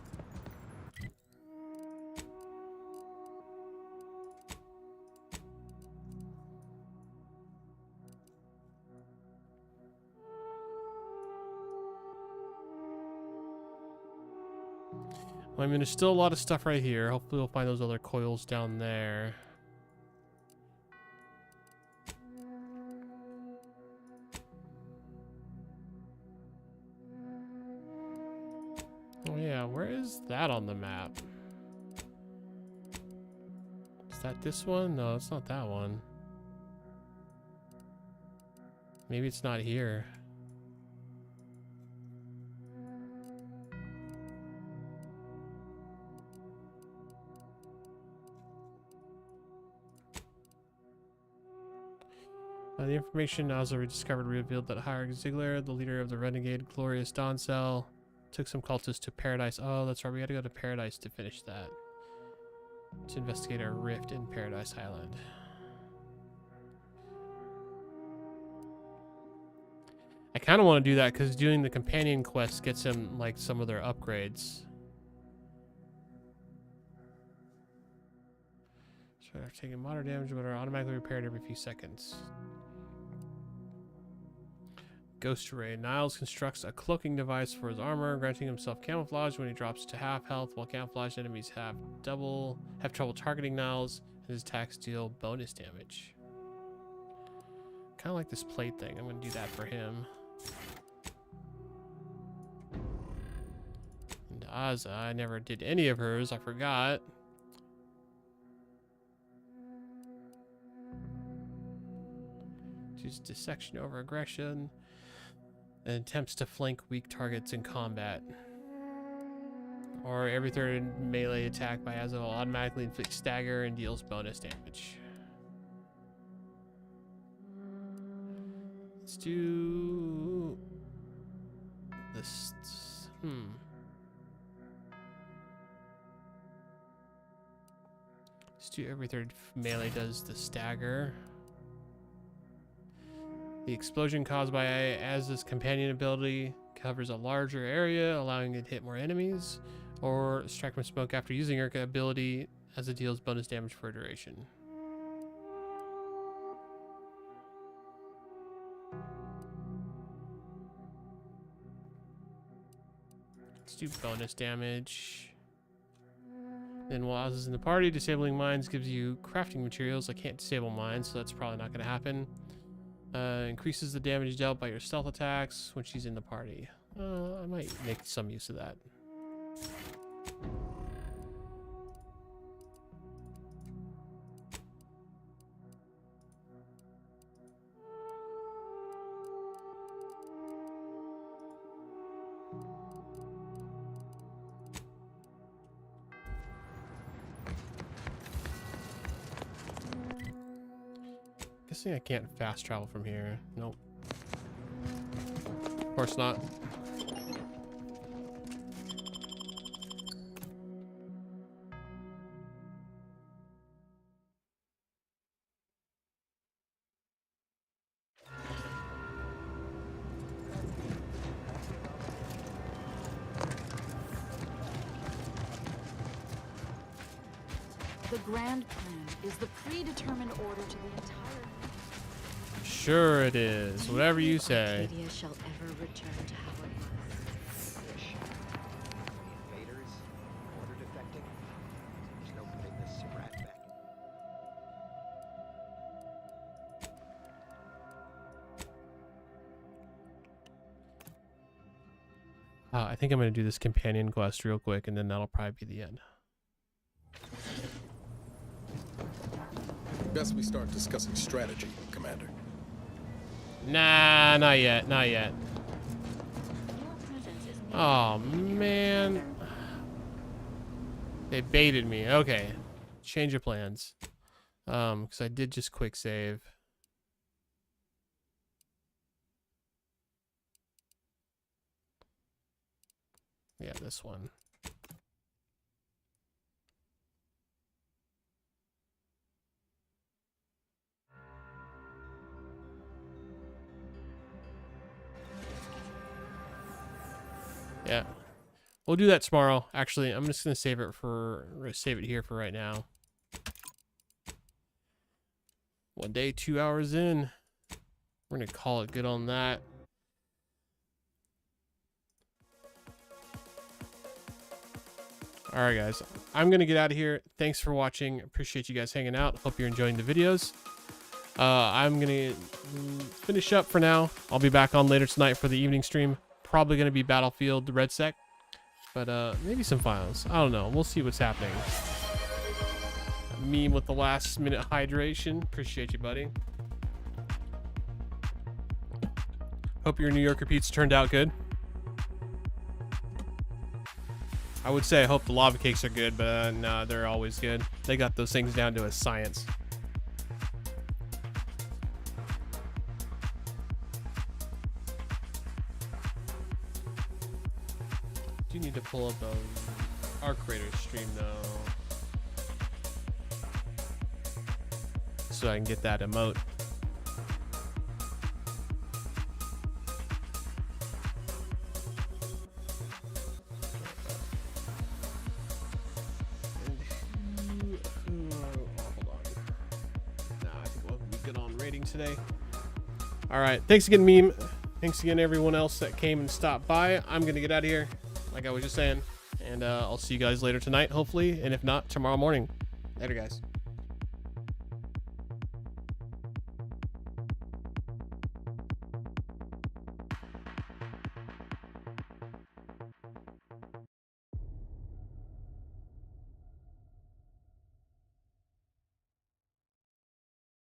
Well, I mean, there's still a lot of stuff right here. Hopefully we'll find those other coils down there. Oh yeah, where is that on the map? Is that this one? No, it's not that one. Maybe it's not here. The information also rediscovered revealed that Hierarch Ziegler, the leader of the renegade Glorious Dawncell, took some cultists to Paradise. Oh, that's right. We had to go to Paradise to finish that. To investigate a rift in Paradise Island. I kind of want to do that because doing the companion quest gets him like some of their upgrades. So they're taking moderate damage but are automatically repaired every few seconds. Ghost Ray. Niles constructs a cloaking device for his armor, granting himself camouflage when he drops to half health, while camouflaged enemies have trouble targeting Niles, and his attacks deal bonus damage. Kind of like this plate thing. I'm going to do that for him. And Azza, I never did any of hers. I forgot. Choose dissection over aggression. And attempts to flank weak targets in combat. Or every third melee attack by Azza will automatically inflict stagger and deals bonus damage. Let's do this. Let's do every third melee does the stagger. The explosion caused by Azza's companion ability covers a larger area, allowing it to hit more enemies, or strike from smoke after using her ability as it deals bonus damage for a duration. Let's do bonus damage. Then while Azza's in the party, disabling mines gives you crafting materials. I can't disable mines, so that's probably not going to happen. Increases the damage dealt by your stealth attacks when she's in the party. I might make some use of that. Guessing I can't fast travel from here. Nope. Of course not. The grand plan is the predetermined order to the entire... Sure it is. Whatever you say. Arcadia shall ever return to how it was. Invaders, order defecting. There's no putting this rat back. I think I'm going to do this companion quest real quick, and then that'll probably be the end. Best we start discussing strategy, Commander. Nah, not yet. Not yet. Oh, man. They baited me. Okay. Change of plans. Because I did just quick save. Yeah, this one. Yeah, we'll do that tomorrow. Actually, I'm just gonna save it here for right now. 1 day, 2 hours in. We're gonna call it good on that. All right, guys, I'm gonna get out of here. Thanks for watching. Appreciate you guys hanging out. Hope you're enjoying the videos. I'm gonna finish up for now. I'll be back on later tonight for the evening stream. Probably going to be Battlefield Red Sec. But maybe some finals. I don't know. We'll see what's happening. Meme with the last minute hydration. Appreciate you, buddy. Hope your New Yorker pizza turned out good. I would say I hope the lava cakes are good, but no, they're always good. They got those things down to a science. Do need to pull up our creator stream though, so I can get that emote. Today. All right, thanks again, Meme. Thanks again, everyone else that came and stopped by. I'm gonna get out of here, like I was just saying, and I'll see you guys later tonight, hopefully, and if not, tomorrow morning. Later, guys.